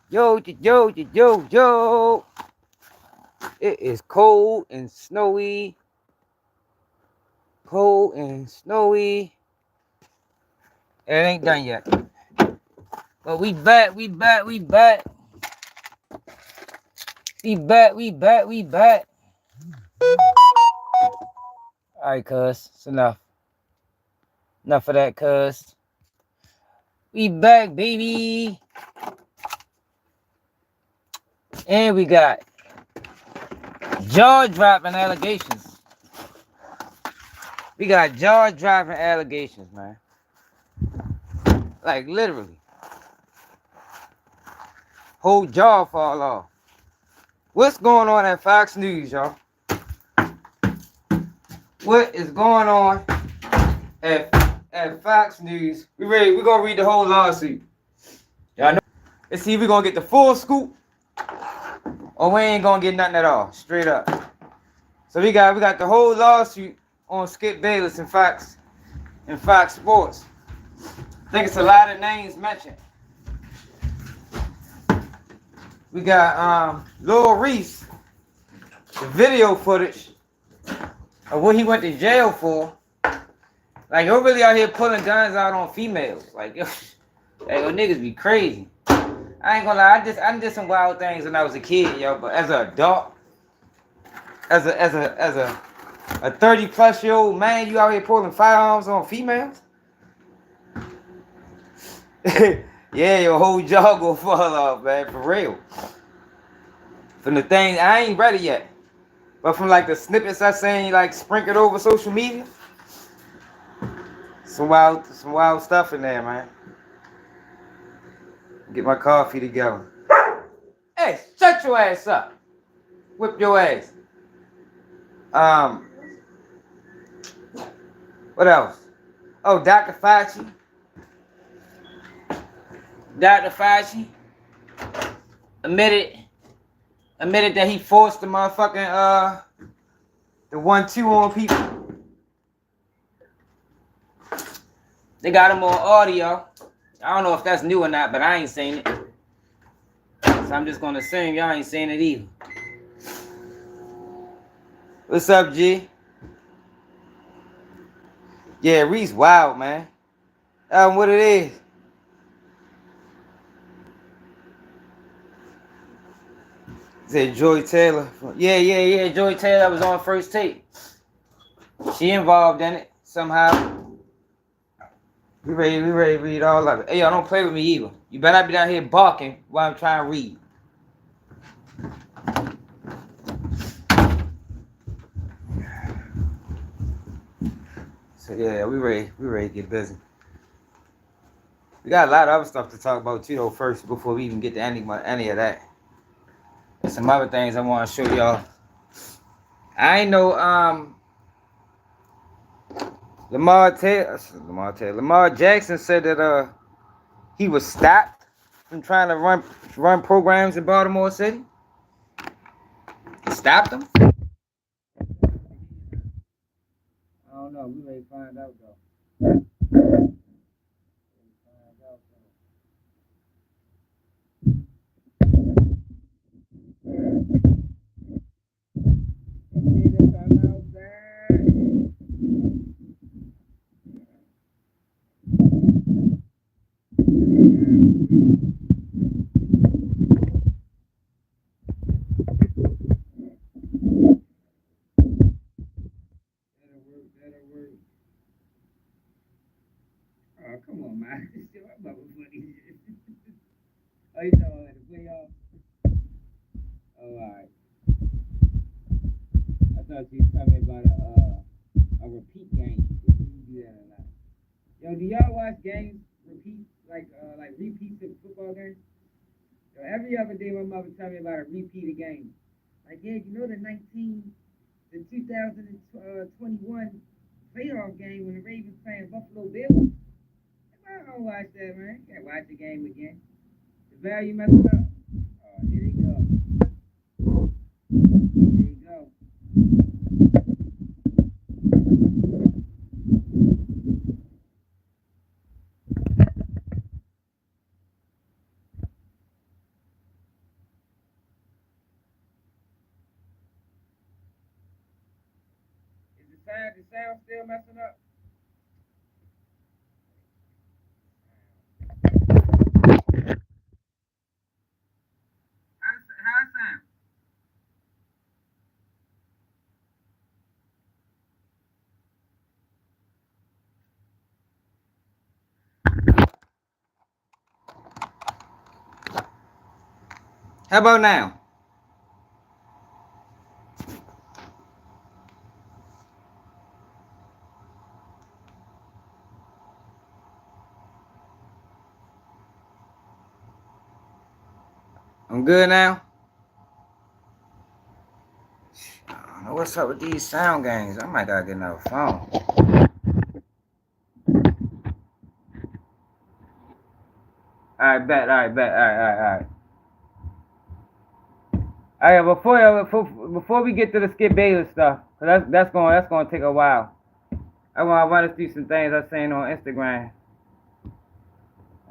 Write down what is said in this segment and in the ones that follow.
Yo, yo, yo, yo, yo. It is cold and snowy. Cold and snowy. It ain't done yet. But we back, we back, we back. We back, we back, we back. Alright, cuz. It's enough. Enough of that, cuz. We back, baby. And we got jaw-dropping allegations. We got jaw-dropping allegations, man. Like, literally. Whole jaw fall off. What's going on at Fox News, y'all? What is going on at Fox News? We're gonna read the whole lawsuit. Y'all know. Let's see if we're gonna get the full scoop, or we ain't gonna get nothing at all. Straight up. So we got the whole lawsuit on Skip Bayless and Fox Sports. I think it's a lot of names mentioned. We got Lil Reese, the video footage of what he went to jail for. Like, you're really out here pulling guns out on females. Like, yo, niggas be crazy. I ain't gonna lie, I did some wild things when I was a kid, yo. But as an adult, as a 30-plus-year-old man, you out here pulling firearms on females? Yeah, your whole jaw gonna fall off, man, for real. From the things, I ain't ready yet. But from like the snippets I seen, like sprinkled over social media, some wild stuff in there, man. Get my coffee together. Hey, shut your ass up. Whip your ass. What else? Oh, Dr. Fauci. Dr. Fauci admitted that he forced the motherfucking the 1-2 on people. They got him on audio. I don't know if that's new or not, but I ain't seen it. So I'm just gonna assume y'all ain't seen it either. What's up, G? Yeah, Reese wild, man. What it is. Said Joy Taylor. Yeah. Joy Taylor was on First Take. She involved in it somehow. We ready to read all of it. Hey, y'all, don't play with me either. You better not be down here barking while I'm trying to read. So yeah, we ready to get busy. We got a lot of other stuff to talk about too, though, first, before we even get to any of that. There's some other things I want to show y'all. I ain't know Lamar Jackson said that he was stopped from trying to run programs in Baltimore City. Stopped him? I don't know. We may find out though. Oh, come on, man. Oh, you know, the playoff? Oh, alright. I thought you was telling me about a repeat game. You do that a lot. Yo, do y'all watch games repeat, like repeats of football games? Yo, every other day my mother tell me about a repeat of game. Like, yeah, you know the 2021 playoff game when the Ravens playing Buffalo Bills? I don't watch that, man. Can't watch the game again. The value messed up. Oh, here you go. Here you go. sound still messing up? How it sound? How about now? I'm good now? I don't know what's up with these sound games. I might gotta get another phone. Alright, bet. Alright. Before we get to the Skip Bayless stuff, cause that's gonna take a while. I wanna run us through some things I seen on Instagram.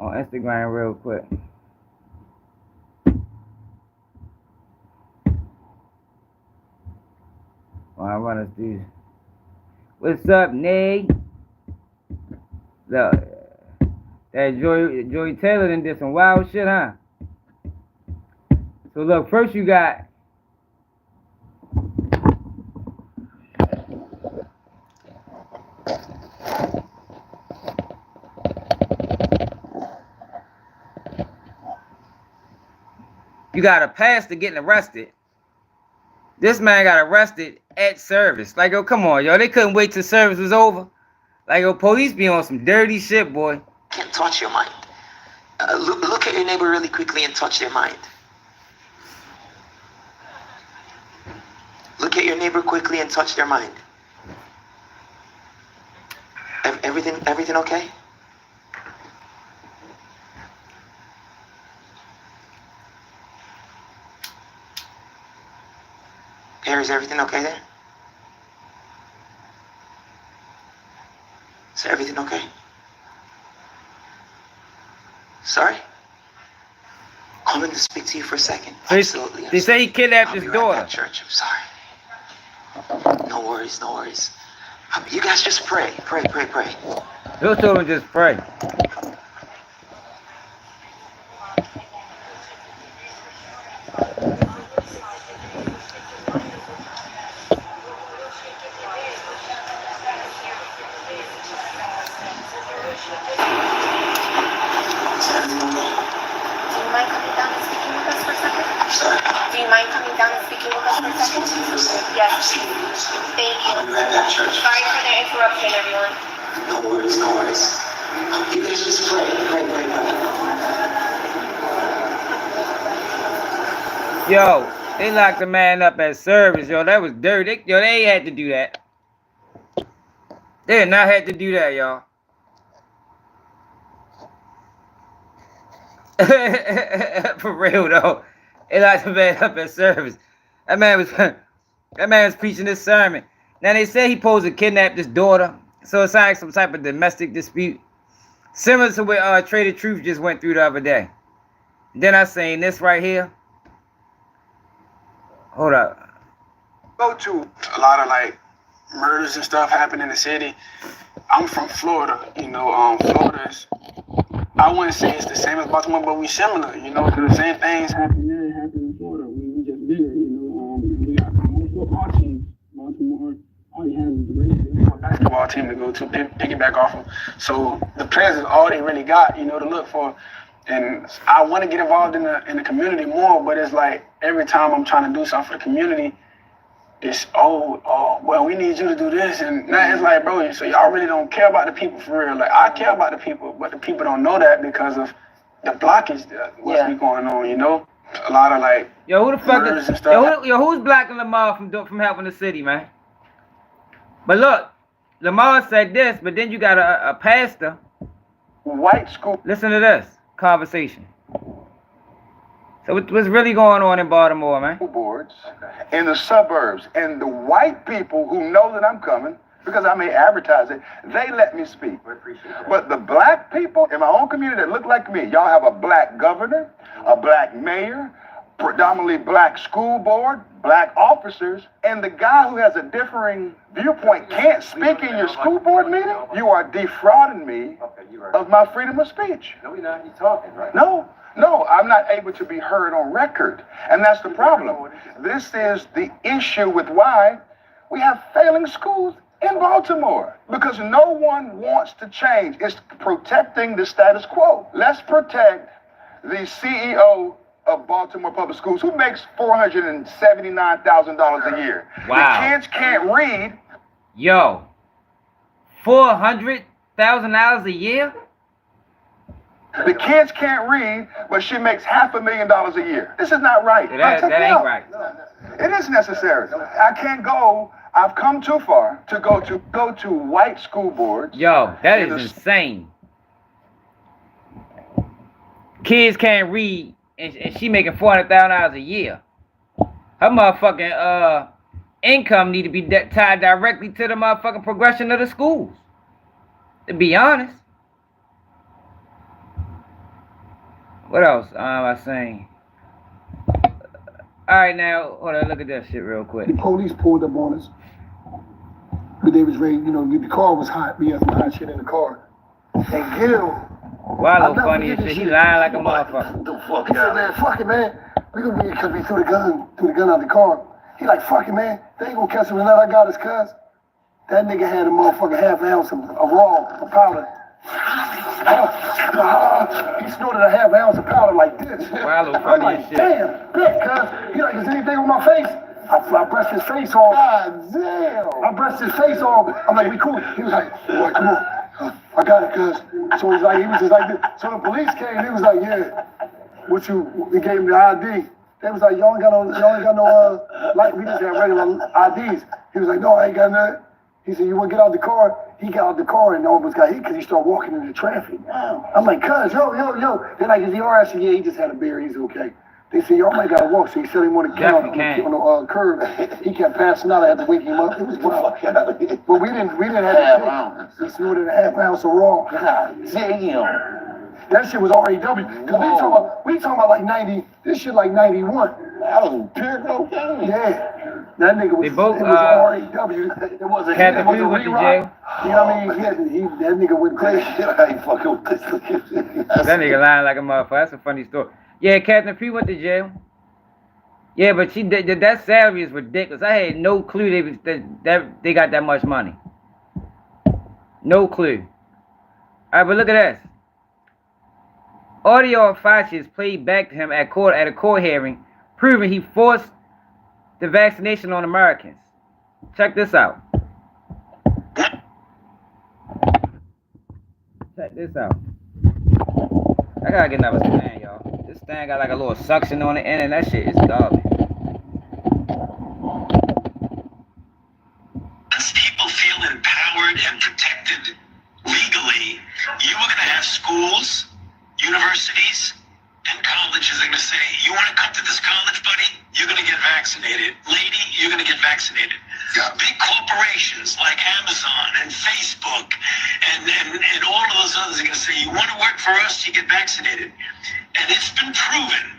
Real quick. I run us through. What's up, Nate? Look, that Joy Taylor did some wild shit, huh? So look, first you got a pastor getting arrested. This man got arrested at service. Like, yo, come on, yo. They couldn't wait till service was over. Like, yo, police be on some dirty shit, boy. Can't touch your mind. Look at your neighbor really quickly and touch their mind. Look at your neighbor quickly and touch their mind. Everything okay? Harry, is everything okay there? Is everything okay? Sorry? I'm going to speak to you for a second. Absolutely. They say he kidnapped his daughter. Right, church, I'm sorry. No worries. You guys just pray. Those children just pray. Yes. Thank you. I'll be right back, church. Sorry for the interruption, everyone. No worries. You guys just pray. Yo, they locked the man up at service, yo. That was dirty. They had to do that. They did not have to do that, y'all. For real, though. They locked the man up at service. That man was preaching this sermon. Now they say he posed to kidnap his daughter, so it's like some type of domestic dispute, similar to what Trader Truth just went through the other day. Then I seen this right here. Hold up. Go to a lot of like murders and stuff happen in the city. I'm from Florida, Florida's. I wouldn't say it's the same as Baltimore, but we similar, because the same things happen there happen in Florida. We just bigger, we got all teams. Baltimore, all you have is the Ravens, a basketball team to go to, piggyback off of. So the players is all they really got, to look for. And I want to get involved in the community more, but it's like every time I'm trying to do something for the community, it's well, we need you to do this, and now it's like, bro, so y'all really don't care about the people for real. Like, I care about the people, but the people don't know that because of the blockage what's going on, A lot of like who the fuck murders and stuff. Who's blocking Lamar from helping the city, man? But look, Lamar said this, but then you got a pastor. White school. Listen to this conversation. So what's really going on in Baltimore, man? Boards in the suburbs, and the white people who know that I'm coming, because I may advertise it, they let me speak. But the black people in my own community that look like me, y'all have a black governor, a black mayor, predominantly black school board, black officers, and the guy who has a differing viewpoint can't speak in your school board meeting, you are defrauding me of my freedom of speech. No, you're not. You're talking, right? No, I'm not able to be heard on record. And that's the problem. This is the issue with why we have failing schools in Baltimore, because no one wants to change. It's protecting the status quo. Let's protect the CEO of Baltimore Public Schools, who makes $479,000 a year. Wow. The kids can't read. Yo, $400,000 a year? The kids can't read, but she makes $500,000 a year. This is not right. That ain't right. It is necessary. I can't go. I've come too far to go to white school boards. Yo, that is insane. Kids can't read, and she making $400,000 a year. Her motherfucking income need to be tied directly to the motherfucking progression of the schools. To be honest. What else am I saying? All right, now hold on. Look at that shit real quick. The police pulled up on us, but they was ready. You know, the car was hot. We had some hot shit in the car. And Gil, Wallow funny as shit. He lying like a motherfucker. The fuck? He said, man, fuck it, man. We gonna get because we threw the gun out the car. He like, fuck it, man. They ain't gonna catch him. And I got his cuz. That nigga had a motherfucking half ounce of raw powder. He snorted a half ounce of powder like this. Wallow I'm funny like, as shit. damn, bitch, cuz. He like, is anything on my face? I brushed his face off. God damn. I brushed his face off. I'm like, we cool. He was like, boy, come on. I got it, cuz. So he was just like this. So the police came. He was like, yeah. We gave him the ID. They was like, y'all ain't got no, like, we just had regular IDs. He was like, no, I ain't got none. He said, you want to get out the car? He got out the car and almost got hit because he started walking into traffic. I'm like, cuz, yo. They're like, is he all right? I said, yeah, he just had a beer. He's okay. They said, y'all might got to walk. So he said he wanted to get on the curb. He kept passing out. I had to wake him up. It was wild. But we didn't have half ounce. He snorted a half ounce of raw. Damn. That shit was REW. Because we talking about like 90, this shit like 91. That was pure cocaine. Yeah. That nigga was, They both, it was REW. It was a Captain it was Quid a went to re-rock. jail. You know what I mean? That nigga went crazy. I ain't fucking with this. That nigga lying like a motherfucker. That's a funny story. Yeah, Captain P went to jail. Yeah, but that salary is ridiculous. I had no clue they got that much money. No clue. All right, but look at this. Audio of Fauci is played back to him at a court hearing, proving he forced the vaccination on Americans. Check this out. Check this out. I gotta get another stand, y'all. This stand got like a little suction on the end, and that shit is garbage. Once people feel empowered and protected legally, you are going to have schools, universities, and colleges are going to say, you want to come to this college, buddy? You're going to get vaccinated. Lady, you're going to get vaccinated. Yeah. Big corporations like Amazon and Facebook and all of those others are going to say, you want to work for us, you get vaccinated. And it's been proven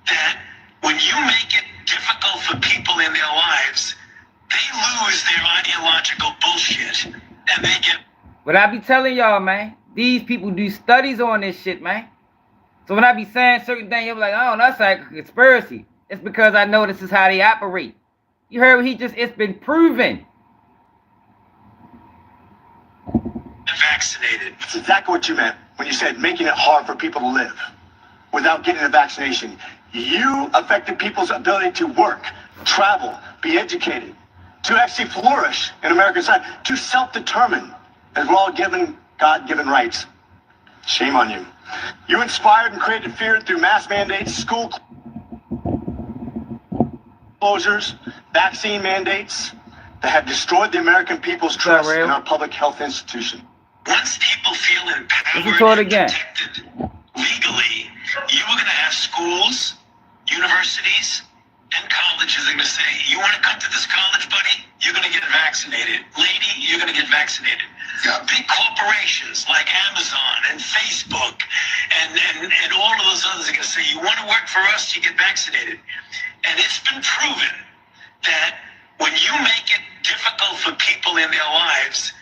that when you make it difficult for people in their lives, they lose their ideological bullshit and they get... What I be telling y'all, man, these people do studies on this shit, man. So when I be saying certain things, you're like, oh, that's like a conspiracy. It's because I know this is how they operate. You heard what it's been proven. Vaccinated. That's exactly what you meant when you said making it hard for people to live without getting a vaccination. You affected people's ability to work, travel, be educated, to actually flourish in American society, to self-determine, as we're all given God-given rights. Shame on you. You inspired and created fear through mass mandates, school closures, vaccine mandates that have destroyed the American people's trust in our public health institution. Once people feel empowered and protected legally, you are going to have schools, universities, and colleges are going to say, you want to come to this college, buddy? You're going to get vaccinated. Lady, you're going to get vaccinated. Yeah. Big corporations like Amazon and Facebook and all of those others are going to say, you want to work for us, you get vaccinated. And it's been proven that when you make it difficult for people in their lives,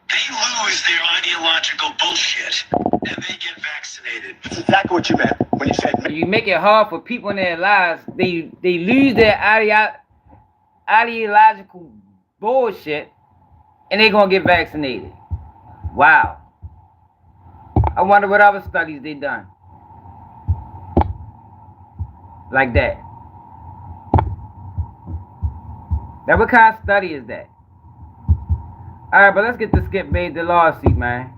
they lose their ideological bullshit and they get vaccinated. That's exactly what you meant when you said. You make it hard for people in their lives. They lose their ideological bullshit, and they're gonna get vaccinated. Wow. I wonder what other studies they done like that. Now, what kind of study is that? All right, but let's get to Skip Babe, the lawsuit, man.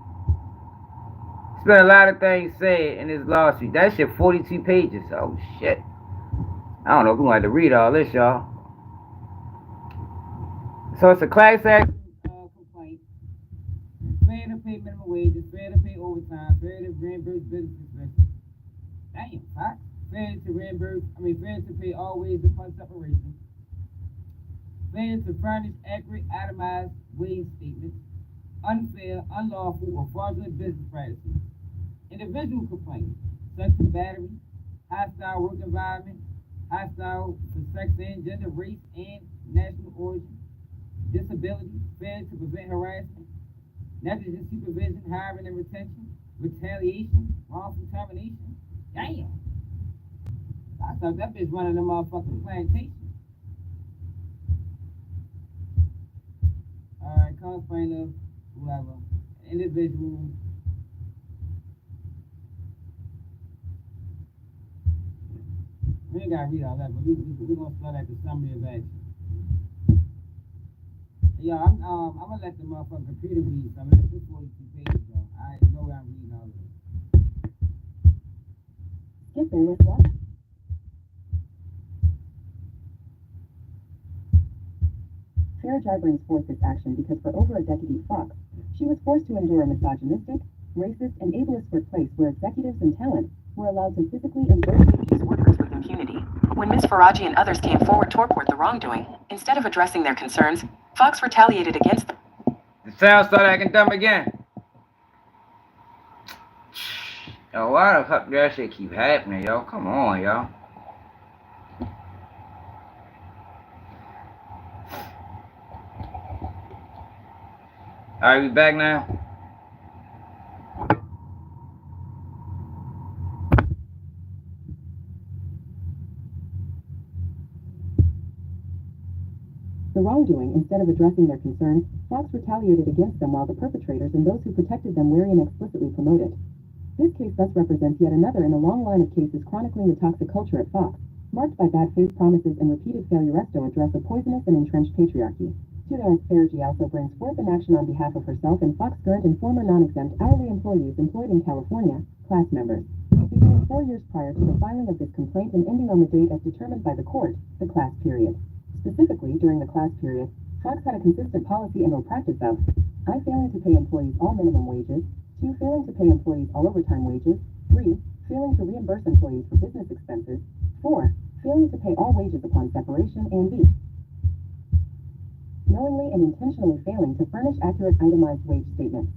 It's been a lot of things said in this lawsuit. That shit 42 pages. Oh, shit. I don't know if we're going to have to read all this, y'all. So it's a class action complaint. Failure to pay minimum wages, failure to pay overtime, failure to reimburse business expenses. Damn, huh? Failure to pay all wages upon separation. Failure to furnish accurate, itemized wage statements, unfair, unlawful, or fraudulent business practices. Individual complaints, sexual battery, hostile work environment, hostile for sex and gender, race and national origin, disability, failure to prevent harassment, negligent supervision, hiring and retention, retaliation, wrongful termination. Damn. I thought that bitch running the motherfucking plantation. Alright, complainant, whoever, individual. We ain't gotta read all that, but we're gonna start at the summary of action. Yeah, I'm gonna let the motherfucking computer read some of this 42 pages, though. I know where I'm reading all of it. Skipping with what? Fair Jar brings forth this action because for over a decade, Fox, she was forced to endure a misogynistic, racist, and ableist workplace where executives and talent were allowed to physically and verbally abuse workers with impunity. When Ms. Faraji and others came forward to report the wrongdoing, instead of addressing their concerns, Fox retaliated against them. The sound started acting dumb again. Yo, why the fuck that shit keep happening, yo? Come on, yo. Alright, we back now. The wrongdoing, instead of addressing their concerns, Fox retaliated against them while the perpetrators and those who protected them were inexplicitly promoted. This case thus represents yet another in a long line of cases chronicling the toxic culture at Fox, marked by bad faith promises and repeated failure to address a poisonous and entrenched patriarchy. Tudor's Faraji also brings forth an action on behalf of herself and Fox current and former non-exempt hourly employees employed in California, class members, beginning 4 years prior to the filing of this complaint and ending on the date as determined by the court, the class period. Specifically, during the class period, Fox had a consistent policy and or practice of I, failing to pay employees all minimum wages, 2, failing to pay employees all overtime wages, 3, failing to reimburse employees for business expenses, 4, failing to pay all wages upon separation, and B, knowingly and intentionally failing to furnish accurate itemized wage statements.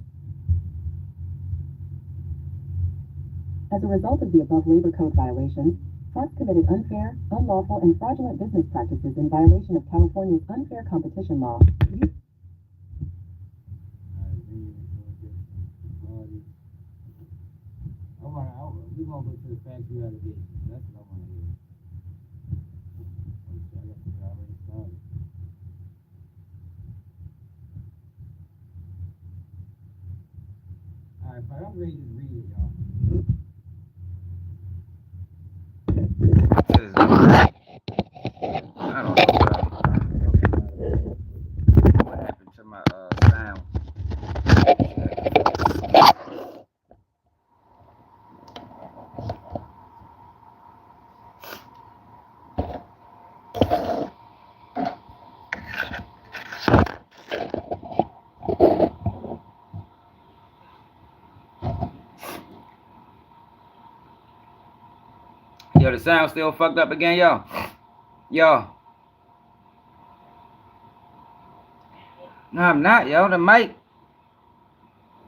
As a result of the above labor code violations, Fox committed unfair, unlawful, and fraudulent business practices in violation of California's unfair competition law. We're gonna go to the factory allegation. That's what I want to hear. I guess we already started. Alright, but I'm ready to read it, y'all. I don't know, bro. What happened to my sound? Yo, the sound still fucked up again, y'all. Yo. No, I'm not, yo. The mic.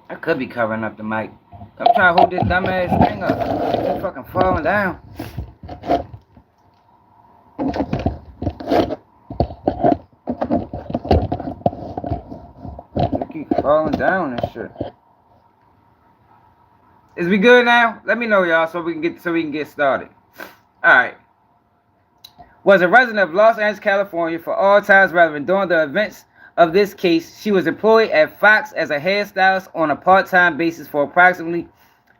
I could be covering up the mic. I'm trying to hold this dumbass thing up. It's fucking falling down. falling down and shit. Is we good now? Let me know, y'all, so we can get started. All right. Was a resident of Los Angeles, California for all times relevant. During the events of this case, she was employed at Fox as a hairstylist on a part-time basis for approximately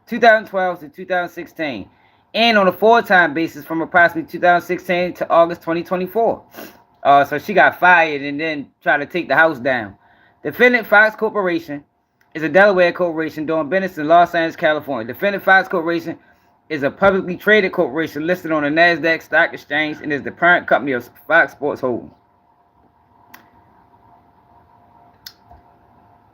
2012 to 2016, and on a full-time basis from approximately 2016 to August 2024. So she got fired and then tried to take the house down. Defendant Fox Corporation is a Delaware corporation doing business in Los Angeles, California. Defendant Fox Corporation is a publicly traded corporation listed on the NASDAQ Stock Exchange and is the parent company of Fox Sports Holdings.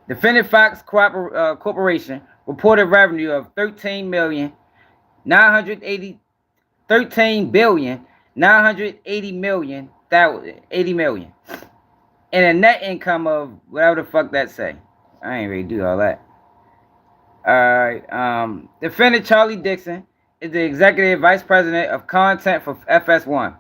Defendant Fox Corporation reported revenue of $13,980,000 and a net income of whatever the fuck that say. I ain't ready to do all that. Alright, Defendant Charlie Dixon is the Executive Vice President of Content for FS1,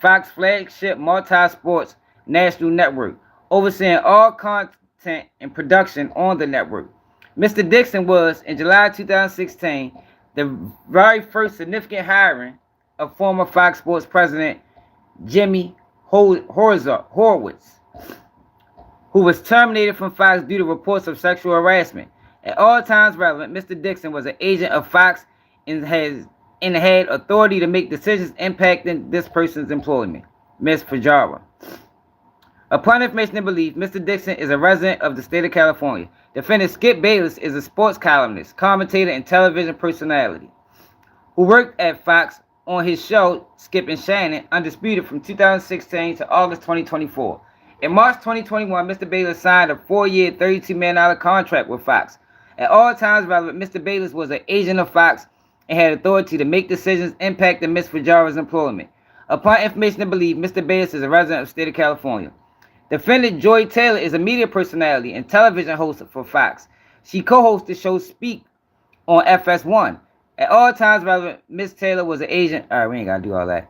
Fox flagship multi-sports national network, overseeing all content and production on the network. Mr. Dixon was, in July 2016, the very first significant hiring of former Fox Sports President Jimmy Horowitz, who was terminated from Fox due to reports of sexual harassment. At all times relevant, Mr. Dixon was an agent of Fox and had authority to make decisions impacting this person's employment. Ms. Fajara. Upon information and belief, Mr. Dixon is a resident of the state of California. Defendant Skip Bayless is a sports columnist, commentator, and television personality who worked at Fox on his show Skip and Shannon, Undisputed, from 2016 to August 2024. In March 2021, Mr. Bayless signed a 4-year, $32 million contract with Fox. At all times relevant, Mr. Bayless was an agent of Fox and had authority to make decisions impacting Ms. Fajara's employment. Upon information and belief, Mr. Bayless is a resident of the state of California. Defendant Joy Taylor is a media personality and television host for Fox. She co-hosts the show Speak on FS1. At all times relevant, Ms. Taylor was an agent. All right, we ain't got to do all that.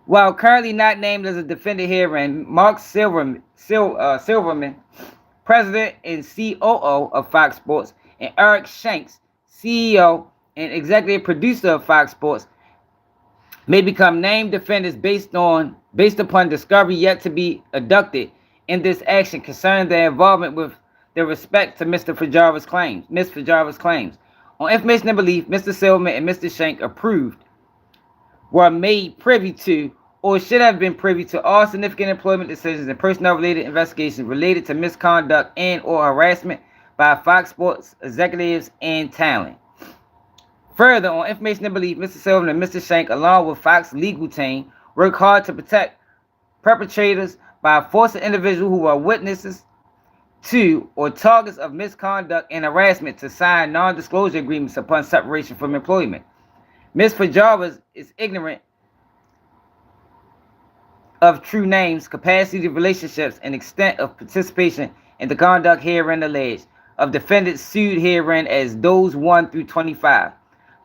While currently not named as a defendant herein, Mark Silverman, President and COO of Fox Sports, and Eric Shanks, CEO and executive producer of Fox Sports, may become named defendants based upon discovery yet to be adduced in this action concerning their involvement with their respect to Ms. Fajara's claims. On information and belief, Mr. Silverman and Mr. Shank were made privy to or should have been privy to all significant employment decisions and personnel-related investigations related to misconduct and or harassment by Fox Sports executives and talent. Further, on information and belief, Mr. Silverman and Mr. Shank, along with Fox legal team, work hard to protect perpetrators by forcing individuals who are witnesses to or targets of misconduct and harassment to sign non-disclosure agreements upon separation from employment. Ms. Fajara is ignorant of true names, capacity, relationships, and extent of participation in the conduct herein alleged of defendants sued herein as those 1 through 25,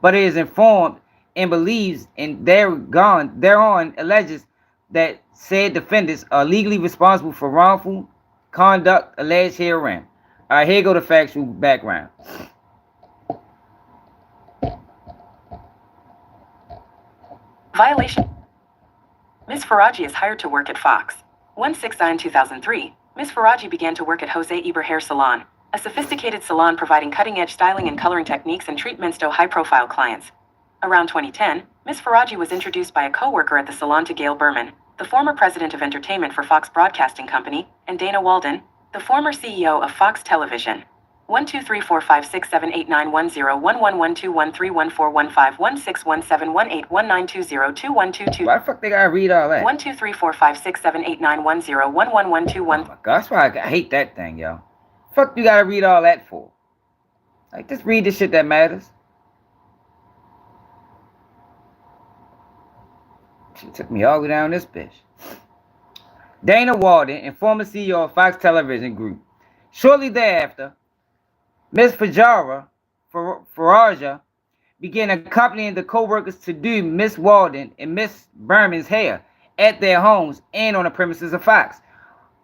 but it is informed and believes and thereon alleges that said defendants are legally responsible for wrongful conduct alleged herein. All right, here go the factual background. Violation. Ms. Faraji is hired to work at Fox. 1/6/2003, Ms. Faraji began to work at Jose Eber Hair Salon, a sophisticated salon providing cutting-edge styling and coloring techniques and treatments to high-profile clients. Around 2010, Ms. Faraji was introduced by a co-worker at the salon to Gail Berman, the former president of entertainment for Fox Broadcasting Company, and Dana Walden, the former CEO of Fox Television. 1-2-3-4-5-6-7-8-9-1-0-1-1-1-2-1-3-1-4-1-5-1-6-1-7-1-8-1-9-2-0-2-1-2-2. Why the fuck they gotta read all that? 1-2-3-4-5-6-7-8-9-1-0-1-1-1-2-1. Oh my God, that's why I hate that thing, yo. Fuck you gotta read all that for? Like, just read the shit that matters. She took me all the way down this bitch. Dana Walden, and former CEO of Fox Television Group. Shortly thereafter, Ms. Faraja began accompanying the co-workers to do Ms. Walden and Ms. Berman's hair at their homes and on the premises of Fox.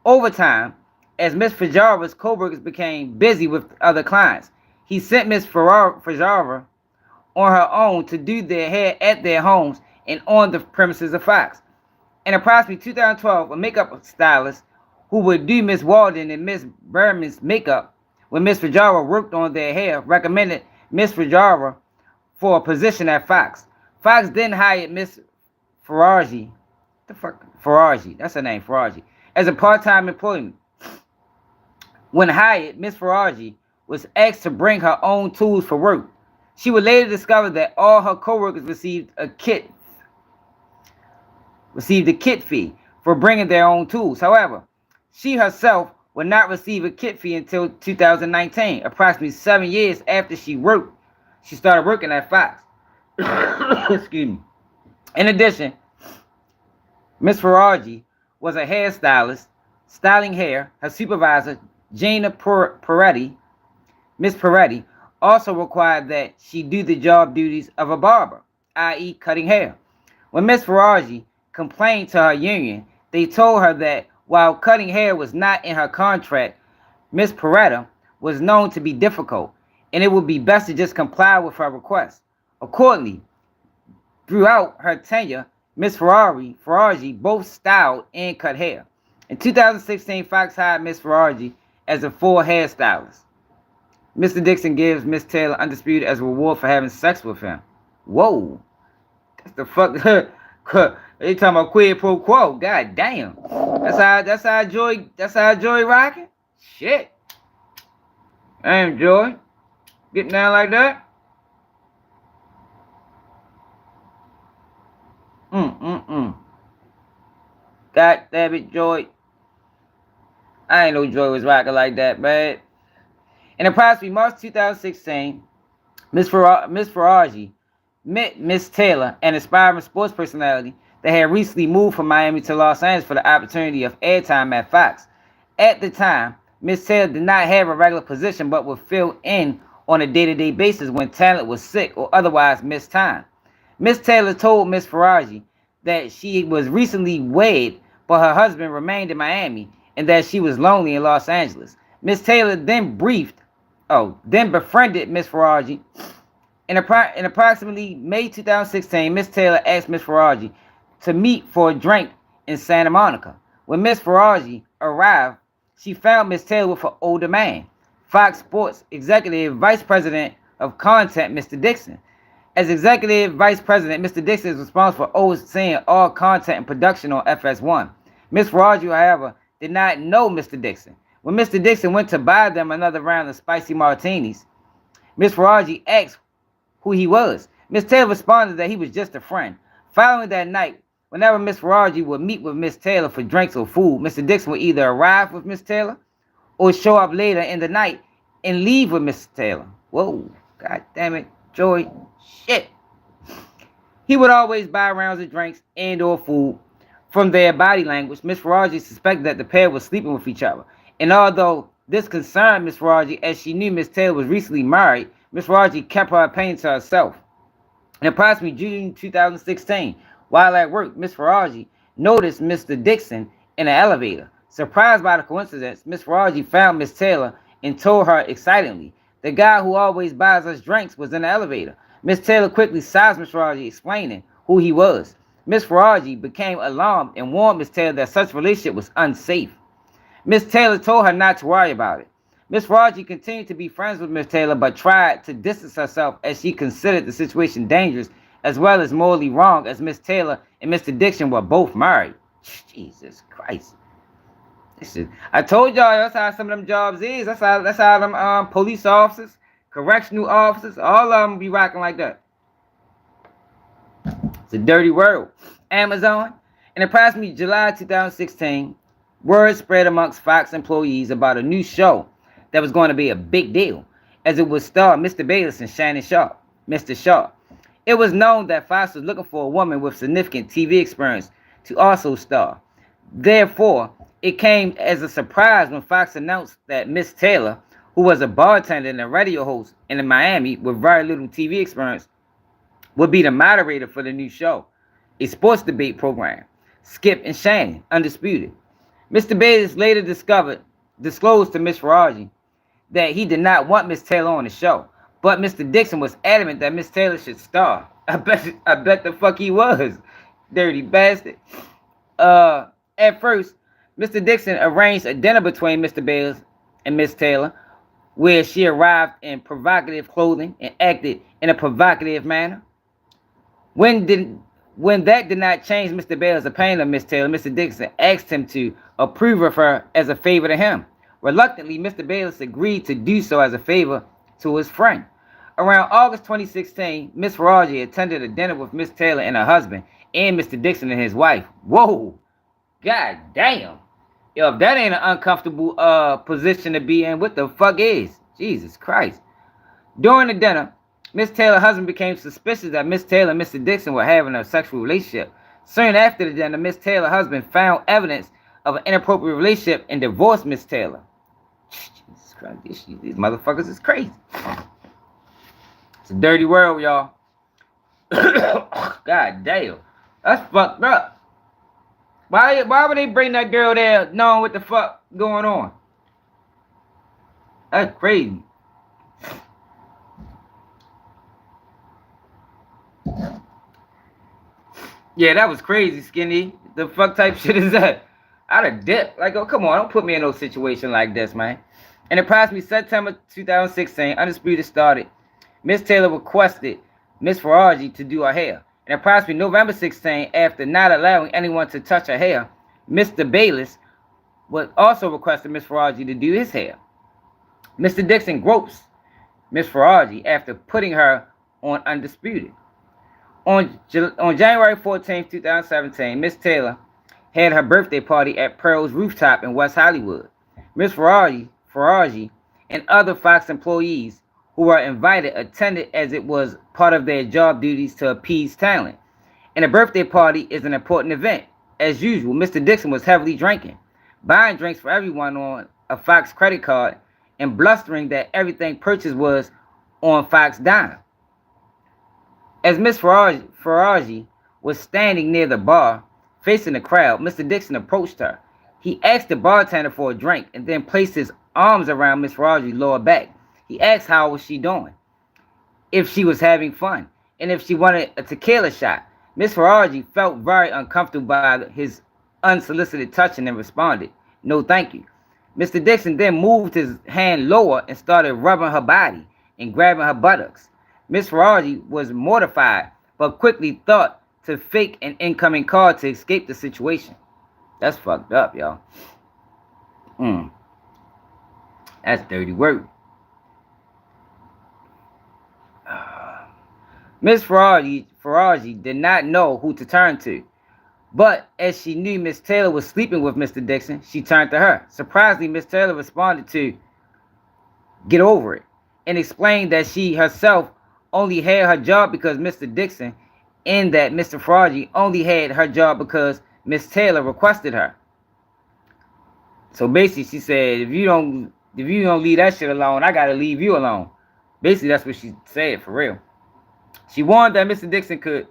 Over time, As Miss Fajardo's co-workers became busy with other clients, he sent Miss Fajardo on her own to do their hair at their homes and on the premises of Fox. In approximately 2012, a makeup stylist who would do Miss Walden and Miss Berman's makeup when Miss Fajardo worked on their hair recommended Miss Fajardo for a position at Fox. Fox then hired Miss Faraji, Faraji, that's her name, Faraji, as a part-time employee. When hired, Miss Faraji was asked to bring her own tools for work. She would later discover that all her co-workers received a kit fee for bringing their own tools. However, she herself would not receive a kit fee until 2019, approximately 7 years after she started working at Fox. Excuse me. In addition, Miss Faraji was a hairstylist, styling hair. Her supervisor, Gina Peretti, Miss Peretti, also required that she do the job duties of a barber, i.e. cutting hair. When Miss Faraji complained to her union, they told her that while cutting hair was not in her contract, Miss Peretti was known to be difficult, and it would be best to just comply with her request. Accordingly, throughout her tenure, Miss Faraji both styled and cut hair. In 2016, Fox hired Miss Faraji as a full hairstylist. Mr. Dixon gives Miss Taylor undisputed as a reward for having sex with him. Whoa. That's the fuck. They talking about quid pro quo. God damn. That's how Joy rocking? Shit. I enjoy getting down like that. God damn it, Joy. I ain't know Joy was rocking like that, man. In approximately March 2016, Miss Faraji met Miss Taylor, an aspiring sports personality that had recently moved from Miami to Los Angeles for the opportunity of airtime at Fox. At the time, Miss Taylor did not have a regular position but would fill in on a day-to-day basis when talent was sick or otherwise missed time. Miss Taylor told Miss Faraji that she was recently wed, but her husband remained in Miami and that she was lonely in Los Angeles. Miss Taylor then befriended Miss Faraji. In approximately May 2016, Miss Taylor asked Miss Faraji to meet for a drink in Santa Monica. When Miss Faraji arrived, she found Miss Taylor with an older man, Fox Sports Executive Vice President of Content, Mr. Dixon. As Executive Vice President, Mr. Dixon is responsible for overseeing all content and production on FS1. Miss Faraji, however, did not know Mr. Dixon. When Mr. Dixon went to buy them another round of spicy martinis, Miss Faraji asked who he was. Miss Taylor responded that he was just a friend. Following that night, whenever Miss Faraji would meet with Miss Taylor for drinks or food, Mr. Dixon would either arrive with Miss Taylor or show up later in the night and leave with Miss Taylor. Whoa, god damn it, Joy, shit. He would always buy rounds of drinks and or food. From their body language, Miss Faraji suspected that the pair was sleeping with each other. And although this concerned Miss Faraji, as she knew Miss Taylor was recently married, Miss Faraji kept her opinion to herself. In approximately June 2016, while at work, Miss Faraji noticed Mr. Dixon in an elevator. Surprised by the coincidence, Miss Faraji found Miss Taylor and told her excitedly, "The guy who always buys us drinks was in the elevator." Miss Taylor quickly sized Miss Faraji, explaining who he was. Miss Faraji became alarmed and warned Miss Taylor that such relationship was unsafe. Miss Taylor told her not to worry about it. Miss Faraji continued to be friends with Miss Taylor, but tried to distance herself as she considered the situation dangerous as well as morally wrong, as Miss Taylor and Mr. Dixon were both married. Jesus Christ. I told y'all that's how some of them jobs is. That's how them police officers, correctional officers, all of them be rocking like that. It's a dirty world. Amazon. In approximately July 2016, word spread amongst Fox employees about a new show that was going to be a big deal, as it would star Mr. Bayless and Shannon Sharp, Mr. Sharp. It was known that Fox was looking for a woman with significant TV experience to also star. Therefore, it came as a surprise when Fox announced that Miss Taylor, who was a bartender and a radio host in Miami with very little TV experience, would be the moderator for the new show, a sports debate program, Skip and Shannon, Undisputed. Mr. Bayless later discovered disclosed to Miss Faraji that he did not want Miss Taylor on the show, but Mr. Dixon was adamant that Miss Taylor should star. I bet the fuck he was, dirty bastard. At first, Mr. Dixon arranged a dinner between Mr. Bayless and Miss Taylor, where she arrived in provocative clothing and acted in a provocative manner. When that did not change Mr. Bayless' opinion of Miss Taylor, Mr. Dixon asked him to approve of her as a favor to him. Reluctantly, Mr. Bayless agreed to do so as a favor to his friend. Around August 2016, Miss Faraji attended a dinner with Miss Taylor and her husband, and Mr. Dixon and his wife. Whoa! God damn! Yo, if that ain't an uncomfortable position to be in, what the fuck is? Jesus Christ. During the dinner, Miss Taylor's husband became suspicious that Miss Taylor and Mr. Dixon were having a sexual relationship. Soon after the dinner, Miss Taylor's husband found evidence of an inappropriate relationship and divorced Miss Taylor. Jesus Christ, these motherfuckers is crazy. It's a dirty world, y'all. God damn. That's fucked up. Why would they bring that girl there knowing what the fuck going on? That's crazy. Yeah, that was crazy, Skinny. The fuck type shit is that? I'd have dipped. Like, oh, come on. Don't put me in no situation like this, man. In approximately September 2016, Undisputed started. Miss Taylor requested Miss Faraji to do her hair. In approximately November 16, after not allowing anyone to touch her hair, Mr. Bayless would also requested Miss Faraji to do his hair. Mr. Dixon gropes Miss Faraji after putting her on Undisputed. On January 14, 2017, Miss Taylor had her birthday party at Pearl's rooftop in West Hollywood. Miss Faraji and other Fox employees who were invited attended as it was part of their job duties to appease talent. And a birthday party is an important event. As usual, Mr. Dixon was heavily drinking, buying drinks for everyone on a Fox credit card, and blustering that everything purchased was on Fox dime. As Miss Faraji was standing near the bar, facing the crowd, Mr. Dixon approached her. He asked the bartender for a drink and then placed his arms around Miss Faraji's lower back. He asked how was she doing, if she was having fun, and if she wanted a tequila shot. Miss Faraji felt very uncomfortable by his unsolicited touching and responded, "No, thank you." Mr. Dixon then moved his hand lower and started rubbing her body and grabbing her buttocks. Miss Faraji was mortified, but quickly thought to fake an incoming call to escape the situation. That's fucked up, y'all. That's dirty work. Miss Faraji did not know who to turn to, but as she knew Miss Taylor was sleeping with Mr. Dixon, she turned to her. Surprisingly, Miss Taylor responded to "get over it" and explained that she herself only had her job because Mr. Dixon, and that Mr. Faraji only had her job because Miss Taylor requested her. So basically, she said, if you don't leave that shit alone, I gotta leave you alone. Basically, that's what she said for real. She warned that Mr. Dixon could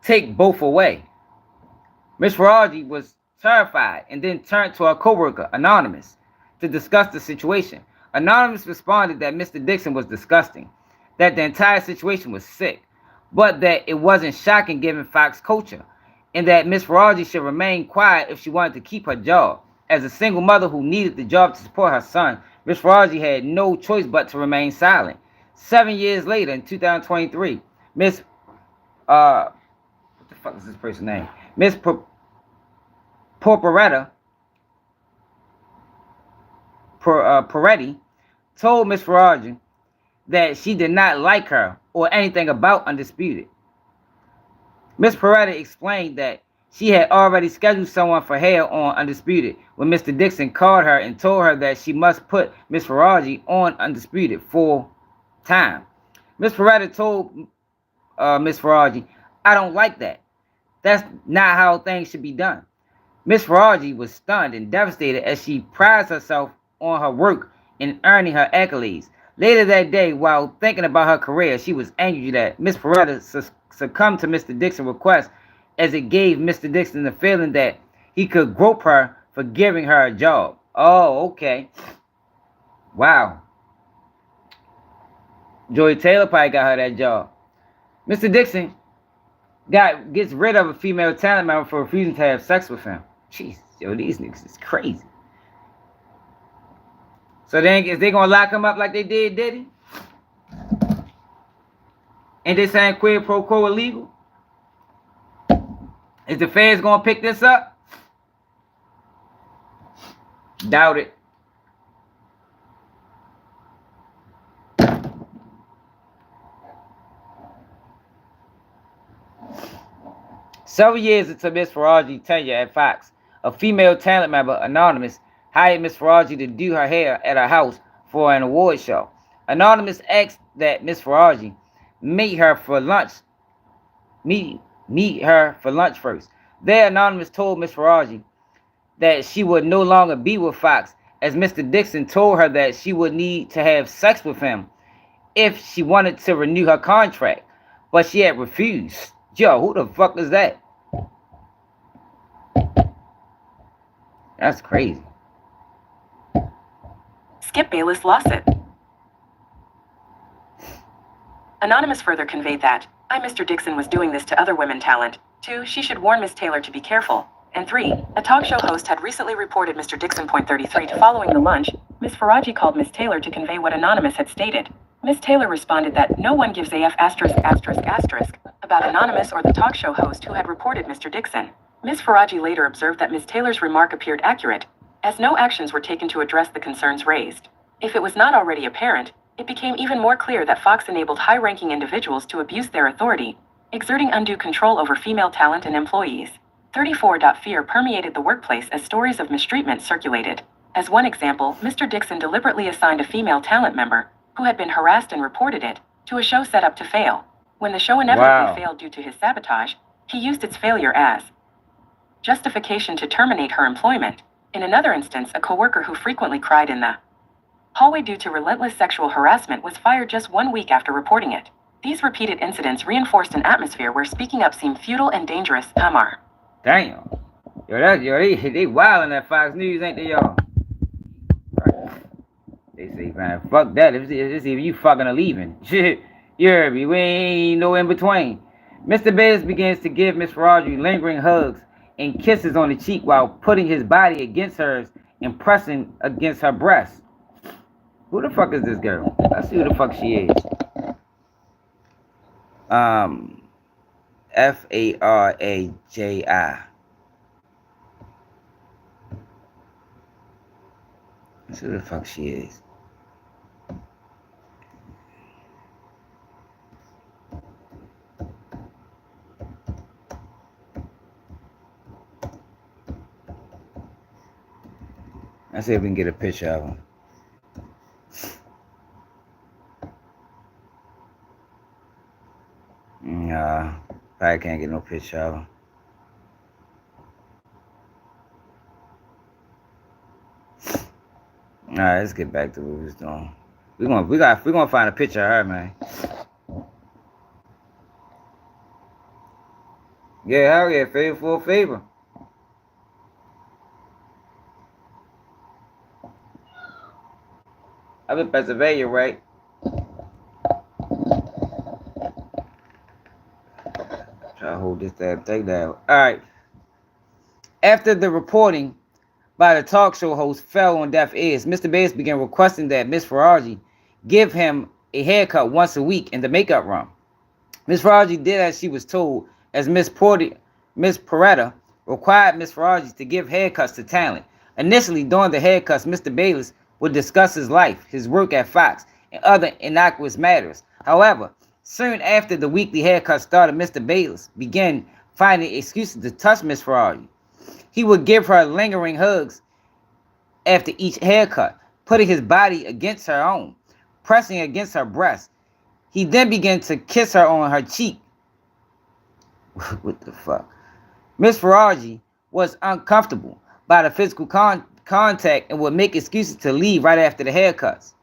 take both away. Miss Faraji was terrified and then turned to her coworker, Anonymous, to discuss the situation. Anonymous responded that Mr. Dixon was disgusting, that the entire situation was sick, but that it wasn't shocking given Fox culture, and that Miss Faraji should remain quiet if she wanted to keep her job. As a single mother who needed the job to support her son, Miss Faraji had no choice but to remain silent. 7 years later, in 2023, Miss what the fuck is this person's name? Miss Peretti told Miss Faraji that she did not like her or anything about Undisputed. Miss Peretti explained that she had already scheduled someone for hair on Undisputed when Mr. Dixon called her and told her that she must put Miss Faraji on Undisputed full time. Miss Peretti told Miss Faraji, "I don't like that. That's not how things should be done." Miss Faraji was stunned and devastated as she prides herself on her work and earning her accolades. Later that day, while thinking about her career, she was angry that Miss Peretti succumbed to Mr. Dixon's request, as it gave Mr. Dixon the feeling that he could grope her for giving her a job. Oh, okay. Wow. Joy Taylor probably got her that job. Mr. Dixon gets rid of a female talent member for refusing to have sex with him. Jeez, yo, these niggas is crazy. So then, is they gonna lock him up like they did Diddy? Ain't they saying quid pro quo illegal? Is the feds gonna pick this up? Doubt it. Several years into Miss Faraji's tenure at Fox, a female talent member, Anonymous, hired Miss Faraji to do her hair at her house for an award show. Anonymous asked that Miss Faraji meet her for lunch first. There, Anonymous told Miss Faraji that she would no longer be with Fox, as Mr. Dixon told her that she would need to have sex with him if she wanted to renew her contract, but she had refused. Yo, who the fuck is that? That's crazy. Skip Bayless lawsuit. Anonymous further conveyed that, Mr. Dixon was doing this to other women talent. 2, she should warn Miss Taylor to be careful. And 3, a talk show host had recently reported Mr. Dixon. 33 to following the lunch, Miss Faraji called Miss Taylor to convey what Anonymous had stated. Miss Taylor responded that no one gives a f*** about Anonymous or the talk show host who had reported Mr. Dixon. Miss Faraji later observed that Miss Taylor's remark appeared accurate, as no actions were taken to address the concerns raised. If it was not already apparent, it became even more clear that Fox enabled high-ranking individuals to abuse their authority, exerting undue control over female talent and employees. 34. Fear permeated the workplace as stories of mistreatment circulated. As one example, Mr. Dixon deliberately assigned a female talent member, who had been harassed and reported it, to a show set up to fail. When the show inevitably failed due to his sabotage, he used its failure as justification to terminate her employment. In another instance, a coworker who frequently cried in the hallway due to relentless sexual harassment was fired just 1 week after reporting it. These repeated incidents reinforced an atmosphere where speaking up seemed futile and dangerous. Lamar. Damn. They wild in that Fox News, ain't they, y'all? They say, man, fuck that. It's either you fucking or leaving. You heard me. We ain't no in between. Mr. Bayless begins to give Miss Faraji lingering hugs and kisses on the cheek while putting his body against hers and pressing against her breast. Who the fuck is this girl? Let's see who the fuck she is. Faraji. Let's see who the fuck she is. Let's see if we can get a picture of him. Nah, probably can't get no picture of him. Alright, let's get back to what we was doing. We're gonna find a picture of her, man. Yeah, hell yeah, favor for a favor. I'm in Pennsylvania, right? Try to hold this damn thing down. Alright. After the reporting by the talk show host fell on deaf ears, Mr. Bayless began requesting that Miss Faraji give him a haircut once a week in the makeup room. Miss Faraji did as she was told, as Miss Peretta required Miss Faraji to give haircuts to talent. Initially, during the haircuts, Mr. Bayless would discuss his life, his work at Fox, and other innocuous matters. However, soon after the weekly haircut started, Mr. Bayless began finding excuses to touch Miss Faraji. He would give her lingering hugs after each haircut, putting his body against her own, pressing against her breast. He then began to kiss her on her cheek. What the fuck? Miss Faraji was uncomfortable by the physical contact and would make excuses to leave right after the haircuts.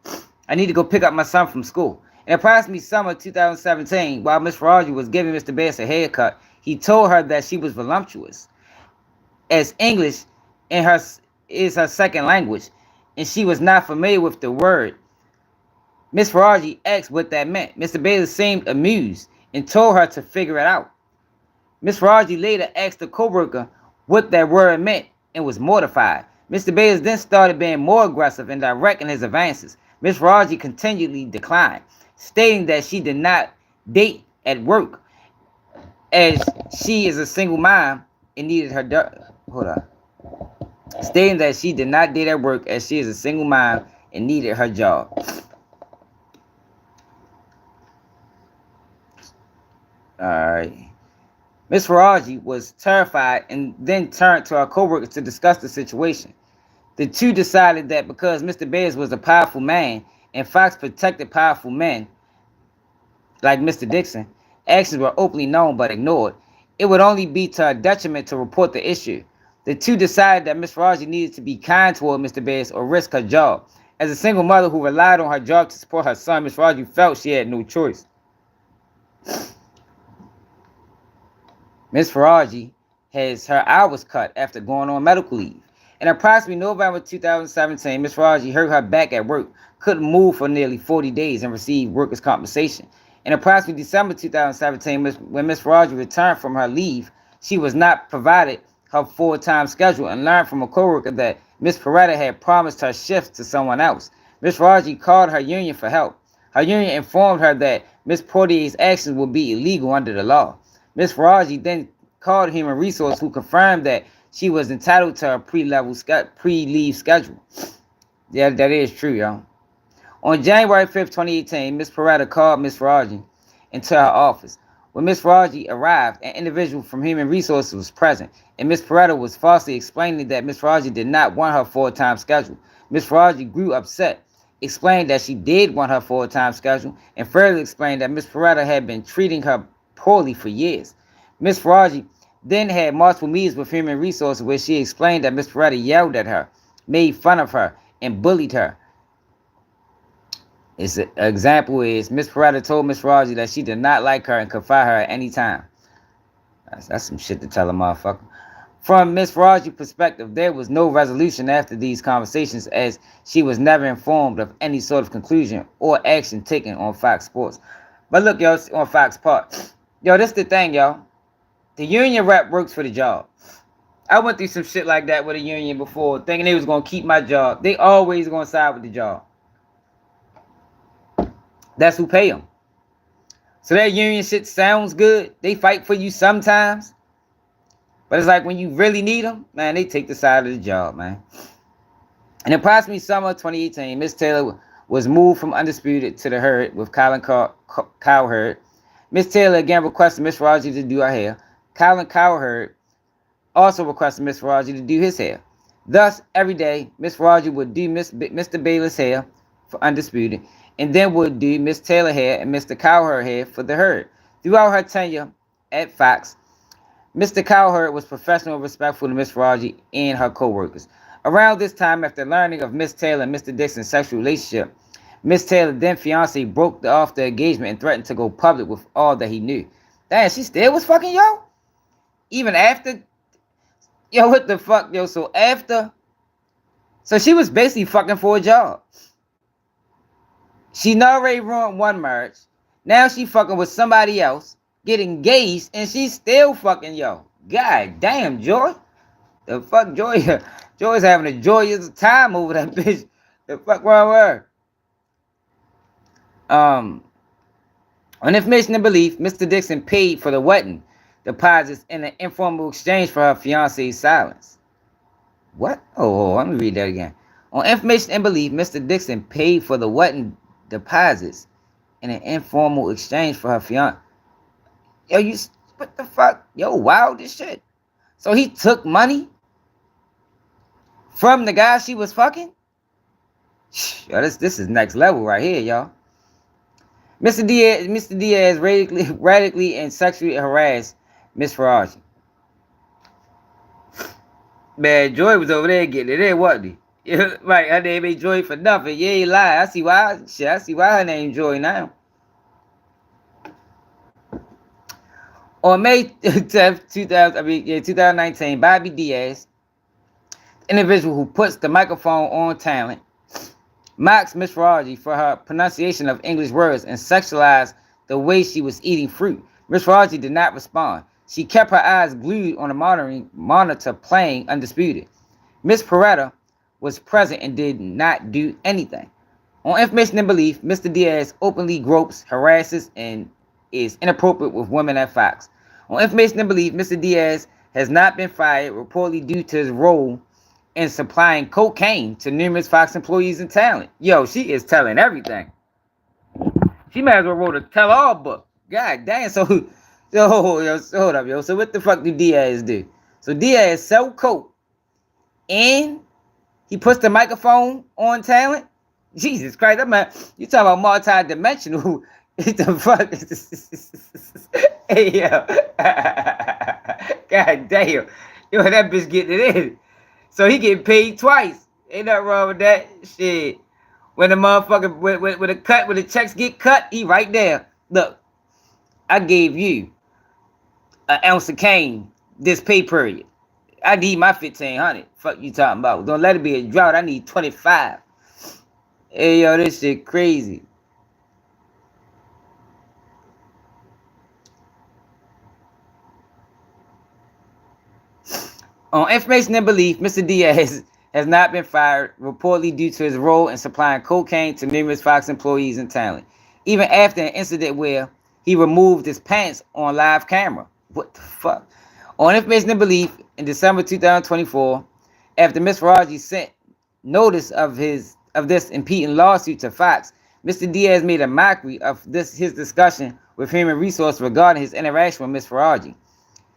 I need to go pick up my son from school. In approximately summer 2017, while Miss Faraji was giving Mr. Bayless a haircut, he told her that she was voluptuous, as English in her is her second language, and she was not familiar with the word. Miss Faraji asked what that meant. Mr. Bayless seemed amused and told her to figure it out. Miss Faraji later asked the co-worker what that word meant and was mortified. Mr. Bayless then started being more aggressive and direct in his advances. Miss Faraji continually declined, stating that she did not date at work as she is a single mom and needed her stating that she did not date at work as she is a single mom and needed her job. Alright. Miss Faraji was terrified and then turned to her co-workers to discuss the situation. The two decided that because Mr. Bayless was a powerful man and Fox protected powerful men like Mr. Dixon, actions were openly known but ignored. It would only be to her detriment to report the issue. The two decided that Miss Faraji needed to be kind toward Mr. Bayless or risk her job. As a single mother who relied on her job to support her son, Miss Faraji felt she had no choice. Miss Faraji has her hours cut after going on medical leave. In approximately November 2017, Miss Faraji hurt her back at work, couldn't move for nearly 40 days, and received workers' compensation. In approximately December 2017, when Miss Faraji returned from her leave, she was not provided her full-time schedule and learned from a coworker that Miss Peretta had promised her shifts to someone else. Miss Faraji called her union for help. Her union informed her that Miss Portier's actions would be illegal under the law. Miss Faraji then called Human Resource, who confirmed that she was entitled to a pre-leave schedule. Yeah, that is true, y'all. On January 5th, 2018, Miss Peretta called Miss Faraji into her office. When Miss Faraji arrived, an individual from Human Resources was present, and Miss Peretta was falsely explaining that Miss Faraji did not want her full-time schedule. Miss Faraji grew upset, explained that she did want her full-time schedule, and further explained that Miss Peretta had been treating her poorly for years. Miss Faraji then had multiple meetings with Human Resources where she explained that Miss Peretta yelled at her, made fun of her, and bullied her. An example is Miss Peretta told Miss Faraji that she did not like her and could fire her at any time. That's some shit to tell a motherfucker. From Miss Faraji's perspective, there was no resolution after these conversations as she was never informed of any sort of conclusion or action taken on Fox Sports. But look, y'all, on Fox Part. Yo, this the thing, y'all. The union rep works for the job. I went through some shit like that with a union before, thinking they was going to keep my job. They always going to side with the job. That's who pay them. So that union shit sounds good. They fight for you sometimes. But it's like when you really need them, man, they take the side of the job, man. In approximately summer of 2018, Miss Taylor was moved from Undisputed to the Herd with Colin Cowherd. Miss Taylor again requested Miss Faraji to do her hair. Colin Cowherd also requested Miss Faraji to do his hair. Thus, every day, Miss Faraji would do Mr. Bayless' hair for Undisputed, and then would do Miss Taylor hair and Mr. Cowherd hair for the Herd. Throughout her tenure at Fox, Mr. Cowherd was professional and respectful to Miss Faraji and her co-workers. Around this time, after learning of Miss Taylor and Mr. Dixon's sexual relationship, Miss Taylor's then fiance broke off the engagement and threatened to go public with all that he knew. Damn, she still was fucking yo? Even after? Yo, what the fuck, yo? So she was basically fucking for a job. She already ruined one marriage. Now she fucking with somebody else, get engaged, and she's still fucking yo. God damn, Joy. The fuck, Joy? Joy's having a joyous time over that bitch. The fuck wrong with her? On information and belief, Mr. Dixon paid for the wedding deposits in an informal exchange for her fiance's silence. What? Oh, let me read that again. On information and belief, Mr. Dixon paid for the wedding deposits in an informal exchange for her fiance. Yo, what the fuck? Yo, wow, this shit. So he took money from the guy she was fucking? Yo, this is next level right here, y'all. Mr. Diaz radically and sexually harassed Miss Faraji. Man, Joy was over there getting it in, wasn't he? Right, her name ain't Joy for nothing. You ain't lying. I see why her name Joy now. On May 10th, 2019, Bobby Diaz, individual who puts the microphone on talent, mocks Miss Raji for her pronunciation of English words, and sexualized the way she was eating fruit. Miss Raji did not respond. She kept her eyes glued on the monitor playing Undisputed. Miss Peretta was present and did not do anything. On information and belief, Mr. Diaz openly gropes, harasses, and is inappropriate with women at Fox. On information and belief, Mr. Diaz has not been fired, reportedly due to his role in supplying cocaine to numerous Fox employees and talent. Yo, she is telling everything. She might as well wrote a tell-all book. God damn. So hold up, yo. So what the fuck do Diaz do? So Diaz sell coke and he puts the microphone on talent? Jesus Christ, you talking about multi-dimensional. What the fuck is this? Hey, yo. God damn. Yo, that bitch getting it in. So he getting paid twice. Ain't nothing wrong with that. Shit. When the motherfucker, when the checks get cut, he right there. Look, I gave you an ounce of cane this pay period. I need my 1,500. Fuck you talking about? Don't let it be a drought. I need 25. Hey, yo, this shit crazy. On information and belief, Mr. Diaz has not been fired, reportedly due to his role in supplying cocaine to numerous Fox employees and talent, even after an incident where he removed his pants on live camera. What the fuck? On information and belief, in December 2024, after Ms. Raji sent notice of this impeding lawsuit to Fox, Mr. Diaz made a mockery of his discussion with Human Resources regarding his interaction with Ms. Raji.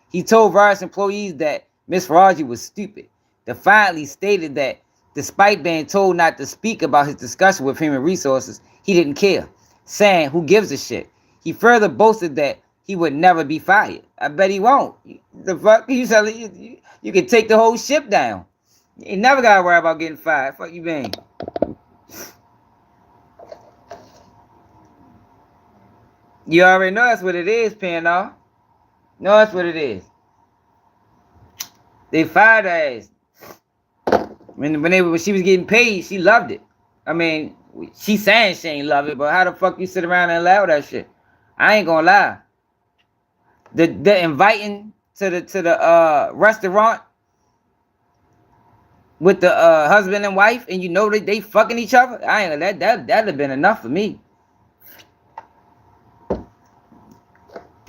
He told various employees that Ms. Raji was stupid, defiantly stated that despite being told not to speak about his discussion with Human Resources, he didn't care, saying, "Who gives a shit?" He further boasted that he would never be fired. I bet he won't. The fuck? You can take the whole ship down. You never gotta worry about getting fired. Fuck you mean? You already know that's what it is, Panal. No, that's what it is. They fired her ass. When she was getting paid, she loved it. I mean, she saying she ain't love it, but how the fuck you sit around and allow that shit? I ain't gonna lie. The inviting to the restaurant with the husband and wife, and you know they fucking each other. I ain't that'd have been enough for me.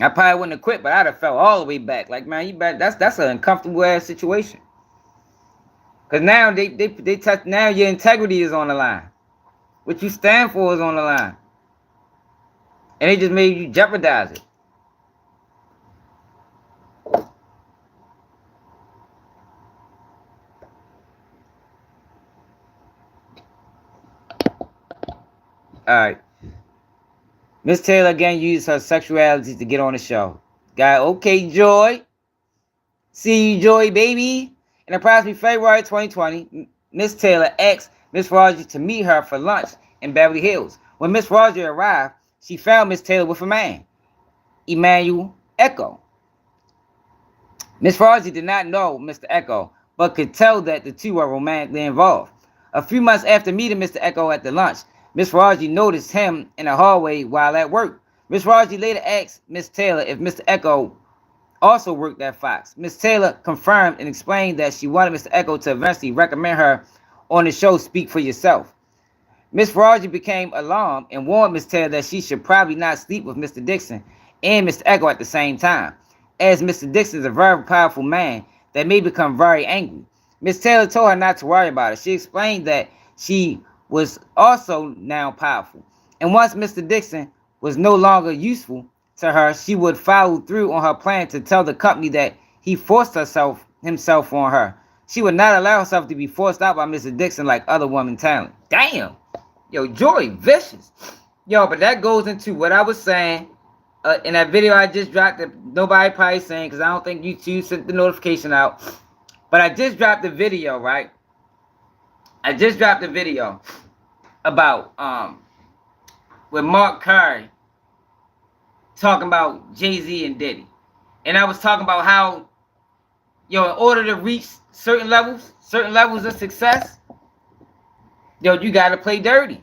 I probably wouldn't have quit, but I'd have fell all the way back. Like, man, you back. That's an uncomfortable ass situation. Cause now they touch. Now your integrity is on the line. What you stand for is on the line, and they just made you jeopardize it. All right. Miss Taylor again used her sexuality to get on the show. Got okay, Joy. See you, Joy, baby. In approximately February 2020, Miss Taylor asked Miss Raji to meet her for lunch in Beverly Hills. When Miss Raji arrived, she found Miss Taylor with a man, Emmanuel Echo. Miss Raji did not know Mr. Echo, but could tell that the two were romantically involved. A few months after meeting Mr. Echo at the lunch, Miss Raji noticed him in the hallway while at work. Miss Raji later asked Miss Taylor if Mr. Echo also worked at Fox. Miss Taylor confirmed and explained that she wanted Mr. Echo to eventually recommend her on the show Speak for Yourself. Miss Raji became alarmed and warned Miss Taylor that she should probably not sleep with Mr. Dixon and Mr. Echo at the same time, as Mr. Dixon is a very powerful man that may become very angry. Miss Taylor told her not to worry about it. She explained that she was also now powerful, and once Mr. Dixon was no longer useful to her, she would follow through on her plan to tell the company that he forced himself on her. She would not allow herself to be forced out by Mr. Dixon like other women talent. Damn. Yo, Joy vicious. Yo, but that goes into what I was saying in that video I just dropped that nobody probably saying, because I don't think YouTube sent the notification out. But I just dropped the video, right? I just dropped a video about with Mark Curry talking about Jay-Z and Diddy. And I was talking about how, yo, in order to reach certain levels, certain levels of success, yo, you gotta play dirty.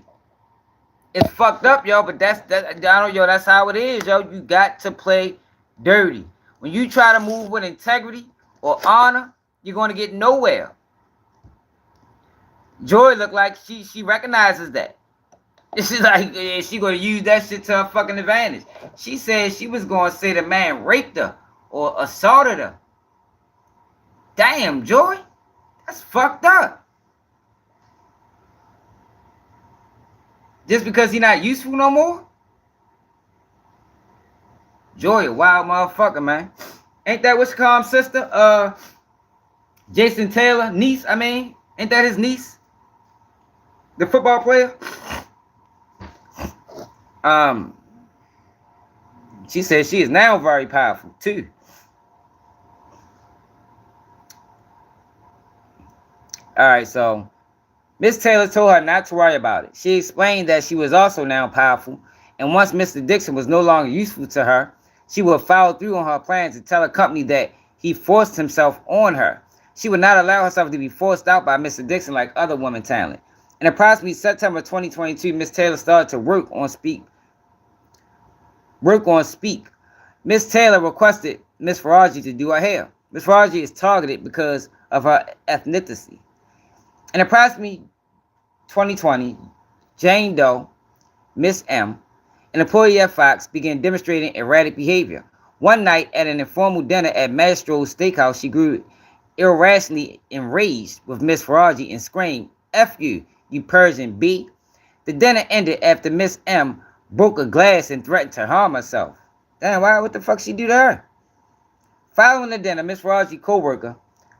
It's fucked up, yo, but that's how it is, yo. You got to play dirty. When you try to move with integrity or honor, you're gonna get nowhere. Joy looked like she recognizes that. She's like, yeah, she gonna use that shit to her fucking advantage. She said she was gonna say the man raped her or assaulted her. Damn, Joy, that's fucked up. Just because he not useful no more? Joy, a wild motherfucker, man. Ain't that what's called sister? Jason Taylor, niece, ain't that his niece? The football player? She says she is now very powerful, too. Alright, so Miss Taylor told her not to worry about it. She explained that she was also now powerful, and once Mr. Dixon was no longer useful to her, she would follow through on her plans to tell a company that he forced himself on her. She would not allow herself to be forced out by Mr. Dixon like other women talent. In approximately September 2022, Miss Taylor started to work on Speak. Miss Taylor requested Miss Fauci to do her hair. Miss Fauci is targeted because of her ethnicity. In approximately 2020, Jane Doe, Miss M, an employee at Fox, began demonstrating erratic behavior. One night at an informal dinner at Mastro's Steakhouse, she grew irrationally enraged with Miss Fauci and screamed, "F you, you Persian B." The dinner ended after Miss M broke a glass and threatened to harm herself. Damn, what the fuck she do to her? Following the dinner, Miss Fauci's co-worker,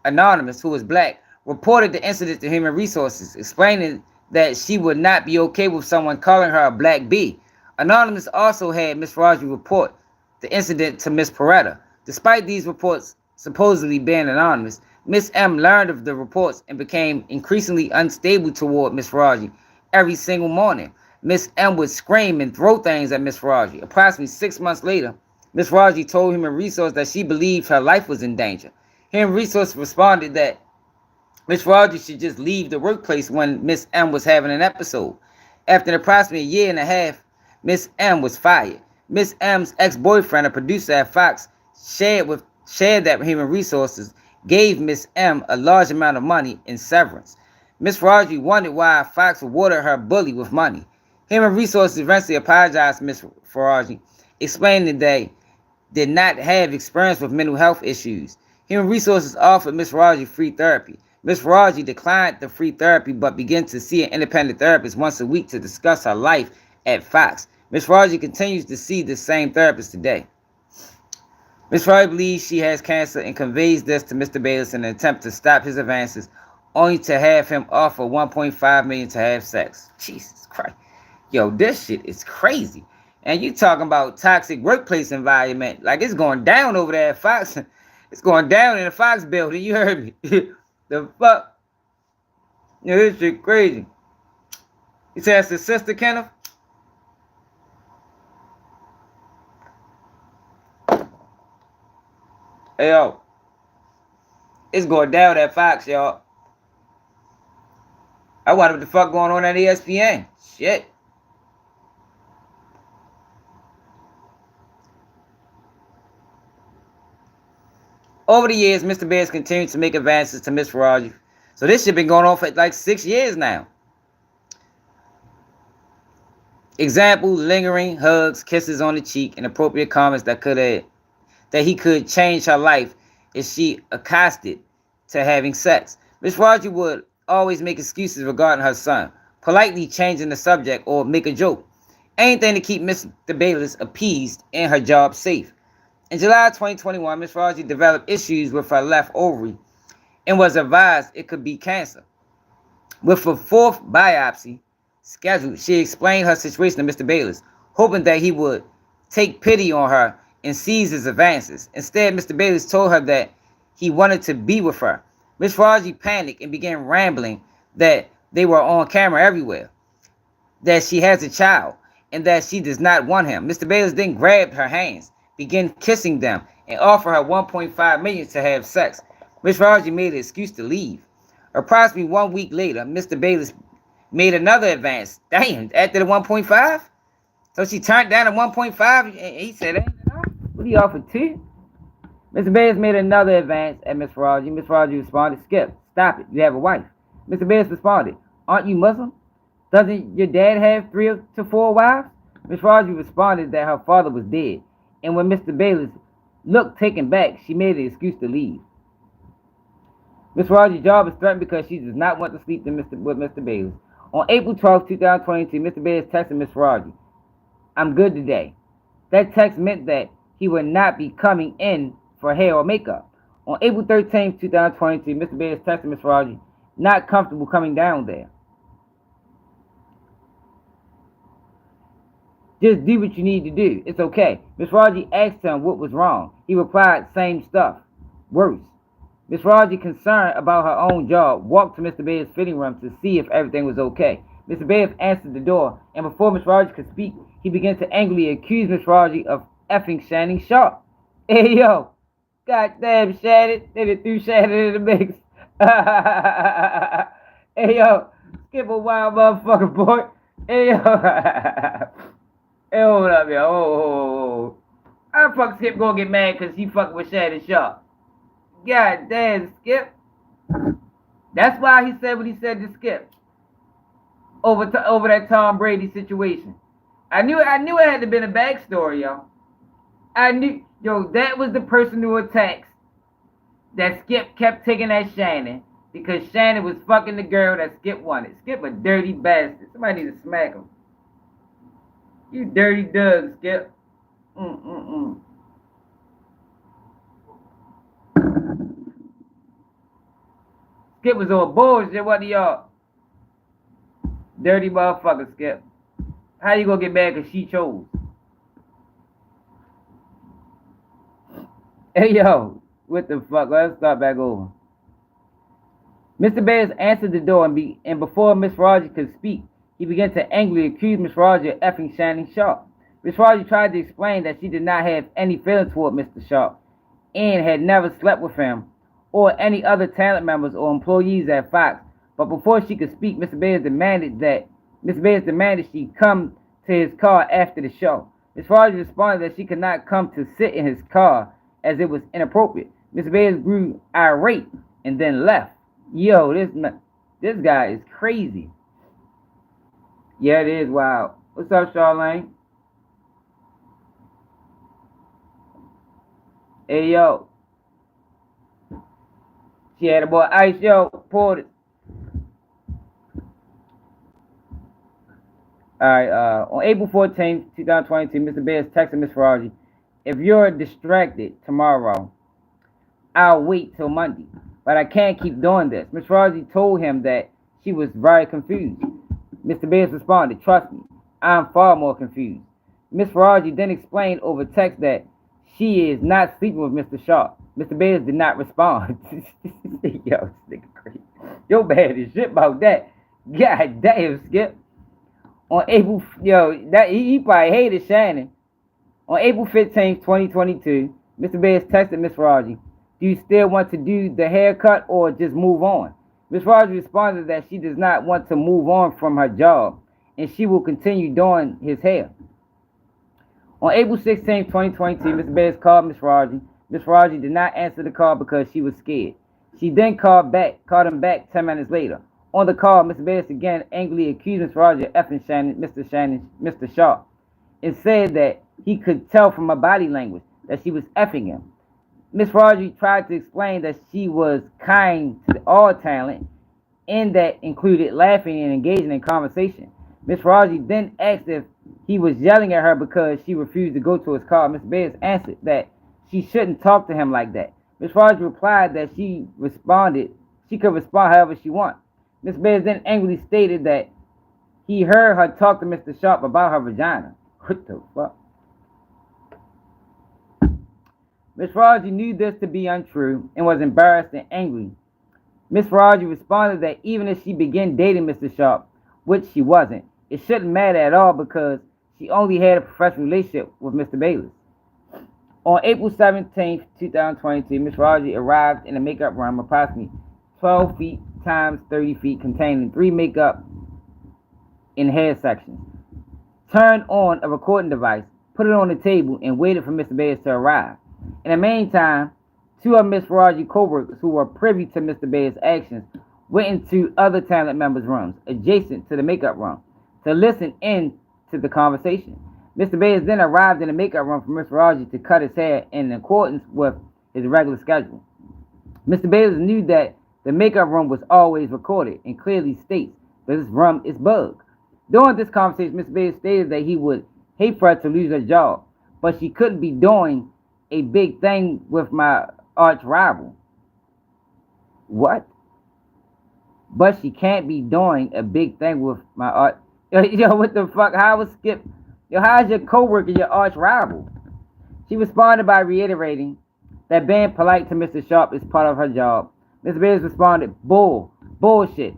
Anonymous, who was black, reported the incident to Human Resources, explaining that she would not be okay with someone calling her a black bee. Anonymous also had Miss Fauci report the incident to Miss Peretta. Despite these reports supposedly being anonymous, Miss M learned of the reports and became increasingly unstable toward Miss Fauci every single morning. Miss M would scream and throw things at Miss Fauci. Approximately 6 months later, Miss Fauci told Human Resources that she believed her life was in danger. Human Resources responded that Miss Fauci should just leave the workplace when Miss M was having an episode. After approximately a year and a half, Miss M was fired. Miss M's ex-boyfriend, a producer at Fox, shared that Human Resources gave Miss M a large amount of money in severance. Miss Fauci wondered why Fox rewarded her bully with money. Human Resources eventually apologized to Miss Fauci, explaining they did not have experience with mental health issues. Human Resources offered Miss Fauci free therapy. Miss Fauci declined the free therapy but began to see an independent therapist once a week to discuss her life at Fox. Miss Fauci continues to see the same therapist today. Miss Fauci believes she has cancer and conveys this to Mr. Bayless in an attempt to stop his advances, only to have him offer $1.5 million to have sex. Jesus Christ. Yo, this shit is crazy. And you talking about toxic workplace environment. Like, it's going down over there at Fox. It's going down in the Fox building. You heard me. The fuck? Yo, this shit crazy. He said that's his sister, Kenneth? Hey, yo. It's going down at Fox, y'all. I wonder what the fuck going on at ESPN. Shit. Over the years, Mr. Bayless continued to make advances to Miss Fauci. So this shit been going on for like 6 years now. Example, lingering hugs, kisses on the cheek, and appropriate comments that he could change her life if she accosted to having sex. Miss Fauci would always make excuses regarding her son, politely changing the subject or make a joke. Anything to keep Mr. Bayless appeased and her job safe. In July 2021, Ms. Fauci developed issues with her left ovary and was advised it could be cancer. With a fourth biopsy scheduled, she explained her situation to Mr. Bayless, hoping that he would take pity on her and seize his advances. Instead, Mr. Bayless told her that he wanted to be with her. Ms. Fauci panicked and began rambling that they were on camera everywhere, that she has a child, and that she does not want him. Mr. Bayless then grabbed her hands, began kissing them, and offered her $1.5 million to have sex. Ms. Fauci made an excuse to leave. Approximately 1 week later, Mr. Bayless made another advance. Damn, after the 1.5? So she turned down the 1.5, and he said, ain't enough. What do you offer 2? Mr. Bayless made another advance at Miss Raji. Miss Raji responded, Skip, stop it. You have a wife. Mr. Bayless responded, aren't you Muslim? Doesn't your dad have 3 to 4 wives? Miss Raji responded that her father was dead. And when Mr. Bayless looked taken back, she made an excuse to leave. Miss Raji's job is threatened because she does not want to sleep with Mr. Bayless. On April 12, 2022, Mr. Bayless texted Miss Raji, I'm good today. That text meant that he would not be coming in for hair or makeup. On April 13, 2022, Mr. Bayless texted Miss Raji, not comfortable coming down there. Just do what you need to do. It's okay. Miss Raji asked him what was wrong. He replied, same stuff. Worse. Miss Raji, concerned about her own job, walked to Mr. Bayless' fitting room to see if everything was okay. Mr. Bayless answered the door, and before Miss Raji could speak, he began to angrily accuse Miss Raji of effing Shannon Sharp. Hey, yo. Goddamn, Shannon. They done threw Shannon in the mix. Hey, yo. Skip a wild motherfucker, boy. Hey, yo. Hey, hold up, yo. Oh. How the fuck Skip gonna get mad because he fucking with Shannon Sharp? God damn, Skip. That's why he said what he said to Skip. Over that Tom Brady situation. I knew it had to been a backstory, yo. I knew, yo, that was the personal attacks that Skip kept taking at Shannon because Shannon was fucking the girl that Skip wanted. Skip a dirty bastard. Somebody need to smack him. You dirty Doug, Skip. Skip was on bullshit, what y'all? Dirty motherfucker, Skip. How you gonna get mad because she chose? Hey, yo. What the fuck? Let's start back over. Mr. Bayless answered the door, and before Miss Raji could speak, he began to angrily accuse Miss Raji of effing Shannon Sharp. Miss Raji tried to explain that she did not have any feelings toward Mr. Sharp and had never slept with him or any other talent members or employees at Fox. But before she could speak, Mr. Bayless demanded she come to his car after the show. Miss Raji responded that she could not come to sit in his car as it was inappropriate. Mr. Bayless grew irate and then left. Yo, this guy is crazy. Yeah, it is wild. What's up, Charlene? Hey, yo. She had a boy Ice, yo, poured it. Alright, on April 14th, 2022, Mr. Bayless texted Miss Raji, if you're distracted tomorrow, I'll wait till Monday. But I can't keep doing this. Miss Raji told him that she was very confused. Mr. Bayless responded, trust me, I'm far more confused. Miss Raji then explained over text that she is not sleeping with Mr. Sharp. Mr. Bayless did not respond. Yo, this nigga crazy. Yo, bad as shit about that. God damn, Skip. On April, he probably hated Shannon. On April 15th, 2022, Mr. Bayless texted Miss Raji, do you still want to do the haircut or just move on? Miss Raji responded that she does not want to move on from her job and she will continue doing his hair. On April 16th, 2022, Mr. Bayless called Miss Raji. Miss Raji did not answer the call because she was scared. She then called him back 10 minutes later. On the call, Mr. Bayless again angrily accused Miss Raji of effing Mr. Sharp, and said that he could tell from her body language that she was effing him. Miss Raji tried to explain that she was kind to all talent, and that included laughing and engaging in conversation. Miss Raji then asked if he was yelling at her because she refused to go to his car. Mr. Bayless answered that she shouldn't talk to him like that. Miss Raji replied that she could respond however she wants. Mr. Bayless then angrily stated that he heard her talk to Mr. Sharp about her vagina. What the fuck? Miss Raji knew this to be untrue and was embarrassed and angry. Miss Raji responded that even if she began dating Mr. Sharp, which she wasn't, it shouldn't matter at all because she only had a professional relationship with Mr. Bayless. On April 17th, 2022, Miss Raji arrived in the makeup room approximately 12 feet times 30 feet containing 3 makeup and hair sections. Turned on a recording device, put it on the table, and waited for Mr. Bayless to arrive. In the meantime, 2 of Ms. Faraji's co-workers who were privy to Mr. Bayless' actions went into other talent members' rooms adjacent to the makeup room to listen in to the conversation. Mr. Bayless then arrived in the makeup room for Ms. Faraji to cut his hair in accordance with his regular schedule. Mr. Bayless knew that the makeup room was always recorded and clearly states that this room is bugged. During this conversation, Mr. Bayless stated that he would hate for her to lose her job, but she couldn't be doing a big thing with my arch rival. What? But she can't be doing a big thing with my arch. Yo, what the fuck? How was Skip? Yo, how's your coworker your arch rival? She responded by reiterating that being polite to Mr. Sharp is part of her job. Mr. Bayless responded, bullshit.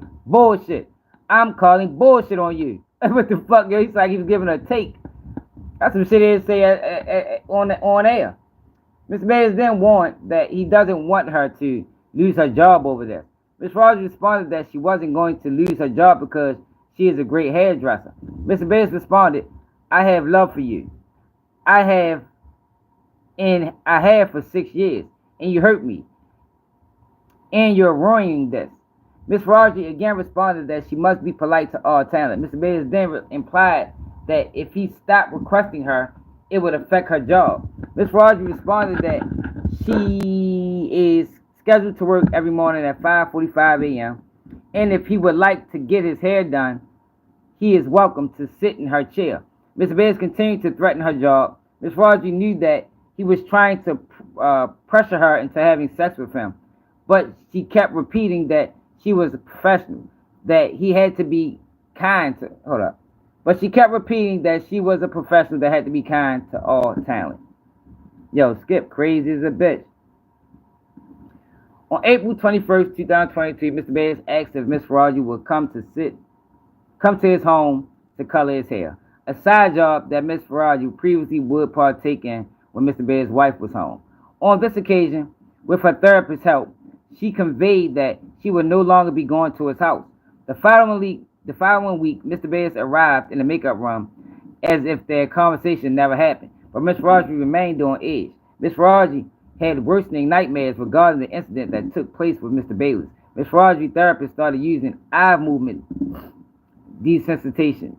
I'm calling bullshit on you. What the fuck, yo? He's like he was giving her a take. That's some shit he'd say on air. Mr. Bayless then warned that he doesn't want her to lose her job over there. Ms. Rogers responded that she wasn't going to lose her job because she is a great hairdresser. Mr. Bayless responded, I have love for you. I have for 6 years, and you hurt me. And you're ruining this. Ms. Rogers again responded that she must be polite to all talent. Mr. Bayless then implied that if he stopped requesting her, it would affect her job. Ms. Rogers responded that she is scheduled to work every morning at 5:45 a.m. and if he would like to get his hair done, he is welcome to sit in her chair. Mr. Bayless continued to threaten her job. Ms. Rogers knew that he was trying to pressure her into having sex with him, but she kept repeating that she was a professional, that he had to be kind to. But she kept repeating that she was a professional that had to be kind to all talent. Yo, Skip, crazy as a bitch. On April 21st, 2022, Mr. Bayless asked if Ms. Faraji would come to his home to color his hair, a side job that Ms. Faraji previously would partake in when Mr. Bayless' wife was home. On this occasion, with her therapist's help, she conveyed that she would no longer be going to his house. The following week, Mr. Bayless arrived in the makeup room as if their conversation never happened, but Ms. Faraji remained on edge. Ms. Faraji had worsening nightmares regarding the incident that took place with Mr. Bayless. Ms. Faraji's therapist started using eye movement desensitization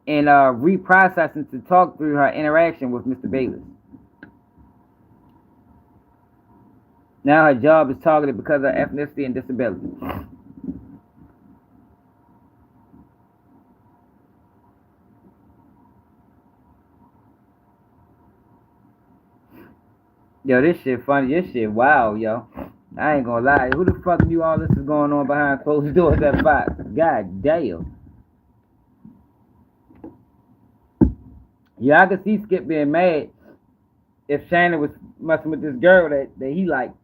and reprocessing to talk through her interaction with Mr. Bayless. Now her job is targeted because of her ethnicity and disability. Yo, this shit funny. This shit wild, yo. I ain't gonna lie. Who the fuck knew all this is going on behind closed doors at Fox? God damn. Yeah, I could see Skip being mad if Shannon was messing with this girl that he liked.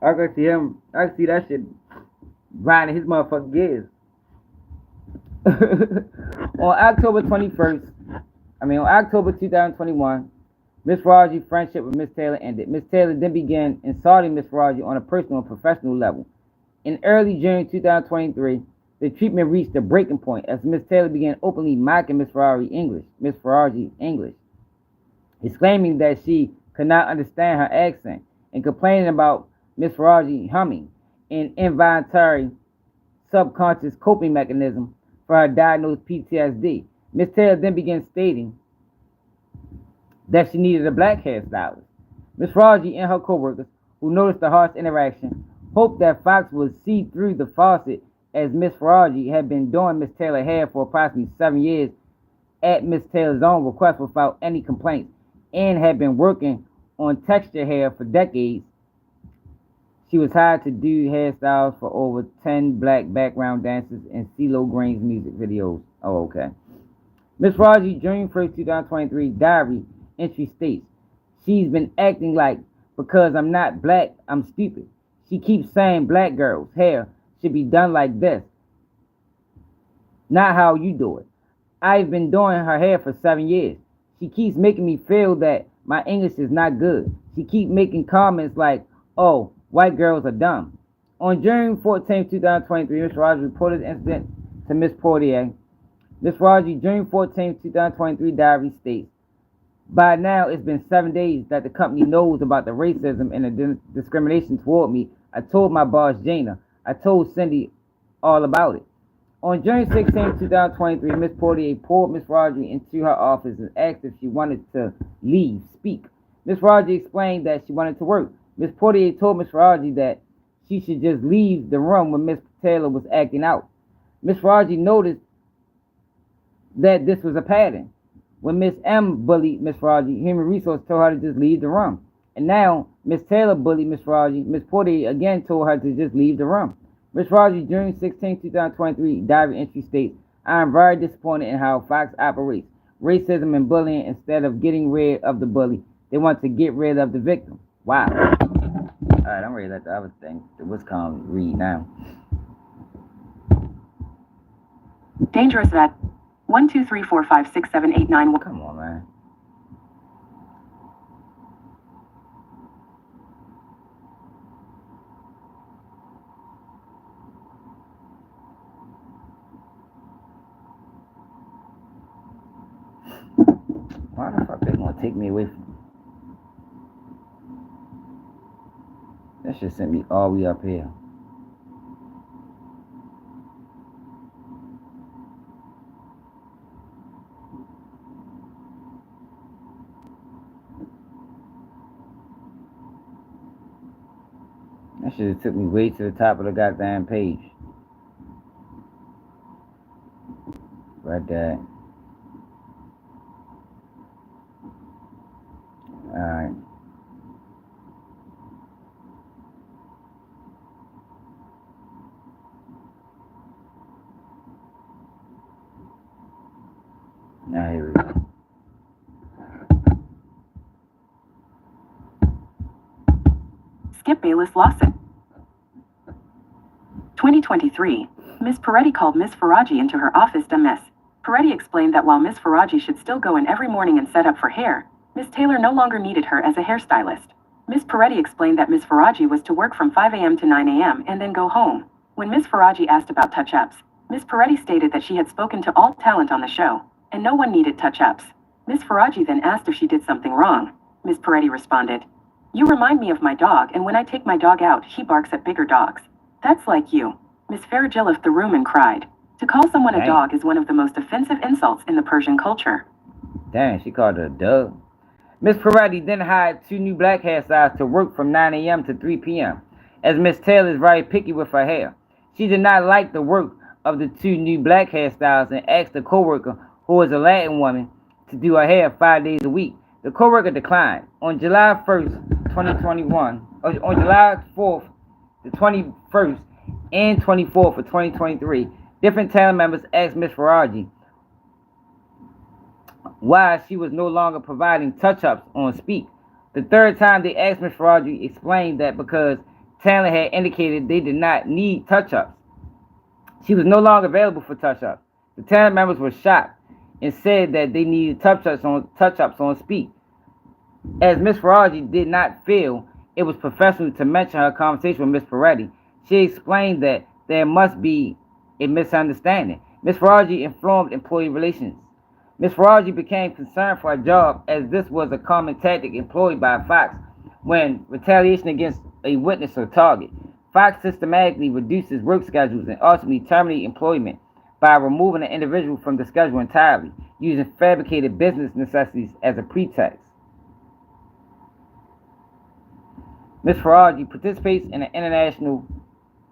I could see that shit grinding his motherfucking gears. On October 2021, Ms. Faraji's friendship with Ms. Taylor ended. Ms. Taylor then began insulting Ms. Faraji on a personal and professional level. In early June 2023, the treatment reached a breaking point as Ms. Taylor began openly mocking Ms. Faraji's English, exclaiming that she could not understand her accent and complaining about Ms. Faraji humming, an involuntary subconscious coping mechanism for her diagnosed PTSD. Ms. Taylor then began stating that she needed a black hairstylist. Ms. Faraji and her co-workers, who noticed the harsh interaction, hoped that Fox would see through the faucet, as Ms. Faraji had been doing Ms. Taylor's hair for approximately 7 years at Ms. Taylor's own request without any complaints, and had been working on texture hair for decades. She was hired to do hairstyles for over 10 black background dancers and CeeLo Green's music videos. Oh, okay. Ms. Faraji, June 1st, 2023, diary entry states, she's been acting like, because I'm not black, I'm stupid. She keeps saying black girls' hair should be done like this, not how you do it. I've been doing her hair for 7 years. She keeps making me feel that My English is not good. She keep making comments like, oh, white girls are dumb. On June 14, 2023, Ms. Raji reported the incident to Ms. Portier. Ms. Raji, June 14, 2023 diary states, by now it's been 7 days that the company knows about the racism and the discrimination toward me. I told my boss, Jana. I told Cindy all about it. On June 16, 2023, Ms. Portier pulled Ms. Raji into her office and asked if she wanted to speak. Ms. Raji explained that she wanted to work. Ms. Portier told Ms. Raji that she should just leave the room when Ms. Taylor was acting out. Ms. Raji noticed that this was a pattern. When Ms. M bullied Ms. Raji, Human Resources told her to just leave the room. And now, Ms. Taylor bullied Ms. Raji. Ms. Portier again told her to just leave the room. Ms. Raji, June 16, 2023, diary entry states, I am very disappointed in how Fox operates. Racism and bullying, instead of getting rid of the bully, they want to get rid of the victim. Wow. Alright, I'm ready to let the other thing, the Wisconsin read now. Dangerous vet. 1, 2, 3, 4, 5, 6, 7, 8, 9. Come on, man. Why the fuck they gonna take me away from? That shit sent me all the way up here. That shit have took me way to the top of the goddamn page. Right there. Alright. Now here we go. Skip Bayless lawsuit. 2023. Ms. Peretti called Ms. Faraji into her office to Ms. Peretti explained that while Ms. Faraji should still go in every morning and set up for hair, Ms. Taylor no longer needed her as a hairstylist. Ms. Peretti explained that Ms. Faraji was to work from 5 a.m. to 9 a.m. and then go home. When Ms. Faraji asked about touch-ups, Ms. Peretti stated that she had spoken to all talent on the show, and no one needed touch-ups. Ms. Faraji then asked if she did something wrong. Ms. Peretti responded, "You remind me of my dog, and when I take my dog out, he barks at bigger dogs. That's like you." Ms. Farajil left the room and cried. To call someone a dog is one of the most offensive insults in the Persian culture. Dang, she called her a dog. Ms. Peretti then hired 2 new black hairstylists to work from 9 a.m. to 3 p.m. as Ms. Taylor is very picky with her hair. She did not like the work of the 2 new black hairstylists and asked the co-worker, who is a Latin woman, to do her hair 5 days a week. The co-worker declined. On July 1st, 2021, on July 4th, the 21st, and 24th of 2023, different talent members asked Ms. Faraji why she was no longer providing touch-ups on Speak. The third time they asked Ms. Faraji explained that because talent had indicated they did not need touch-ups, she was no longer available for touch-ups. The talent members were shocked and said that they needed touch-ups on Speak. As Ms. Faraji did not feel it was professional to mention her conversation with Ms. Peretti, she explained that there must be a misunderstanding. Ms. Faraji informed employee relations. Ms. Faraji became concerned for her job, as this was a common tactic employed by Fox when retaliation against a witness or target. Fox systematically reduces work schedules and ultimately terminates employment by removing an individual from the schedule entirely, using fabricated business necessities as a pretext. Ms. Faraji participates in an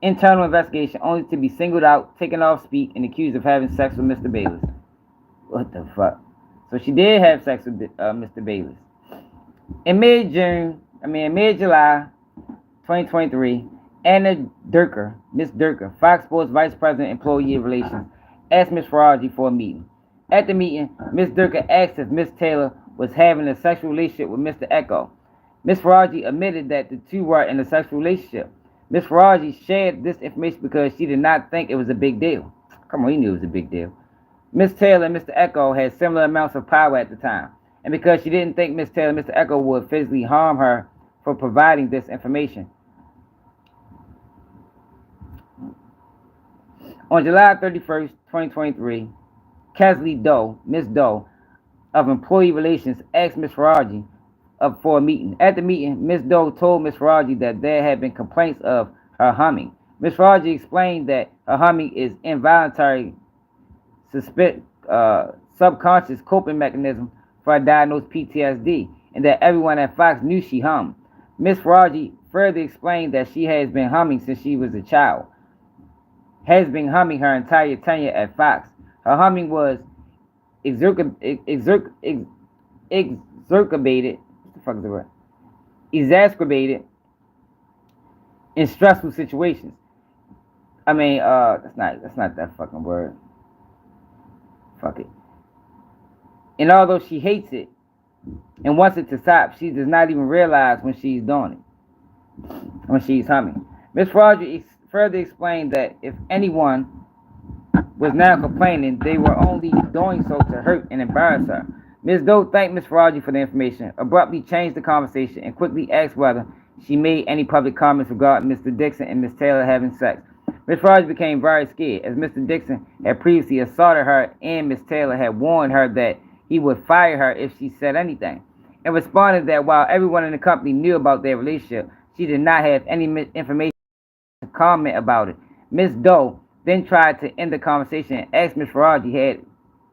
internal investigation only to be singled out, taken off Speak, and accused of having sex with Mr. Bayless. What the fuck? So she did have sex with Mr. Bayless. In mid-July 2023, Anna Durker, Ms. Durker, Fox Sports Vice President Employee Relations, asked Ms. Faraji for a meeting. At the meeting, Ms. Durker asked if Ms. Taylor was having a sexual relationship with Mr. Echo. Ms. Faraji admitted that the two were in a sexual relationship. Ms. Faraji shared this information because she did not think it was a big deal. Come on, you knew it was a big deal. Ms. Taylor and Mr. Echo had similar amounts of power at the time, and because she didn't think Miss Taylor, Mr. Echo would physically harm her for providing this information. On July 31st, 2023, Kesley Doe, Miss Doe, of Employee Relations, asked Miss Faraji for a meeting. At the meeting, Miss Doe told Miss Faraji that there had been complaints of her humming. Miss Faraji explained that her humming is involuntary, subconscious coping mechanism for a diagnosed PTSD, and that everyone at Fox knew she hummed. Miss Faraji further explained that she has been humming since she was a child, has been humming her entire tenure at Fox. Her humming was exacerbated, what the fuck is the word? Exacerbated in stressful situations. I mean, that's not that fucking word. Fuck it. And although she hates it and wants it to stop, she does not even realize when she's doing it, when she's humming. Miss Faraji further explained that if anyone was now complaining, they were only doing so to hurt and embarrass her. Ms. Doe thanked Ms. Faraji for the information, abruptly changed the conversation, and quickly asked whether she made any public comments regarding Mr. Dixon and Ms. Taylor having sex. Ms. Faraji became very scared, as Mr. Dixon had previously assaulted her and Ms. Taylor had warned her that he would fire her if she said anything, and responded that while everyone in the company knew about their relationship, she did not have any information to comment about it. Ms. Doe then tried to end the conversation and asked Ms. Faraji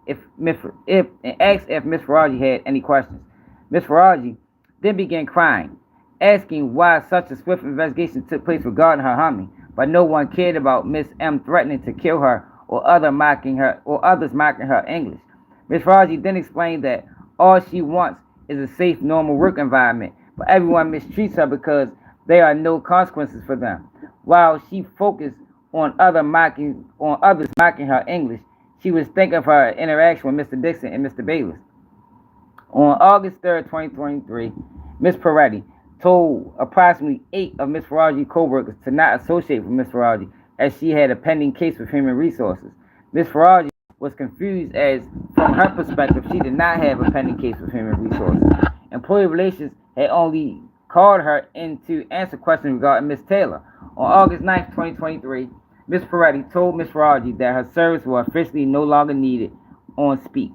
if Ms. Faraji had any questions. Ms. Faraji then began crying, asking why such a swift investigation took place regarding her humming, but no one cared about Miss M threatening to kill her or others mocking her English. Ms. Faraji then explained that all she wants is a safe, normal work environment, but everyone mistreats her because there are no consequences for them. While she focused on others mocking her English, she was thinking of her interaction with Mr. Dixon and Mr. Bayless. On August 3rd, 2023, Ms. Peretti told approximately 8 of Ms. Faraji's co-workers to not associate with Ms. Faraji as she had a pending case with Human Resources. Ms. Faraji was confused as, from her perspective, she did not have a pending case with Human Resources. Employee Relations had only called her in to answer questions regarding Ms. Taylor. On August 9th, 2023, Ms. Peretti told Ms. Faraji that her services were officially no longer needed on Speak.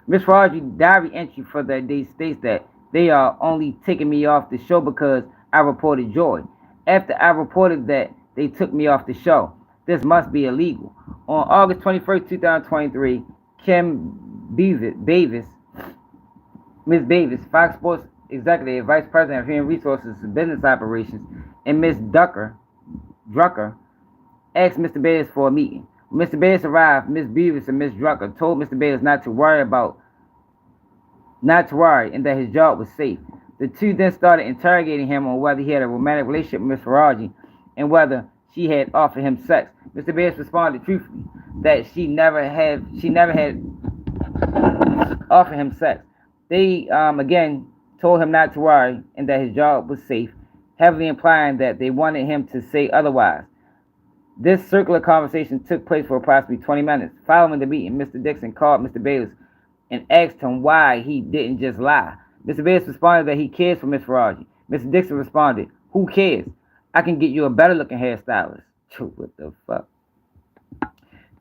Ms. Faraji's diary entry for that day states that they are only taking me off the show because I reported Joy. After I reported that, they took me off the show. This must be illegal. On August 21st, 2023, Kim Davis, Ms. Davis, Fox Sports Executive, Vice President of Human Resources and Business Operations, and Ms. Drucker asked Mr. Bayless for a meeting. When Mr. Bayless arrived, Ms. Beavis and Ms. Drucker told Mr. Bayless not to worry, and that his job was safe. The two then started interrogating him on whether he had a romantic relationship with Ms. Faraji and whether she had offered him sex. Mr. Bayless responded truthfully that she never had offered him sex. They again told him not to worry and that his job was safe, heavily implying that they wanted him to say otherwise. This circular conversation took place for approximately 20 minutes. Following the meeting, Mr. Dixon called Mr. Bayless and asked him why he didn't just lie. Mr. Bayless responded that he cares for Ms. Faraji. Mr. Dixon responded, "Who cares? I can get you a better looking hairstylist." What the fuck?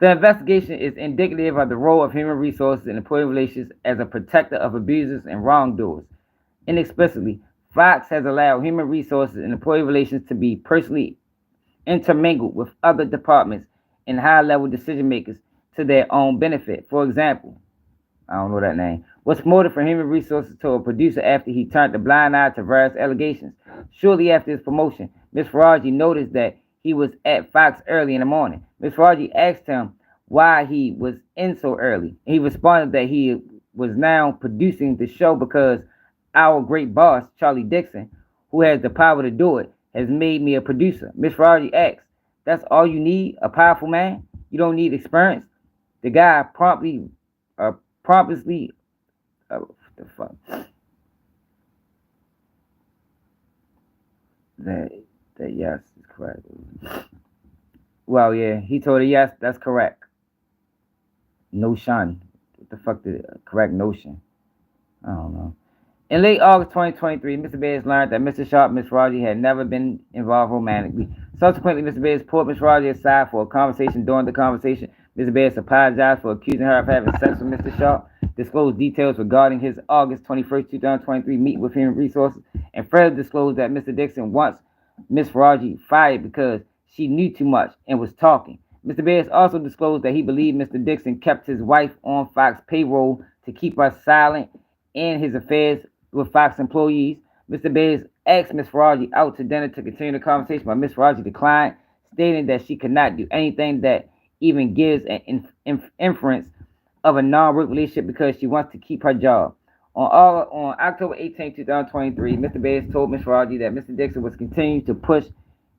The investigation is indicative of the role of Human Resources and Employee Relations as a protector of abusers and wrongdoers. Inexplicably, Fox has allowed Human Resources and Employee Relations to be personally intermingled with other departments and high-level decision-makers to their own benefit. For example, I don't know that name, was promoted from Human Resources to a producer after he turned a blind eye to various allegations. Shortly after his promotion, Ms. Faraji noticed that he was at Fox early in the morning. Ms. Faraji asked him why he was in so early. He responded that he was now producing the show because our great boss, Charlie Dixon, who has the power to do it, has made me a producer. Ms. Faraji asked, "That's all you need? A powerful man? You don't need experience?" The guy promptly, what the fuck? That yes is correct. Well, yeah, he told her yes, that's correct. Notion. What the fuck the correct notion? I don't know. In late August 2023, Mr. Bayless learned that Mr. Sharp and Ms. Fauci had never been involved romantically. Subsequently, Mr. Bayless pulled Ms. Fauci aside for a conversation. During the conversation, Mr. Bayless apologized for accusing her of having sex with Mr. Sharp, disclosed details regarding his August 21st, 2023 meet with Human Resources, and further disclosed that Mr. Dixon wants Ms. Fauci fired because she knew too much and was talking. Mr. Bayless also disclosed that he believed Mr. Dixon kept his wife on Fox payroll to keep her silent in his affairs with Fox employees. Mr. Bayless asked Ms. Fauci out to dinner to continue the conversation, but Ms. Fauci declined, stating that she could not do anything that even gives an inference of a non-work relationship because she wants to keep her job. On October 18, 2023, Mr. Bayless told Ms. Fauci that Mr. Dixon was continuing to push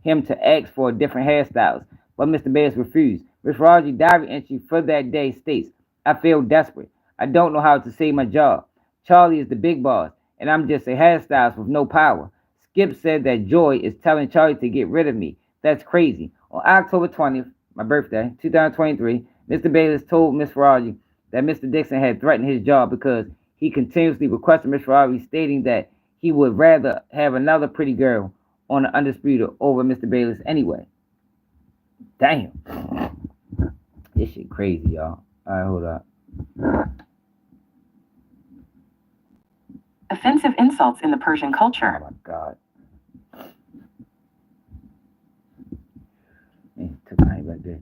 him to ask for different hairstyles, but Mr. Bayless refused. Ms. Fauci's diary entry for that day states, "I feel desperate. I don't know how to save my job. Charlie is the big boss, and I'm just a hairstylist with no power. Skip said that Joy is telling Charlie to get rid of me. That's crazy." On October 20th, my birthday, 2023, Mr. Bayless told Ms. Fauci that Mr. Dixon had threatened his job because he continuously requested Ms. Fauci, stating that he would rather have another pretty girl on the Undisputed over Mr. Bayless anyway. Damn. This shit crazy, y'all. Alright, hold up. Offensive insults in the Persian culture. Oh my God. Man, took my hand right there.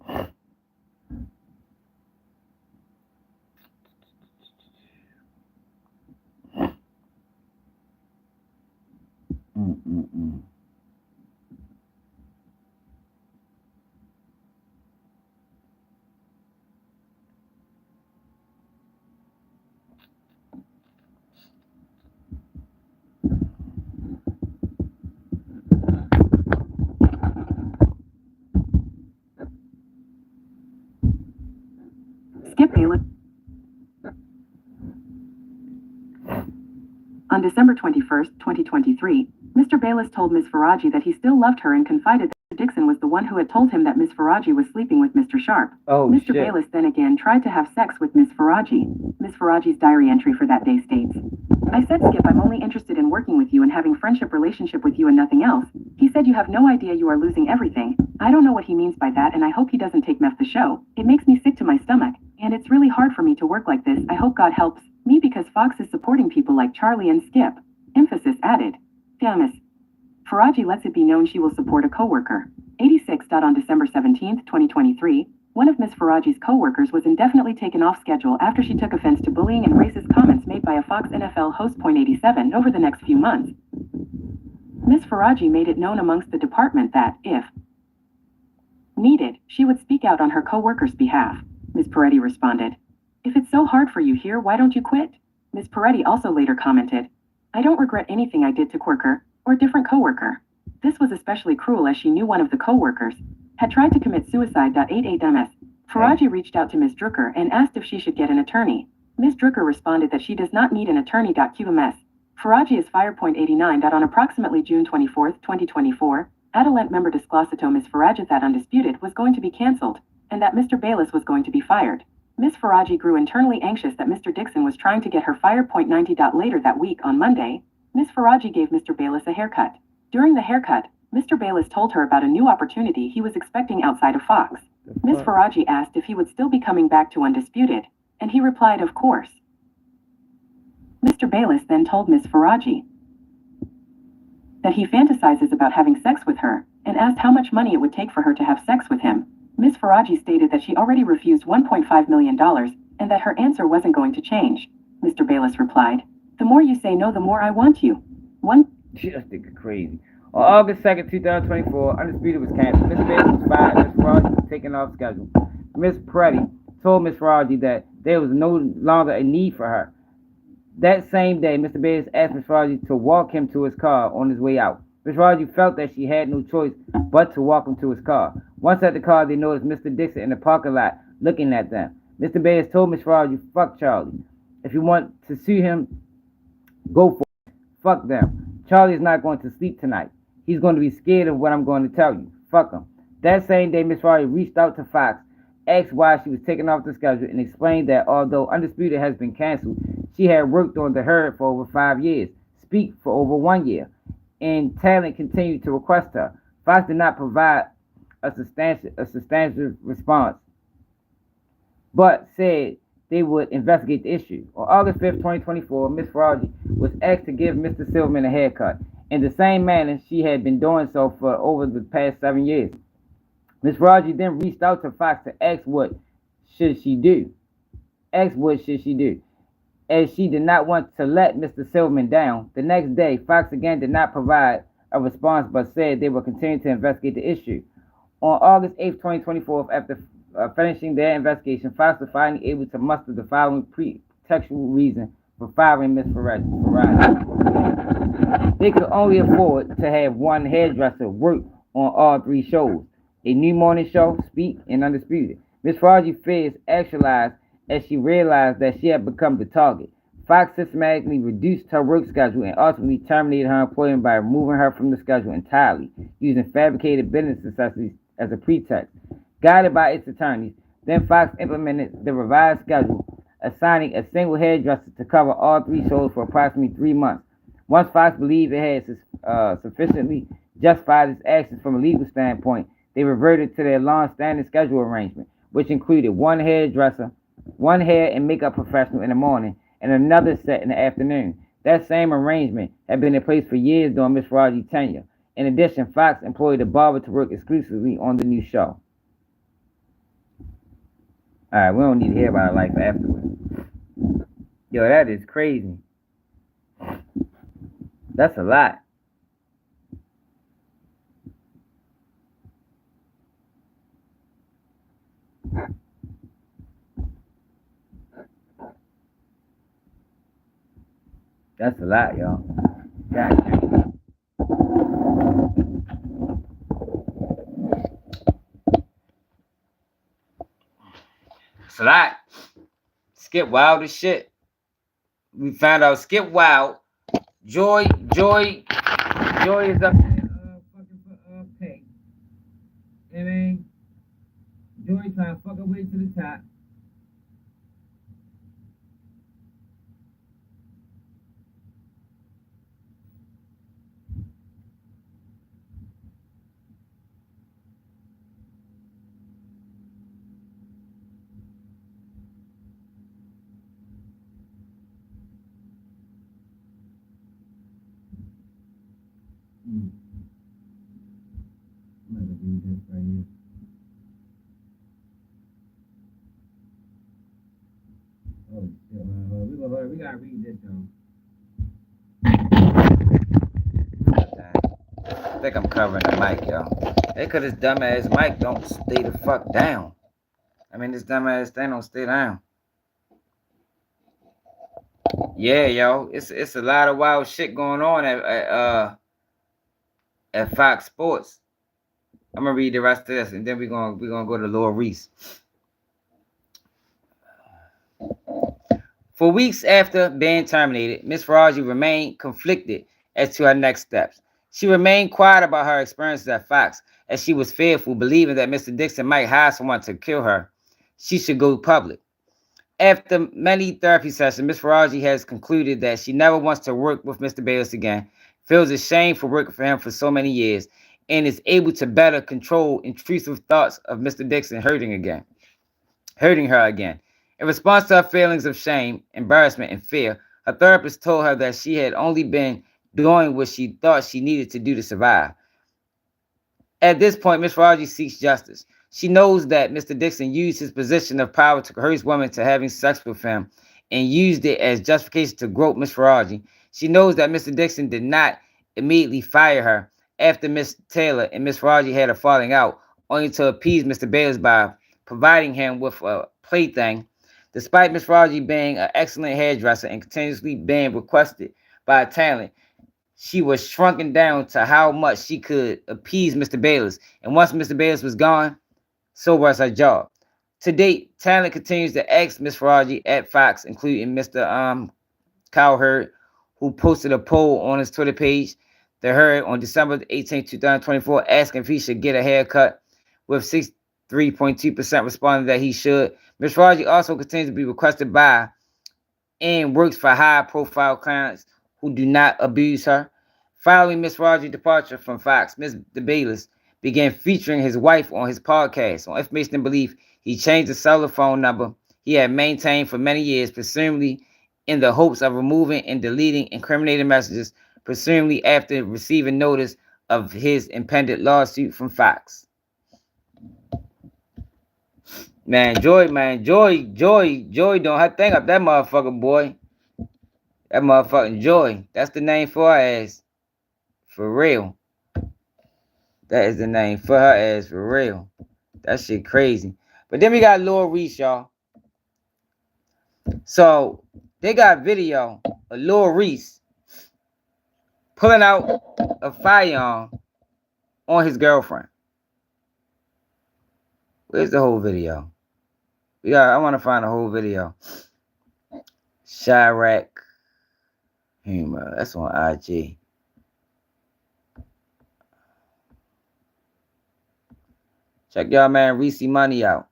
Skip Bayless. On December 21st, 2023, Mr. Bayless told Ms. Fauci that he still loved her and confided that Dixon was the one who had told him that Ms. Fauci was sleeping with Mr. Sharp. Oh, Mr. shit. Bayless then again tried to have sex with Ms. Fauci. Ms. Fauci's diary entry for that day states, "I said, Skip, I'm only interested in working with you and having friendship relationship with you and nothing else. He said you have no idea you are losing everything. I don't know what he means by that, and I hope he doesn't take meth the show. It makes me sick to my stomach, and it's really hard for me to work like this. I hope God helps me because Fox is supporting people like Charlie and Skip." Emphasis added. Ms. Fauci lets it be known she will support a coworker. 86. On December 17, 2023, one of Ms. Fauci's coworkers was indefinitely taken off schedule after she took offense to bullying and racist comments made by a Fox NFL host. 87. Over the next few months, Ms. Fauci made it known amongst the department that, if needed, she would speak out on her coworker's behalf. Ms. Peretti responded, "If it's so hard for you here, why don't you quit?" Ms. Peretti also later commented, "I don't regret anything I did to Quirker or different coworker. This was especially cruel as she knew one of the coworkers had tried to commit suicide. 88 Ms. Fauci reached out to Ms. Drucker and asked if she should get an attorney. Ms. Drucker responded that she does not need an attorney. Ms. Fauci is fired. 89. On approximately June 24, 2024, Adolent member disclosed to Ms. Fauci that Undisputed was going to be canceled and that Mr. Bayless was going to be fired. Ms. Fauci grew internally anxious that Mr. Dixon was trying to get her fired. 90. Later that week, on Monday, Ms. Fauci gave Mr. Bayless a haircut. During the haircut, Mr. Bayless told her about a new opportunity he was expecting outside of Fox. Ms. Fauci asked if he would still be coming back to Undisputed, and he replied, "Of course." Mr. Bayless then told Ms. Fauci that he fantasizes about having sex with her and asked how much money it would take for her to have sex with him. Ms. Fauci stated that she already refused $1.5 million and that her answer wasn't going to change. Mr. Bayless replied, "The more you say no, the more I want you." Just crazy. On August 2nd, 2024, Undisputed was canceled. Ms. Bayless was fired and Ms. Fauci was taken off schedule. Ms. Peretti told Ms. Fauci that there was no longer a need for her. That same day, Mr. Bayless asked Ms. Fauci to walk him to his car on his way out. Ms. Fauci felt that she had no choice but to walk him to his car. Once at the car, they noticed Mr. Dixon in the parking lot looking at them. Mr. Bayless told Ms. Fauci, "Fuck Charlie. If you want to sue him, go for it. Fuck them. Charlie is not going to sleep tonight. He's going to be scared of what I'm going to tell you. Fuck him." That same day, Ms. Fauci reached out to Fox, asked why she was taken off the schedule, and explained that although Undisputed has been canceled, She had worked on the herd for over 5 years, Speak for over 1 year, and Talent continued to request her. Fox did not provide a substantial response, but said they would investigate the issue. On August 5th, 2024, Ms. Fauci was asked to give Mr. Silverman a haircut in the same manner she had been doing so for over the past 7 years. Ms. Fauci then reached out to Fox to ask what should she do. As she did not want to let Mr. Silverman down. The next day, Fox again did not provide a response but said they will continue to investigate the issue. On August 8th, 2024, after finishing their investigation, Fox was finally able to muster the following pretextual reason for firing Ms. Fauci. They could only afford to have one hairdresser work on all 3 shows, a new morning show, Speak, and Undisputed. Ms. Fauci's fears actualized as she realized that she had become the target. Fox systematically reduced her work schedule and ultimately terminated her employment by removing her from the schedule entirely, using fabricated business necessities as a pretext. Guided by its attorneys, then Fox implemented the revised schedule, assigning a single hairdresser to cover all 3 shows for approximately 3 months. Once Fox believed it had sufficiently justified its actions from a legal standpoint, they reverted to their long-standing schedule arrangement, which included one hairdresser, one hair and makeup professional in the morning, and another set in the afternoon. That same arrangement had been in place for years during Ms. Fauci's tenure. In addition, Fox employed a barber to work exclusively on the new show. Alright, we don't need to hear about her life afterwards. Yo, that is crazy. That's a lot. That's a lot, y'all. God damn. It's a lot. Skip Wild as shit. We found out Skip Wild. Joy is up there fucking for pay. I mean, Joy trying to fuck her way to the top. I'm gonna read this right here. Oh shit, we gotta read this, y'all. I think I'm covering the mic, y'all. Hey, cause this dumbass mic don't stay the fuck down. I mean, this dumbass thing don't stay down. Yeah, yo, it's a lot of wild shit going on at Fox Sports. I'm gonna read the rest of this, and then we're gonna go to Lil Reese. For weeks after being terminated, Ms. Fauci remained conflicted as to her next steps. She remained quiet about her experiences at Fox, as she was fearful, believing that Mr. Dixon might hire someone to kill her. She should go public. After many therapy sessions, Ms. Fauci has concluded that she never wants to work with Mr. Bayless again, feels ashamed for working for him for so many years, and is able to better control intrusive thoughts of Mr. Dixon hurting her again. In response to her feelings of shame, embarrassment, and fear, her therapist told her that she had only been doing what she thought she needed to do to survive. At this point, Ms. Fauci seeks justice. She knows that Mr. Dixon used his position of power to coerce women to having sex with him and used it as justification to grope Ms. Fauci. She knows that Mr. Dixon did not immediately fire her after Ms. Taylor and Ms. Fauci had a falling out, only to appease Mr. Bayless by providing him with a plaything. Despite Ms. Fauci being an excellent hairdresser and continuously being requested by Talent, she was shrunken down to how much she could appease Mr. Bayless. And once Mr. Bayless was gone, so was her job. To date, Talent continues to ask Ms. Fauci at Fox, including Mr. Cowherd, who posted a poll on his Twitter page, The Herd, on December 18, 2024, asking if he should get a haircut, with 63.2% responding that he should. Ms. Fauci also continues to be requested by and works for high-profile clients who do not abuse her. Following Miss Rogers' departure from Fox, Mr. Bayless began featuring his wife on his podcast. On information and belief, he changed the cellular phone number he had maintained for many years, presumably in the hopes of removing and deleting incriminating messages, presumably after receiving notice of his impending lawsuit from Fox. Joy doing her thing up that motherfucker, boy. That motherfucking Joy. That's the name for her ass. For real. That is the name for her ass, for real. That shit crazy. But then we got Lil Reese, y'all. So, they got video of Lil Reese pulling out a firearm on his girlfriend. Where's the whole video? I want to find the whole video. Chirac Humor. That's on IG. Check y'all man Reese Money out.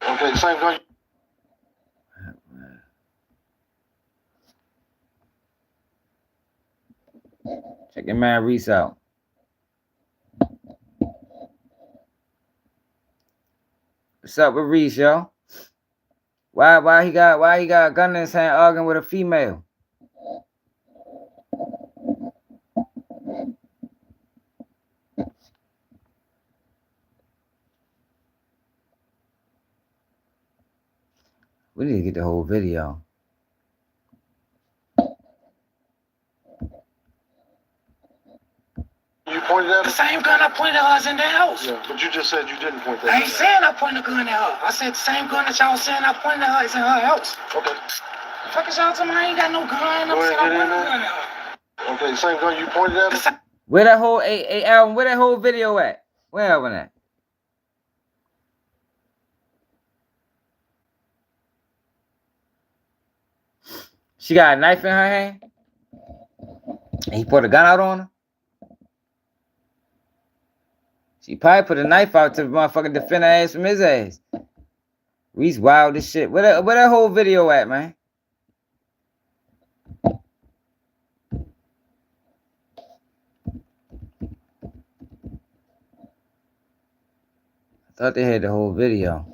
Okay, same gun. Check your man Reese out. What's up with Reese, yo? Why he got a gun in his hand arguing with a female? We need to get the whole video. You pointed at The same gun I pointed at her is in the house. Yeah, but you just said you didn't point that. I ain't saying I pointed a gun at her. I said the same gun that y'all saying I pointed at her is in her house. Okay. Fuck is y'all talking about? I ain't got no gun. I'm saying I pointed a gun at her. Okay, same gun you pointed at. Where that whole album? Where that whole video at? Where album at? She got a knife in her hand, and he put a gun out on her. She probably put a knife out to motherfucking defend her ass from his ass. Reese wild as shit. Where that whole video at, man? I thought they had the whole video.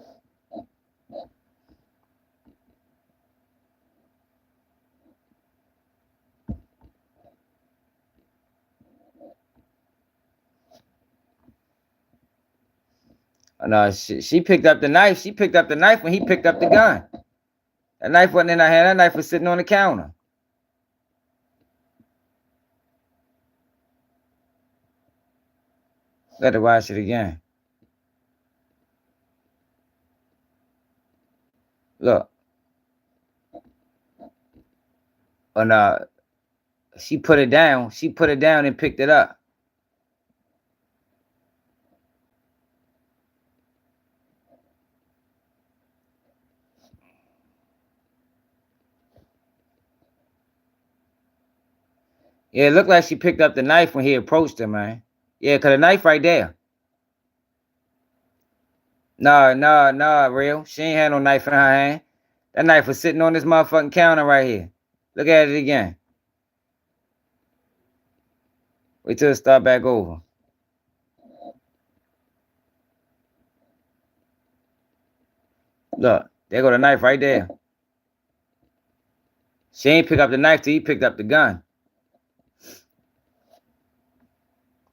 No, she picked up the knife. She picked up the knife when he picked up the gun. That knife wasn't in her hand. That knife was sitting on the counter. Got to watch it again. Look. Oh no. She put it down. She put it down and picked it up. Yeah, it looked like she picked up the knife when he approached her, man. Yeah, because the knife right there. Nah, real. She ain't had no knife in her hand. That knife was sitting on this motherfucking counter right here. Look at it again. Wait till it start back over. Look, there go the knife right there. She ain't pick up the knife till he picked up the gun.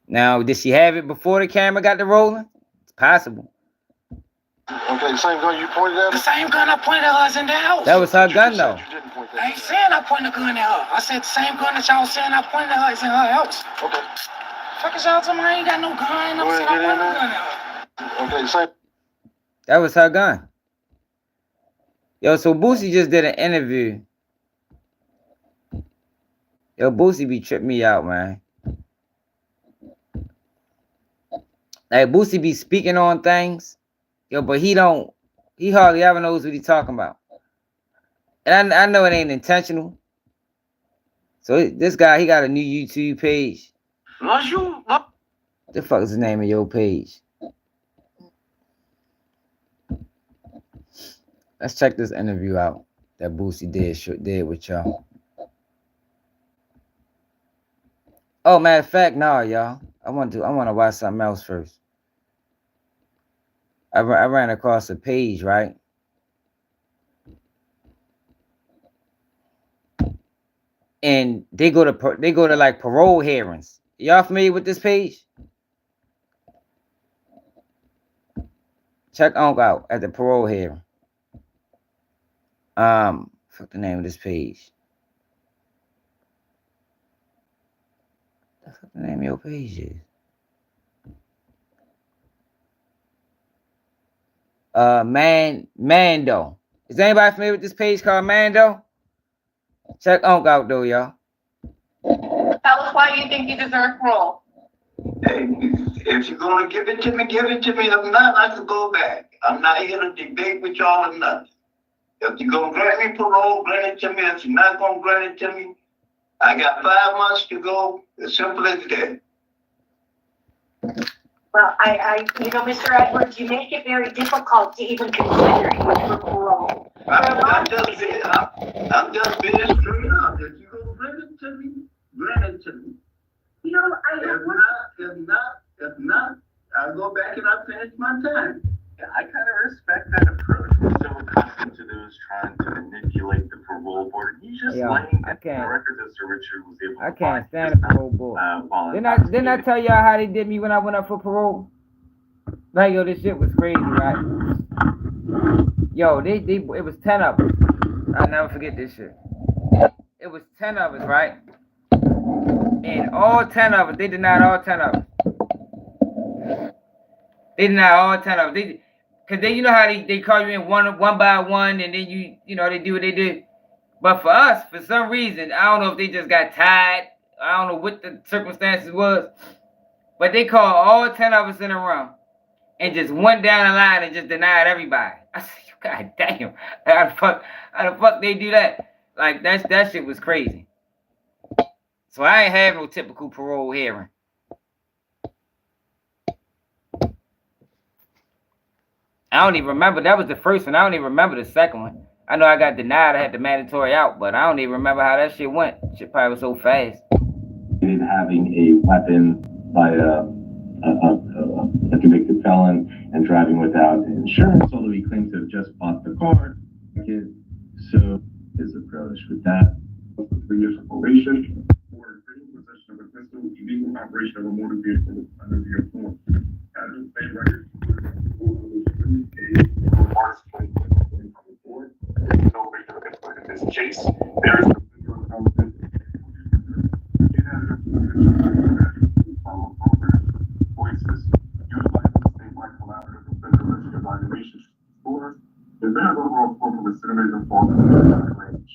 Now, did she have it before the camera got to rolling? It's possible. Okay, same gun you pointed at. The same gun I pointed at her is in the house. That was her gun, though. You didn't point that. I ain't saying I pointed a gun at her. I said the same gun that y'all saying I pointed at her is in her house. Okay. Fuck is y'all talking about? I ain't got no gun. I'm saying I pointed a gun at her. Okay, same. That was her gun. Yo, so Boosie just did an interview. Yo, Boosie be tripping me out, man. Like, Boosie be speaking on things. Yo, but he hardly ever knows what he's talking about. And I know it ain't intentional. So this guy, he got a new YouTube page. What the fuck is the name of your page? Let's check this interview out that Boosie did with y'all. Oh, matter of fact, no, y'all. I want to watch something else first. I ran across a page, right? And they go to like parole hearings. Y'all familiar with this page? Check Unc out at the parole hearing. Fuck the name of this page. What the fuck the name of your page is? Mando. Is anybody familiar with this page called Mando? Check Unc out though, y'all. Tell us why you think you deserve parole. Hey, if you're gonna give it to me, give it to me. If not, I can go back. I'm not here to debate with y'all or nothing. If you're gonna grant me parole, grant it to me. If you're not gonna grant it to me, I got 5 months to go. As simple as that. Well, Mr. Edwards, you make it very difficult to even consider you for parole. I'm just being straight up. If you're gonna grant it to me, grant it to me. You know, If not, I'll go back and I'll finish my time. Yeah, I kind of respect that approach. We're so accustomed to those trying to manipulate the parole board. He's just laying the record that Sir Richard was able to I can't stand the parole board. Didn't I tell y'all how they did me when I went up for parole? Like, yo, this shit was crazy, right? Yo, it was 10 of us. I'll never forget this shit. It was 10 of us, right? And all 10 of us, they denied all 10 of us. They denied all 10 of us. Because you know how they call you in one by one, and then you know, they do what they did. But for us, for some reason, I don't know if they just got tired. I don't know what the circumstances was. But they called all 10 of us in a room and just went down the line and just denied everybody. I said, God damn, how the fuck they do that? Like, that shit was crazy. So I ain't have no typical parole hearing. I don't even remember. That was the first one. I don't even remember the second one. I know I got denied. I had the mandatory out, but I don't even remember how that shit went. Shit probably was so fast. Having a weapon by a convicted felon and driving without insurance, although he claims to have just bought the car. So his approach with that. 3 years of probation for possession of a pistol, illegal operation of a motor vehicle under the influence. Casual state records March 2024. No victim in this case. There is voices utilizing the statewide collaborative and federal evaluation scores. There's been an overall form of recidivism fall in the range.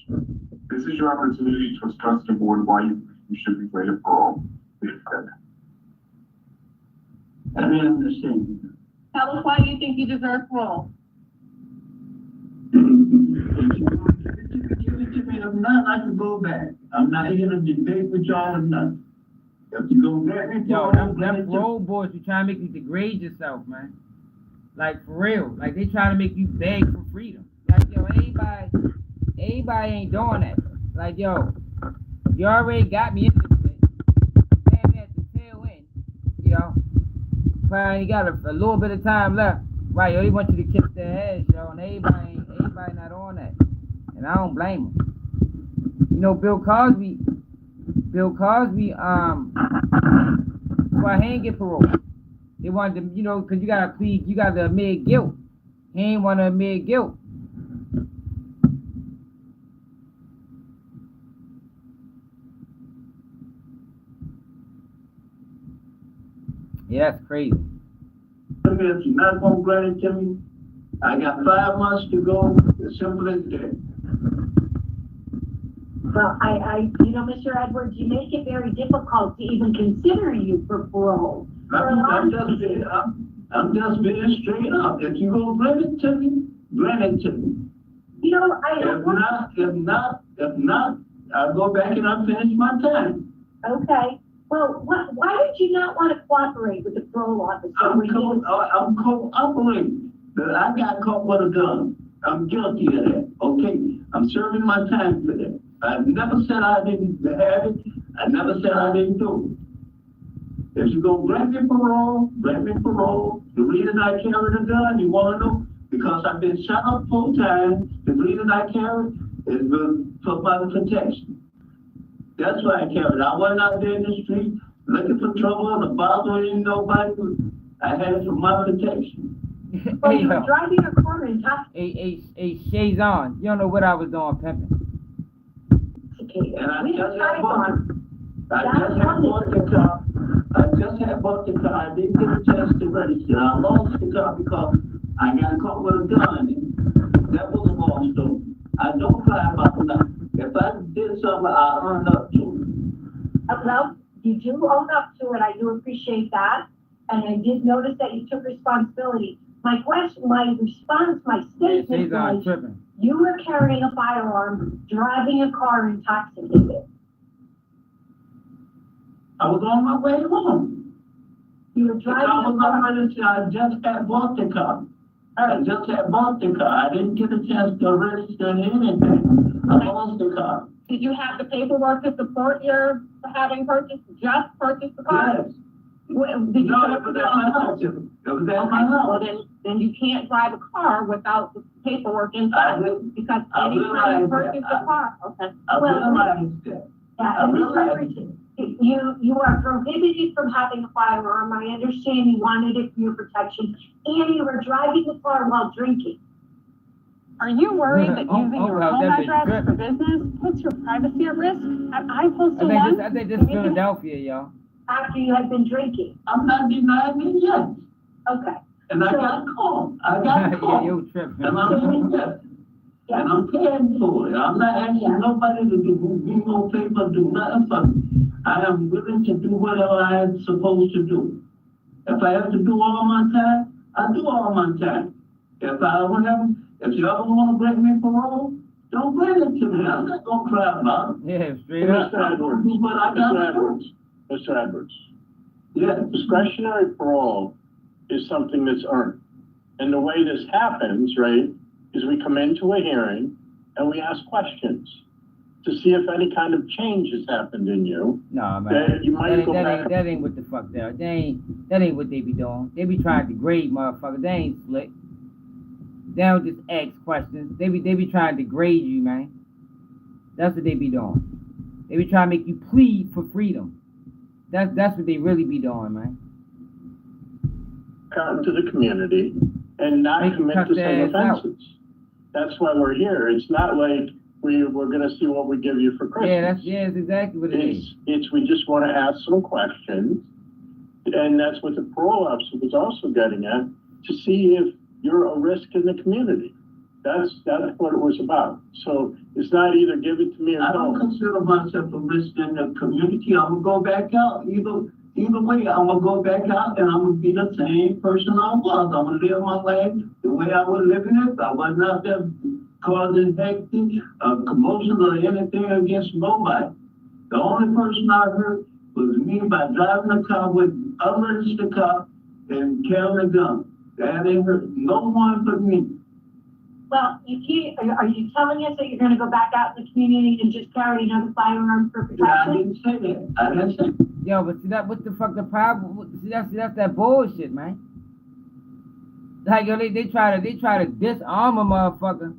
This is your opportunity to express to the board why you should be granted parole. I don't understand. Tell us why you think you deserve parole. If you want to give it to me, if not, I can go back. I'm not here to debate with y'all or nothing. If you go grant me parole, them parole boards be trying to make you degrade yourself, man. Like, for real. Like, they trying to make you beg for freedom. Like, yo, everybody ain't doing that. Like, yo, you already got me into this shit. Damn, at the tail end, you know. Probably got a little bit of time left. Right, yo, they want you to kiss their ass, yo, and everybody not on that. And I don't blame them. You know, Bill Cosby, why he ain't get parole. They wanted to, you know, because you got to admit guilt. He ain't want to admit guilt. Yeah, that's crazy. If you're not going to grant it to me, I got 5 months to go. As simple as that. Well, Mr. Edwards, you make it very difficult to even consider you for parole. I'm just being straight up. If you go grant it to me, grant it to me. You know, If not, I'll go back and I'll finish my time. Okay. Well, why did you not want to cooperate with the parole officer? I'm cooperating. I got caught with a gun. I'm guilty of that. Okay. I'm serving my time for that. I never said I didn't have it. I never said I didn't do it. If you go grant me parole, grant me parole. The reason I carried a gun, you want to know? Because I've been shot up 4 times. The reason I carried is for my protection. That's why I carried. I wasn't out there in the street looking for trouble or bothering nobody. I had it for my protection. Well, you were driving a car in Hey, shades on. You don't know what I was doing, pimping. Okay. And I just had bought the car. I didn't get a chance to register. I lost the car because I got caught with a gun. That was a long story. I don't cry about nothing. If I did something, I earned up to it. Well, you do own up to it. I do appreciate that. And I did notice that you took responsibility. My response, my statement was, you were carrying a firearm, driving a car intoxicated. I was on my way home. You were driving a car. I just had bought the car. I just had bought the car. I didn't get a chance to register anything. I lost the car. Did you have the paperwork to support your having purchased the car? Yes. Did you No, it was at my house. It was at my house. Well, then you can't drive a car without the paperwork inside, because anytime you purchase a car, okay. I realized that. You are prohibited from having a firearm. I understand you wanted it for your protection, and you were driving the car while drinking. Are you worried that using your home address for business puts your privacy at risk? I posted one. I think this is Philadelphia, y'all. After you had been drinking. I'm not denying it yet. Okay. And I got caught. Yeah, you tripping. And I'm and I'm paying for it. I'm not asking nobody to do no favor, do nothing for me. I am willing to do whatever I am supposed to do. If I have to do all my time, I do all my time. If you ever want to bring me parole, don't bring it to me. I'm not gonna cry about it. Yeah, straight up. Mr. Edwards. Yeah. Discretionary parole is something that's earned. And the way this happens, right, is we come into a hearing and we ask questions to see if any kind of change has happened in you. Nah, man. You might go back. That ain't what the fuck that. That ain't what they be doing. They be trying to degrade motherfuckers. They ain't slick. They don't just ask questions. They be trying to degrade you, man. That's what they be doing. They be trying to make you plead for freedom. That's what they really be doing, man. Come to the community and not commit to some offenses. That's why we're here. It's not like we're going to see what we give you for Christmas. That's exactly what it is. It's we just want to ask some questions, and that's what the parole officer was also getting at, to see if you're a risk in the community. That's what it was about. So it's not either give it to me or I don't consider myself a risk in the community. I'm gonna go back out. Either way, I'm gonna go back out and I'm gonna be the same person I was. I'm gonna live my life the way I was living it. I wasn't out there causing hectic, commotion or anything against nobody. The only person I hurt was me by driving a car with unregistered car and carrying a gun. That ain't hurt no one but me. Well, you can't. Are you telling us that you're going to go back out in the community and just carry another firearm for protection? I didn't say that. I didn't say that. Yo, but see that what the fuck the problem? See that's that bullshit, man. Like yo, they try to disarm a motherfucker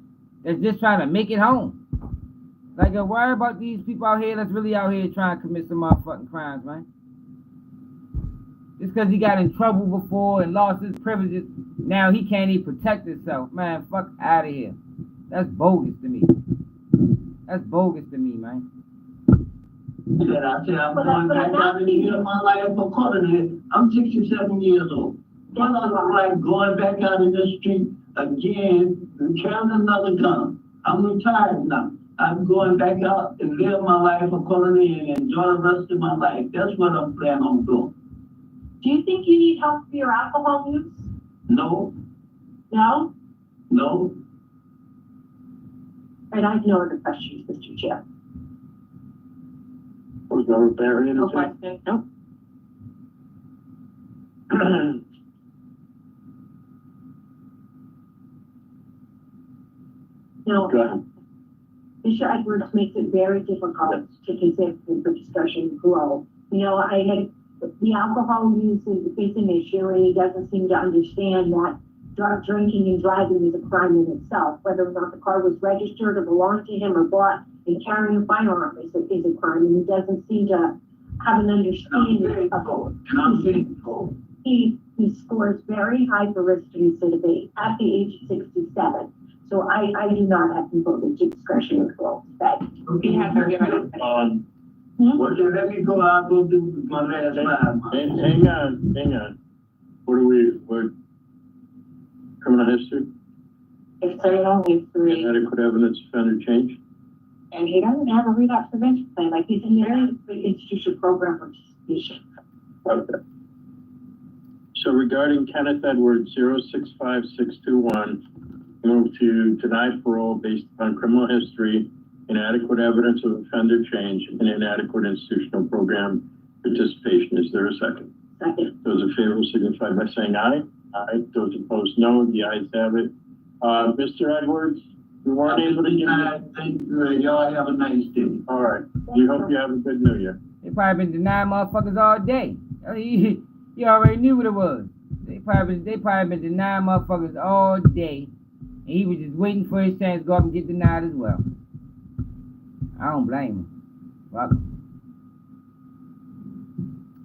that's just trying to make it home. Like yo, worry about these people out here that's really out here trying to commit some motherfucking crimes, man. Just because he got in trouble before and lost his privileges, now he can't even protect himself. Man, fuck out of here. That's bogus to me. That's bogus to me, man. I said I'm going back out and live my life accordingly. I'm 67 years old. But I'm like going back out in the street again and carrying another gun. I'm retired now. I'm going back out and live my life accordingly and enjoy the rest of my life. That's what I'm planning on doing. Do you think you need help for your alcohol use? No. No? No. And I have no other questions, Mr. Chair. Was there a barrier? No question. Nope. No. Go ahead. Mr. Edwards makes it very difficult to consider for discussion parole. You know, the alcohol use is an issue, and he doesn't seem to understand that drinking and driving is a crime in itself. Whether or not the car was registered or belonged to him or bought, and carrying a firearm is a crime, and he doesn't seem to have an understanding of it. He scores very high for risk to recidivate at the age of 67. So I do not have control to discretion or parole. He has to give it. Okay, let me go. I'll go do my last line. Hang on. What criminal history? It's criminal history. Inadequate evidence, offender change. And he doesn't have a relapse prevention plan. Like, he's in the institutional program for distribution. Okay. So regarding Kenneth Edwards, 065621, move to deny parole based upon criminal history, inadequate evidence of offender change, and inadequate institutional program participation. Is there a second? Second. Those in favor signify by saying aye. Aye. Those opposed, no. The ayes have it. Mr. Edwards, we weren't able to get Thank you. Y'all have a nice day. All right. We hope you have a good New Year. They probably been denying motherfuckers all day. You already knew what it was. They probably been denying motherfuckers all day. And he was just waiting for his chance to go up and get denied as well. I don't blame him. Fuck him.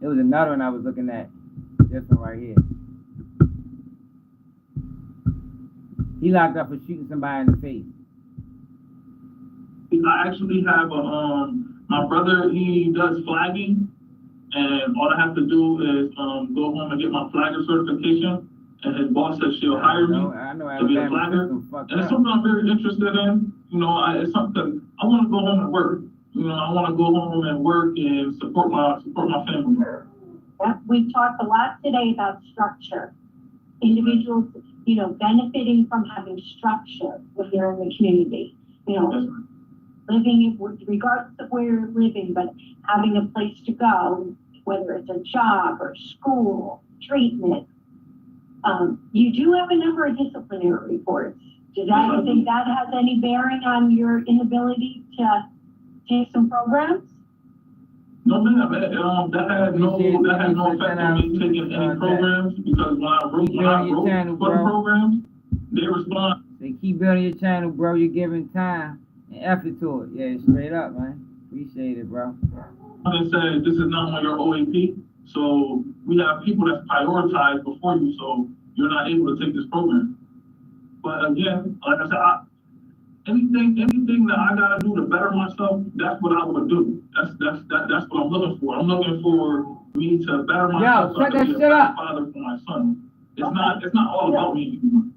It was another one I was looking at. This one right here. He locked up for shooting somebody in the face. I actually have my brother, he does flagging, and all I have to do is go home and get my flagger certification, and his boss says she'll hire me to be a flagger. And it's something I'm very interested in. You know, it's something I want to go home and work. You know, I want to go home and work and support my family. Yeah, we've talked a lot today about structure. Individuals, you know, benefiting from having structure when you're in the community. You know, living, regardless of where you're living, but having a place to go, whether it's a job or school, treatment. You do have a number of disciplinary reports. Do you think that has any bearing on your inability to take some programs? No, ma'am. That had no effect on me taking any programs, because when I wrote for the programs, they respond. They keep building your channel, bro. You're giving time and effort to it. Yeah, straight up, man. Appreciate it, bro. They said this is not on your OAP, so we have people that's prioritized before you, so you're not able to take this program. But again, like I said, anything that I gotta do to better myself, that's what I would do. That's what I'm looking for. I'm looking for me to better myself, so I can be a better father for my son. It's not all about me anymore.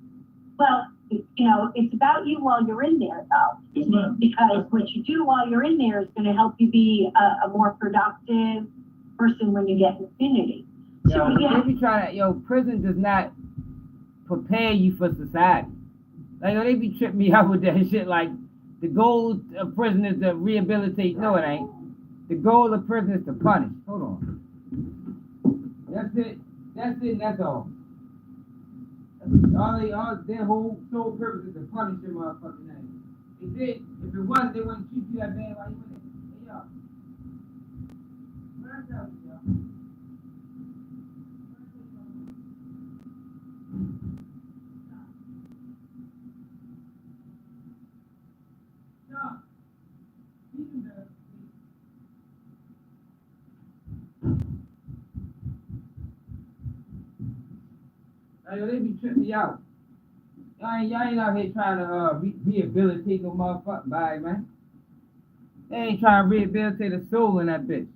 Well, you know, it's about you while you're in there, though. Yes, ma'am. Because what you do while you're in there is going to help you be a more productive person when you get in the community. So, prison does not prepare you for society. Like, they be tripping me out with that shit. Like, the goal of prison is to rehabilitate. No, it ain't. The goal of prison is to punish. Hold on. That's it. That's all. All their whole sole purpose is to punish your motherfucking name. They said if it wasn't, they wouldn't treat you that bad while you in there. Hey, y'all. What I tell you, y'all? They be tripping me out. Y'all ain't out here trying to rehabilitate no motherfucking body, man. They ain't trying to rehabilitate a soul in that bitch.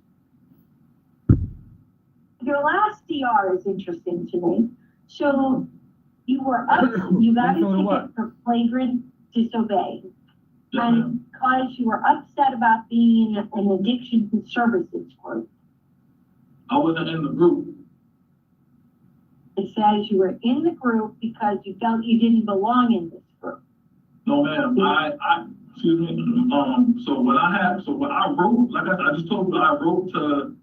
Your last DR is interesting to me. So you got a ticket for flagrant disobey. And because you were upset about being in an addiction and services group. I wasn't in the group. It says you were in the group because you felt you didn't belong in this group. No, ma'am. excuse me. So what I wrote, like I said, I just told you, I wrote to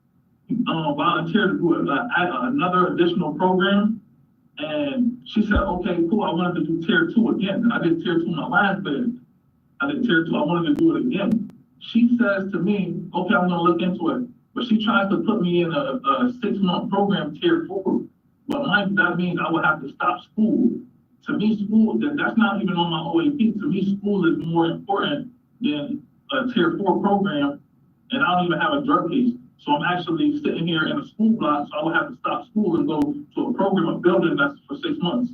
volunteer to do another additional program. And she said, okay, cool, I wanted to do tier 2 again. I did tier 2 my last bid. I did tier 2, I wanted to do it again. She says to me, okay, I'm gonna look into it. But she tries to put me in a 6-month program, tier 4. But that means I would have to stop school. To me, school, that's not even on my OAP. To me, school is more important than a tier 4 program. And I don't even have a drug case. So I'm actually sitting here in a school block, so I would have to stop school and go to a program, a building that's for 6 months.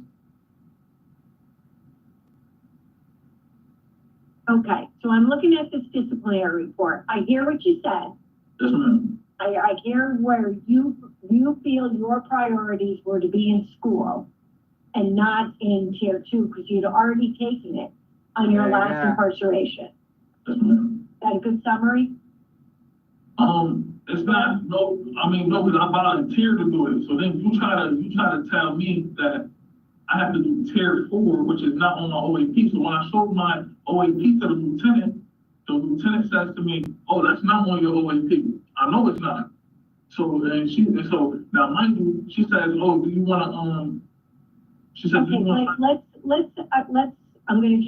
Okay, so I'm looking at this disciplinary report. I hear what you said. Yes, ma'am. I hear where you feel your priorities were to be in school and not in tier 2 because you'd already taken it on your last incarceration. Yes, ma'am. Is that a good summary? It's not, no, because I volunteered to do it. So then you try to tell me that I have to do tier 4, which is not on my OAP. So when I showed my OAP to the lieutenant says to me, oh, that's not on your OAP. I know it's not. So now mind you, she says, oh, do you want to, she said, okay, let's, I'm going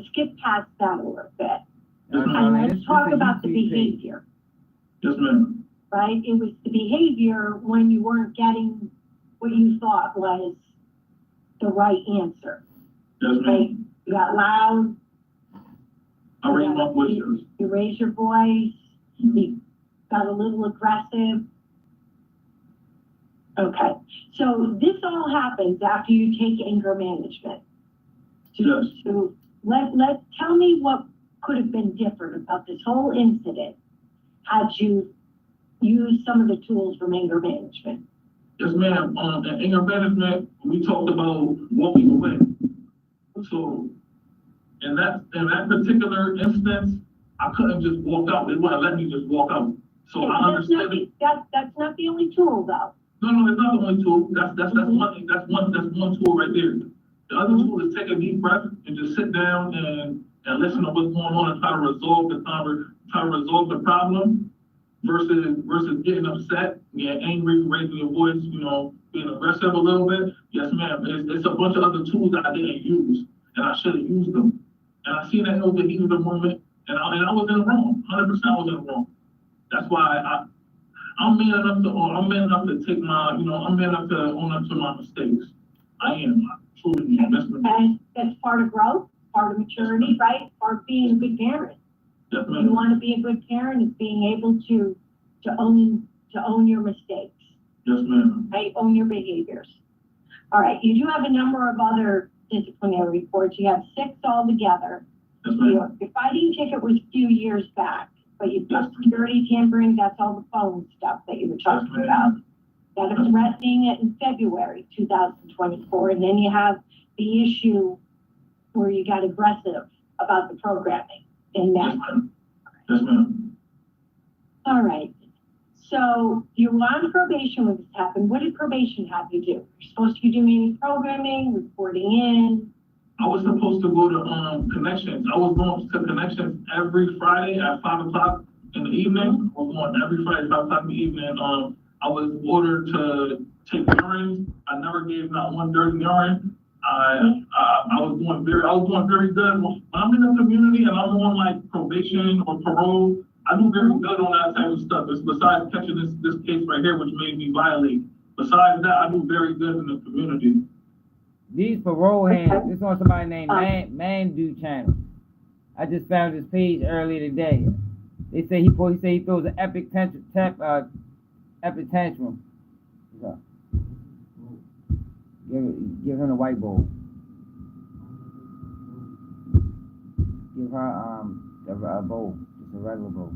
to skip past that a little bit. And let's talk about the behavior. Yes, ma'am. Right? It was the behavior when you weren't getting what you thought was the right answer. Yes, ma'am. Right? You got loud. I raised my voice. You raised your voice. You got a little aggressive. Okay. So this all happens after you take anger management. Yes. So tell me what could have been different about this whole incident had you used some of the tools from anger management. Yes, ma'am. In anger management, we talked about walking away. So in that particular instance, I couldn't just walk out. They wouldn't let me just walk out. So I understand it. That's not the only tool, though. No, it's not the only tool. That's one tool right there. The other tool is take a deep breath and just sit down and listen to what's going on and try to resolve the problem versus getting upset, getting angry, raising your voice, being aggressive a little bit. Yes, ma'am. It's a bunch of other tools that I didn't use, and I should have used them. And I seen that it was the heat of the moment, and I was in the wrong. 100% I was in the wrong. That's why I'm man enough to take my, I'm man enough to own up to my mistakes. I am. I truly am. And that's part of growth, part of maturity, right? Part of being a good parent. Yes, ma'am. You want to be a good parent is being able to own your mistakes. Yes, ma'am. Right? Own your behaviors. All right. You do have a number of other disciplinary reports. You have 6 altogether. Yes, ma'am. Your fighting ticket was a few years back, but you've got security tampering. That's all the phone stuff that you were talking about. Got a threatening it in February 2024, and then you have the issue where you got aggressive about the programming in that. Yes, ma'am. Yes, ma'am. All right. So you were on probation when this happened. What did probation have you do? You're supposed to be doing any programming, reporting in? I was supposed to go to Connections. I was going to Connections every Friday at 5 o'clock in the evening. I was going every Friday at 5 o'clock in the evening. I was ordered to take urine. I never gave not one dirty urine. I was doing very good. When I'm in the community and I'm on like probation or parole, I do very good on that type of stuff. It's besides catching this case right here, which made me violate. Besides that, I do very good in the community. These parole hands, this on somebody named Man Channel. I just found his page earlier today. They say he throws an epic tantrum. So, give him a white bowl. Give her a bowl, just a regular bowl.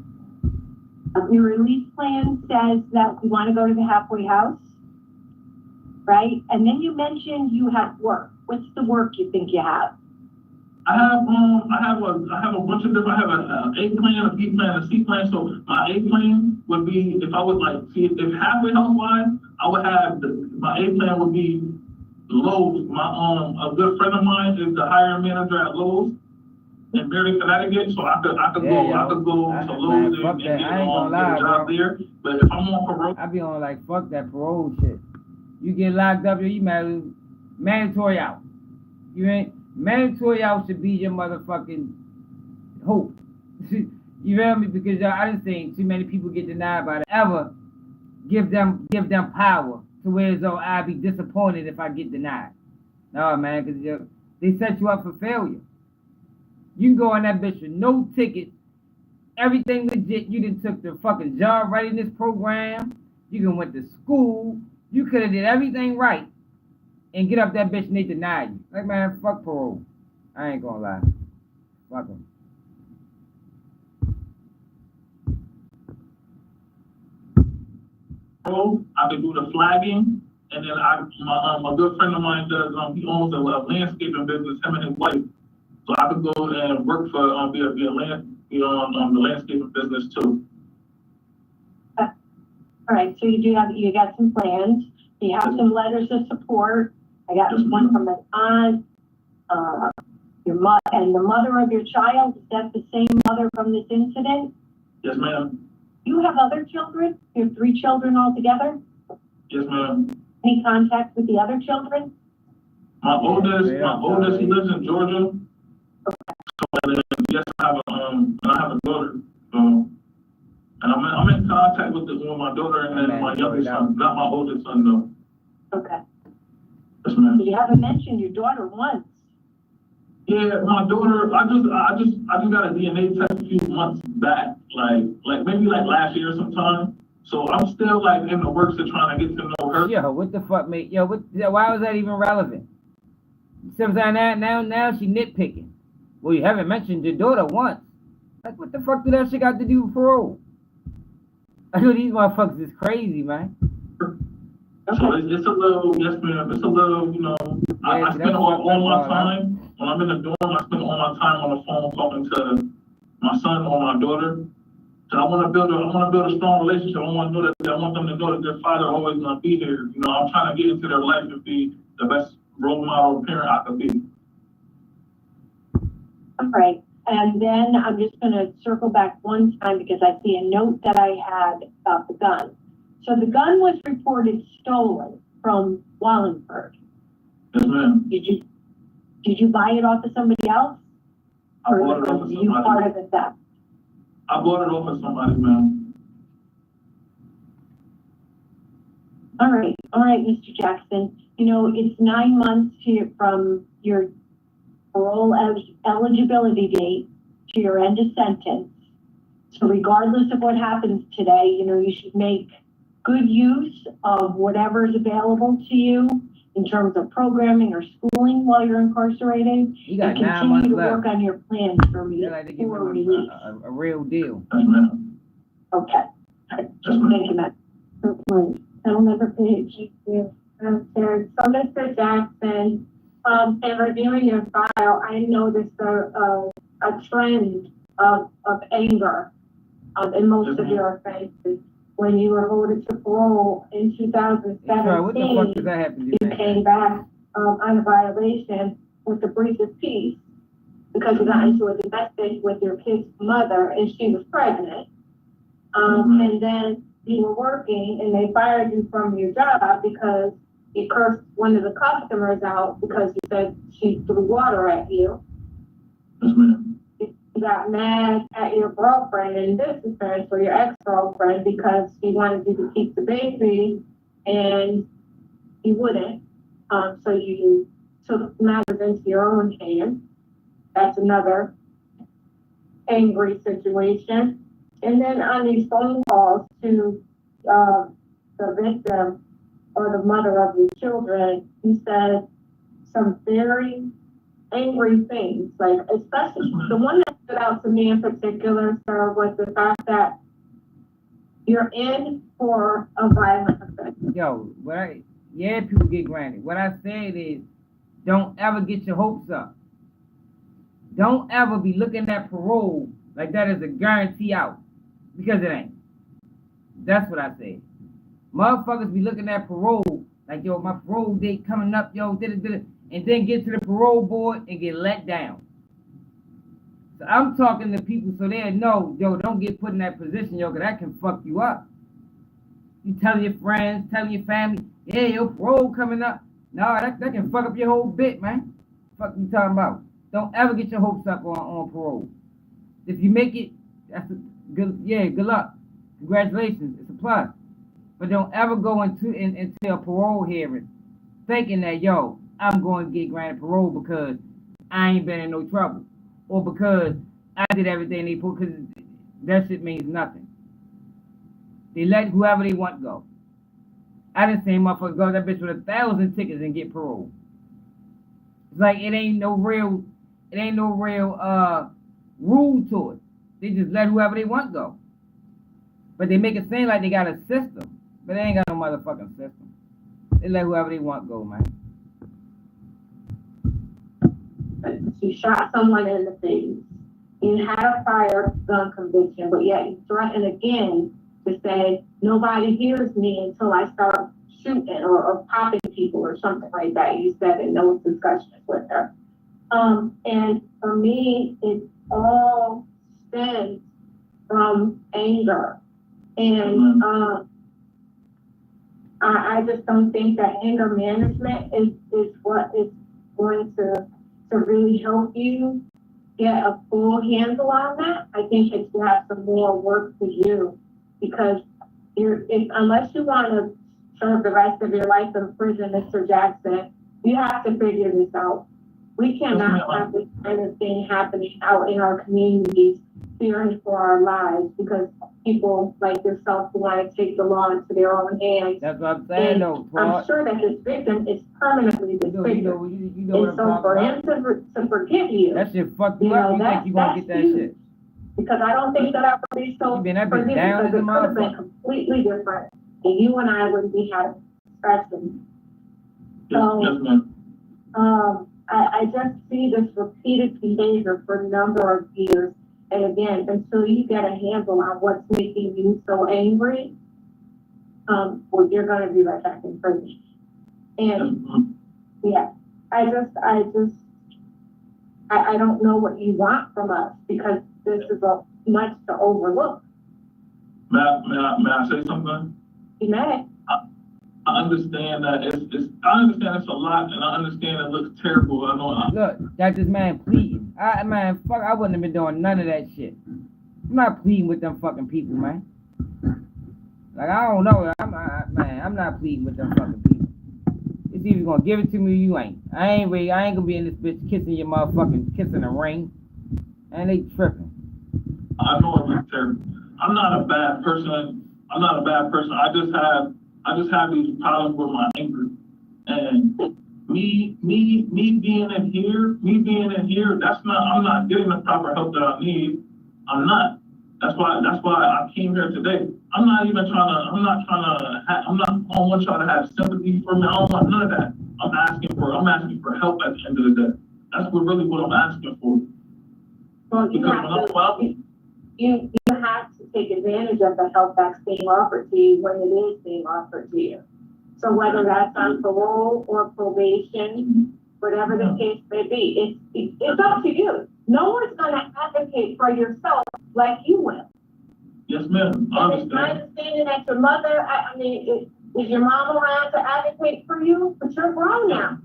Your release plan says that you want to go to the halfway house, right? And then you mentioned you have work. What's the work you think you have? I have a bunch of different. I have an A plan, a B plan, a C plan. So my A plan would be if I would if halfway house wise, I would have my A plan would be Lowe's. A good friend of mine is the hiring manager at Lowe's. in Berry, Connecticut, so I could go to Lowe's and get a job there. But if I'm on parole, I be on like fuck that parole shit. You get locked up, you mandatory out. You ain't mandatory out should be your motherfucking hope. You feel me? Because I done seen too many people get denied by the ever give them power to where as though I'd be disappointed if I get denied. No, man, because they set you up for failure. You can go on that bitch with no ticket, everything legit. You done took the fucking job readiness program. You done went to school. You could have did everything right and get up that bitch and they deny you. Like, man, fuck parole. I ain't gonna lie. Fuck them. I could do the flagging, and then my good friend of mine does, he owns a landscaping business, him and his wife. So I could go and work for, be on the landscaping business too. All right, so you got some plans, you have some letters of support. I got one from an aunt, your mother, and the mother of your child. Is that the same mother from this incident? Yes, ma'am. You have other children? You have 3 children altogether? Yes, ma'am. Any contact with the other children? My oldest, he lives in Georgia. Okay. So yes, I have a daughter. And I'm in contact with my daughter and then my youngest son, not my oldest son though. Okay. Yes, ma'am. You haven't mentioned your daughter once. Yeah, my daughter. I just got a DNA test a few months back, like maybe like last year sometime. So I'm still like in the works of trying to get to know her. Yo, what the fuck, mate? Yo, why was that even relevant? Sometimes now she nitpicking. Well, you haven't mentioned your daughter once. Like, what the fuck did that shit got to do with parole? I know these motherfuckers is crazy, man. So it's a little, yes, ma'am. It's a little, I spend all my time. When I'm in the dorm, I spend all my time on the phone talking to my son or my daughter. So I want to build a strong relationship. I want them to know that their father always gonna be here. I'm trying to get into their life and be the best role model parent I could be. All right, and then I'm just gonna circle back one time because I see a note that I had about the gun. So the gun was reported stolen from Wallingford. Yes, ma'am. Did you buy it off of somebody else? I bought it off of somebody. You part of the theft? I bought it off of somebody, ma'am. All right, Mr. Jackson. It's 9 months from your parole eligibility date to your end of sentence. So regardless of what happens today, you should make good use of whatever is available to you in terms of programming or schooling while you're incarcerated. You got and 9 months continue to left. work on your plans for release. A real deal. Yes, ma'am. Okay. Thank you, Matt. Settlement page. So, Mr. Jackson, in reviewing your file, I noticed a trend of anger in most of your offenses. When you were voted to parole in 2017, what the fuck does that have to do? you came back on a violation with the breach of peace because you got into a domestic with your kid's mother and she was pregnant. And then you were working and they fired you from your job because you cursed one of the customers out because you said she threw water at you. Yes, ma'am. You got mad at your girlfriend in this defense or your ex-girlfriend because she wanted you to keep the baby and you wouldn't. So you took matters into your own hands. That's another angry situation. And then on these phone calls to the victim or the mother of your children, you said some very angry things, like especially the one that stood out to me in particular, sir, was the fact that you're in for a violent offense. Yo, people get granted. What I said is, don't ever get your hopes up. Don't ever be looking at parole like that is a guarantee out, because it ain't. That's what I said. Motherfuckers be looking at parole like, yo, my parole date coming up, yo, and then get to the parole board and get let down. So I'm talking to people so they know, yo, don't get put in that position, yo, because that can fuck you up. You telling your friends, telling your family, yeah, your parole coming up. No, that can fuck up your whole bit, man. Fuck you talking about? Don't ever get your hopes up on parole. If you make it, that's a good. Yeah, good luck. Congratulations, it's a plus. But don't ever go into a parole hearing thinking that, yo, I'm going to get granted parole because I ain't been in no trouble, or because I did everything they put. Because that shit means nothing. They let whoever they want go. I didn't say motherfuckers go that bitch with 1,000 tickets and get parole. It's like it ain't no real rule to it. They just let whoever they want go. But they make it seem like they got a system, but they ain't got no motherfucking system. They let whoever they want go, man. You shot someone in the face. You had a prior gun conviction, but yet you threatened again to say, nobody hears me until I start shooting or popping people or something like that. You said in those discussions with her. And for me, it all stems from anger. And I just don't think that anger management is what is going to really help you get a full handle on that. I think that you have some more work to do, because unless you want to serve the rest of your life in prison, Mr. Jackson, you have to figure this out. We cannot have this kind of thing happening out in our communities, fearing for our lives, because people like yourself who want to take the law into their own hands. That's what I'm saying, though. I'm sure that his victim is permanently disfigured. You know and so for him to forgive you, that shit fucked you up. You think you gonna get that shit? Because I don't think that I would be so forgiving, because it could have been completely different, and you and I wouldn't be having discussions. So, I just see this repeated behavior for a number of years. And again, until you get a handle on what's making you so angry, well, you're going to be right back in prison. And yeah, I don't know what you want from us, because this is much to overlook. May I say something? You may. I understand that I understand it's a lot, and I understand it looks terrible. Look, that this man pleading. I wouldn't have been doing none of that shit. I'm not pleading with them fucking people, man. Like, I don't know. I'm not pleading with them fucking people. It's either gonna give it to me or you ain't. I ain't gonna be in this bitch kissing your motherfucking kissing a ring. And they tripping. I know it looks terrible. I'm not a bad person. I just have these problems with my anger. And me being in here, I'm not getting the proper help that I need. I'm not. That's why I came here today. I don't want y'all to have sympathy for me. I don't want none of that. I'm asking for help at the end of the day. That's what I'm asking for. Well, you have to take advantage of the help that's being offered to you when it is being offered to you. So whether that's on parole or probation, whatever the case may be, it's up to you. No one's going to advocate for yourself like you will. Yes, ma'am. And it's my understanding that your mother, is your mom around to advocate for you? But you're grown now.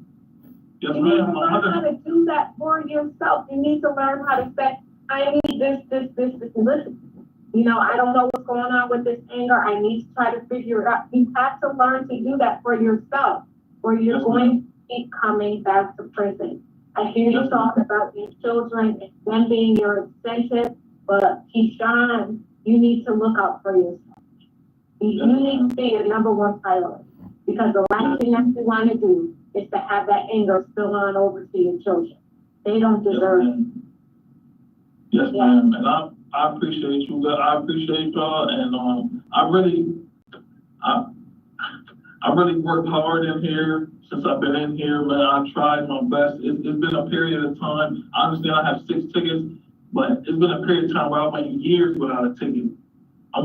Yes, you need ma'am. to learn how to do that for yourself. You need to learn how to say, I need this, and listen. I don't know what's going on with this anger. I need to try to figure it out. You have to learn to do that for yourself, or you're going to keep coming back to prison. I hear you talk about your children and them being your incentive, but Keyshawn, you need to look out for yourself. You need to be your number one priority, because the last thing that you want to do is to have that anger spill on over to your children. They don't deserve it. Yes, ma'am. And I appreciate you. I appreciate y'all, and I really worked hard in here since I've been in here, man. I tried my best. It's been a period of time. I understand I have 6 tickets, but it's been a period of time where I went years without a ticket. I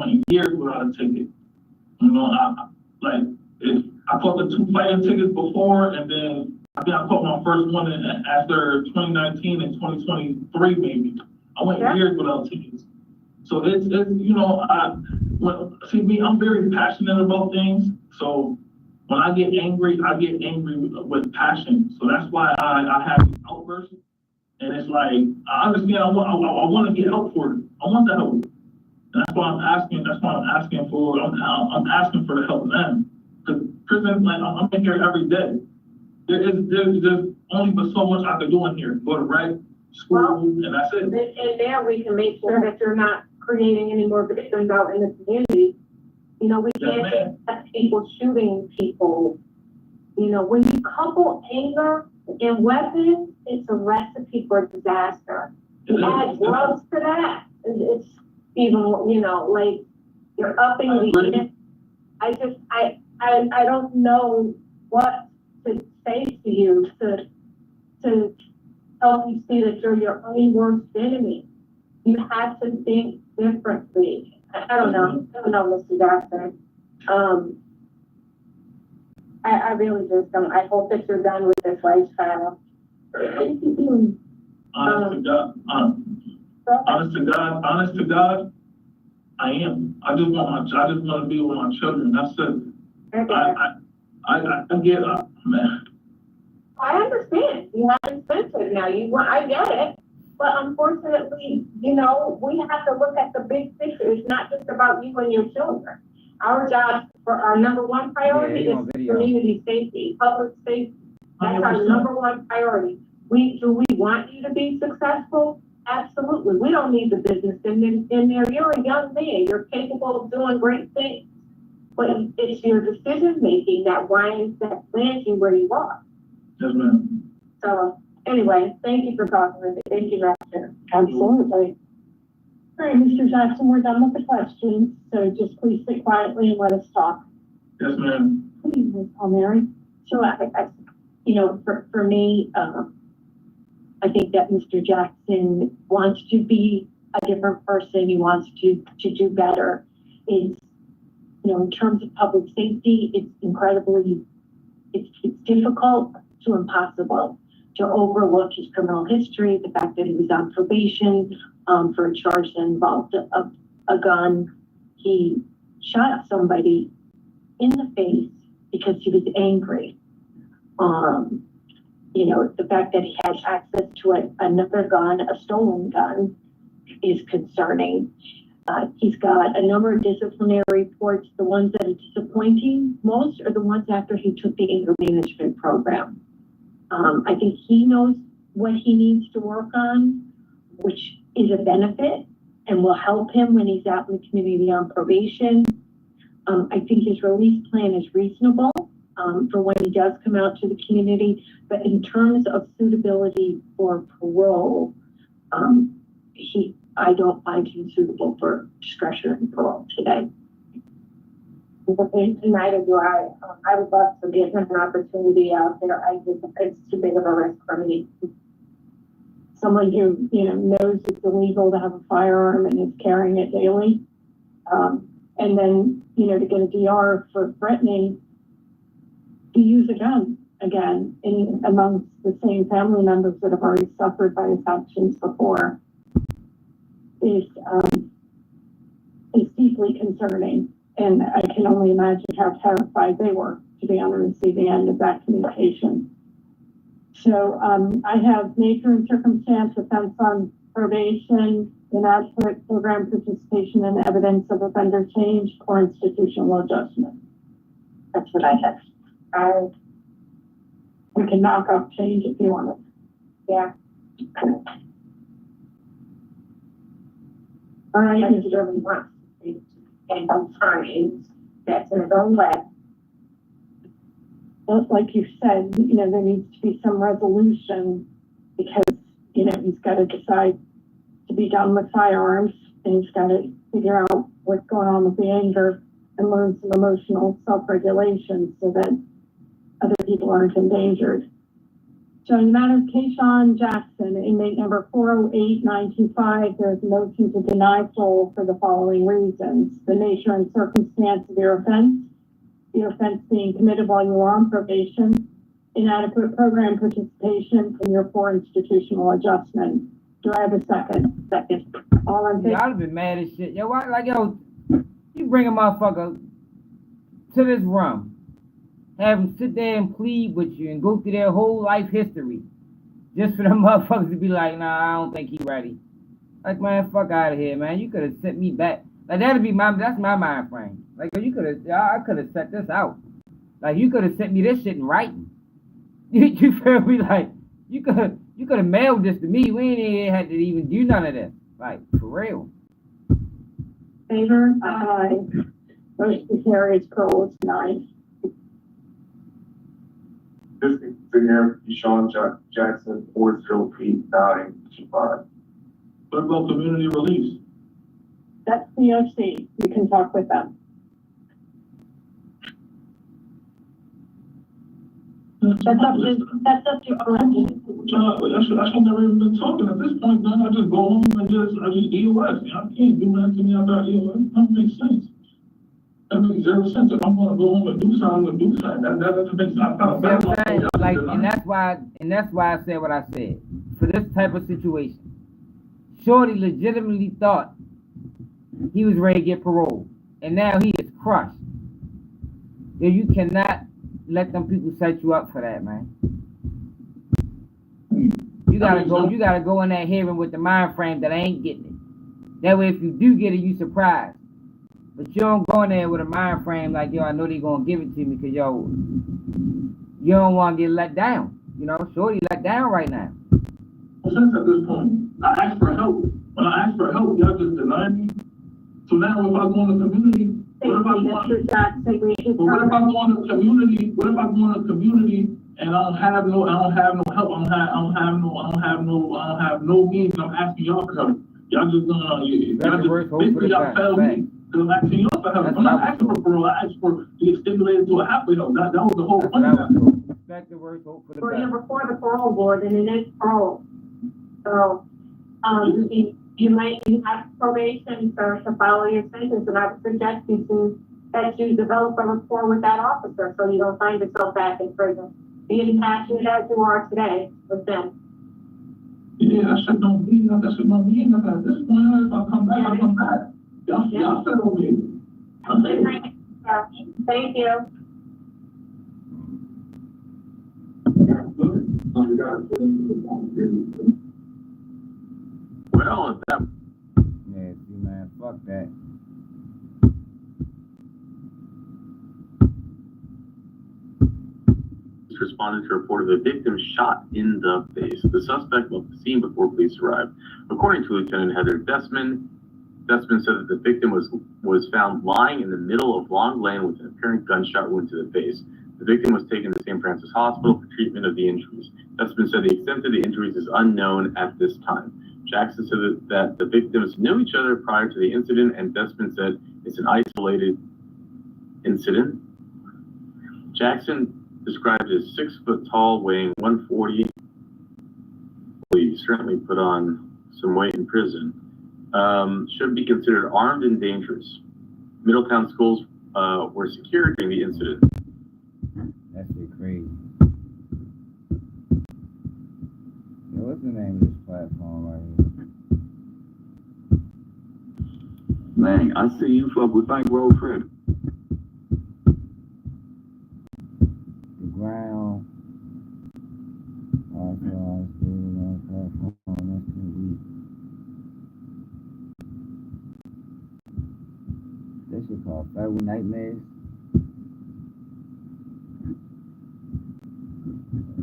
caught the 2 fighting tickets before, and then I think I caught my first one after 2019 and 2023, maybe. I went years without tickets. So it's you know, see me, I'm very passionate about things. So when I get angry with passion. So that's why I have these outbursts. And it's like, I understand, I want to get help for it. I want the help. And that's why I'm asking for the help now. Because prison, like, I'm in here every day. There's only but so much I can do in here. Go to rec, school, and that's it. And there we can make sure that you're not creating any more victims out in the community. You know, we can't have people shooting people. You know, when you couple anger and weapons, it's a recipe for disaster. You add drugs to that, it's even, you know, like you're upping the. I don't know what to say to you to help you see that you're your own worst enemy. You have to think differently. I don't know, Mr. Jackson. I really just don't. I hope that you're done with this lifestyle. Honest to God, I am. I just want to be with my children. That's it. I get up, man. I understand. You have incentives now. I get it. But unfortunately, you know, we have to look at the big picture. It's not just about you and your children. Our job, for our number one priority is community safety, public safety. That's our number one priority. Do we want you to be successful? Absolutely. We don't need the business in there. You're a young man. You're capable of doing great things. But it's your decision making that lands you where you are. Yes, ma'am. So anyway, thank you for talking with me. Thank you, Raptor. Absolutely. All right, Mr. Jackson, we're done with the questions. So just please sit quietly and let us talk. Yes, ma'am. Please, Ms. Palmieri. So you know, for me, I think that Mr. Jackson wants to be a different person. He wants to do better. You know, in terms of public safety, it's difficult to impossible to overlook his criminal history, the fact that he was on probation for a charge that involved a gun. He shot somebody in the face because he was angry. You know, the fact that he had access to another gun, a stolen gun, is concerning. He's got a number of disciplinary reports. The ones that are disappointing most are the ones after he took the anger management program. I think he knows what he needs to work on, which is a benefit and will help him when he's out in the community on probation. I think his release plan is reasonable for when he does come out to the community, but in terms of suitability for parole, I don't find him suitable for discretionary parole today. Neither do I. I would love to give him an opportunity out there. It's too big of a risk for me. Someone who, you know, knows it's illegal to have a firearm and is carrying it daily. And then, you know, to get a DR for threatening to use a gun again amongst the same family members that have already suffered by his actions before is deeply concerning. And I can only imagine how terrified they were to be on the receiving end of that communication. So I have nature and circumstance, offense on probation, inadequate program participation, and evidence of offender change or institutional adjustment. That's what I have. We can knock off change if you want it. Yeah. All right, Mr. Wants and sometimes that's in his own way. But like you said, you know, there needs to be some resolution because, you know, he's got to decide to be done with firearms and he's got to figure out what's going on with the anger and learn some emotional self-regulation so that other people aren't endangered. So in the matter of Keyshawn Jackson, inmate number 408925, there's a motion to deny parole for the following reasons: the nature and circumstance of your offense, the offense being committed while you are on probation, inadequate program participation, and your poor institutional adjustment. Do I have a second? Second. All in favor? Y'all have been mad as shit. Yo, why, like, yo, you bring a motherfucker to this room, have him sit there and plead with you and go through their whole life history just for them motherfuckers to be like, nah, I don't think he ready. Like, man, fuck out of here, man. You could have sent me back. Like, that's my mind frame. Like, you could have, I could have set this out. Like, you could have sent me this shit in writing. You feel me? Like, you could have mailed this to me. We ain't even had to even do none of this. Like, for real. Favor? Aye. Motion carries. Parole 9. This is again, Deshaun Jackson, 403 925. What about community release? That's POC. You can talk with them. That's up to election. I should never even been talking at this point. Then I just go home and I just EOS. I can't do nothing to me after EOS. That don't make sense. That makes zero sense. If I'm gonna go home and do something, I'm gonna do something. That doesn't make sense. Like, and that's why I said what I said. For this type of situation, Shorty legitimately thought he was ready to get parole, and now he is crushed. You cannot let them people set you up for that, man. You gotta go in that hearing with the mind frame that I ain't getting it. That way, if you do get it, you surprised. But you don't go in there with a mind frame like, yo, I know they gonna give it to me, because yo, you don't want to get let down. You know, Shorty let down right now. Well, since at this point, I asked for help. When I asked for help, y'all just denied me. So now, if I go in the community, what if I go in the community and I don't have no help? I don't have no means. I'm asking y'all for help. Y'all just basically y'all failed me. Because I'm asking y'all for help. I'm not asking for parole. I asked for to get stimulated to a halfway help. That was the whole point of that. Expect the worst, hope for the We're best. here before the parole board, and it is parole. So, you have probation to follow your sentence, and I would suggest that you develop a rapport with that officer so you don't find yourself back in prison. Being passionate as you are today with them. Yeah, that shit don't mean nothing. That shit don't mean nothing. At this point, if I come back, I come back. Y'all said on me. Thank you. Well, at that. Yeah, see, man, fuck that. Responded to a report of a victim shot in the face. The suspect left the scene before police arrived. According to Lieutenant Heather Dessman said that the victim was found lying in the middle of Long Lane with an apparent gunshot wound to the face. The victim was taken to St. Francis Hospital for treatment of the injuries. Dessman said the extent of the injuries is unknown at this time. Jackson said that the victims knew each other prior to the incident, and Dessman said it's an isolated incident. Jackson described as 6 foot tall, weighing 140. He certainly put on some weight in prison. Should be considered armed and dangerous. Middletown schools were secured during the incident. That's shit crazy. Yo, what's the name of this platform right here? Man, I see you fuck with Bankroll Fred. The ground. That shit called Federal Nightmares.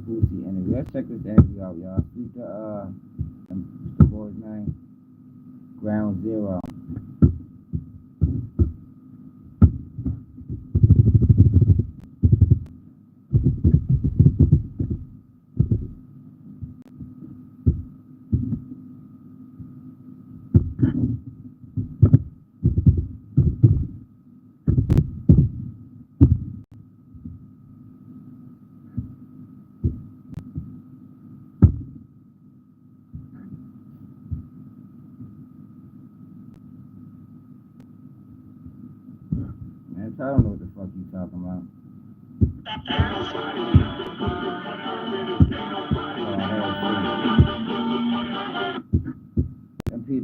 Boosie interview. Let's check this interview out, y'all. See the boy's name. Ground Zero. I don't know what the fuck you talking about.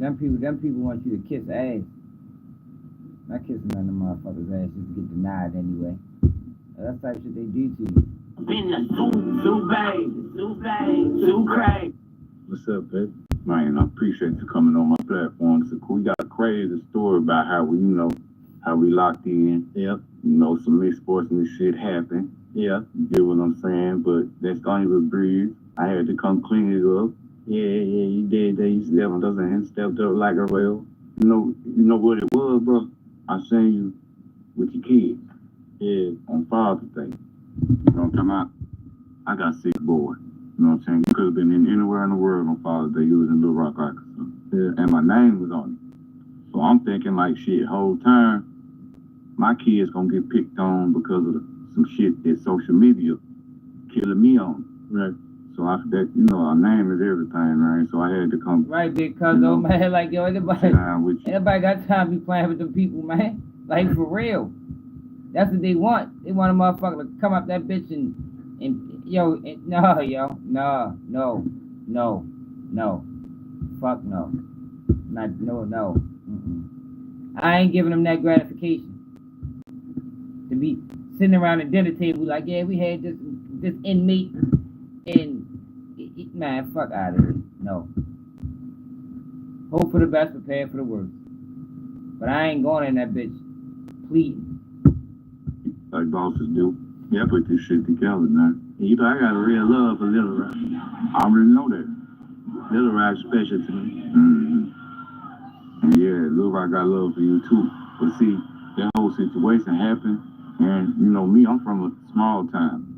Them people want you to kiss ass. Not kissing none of them motherfuckers' ass just to get denied anyway. That's the type of shit they do to you. Been too crazy. What's up, babe? Man, I appreciate you coming on my platform. So we got a crazy story about how we, how we locked in. Yep. Some misfortunate shit happened. Yeah. You get what I'm saying? But that's going to breathe. I had to come clean it up. Yeah, you did that. You stepped up and stepped up like a whale. You know what it was, bro? I seen you with your kids. Yeah. On Father's Day. You know what I'm talking about? I got 6 boys. You know what I'm saying? You could have been anywhere in the world on Father's Day. You was in Little Rock, Arkansas. Yeah. And my name was on it. So I'm thinking like shit, whole time, my kids gonna get picked on because of some shit that social media killing me on. Right. So after that, our name is everything, right? So I had to come. Right, because man, like yo, anybody got time to be playing with them people, man. Like for real. That's what they want. They want a motherfucker to come up that bitch and no. Fuck no. No. I ain't giving them that gratification. To be sitting around the dinner table like, yeah, we had this inmate and man, fuck out of here. No. Hope for the best, prepare for the worst. But I ain't going in that bitch pleading. Like bosses do. Yeah, put this shit together, man. I got a real love for Lil Rock. I already know that. Lil Rock's special to me. Mm-hmm. And yeah, Lil Rock got love for you too. But see, that whole situation happened, and me, I'm from a small town.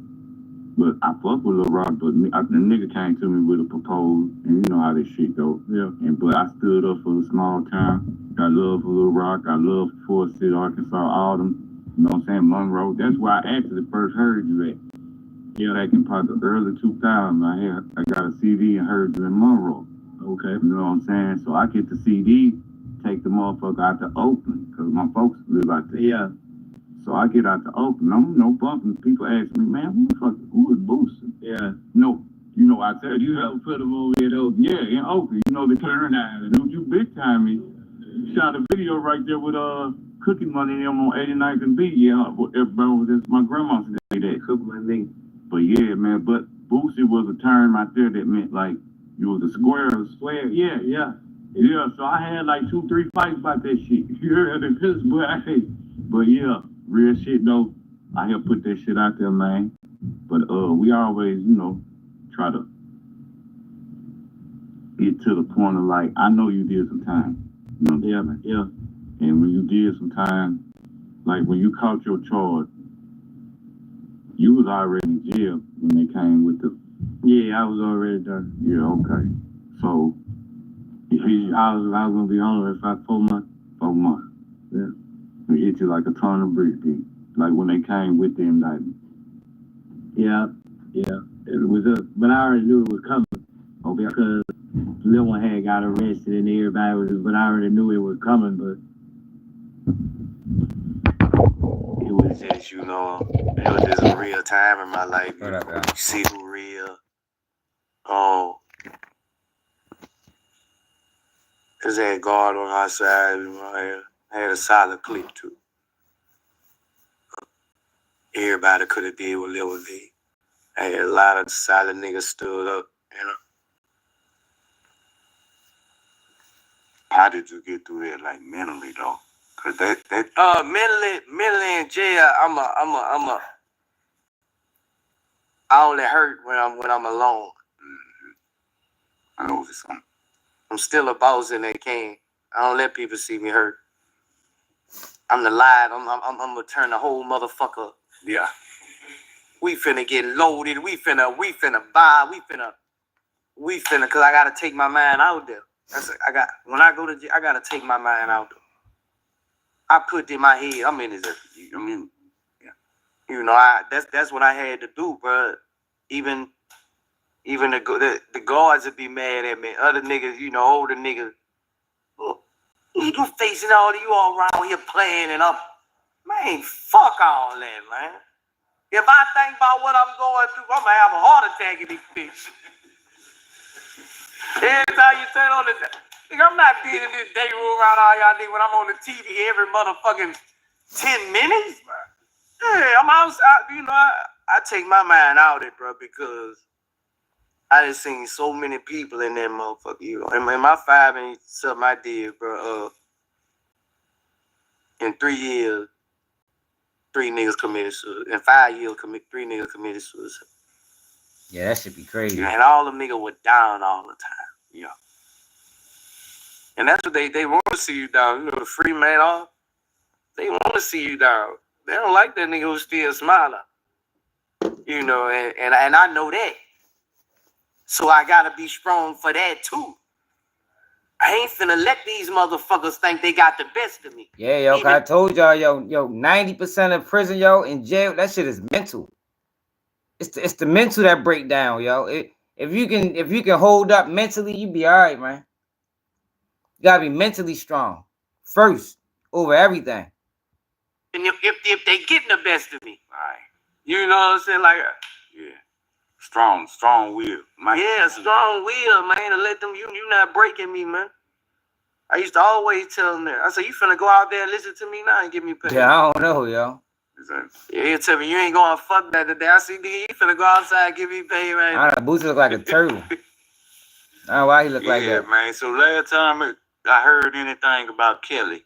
But I fuck with Lil Rock, but the nigga came to me with a proposal, and you know how this shit go. Yeah. But I stood up for the small town. Got love for Lil Rock. Got love for Forest City, Arkansas, all them. You know what I'm saying? Monroe. That's where I actually first heard you at. Yeah, back in probably the early 2000s, I got a CD and heard you in Monroe. Okay. You know what I'm saying? So I get the CD, take the motherfucker out to Oakland, because my folks live out there. Yeah. So I get out to Oakland. I'm bumping. People ask me, man, who is Boosie? Yeah. No. I said, you ever put them over in Oakland? Yeah, in Oakland. They turn out. You big time me. Shot a video right there with Cookie Money and them on 89th and B. Yeah, bro, that's my grandma said that. Cookie Money. But yeah, man, but Boosie was a term out there that meant like you was a square. Yeah. Yeah, so I had like 2-3 fights about that shit. You heard this, but yeah, real shit though. I help put that shit out there, man. But we always, try to get to the point of like, I know you did some time. Yeah, man. Yeah. And when you did some time, like when you caught your charge, you was already in jail when they came with the. Yeah, I was already done. Yeah, okay. So I was gonna be on there for 4 months. 4 months. Yeah. It hit you like a ton of bricks, dude. Like when they came with the indictment. Yeah. It was but I already knew it was coming. Okay. Because Lil one had got arrested and everybody was, but I already knew it was coming, but it was just, it was just a real time in my life. You see who real. Cause I had God on our side. I had a solid clip too. Everybody could have did what Lil did. I had a lot of solid niggas stood up, How did you get through that, like mentally though? Cause mentally in jail, I only hurt when I'm alone. I know this. I'm still a boss in that can. I don't let people see me hurt. I'm the live. I'm gonna turn the whole motherfucker. Yeah. We finna get loaded. We finna buy. We finna, cause I gotta take my mind out there. When I go to jail, I gotta take my mind out there. I put in my head, I'm in this. That's what I had to do, bro. Even the guards would be mad at me. Other niggas, older niggas. You facing all of you all around here playing and up. Man, fuck all that, man. If I think about what I'm going through, I'm gonna have a heart attack in this bitch. Every time you turn on the Nigga, I'm not being in this day room around all y'all niggas when I'm on the TV every motherfucking 10 minutes. Yeah, I'm outside. You know, I take my mind out of it, bro, because I just seen so many people in that motherfucker. You know, in my 5 and something I did, bro. In 3 years, 3 niggas committed suicide. In 5 years, 3 niggas committed suicide. Yeah, that should be crazy. Yeah, and all them niggas were down all the time. Yeah. And that's what they want to see you down. You know, the free man off. They want to see you down. They don't like that nigga who's still smiling. You know, and I know that. So I gotta be strong for that too. I ain't finna let these motherfuckers think they got the best of me. Yeah, yo, I told y'all, yo, 90% of prison, yo, in jail, that shit is mental. It's the mental that break down, yo. If you can hold up mentally, you be all right, man. You gotta be mentally strong first over everything. And if they getting the best of me, all right, you know what I'm saying? Like, yeah, strong will, man. Yeah, strong will, man. To let them, you not breaking me, man. I used to always tell them that. I said, you finna go out there and listen to me now and give me pay. Yeah, I don't know, yo. Yeah, he'll tell me you ain't going fuck that today. I see nigga, you finna go outside and give me pay, man. I don't know, Boosie look like a turtle. I don't know why he look like that. Yeah, man. So last time I heard anything about Kelly,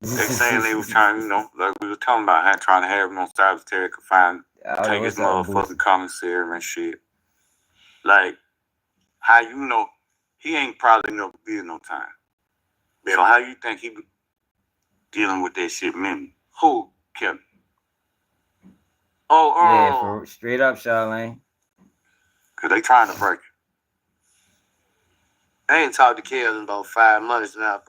they saying they was trying, you know, like we were talking about, trying to have him on solitary confinement, take his motherfucking commissary and shit. Like, how you know he ain't probably never did no time. So how you think he be dealing with that shit, man? Who, Kelly? Yeah, for straight up, Charlene. Cause they trying to break it. I ain't talked to Kelly in about 5 months now.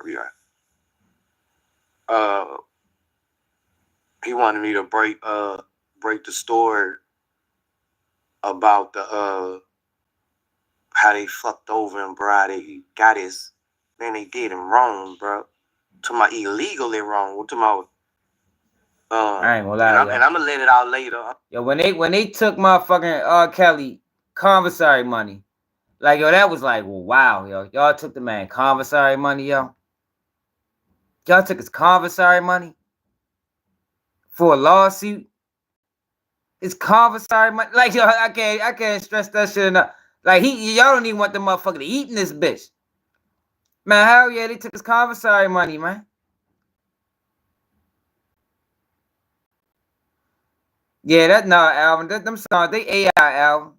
He wanted me to break the story about the how they fucked over him, bro. They got his, man, they did him wrong, bro. To my illegally wrong. To my I ain't gonna lie, and I'm gonna let it out later. Yo, when they took my fucking Kelly commissary money, like, yo, that was like, well, wow, yo. Y'all took the man commissary money, yo. Y'all took his commissary money for a lawsuit. It's commissary money. Like, yo, I can't stress that shit enough. Like, y'all don't even want the motherfucker to eat in this bitch. Man, hell yeah, they took his commissary money, man. Yeah, that album. Them songs, they AI album.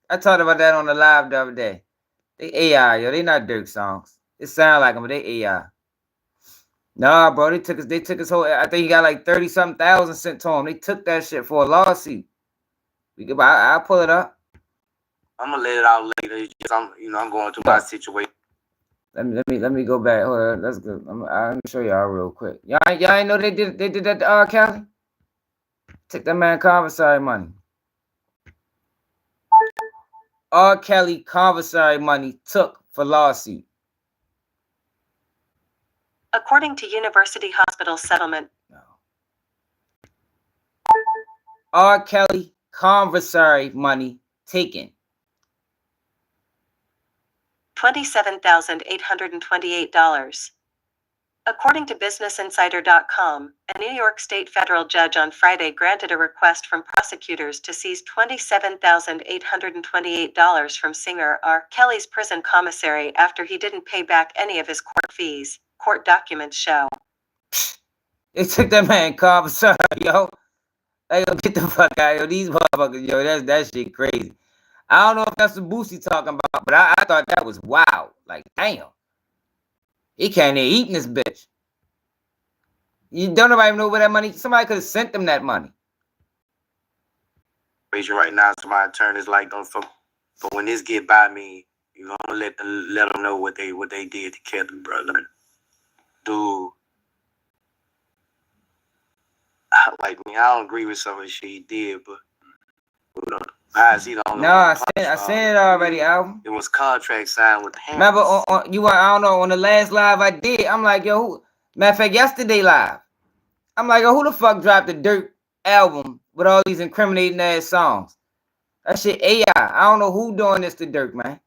I talked about that on the live the other day. They AI, yo. They not Dirk songs. It sound like them, but they AI. Nah, bro, they took his whole. I think he got like 30-something thousand sent to him. They took that shit for a lawsuit. I'll pull it up. I'm gonna let it out later. It's just, I'm going through my situation. Let me go back. Hold on, that's good. I'm gonna show y'all real quick. Y'all ain't know they did that to Kelly. Took that man commissary money. R. Kelly commissary money took for lawsuit. According to University Hospital settlement. No. R. Kelly commissary money taken. $27,828. According to BusinessInsider.com, a New York State federal judge on Friday granted a request from prosecutors to seize $27,828 from singer R. Kelly's prison commissary after he didn't pay back any of his court fees, court documents show. They took that man commissary, yo. Hey, yo, get the fuck out, yo. These motherfuckers, yo, that shit crazy. I don't know if that's what Boosie talking about, but I thought that was wild. Like, damn. He can't even eat in this bitch. You don't nobody even know where that money. Somebody could have sent them that money. Right now, so my attorney's like, for when this get by me, you know, I'm gonna let them know what they did to Kelly, brother. Dude, like me, I don't agree with some of the shit he did, but I seen it already, Al. It was contract signed with the hands. Remember, I don't know, on the last live I did, I'm like, yo, matter of fact, yesterday live, I'm like, yo, who the fuck dropped the Dirt album with all these incriminating ass songs? That shit AI. I don't know who doing this to Dirk, man.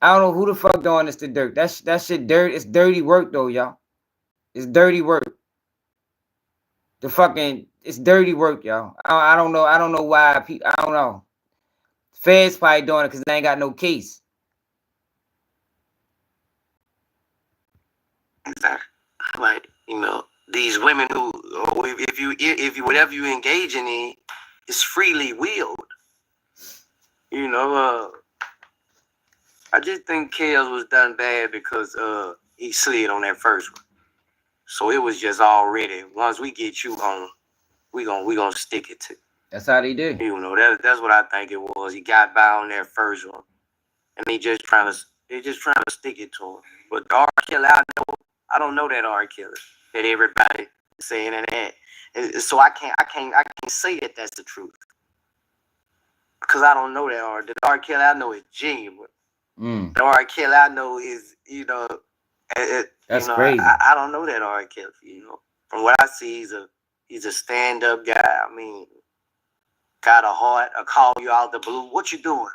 I don't know who the fuck doing this to Dirk. That shit dirty. It's dirty work though, y'all. It's dirty work. It's dirty work, y'all. I don't know. I don't know why people. I don't know. Feds probably doing it because they ain't got no case. Exactly. Like, you know, these women who, or if you whatever you engaging in, is freely willed. You know, I just think Kels was done bad because he slid on that first one. So it was just already, once we get you on, we gonna stick it to. That's how they do. You know, that's what I think it was. He got by on that first one, and they just trying to stick it to him. But the R. Kelly, I don't know that R. Kelly that everybody saying that. So I can't say that that's the truth because I don't know that R. The R. Kelly I know is genuine. The R. Kelly I know is, you know, that's crazy. crazy. I don't know that R. Kelly. You know, from what I see, he's a stand-up guy. I mean, got a heart. I call you out the blue. What you doing?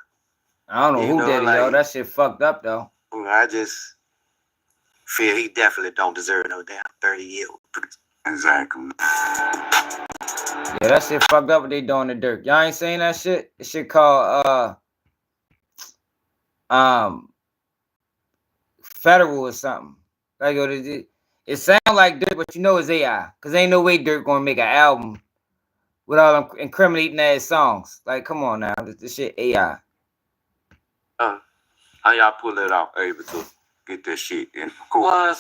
I don't know who did it, like, yo. That shit fucked up though. I just feel he definitely don't deserve no damn 30-year-old. Exactly. Yeah, that shit fucked up what they doing to Dirk. Y'all ain't saying that shit? This shit called federal or something. Like it sound like Dirk, but you know it's AI. Cause ain't no way Dirk gonna make an album with all them incriminating ass songs. Like, come on now. This shit AI. How y'all pull it out, able to get that shit in court? Once,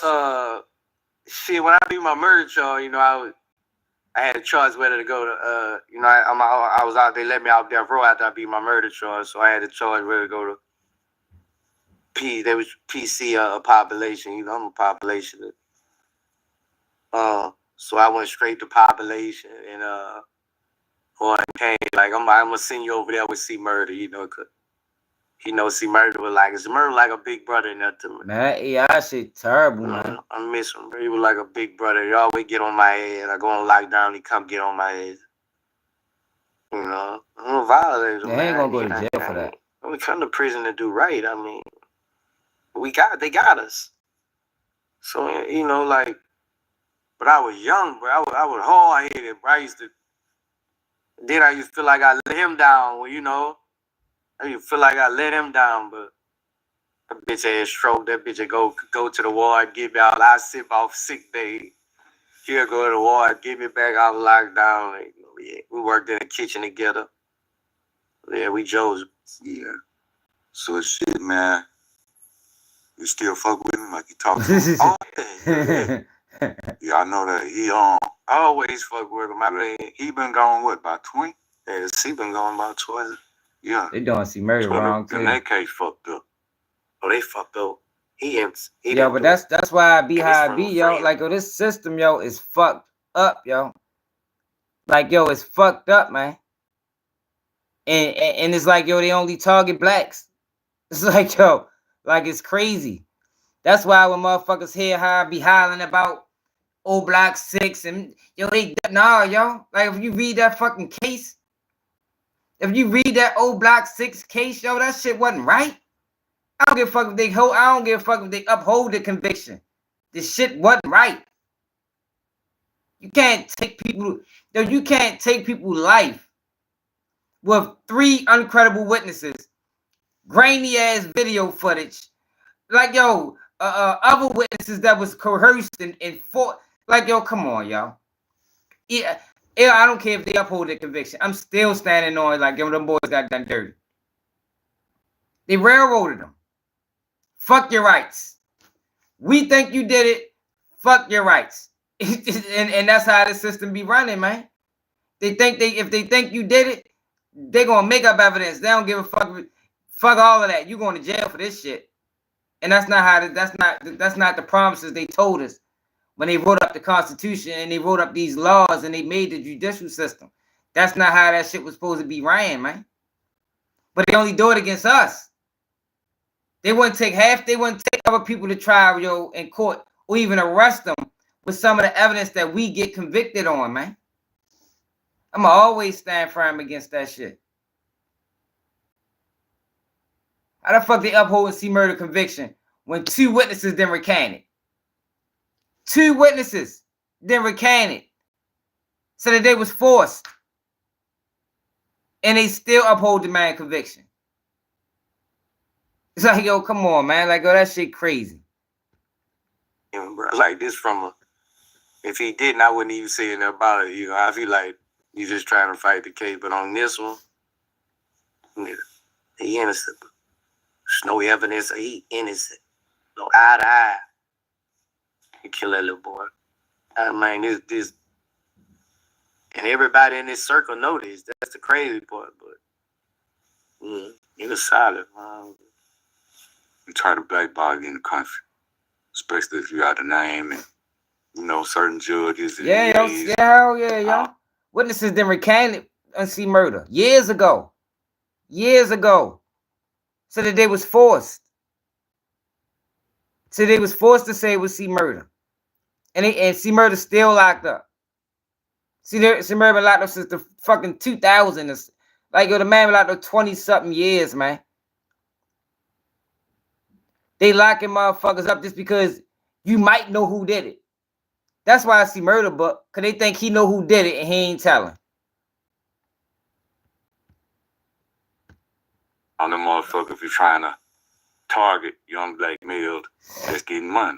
shit, when I beat my murder charge, you know, I had a choice whether to go to, you know, I was out, they let me out death row after I beat my murder charge, so I had a choice whether to go to there was PC population, you know, I'm a population. So I went straight to population and or came like I'm gonna send you over there with C Murder, you know, cause he knows C Murder was like a big brother in that to me. Man, AI shit terrible, man. I miss him, bro. He was like a big brother. He always get on my head. I go on lockdown, he come get on my head. You know, I'm gonna violate him. They ain't gonna go to jail for that. We come to prison to do right. I mean, they got us. So, you know, like, but I was young, bro. I was hard-headed, bro. I used to feel like I let him down, well, you know. I used to feel like I let him down, but that bitch had stroke. That bitch would go to the ward, give me out. I sip off sick day. He'll go to the ward, give me back out lockdown. Like, you know, yeah, we worked in the kitchen together. Yeah, we Joe's. Yeah. So shit, man. You still fuck with him like you talk to him all day. Yeah, I know that he I always fuck with him. I mean, he been gone what, about 20? Yeah, he been gone about 20. Yeah. They doing C Murder wrong too. And that case fucked up. Oh, they fucked up. Yo, but that's why I be how I be, yo. Like, yo, this system, yo, is fucked up, yo. Like, yo, it's fucked up, man. And it's like, yo, they only target blacks. It's like, yo, like, it's crazy. That's why when motherfuckers hear how I be hollering about old Block 6 and, yo, yo. Like, if you read that fucking case, if you read that old Block 6 case, yo, that shit wasn't right. I don't give a fuck if they uphold the conviction. This shit wasn't right. You can't take people's life with 3 uncredible witnesses, grainy ass video footage, like, yo, other witnesses that was coerced and fought. Like, yo, come on, yo. Yeah, I don't care if they uphold the conviction. I'm still standing on, like, yo, them boys got done dirty. They railroaded them. Fuck your rights. We think you did it. Fuck your rights. and that's how the system be running, man. If they think you did it, they gonna make up evidence. They don't give a fuck. Fuck all of that. You going to jail for this shit. And that's not the promises they told us when they wrote up the Constitution and they wrote up these laws and they made the judicial system. That's not how that shit was supposed to be ran, man. But they only do it against us. They wouldn't take other people to trial, yo, in court, or even arrest them with some of the evidence that we get convicted on, man. I'ma always stand firm against that shit. How the fuck they uphold C murder conviction when 2 witnesses then recanted? 2 witnesses then recanted. So that they was forced. And they still uphold the man conviction. It's like, yo, come on, man. Like, yo, that shit crazy. Yeah, bro, like this from a, if he didn't, I wouldn't even say anything about it. You know, I feel like he's just trying to fight the case. But on this one, yeah, he innocent. There's no evidence that he innocent. No eye to eye. He killed that little boy. I mean, this, and everybody in this circle know this. That's the crazy part. But he was solid. You try to blackball you in the country, especially if you got a name and you know certain judges. And Yeah, yo, hell yeah, yo. Witnesses then recanted on C murder years ago. Years ago. So that they was forced. So they was forced to say it was C murder. And C murder still locked up. C murder been locked up since the fucking 2000s. Like, yo, the man been locked up 20-something years, man. They locking motherfuckers up just because you might know who did it. That's why I see murder book, because they think he know who did it and he ain't telling. On the motherfucker, if you're trying to target young black males that's getting money.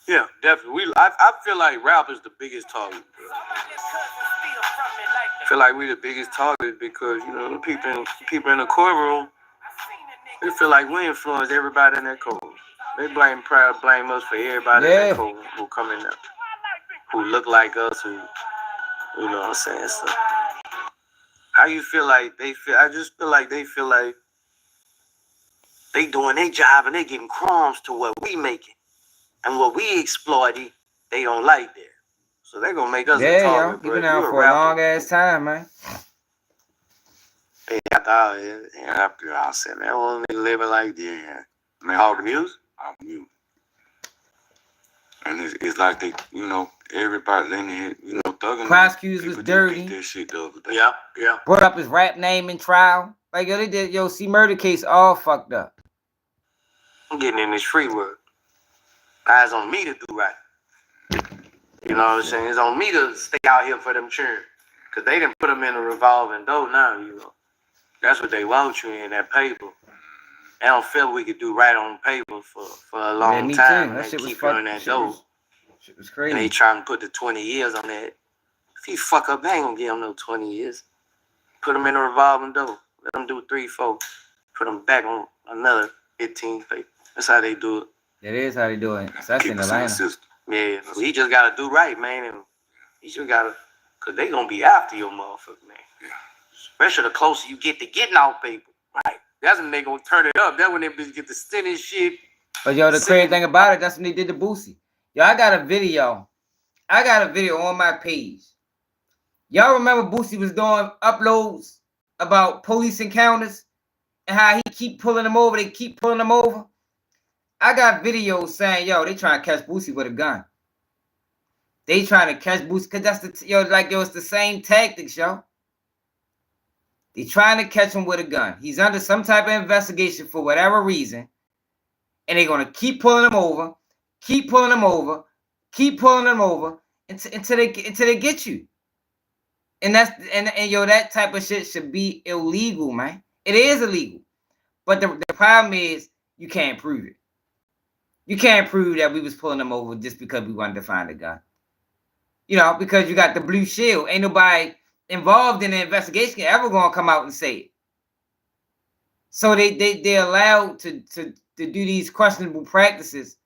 Yeah, definitely. I feel like rap is the biggest target. I feel like we the biggest target because, you know, the people in the courtroom, they feel like we influence everybody in that court. They blame us for everybody in that court who come in there, who look like us, who, you know what I'm saying? So, how you feel like they feel? I just feel like they feel like they doing their job and they getting crumbs to what we making. And what we exploiting, they don't like that. So they gonna make us a target. You've been out for a long ass time, man. After I said, man, I want to live it like that. I mean, all the news, and it's like they, you know, everybody in here, you know, thugging. Prosecutors was dirty. That shit the other day. Yeah. Brought up his rap name in trial. Like, yo, they did, yo, C murder case all fucked up. I'm getting in this free work. Eyes on me to do right. You know what I'm saying? It's on me to stay out here for them children. Because they didn't put them in a revolving door now, you know. That's what they want you in, that paper. They don't feel we could do right on paper for a long time. That shit keep was fucking in that door. Shit was crazy. And they trying to put the 20 years on that. If he fuck up, they ain't gonna give him no 20 years. Put them in a revolving door. Let them do 3, 4. Put them back on another 15 paper. That's how they do it. That is how they do it. That's in Atlanta. Yeah, so he just gotta do right, man. And he just gotta, cause they gonna be after your motherfucker, man. Yeah. Especially the closer you get to getting out paper. Right. That's when they gonna turn it up. That's when they get the stinning shit. But yo, the crazy thing about it, that's when they did the Boosie. Yo, I got a video on my page. Y'all remember Boosie was doing uploads about police encounters and how he keep pulling them over, they keep pulling them over? I got videos saying, yo, they trying to catch Boosie with a gun. They trying to catch Boosie, because that's it's the same tactics, yo. They trying to catch him with a gun. He's under some type of investigation for whatever reason. And they're going to keep pulling him over, keep pulling him over, keep pulling him over until they get you. And that type of shit should be illegal, man. It is illegal. But the problem is you can't prove it. You can't prove that we was pulling them over just because we wanted to find a gun. You know, because you got the blue shield. Ain't nobody involved in the investigation ever gonna come out and say it. So they're allowed to do these questionable practices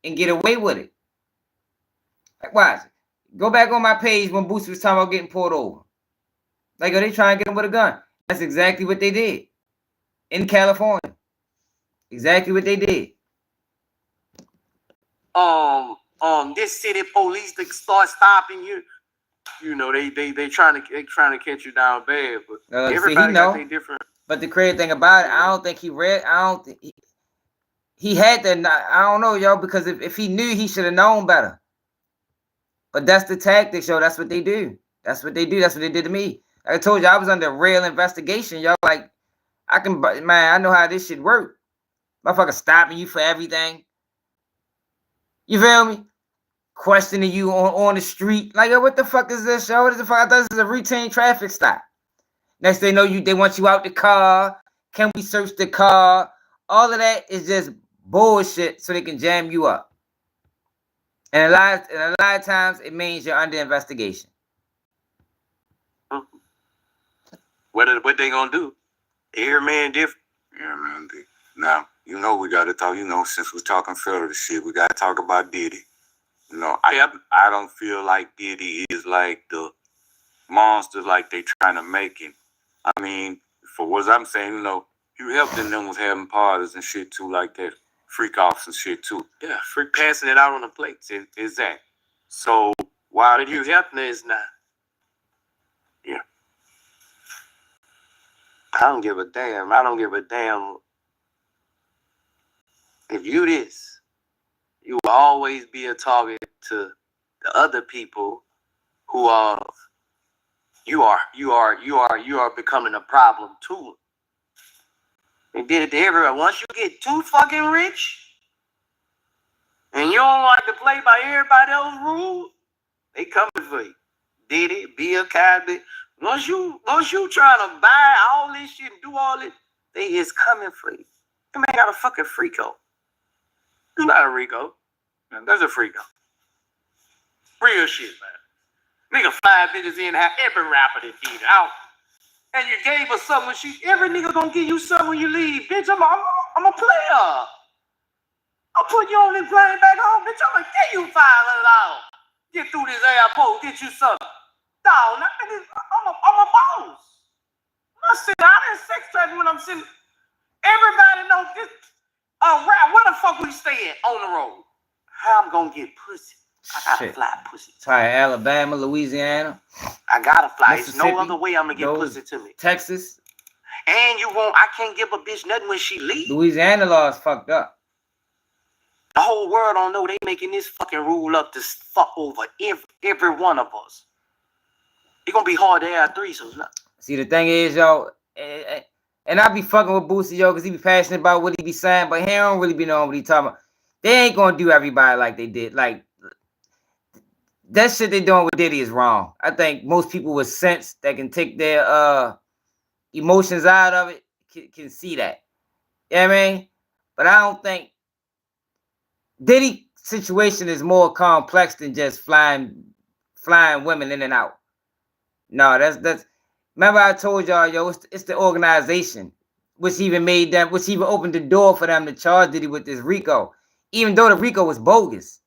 and get away with it. Like, watch. Go back on my page when Boosie was talking about getting pulled over. Like, are they trying to get him with a gun? That's exactly what they did in California. Exactly what they did. This city police to start stopping you. You know, they trying to catch you down bad, but everybody got their different. But the crazy thing about it, I don't think he read. I don't think he had to. I don't know, yo, because if he knew, he should have known better. But that's the tactics, yo. That's what they do. That's what they do. That's what they did to me. Like I told you, I was under real investigation, yo. Like I know how this shit work. Motherfucker stopping you for everything. You feel me? Questioning you on the street. Like, what the fuck is this, yo? What the fuck? I thought this is a routine traffic stop. Next they know they want you out the car. Can we search the car? All of that is just bullshit so they can jam you up. And a lot of times it means you're under investigation. What they gonna do? Every man different. Yeah, man. Now, you know we gotta talk, since we're talking federal shit, we gotta talk about Diddy. I don't feel like Diddy is like the monster like they trying to make him. I mean, for what I'm saying, you helped them with having parties and shit too, like that. Freak offs and shit too. Yeah, freak passing it out on the plates. Is that? So why did you help No, it's not. Yeah. I don't give a damn. I don't give a damn. If you this, you will always be a target to the other people who are. You are becoming a problem too. They did it to everyone. Once you get too fucking rich, and you don't like to play by everybody else's rules, they coming for you. Diddy, Bill Cosby. Once you trying to buy all this shit and do all this, they is coming for you. You man got a fucking freako. It's not a RICO. There's a freako. Real shit, man. Nigga 5 bitches in have every rapper that did out. And you gave her something. Every nigga gonna give you something when you leave. Bitch, I'm a player. I'll put you on this plane back home. Bitch, I'm gonna give you $500. Get through this airport, get you something. No, I'm a boss. I'm sitting out in sex traffic when I'm sitting. Everybody knows this. Where the fuck we staying on the road? How I'm gonna get pussy? I gotta fly pussy. Probably Alabama, Louisiana. I gotta fly. There's no other way I'm gonna get pussy to me. Texas. And I can't give a bitch nothing when she leaves. Louisiana law is fucked up. The whole world don't know they making this fucking rule up to fuck over every one of us. It's gonna be hard to have threesomes now. See, the thing is, yo, and I be fucking with Boosie, yo, because he be passionate about what he be saying, but he don't really be knowing what he talking about. They ain't gonna do everybody like they did. Like, that shit they doing with Diddy is wrong. I think most people with sense that can take their emotions out of it can see that. You know what I mean? But I don't think Diddy situation is more complex than just flying women in and out. No, that's remember I told y'all, yo, it's the organization which even opened the door for them to charge Diddy with this RICO. Even though the RICO was bogus.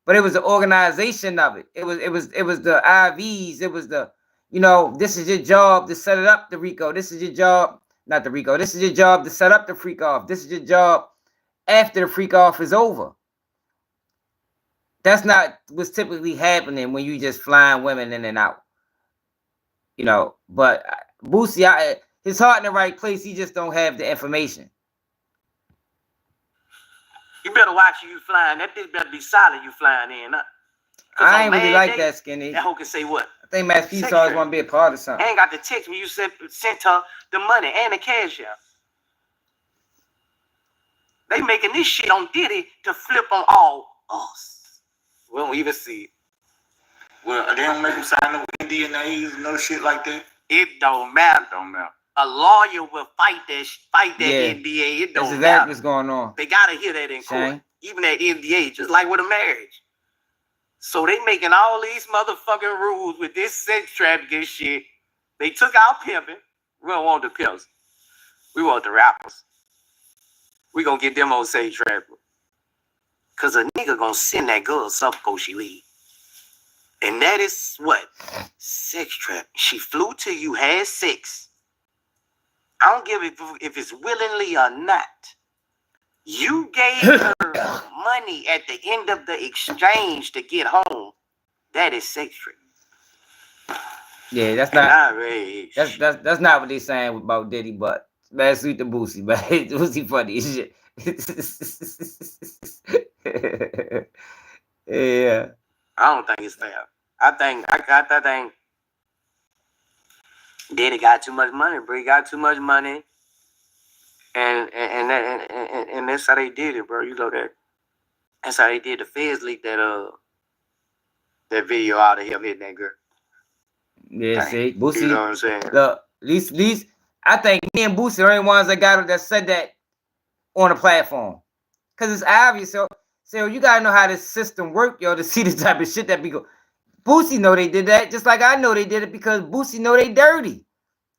But it was the organization of it. It was the IVs. It was the, this is your job to set it up, the RICO. This is your job, not the RICO. This is your job to set up the freak off. This is your job after the freak off is over. That's not what's typically happening when you just flying women in and out. But Boosie, his heart in the right place. He just don't have the information. You better watch you flying. That bitch better be solid you flying in. I ain't really like that, Skinny. That hoe can say what? I think Mass P always want to be a part of something. I ain't got the text when you sent her the money and the cash out. They making this shit on Diddy to flip on all us. We don't even see it. Well, they don't make them sign no NDAs and no shit like that. It don't matter. A lawyer will fight that NDA. It don't That's exactly matter. What's going on. They gotta hear that in court. Even that NDA, just like with a marriage. So they making all these motherfucking rules with this sex trafficking shit. They took out pimping. We don't want the pimps. We want the rappers. We gonna get them on sex trafficking. Cause a nigga gonna send that girl something before she leave. And that is what? Sex trafficking. She flew to you, had sex. I don't give if it's willingly or not. You gave her money at the end of the exchange to get home. That is sex trafficking. Yeah, that's not what they saying about Diddy, but man, sweet the Boosie, man. Boosie funny as shit. Yeah. I don't think it's fair. I think Diddy got too much money, bro. He got too much money. And that's how they did it, bro. You know that. That's how they did. The feds leaked that video out of him hitting that girl. Yeah, Dang. see, Boosie. You know what I'm saying? Look, at least I think me and Boosie are the only ones that said that on the platform. Cause it's obvious. So you gotta know how this system work, yo, to see the type of shit that be go. Boosie know they did that, just like I know they did it because Boosie know they dirty.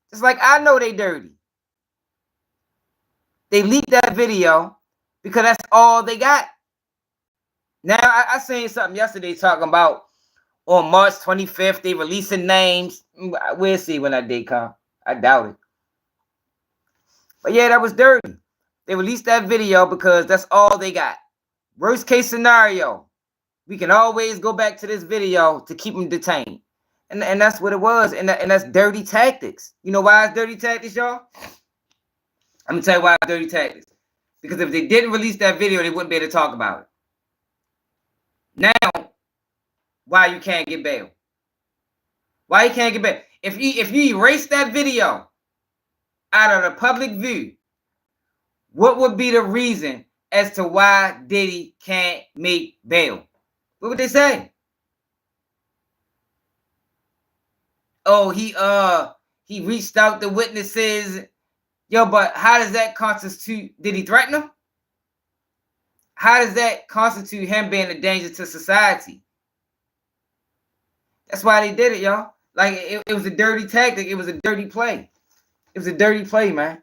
Just like I know they dirty. They leaked that video because that's all they got. Now, I seen something yesterday talking about on March 25th, they releasing names. We'll see when that day come. I doubt it. But yeah, that was dirty. They released that video because that's all they got. Worst case scenario, we can always go back to this video to keep them detained. And that's what it was. And that's dirty tactics. You know why it's dirty tactics, y'all? I'm going to tell you why it's dirty tactics. Because if they didn't release that video, they wouldn't be able to talk about it. Now, why you can't get bail? Why you can't get bail? If you erase that video out of the public view, what would be the reason as to why Diddy can't make bail? What would they say? Oh, he reached out to witnesses. Yo, but how does that constitute? Did he threaten them? How does that constitute him being a danger to society? That's why they did it, y'all. Like, it was a dirty tactic. It was a dirty play. It was a dirty play, man.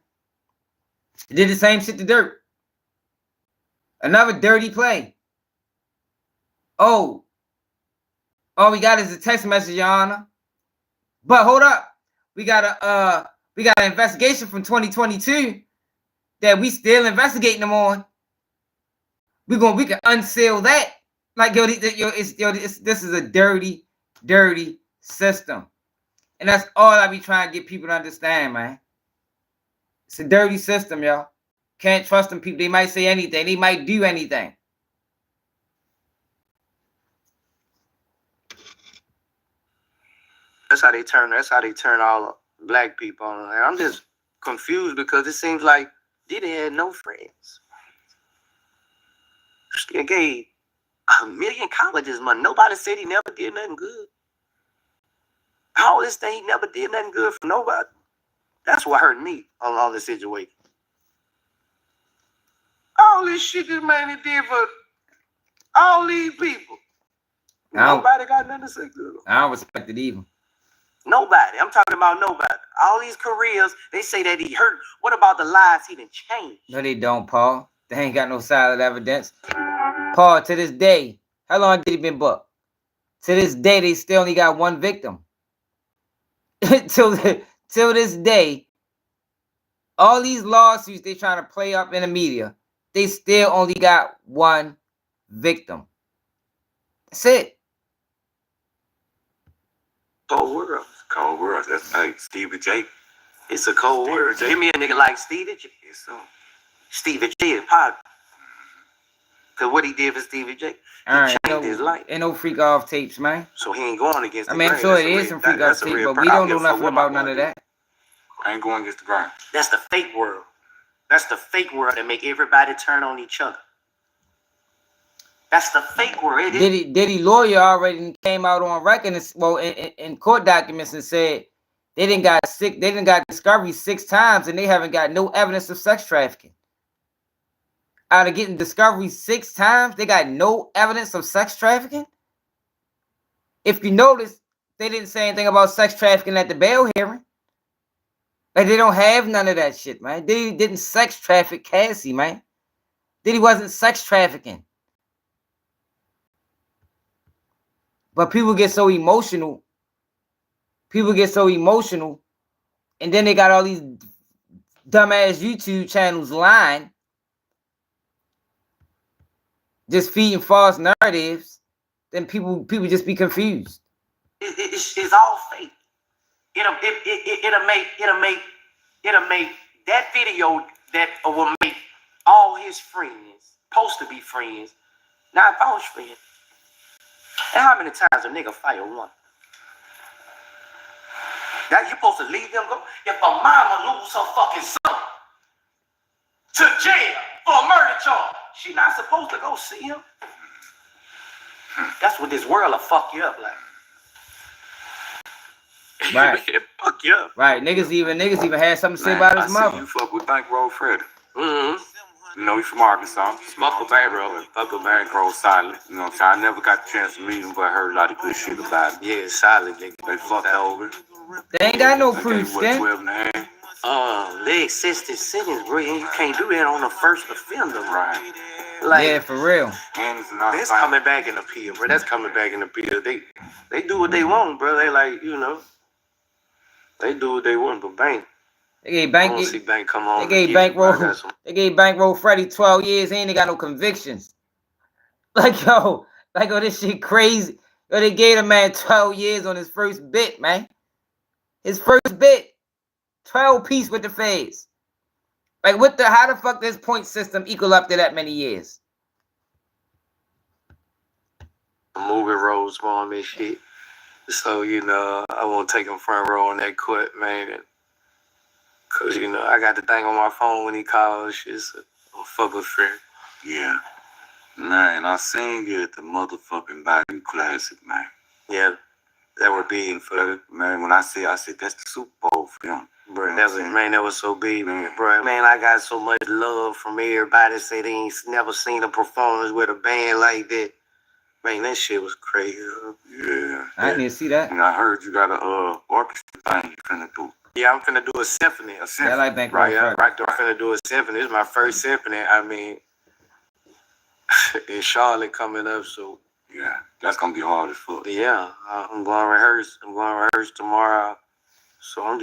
It did the same shit to Dirt. Another dirty play. Oh, all we got is a text message, Your Honor. But hold up. We got an investigation from 2022 that we still investigating them on. We can unseal that. Like, this is a dirty, dirty system. And that's all I be trying to get people to understand, man. It's a dirty system, y'all. Can't trust them people. They might say anything. They might do anything. That's how they turn all black people on. And I'm just confused because it seems like Diddy had no friends. Still gave $1 million colleges money. Nobody said he never did nothing good. All this thing, he never did nothing good for nobody. That's what hurt me on all this situation. All this shit this man did for all these people. Nobody got nothing to say good. I don't respect it either. Nobody. I'm talking about nobody. All these careers, they say that he hurt. What about the lives he done changed? No, they don't, Paul. They ain't got no solid evidence. Paul, to this day, how long did he been booked? To this day, they still only got one victim. till this day, all these lawsuits they trying to play up in the media, they still only got one victim. That's it. Cold world. Cold world. That's like Stevie J. It's a cold world. Give me a nigga like Stevie J. So Stevie J is popular. Cause what he did for Stevie J, he changed his life. Ain't no freak off tapes, man. So he ain't going against the grain. I'm sure it is some freak off tapes, but we don't know nothing about none of that. I ain't going against the grain. That's the fake world. That's the fake world that make everybody turn on each other. That's the fake world. Diddy lawyer already came out on record in court documents and said they didn't got discovery 6 times and they haven't got no evidence of sex trafficking. Out of getting discovery 6 times, they got no evidence of sex trafficking. If you notice, they didn't say anything about sex trafficking at the bail hearing. Like, they don't have none of that shit, man. They didn't sex traffic Cassie, man. Diddy wasn't sex trafficking. But people get so emotional. And then they got all these dumbass YouTube channels lying. Just feeding false narratives. Then people just be confused. It's all fake. It'll make that video that will make all his friends, supposed to be friends, not vouch for him. And how many times a nigga fire one? That you supposed to leave them go? If a mama lose her fucking son to jail for a murder charge, she not supposed to go see him? That's what this world will fuck you up like. Right. Fuck you up. Right. Niggas even had something to say about his mother. I see you fuck with Bankroll Freddy. Mm-hmm. You know, he's from Arkansas. Huckleberry, bro. Huckleberry grows silent. You know what I'm saying? I never got the chance to meet him, but I heard a lot of good shit about him. Yeah, silent, nigga. They fucked over. They ain't got no proof, then. 12 and a half. Leg assisted sentence, bro. You can't do that on the first offender, right? Like, yeah, for real. That's coming back in appeal, bro. That's coming back in appeal. They do what they want, bro. They like, you know, they do what they want, but Bank. They gave Bank. I want to see Bank come on. They gave Bankroll Freddy 12 years. He ain't got no convictions. Like yo, this shit crazy. Yo, they gave a man 12 years on his first bit, man. His first bit, 12 piece with the feds. Like how the fuck this point system equal up to that many years? Movie roles for him and shit. So, you know, I won't take him front row on that court, man. Cause, you know, I got the thing on my phone when he calls. Shit, so I'll fuck with Fred. Yeah. Man, I seen you at the motherfucking Biden Classic, man. Yeah. That was big for man. When I said that's the Super Bowl for him. Bro, that was so big, man. Bro, man, I got so much love from everybody. Say they ain't never seen a performance with a band like that. Man, that shit was crazy. Yeah. I didn't even see that. And I heard you got a orchestra thing you finna do. Yeah, I'm finna do a symphony. Yeah, I like that. Right there. I'm finna do a symphony. It's my first symphony. I mean, in Charlotte coming up, so. Yeah, that's gonna be hard as fuck. Yeah, I'm going to rehearse. Tomorrow. So I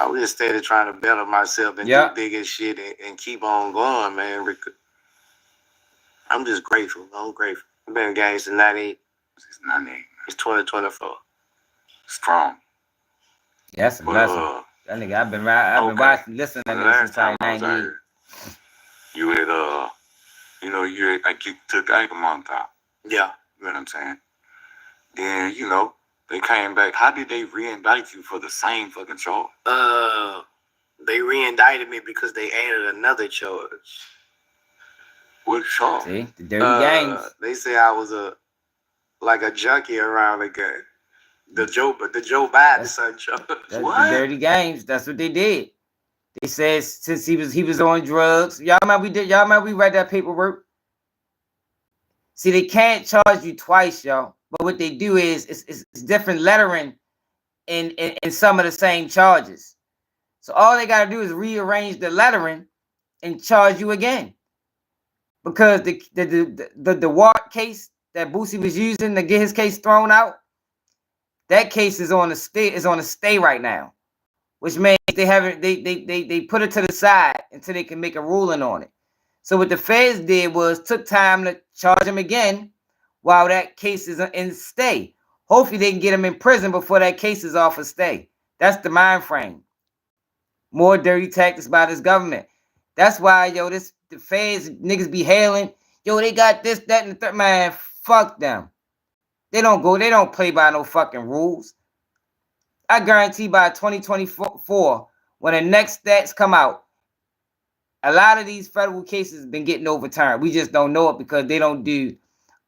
was just steady trying to better myself and do bigger shit and keep on going, man. I'm just grateful. I'm grateful. I've been engaged since 98. It's 98. It's 2024. Strong. Yeah, that's a blessing. That nigga, I've been watching, listening to this since like 98. You had you took Anchorman out. Yeah. You know what I'm saying? Then, you know, they came back. How did they re-indict you for the same fucking charge? They re-indicted me because they added another charge. What charge? See, the dirty games. They say I was a junkie around the game. The Joe Biden son charge. The dirty games. That's what they did. They said since he was on drugs. Y'all remember we read that paperwork? See, they can't charge you twice, y'all. But what they do is it's different lettering in some of the same charges. So all they gotta do is rearrange the lettering and charge you again. Because the Ward case that Boosie was using to get his case thrown out, that case is on a stay right now. Which means they put it to the side until they can make a ruling on it. So what the feds did was took time to charge him again while that case is in stay. Hopefully they can get him in prison before that case is off of stay. That's the mind frame. More dirty tactics by this government. That's why, the feds niggas be hailing. Yo, they got this, that, and the third. Man, fuck them. They don't play by no fucking rules. I guarantee by 2024, when the next stats come out, a lot of these federal cases have been getting overturned. We just don't know it because they don't do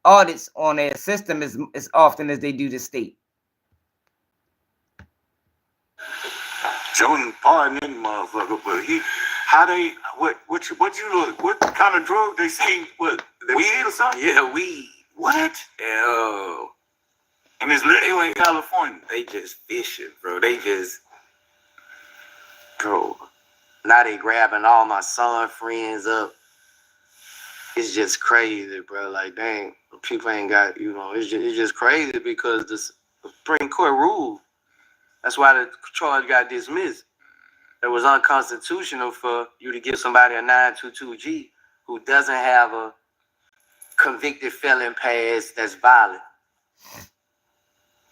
audits on their system as often as they do the state. Joe pardon that motherfucker, but what kind of drug they say? What, weed or something? Yeah, weed. What? Yeah. And it's legal in California. They just fishing, bro. Now they grabbing all my son friends up. It's just crazy, bro. Like, dang, people ain't got, it's just crazy because the Supreme Court ruled. That's why the charge got dismissed. It was unconstitutional for you to give somebody a 922G who doesn't have a convicted felon past that's violent.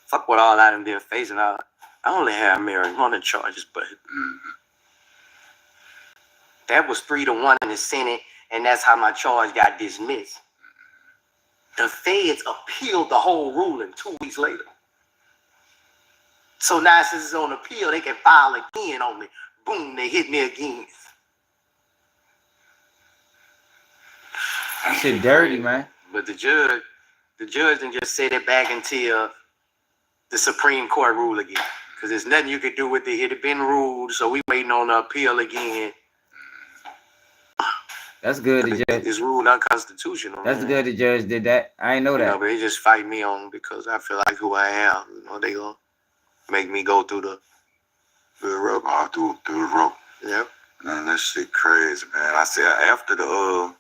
Fuck what all I done been facing. I only have marijuana charges, but that was 3-1 in the Senate, and that's how my charge got dismissed. The feds appealed the whole ruling 2 weeks later. So now since it's on appeal, they can file again on me. Boom, they hit me again. That shit dirty, man. But the judge didn't just set it back until the Supreme Court rule again. Because there's nothing you could do with it. It had been ruled, so we waiting on the appeal again. That's good. The judge. It's ruled unconstitutional. That's good. The judge did that. I ain't know that. You know, but they just fight me on because I feel like who I am. You know, they gonna make me go through the rope. All through the rope. Yep. Man, that shit crazy, man. I said after the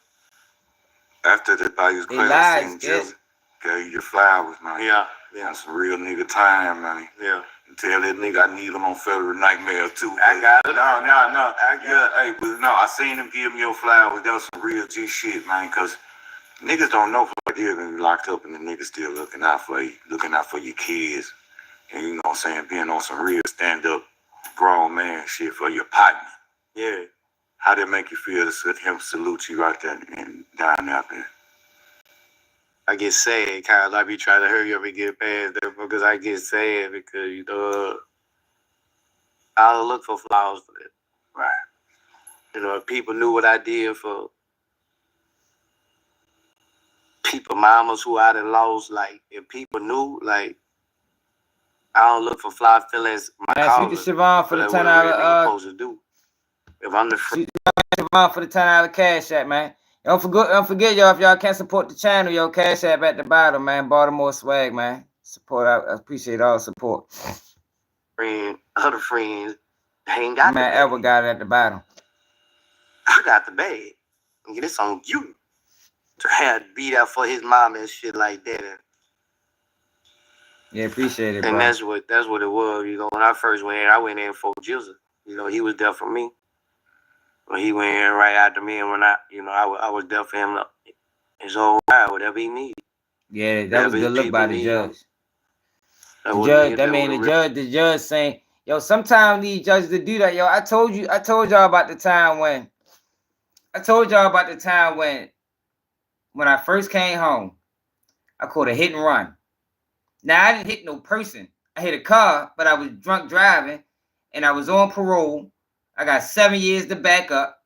Bayous class in Jersey, gave you your flowers, man. Yeah. That's some real nigga time, man. Yeah. Tell that nigga I need him on Federal Nightmare too. I got it. No. I seen him give me your flowers. That was some real G shit, man. Cause niggas don't know for you're gonna be locked up and the niggas still looking out for you, looking out for your kids. And you know what I'm saying, being on some real stand-up grown man shit for your partner. Yeah. How did it make you feel to sit him salute you right there and down out there? I get sad, Kyle. I be trying to hurry up and get past that because I get sad because, you know, I'll look for flowers for that. Right. You know, if people knew what I did for people, mamas who I done lost, like, if people knew, like, I don't look for flowers, feel as my calling. Shoot Siobhan for the $10 supposed to do. If I'm the shoot Siobhan for the $10 cash app, man. Don't forget, y'all, if y'all can't support the channel, yo, cash app at the bottom, man. Baltimore swag, man. Support, I appreciate all support. Other friends, they ain't got man, Edward got it at the bottom. I got the bag. And it's on you to have to be there for his mom and shit like that. Yeah, appreciate it, bro. And that's what it was. You know, when I first went in, I went in for Jizzle. You know, he was there for me. But he went in right after me, and when I was there for him. His whole ride, whatever he needed. Yeah, that was good look by the judge. The judge saying, yo, sometimes these judges to do that. Yo, I told y'all about the time when when I first came home, I caught a hit and run. Now I didn't hit no person. I hit a car, but I was drunk driving and I was on parole. I got 7 years to back up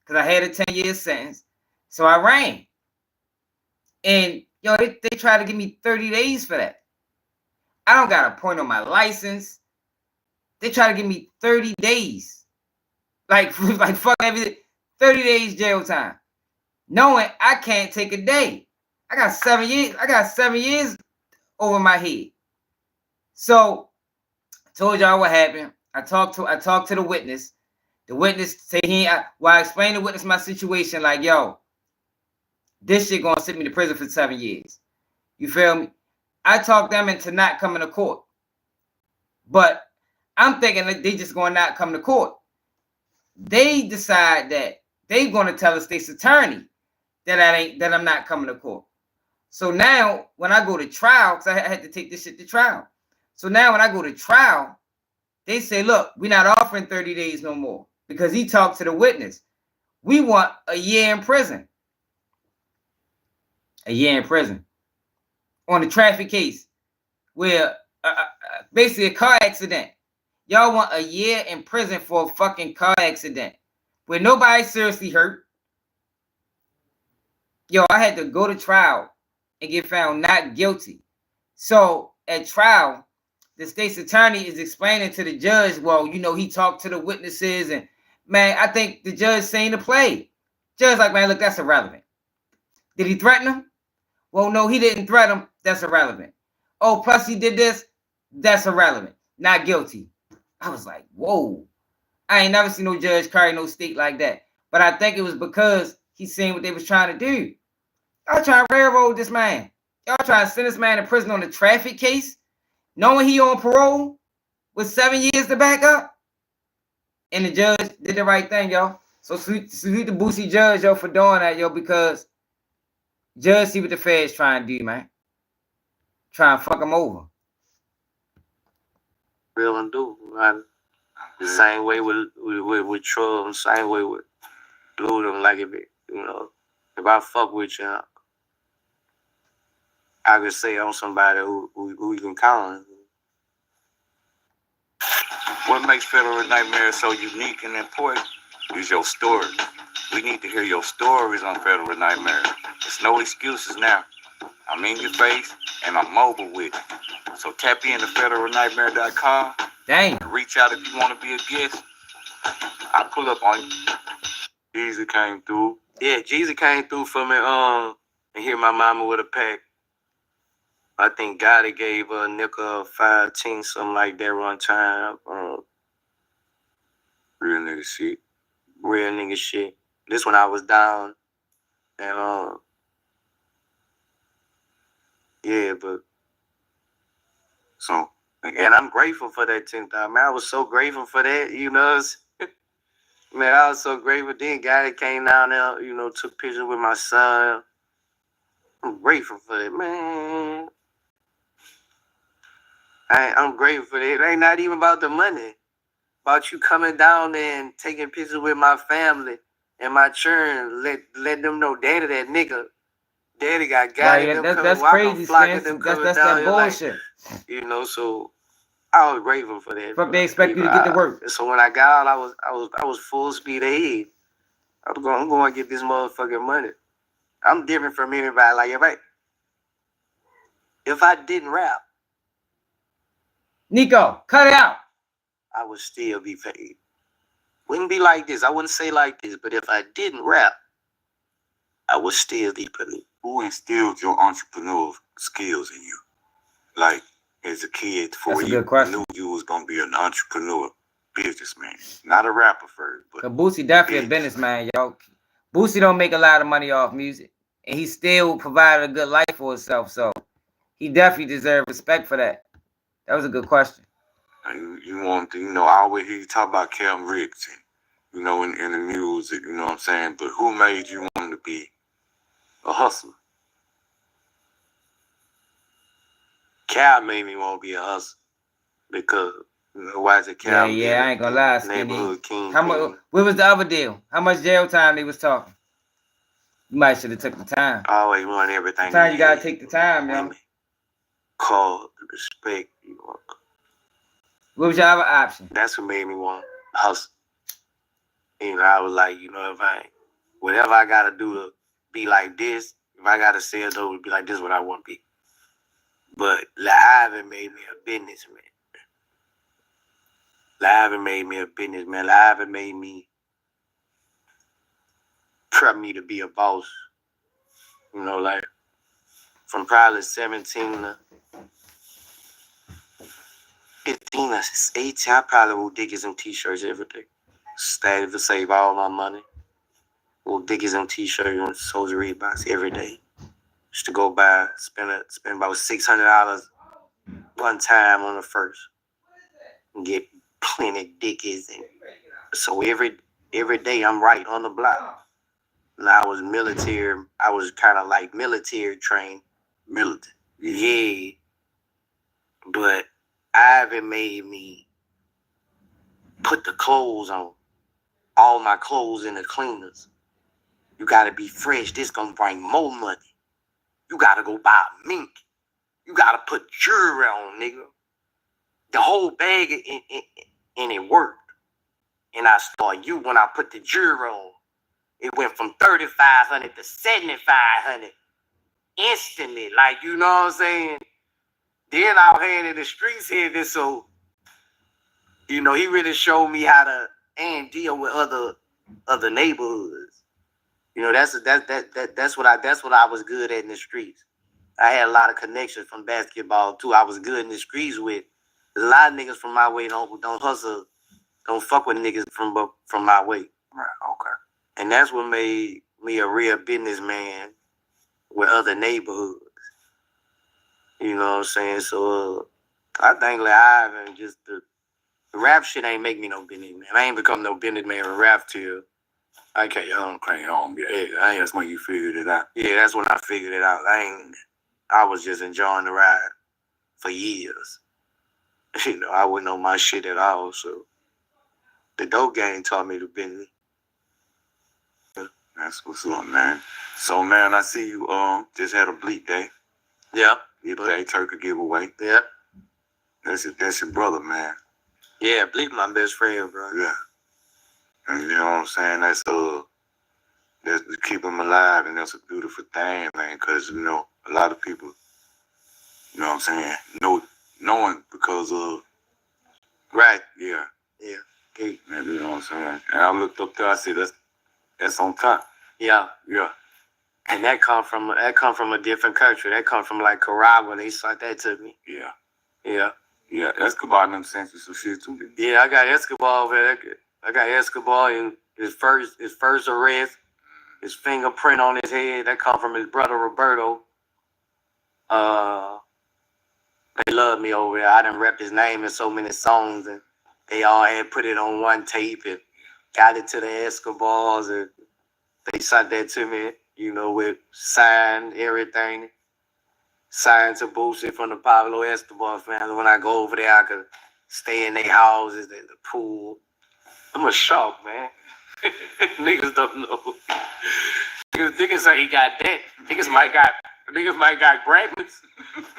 because I had a 10-year sentence. So I ran. And yo, they tried to give me 30 days for that. I don't got a point on my license. They try to give me 30 days. Like fuck everything. 30 days jail time. Knowing I can't take a day. I got 7 years. I got 7 years over my head. So I told y'all what happened. I talked to the witness. The witness said I explained to the witness my situation, like, yo, this shit gonna send me to prison for 7 years. You feel me? I talked them into not coming to court. But I'm thinking that they just gonna not come to court. They decide that they gonna tell the state's attorney that I'm not coming to court. So now when I go to trial, because I had to take this shit to trial. So now when I go to trial, they say, look, we're not offering 30 days no more. Because he talked to the witness. We want a year in prison. A year in prison. On the traffic case. Where basically a car accident. Y'all want a year in prison for a fucking car accident. Where nobody seriously hurt. Yo, I had to go to trial and get found not guilty. So at trial, the state's attorney is explaining to the judge, well, you know, he talked to the witnesses and man, I think the judge saying the play. Judge like, man, look, that's irrelevant. Did he threaten him? Well, no, he didn't threaten him. That's irrelevant. Oh, plus he did this. That's irrelevant. Not guilty. I was like, whoa. I ain't never seen no judge carry no state like that. But I think it was because he's seeing what they was trying to do. Y'all trying to railroad this man. Y'all trying to send this man to prison on the traffic case, knowing he on parole with 7 years to back up. And the judge did the right thing, yo. So salute the Boosie judge, yo, for doing that, yo, because judge see what the feds trying to do, man. Trying to fuck him over. Real and do, man. The same way with Trump, same way with Blue. Like if I fuck with you, I could say I'm somebody who you can count on. What makes Federal Nightmare so unique and important is your story. We need to hear your stories on Federal Nightmare. There's no excuses now. I'm in your face and I'm mobile with it. So tap in to federalnightmare.com. Dang. Reach out if you want to be a guest. I pull up on you. Jeezy came through. Yeah, Jeezy came through for me. And here my mama with a pack. I think Gotti gave a nickel 15, something like that one time. Real nigga shit. Real nigga shit. This one I was down. And yeah, but so, and I'm grateful for that 10,000. Man, I was so grateful for that, you know. Man, I was so grateful. Then Gotti came down there, you know, took pictures with my son. I'm grateful for that, man. I'm grateful for that. It ain't not even about the money. About you coming down there and taking pictures with my family and my children. Let them know, Daddy, that nigga. Daddy got Right, them that's crazy, Spence. That's that bullshit. Like, you know, so I was grateful for that. Fuck, they expect you to get to work. So when I got out, I was full speed ahead. I'm going to get this motherfucking money. I'm different from anybody. Like, if I didn't rap, Nico, cut it out. I would still be paid. Wouldn't be like this. I wouldn't say like this, but if I didn't rap, I would still be paid. Who instilled your entrepreneurial skills in you? Like, as a kid, before you knew you was going to be an entrepreneur, businessman. Not a rapper first, but Boosie definitely a businessman, yo. Boosie don't make a lot of money off music. And he still provided a good life for himself, so he definitely deserves respect for that. That was a good question. You want to, you know, I always hear you talk about Cam Riggs, you know, in the music, you know what I'm saying? But who made you want to be a hustler? Cal made me want to be a hustler because, you know, why is it Cal? Yeah, I ain't gonna lie, Skinny. Neighborhood king. How much? What was the other deal? How much jail time they was talking? You might should have took the time. I always want everything. Sometimes you gotta take the time, yo. Call, respect. You know. What was your other option? That's what made me want to hustle. You know, I was like, you know, whatever I gotta do to be like this, if I gotta say it over to be like this, what I want to be. But Live made me a businessman. Live made me a businessman. Live made me prep me to be a boss. You know, like from probably 17 to 15 or 18, I probably will Dickies and t-shirts every day. Started to save all my money. Will Dickies and t-shirts and Soldier Reeboks every day. Just to go buy, spend about $600 one time on the first. And get plenty Dickies. And so every day I'm right on the block. And I was military. I was kind of like military trained. Military. Yeah. But Ivan made me put the clothes on. All my clothes in the cleaners. You gotta be fresh. This gonna bring more money. You gotta go buy a mink. You gotta put jewelry on, nigga. The whole bag and it worked. And I started when I put the jewelry on, it went from 3,500 to 7,500 instantly. Like, you know what I'm saying? Then our hand in the streets here, this so, you know, he really showed me how to deal with other neighborhoods. You know, that's what I was good at in the streets. I had a lot of connections from basketball too. I was good in the streets with a lot of niggas from my way don't hustle, don't fuck with niggas from my way. Right, okay. And that's what made me a real businessman with other neighborhoods. You know what I'm saying? So I think like Ivan just the rap shit ain't make me no businessman. I ain't become no businessman with rap till I don't claim home. Yeah, that's when you figured it out. Yeah, that's when I figured it out. I was just enjoying the ride for years. You know, I wouldn't know my shit at all. So the dope game taught me the business. That's what's up, man. So, man, I see you just had a bleep day. Yeah. You play Turkey giveaway. Yeah. That's your brother, man. Yeah, Bleak my best friend, bro. Yeah. And you know what I'm saying? That's to keep him alive, and that's a beautiful thing, man, because, you know, a lot of people, you know what I'm saying, knowing because of, right, yeah. Yeah. You know what I'm saying? And I looked up there, I said, that's on top. Yeah. Yeah. And that come from a different country. That come from like Caragua. They sent that to me. Yeah. Yeah. Yeah, Escobar and them sent you some shit too. Yeah, I got Escobar over there. I got Escobar in his first arrest. His fingerprint on his head. That come from his brother Roberto. They love me over there. I done rep his name in so many songs, and they all had put it on one tape and got it to the Escobars, and they sent that to me, you know, with signed everything. Signed to Boosie from the Pablo Escobar family. When I go over there, I could stay in their houses, in the pool. I'm a shark, man. Niggas don't know. Niggas say he got that. Niggas might got Grammys.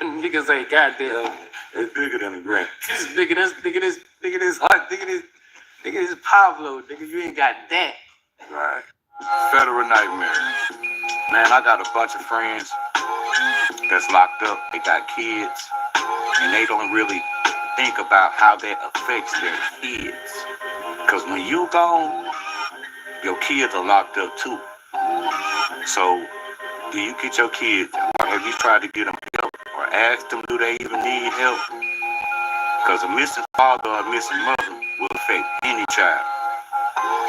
Niggas say goddamn. It's bigger than a Grammy. It's bigger than this heart. Nigga this Pablo. Nigga, you ain't got that. Right. Federal nightmare. Man, I got a bunch of friends that's locked up. They got kids, and they don't really think about how that affects their kids. Because when you gone, your kids are locked up too. So, do you get your kids, or have you tried to get them help, or ask them, do they even need help? Because a missing father or a missing mother will affect any child.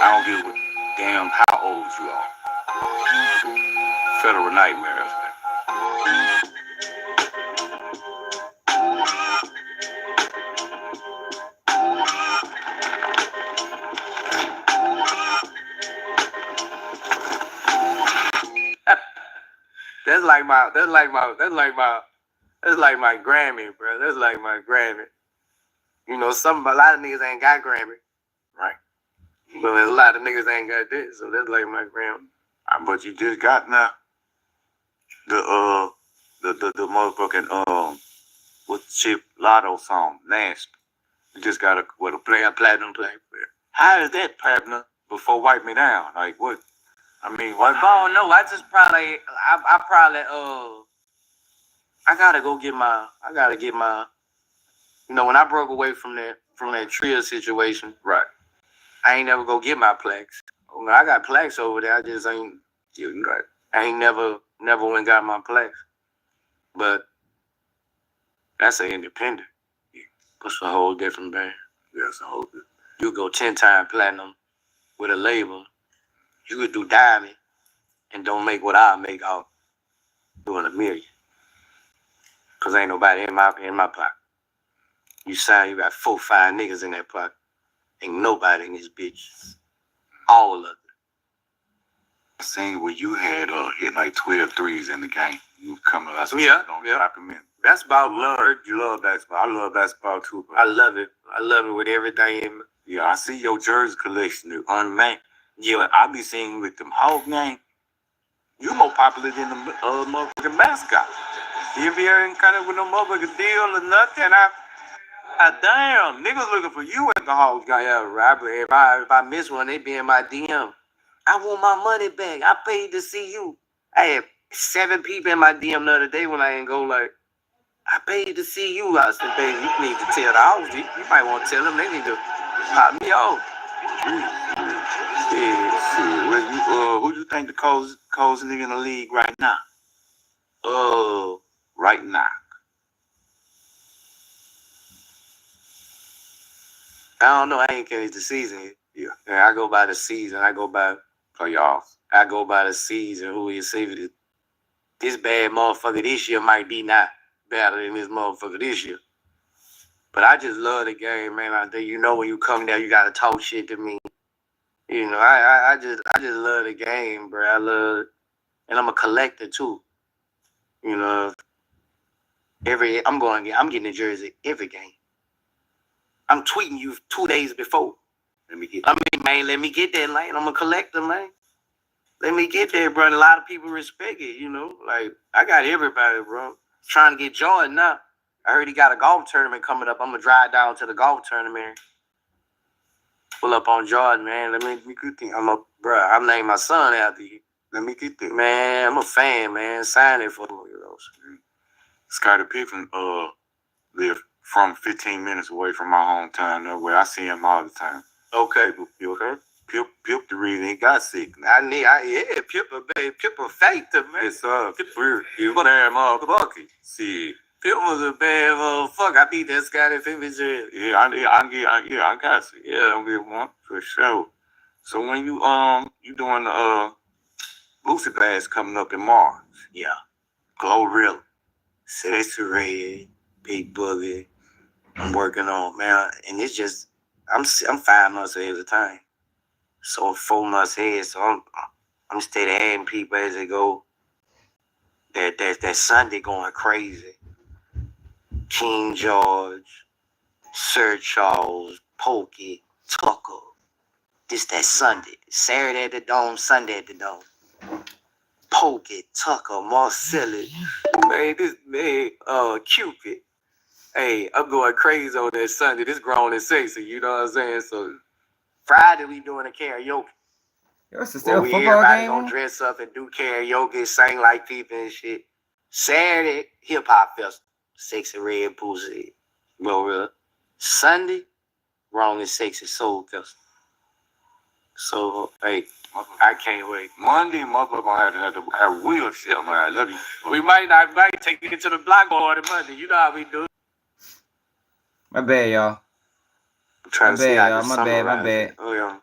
I don't give a damn how old you are. Federal nightmares. That's like my Grammy, bro. That's like my Grammy. You know, a lot of niggas ain't got Grammy. Right. But a lot of niggas ain't got this, so that's like my Grammy. But you just got now the motherfucking what's the chip Lotto song, Nasty. You just got a platinum play. How is that platinum before Wipe Me Down? Like what? I mean, what? I don't know. I just probably I gotta get my you know, when I broke away from that trio situation, right. I ain't never go get my plaques. I got plaques over there. I just ain't right. I ain't never went and got my plaques. But that's an independent. That's a whole different band. Yeah, it's a whole different. You go 10 times platinum with a label. You could do diamond and don't make what I make out doing $1 million. Cause ain't nobody in my pocket. You sign, you got 4, 5 niggas in that pocket. Ain't nobody in this bitch. All of it. I seen where you had hit like 12 threes in the game. You coming out yeah. Document. Basketball, You love basketball. I love basketball too, bro. I love it. I love it with everything in me. Yeah, I see your jersey collection is unmatched. Yeah, I be seeing with them Hawk game. You more popular than the motherfucking mascot. You be ain't kind of with no motherfucking deal or nothing. Damn, niggas looking for you at the Hawks game. Yeah, Robert. If I miss one, they be in my DM. I want my money back. I paid to see you. I had 7 people in my DM the other day when I ain't go like, I paid to see you. I said, baby, you need to tell the house. You might want to tell them they need to pop me off. Yeah, shit. Who do you think the coldest nigga in the league right now? Right now. I don't know. I ain't finished the season yet. Yeah, I go by the season. I go by playoffs. I go by the season. Who you see? This bad motherfucker this year might be not better than this motherfucker this year. But I just love the game, man. I think, you know, when you come there, you gotta talk shit to me. You know, I just love the game, bro. I love it. And I'm a collector too. You know, I'm getting a jersey every game. I'm tweeting you 2 days before. Let me get that, man. I'm a collector, man. Let me get there, bro. And a lot of people respect it, you know. Like, I got everybody, bro. Trying to get Jordan now. I heard he got a golf tournament coming up. I'm gonna drive down to the golf tournament Pull up on Jordan, man. Let me get the. I'm naming my son after you. Let me get the. Man, I'm a fan, man. Sign it for me. Scottie Pippen lived from 15 minutes away from my hometown, where I see him all the time. Okay, you okay? Pip the reason he got sick. Pip a factor, man. It's Pip weird. You gonna have motherfucker. See. Pip was a bad motherfucker. I beat that Scottie Pippen jail. Yeah, I got you. Yeah, I'll get one for sure. So when you doing the Boosie Bash coming up in March. Yeah. Glorilla. Sexy Red, Big Boogie. I'm working on, man, and it's just I'm 5 months ahead of the time. So 4 months ahead, so I'm steady adding people as they go. That Sunday going crazy. King George, Sir Charles, Pokey, Tucker. This that Sunday. Saturday at the Dome, Sunday at the Dome. Pokey, Tucker, Marcellus, man, this man, Cupid. Hey, I'm going crazy on that Sunday. This grown and sexy, you know what I'm saying? So Friday we doing a karaoke. It's still a football everybody game. Gonna dress up and do karaoke, sing like people and shit. Saturday, hip hop festival. Sexy Red Boosie. Well, Sunday, Wrong and Sexy Soul Festival. So, hey, I can't wait. Monday, motherfucker gonna have to have wheelchair, man. We might take it to the blockboard on Monday. You know how we do. My bad, y'all. I'm trying to see how to My summarize bad. it. Oh, yeah.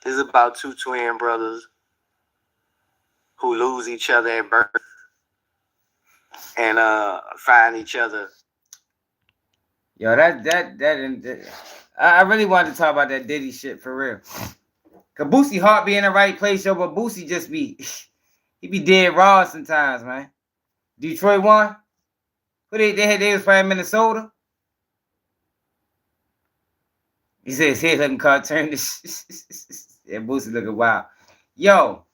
This is about two twin brothers who lose each other at birth and find each other. Yo, I really wanted to talk about that Diddy shit for real. Cause Boosie heart be in the right place, yo, but Boosie just he be dead raw sometimes, man. Detroit won. Who they was playing Minnesota. He said his head looking cartoon. Yeah, Boosie looking wild. Yo,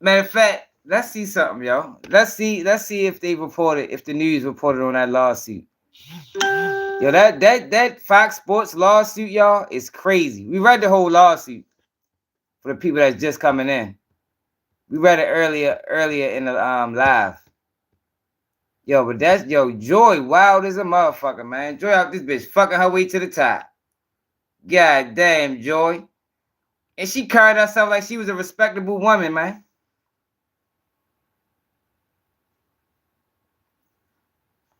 matter of fact, let's see something, yo. Let's see if the news reported on that lawsuit. Yo, that Fox Sports lawsuit, y'all, is crazy. We read the whole lawsuit for the people that's just coming in. We read it earlier in the live. Yo, but that's Joy wild as a motherfucker, man. Joy out this bitch fucking her way to the top. God damn, Joy. And she carried herself like she was a respectable woman, man.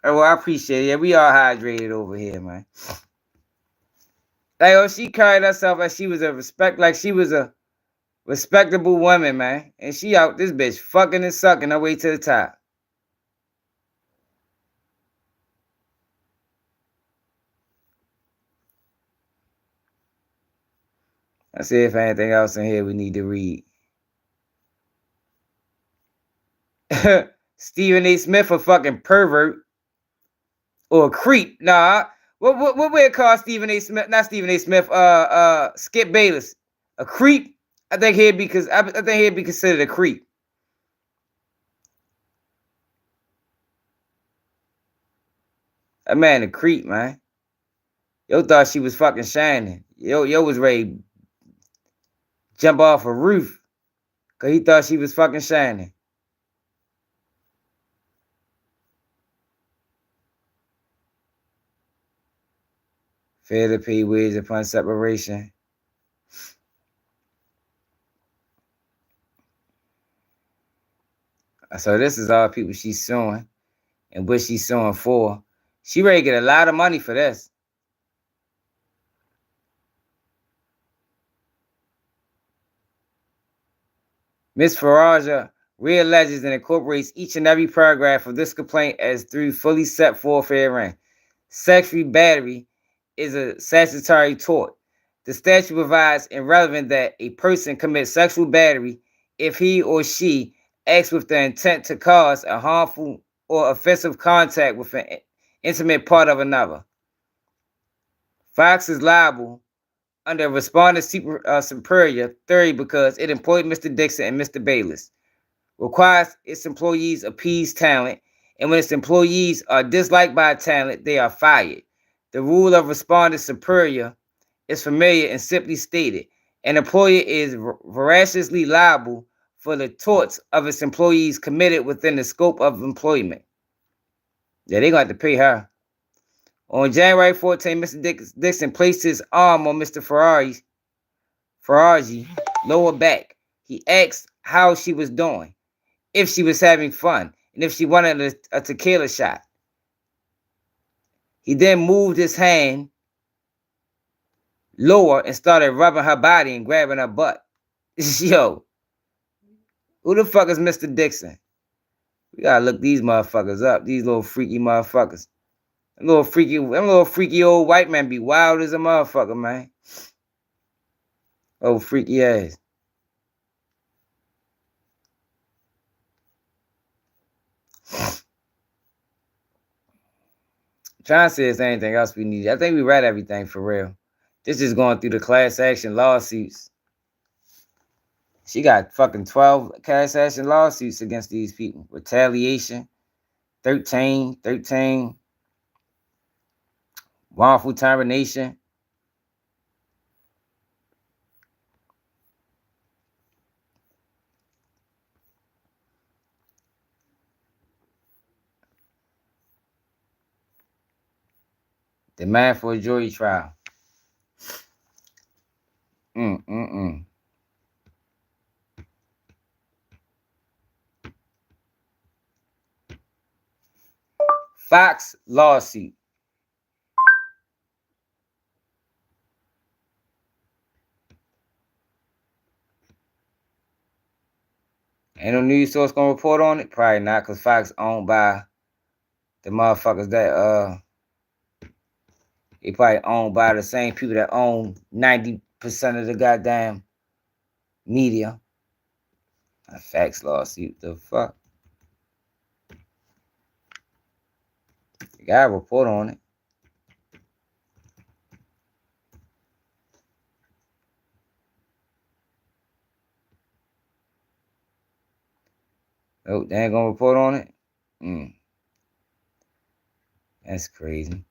Oh, well, I appreciate it. Yeah, we all hydrated over here, man. Like, she carried herself like she was a respectable woman, man. And she out this bitch fucking and sucking her way to the top. Let's see if anything else in here we need to read. Stephen A. Smith a fucking pervert. Or a creep. Nah. What would it call Stephen A. Smith? Not Stephen A. Smith. Skip Bayless. A creep? I think he'd be considered a creep. That man a creep, man. Yo thought she was fucking shining. Yo was ready to jump off a roof. Cause he thought she was fucking shining. Fair to pay wage upon separation. So this is all people she's suing and what she's suing for. She ready to get a lot of money for this. Ms. Faraja realleges and incorporates each and every paragraph of this complaint as through fully set forth herein. Sexual battery is a statutory tort. The statute provides irrelevant that a person commits sexual battery if he or she acts with the intent to cause a harmful or offensive contact with an intimate part of another. Fox is liable under respondent superior theory because it employed Mr. Dixon and Mr. Bayless. Requires its employees appease talent, and when its employees are disliked by talent, they are fired. The rule of respondent superior is familiar and simply stated. An employer is voraciously liable for the torts of its employees committed within the scope of employment. Yeah, they're going to have to pay her. On January 14, Mr. Dixon placed his arm on Mr. Faragi lower back. He asked how she was doing, if she was having fun, and if she wanted a tequila shot. He then moved his hand lower and started rubbing her body and grabbing her butt. Yo, who the fuck is Mr. Dixon? We gotta look these motherfuckers up. These little freaky motherfuckers. Them little freaky old white men be wild as a motherfucker, man. Oh, freaky ass. Trying to see if there's anything else we need. I think we read everything for real. This is going through the class action lawsuits. She got fucking 12 class action lawsuits against these people. Retaliation, 13, wrongful termination. Demand for a jury trial. Fox lawsuit. Ain't no news source gonna report on it? Probably not, because Fox owned by the motherfuckers that they probably owned by the same people that own 90% of the goddamn media. A Fox lawsuit, the fuck? You gotta report on it. Oh, they ain't gonna report on it? That's crazy.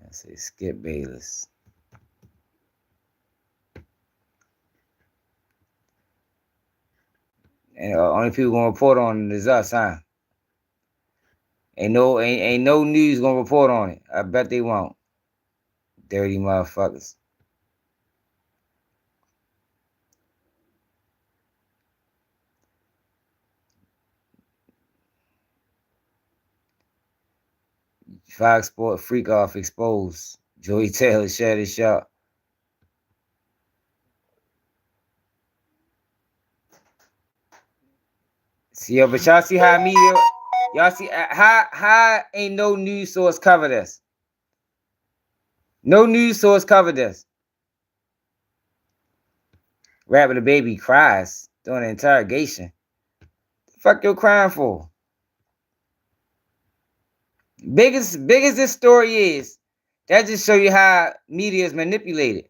Let's say skip Bayless. And only people gonna report on it is us, huh? Ain't no news gonna report on it. I bet they won't. Dirty motherfuckers. Fox Sport freak off exposed. Joey Taylor shared his shot. See, but y'all see how media, y'all see how ain't no news source cover this. No news source covered this. Rapping the baby cries during the interrogation. The fuck you crying for? Big as this story is, that just show you how media is manipulated.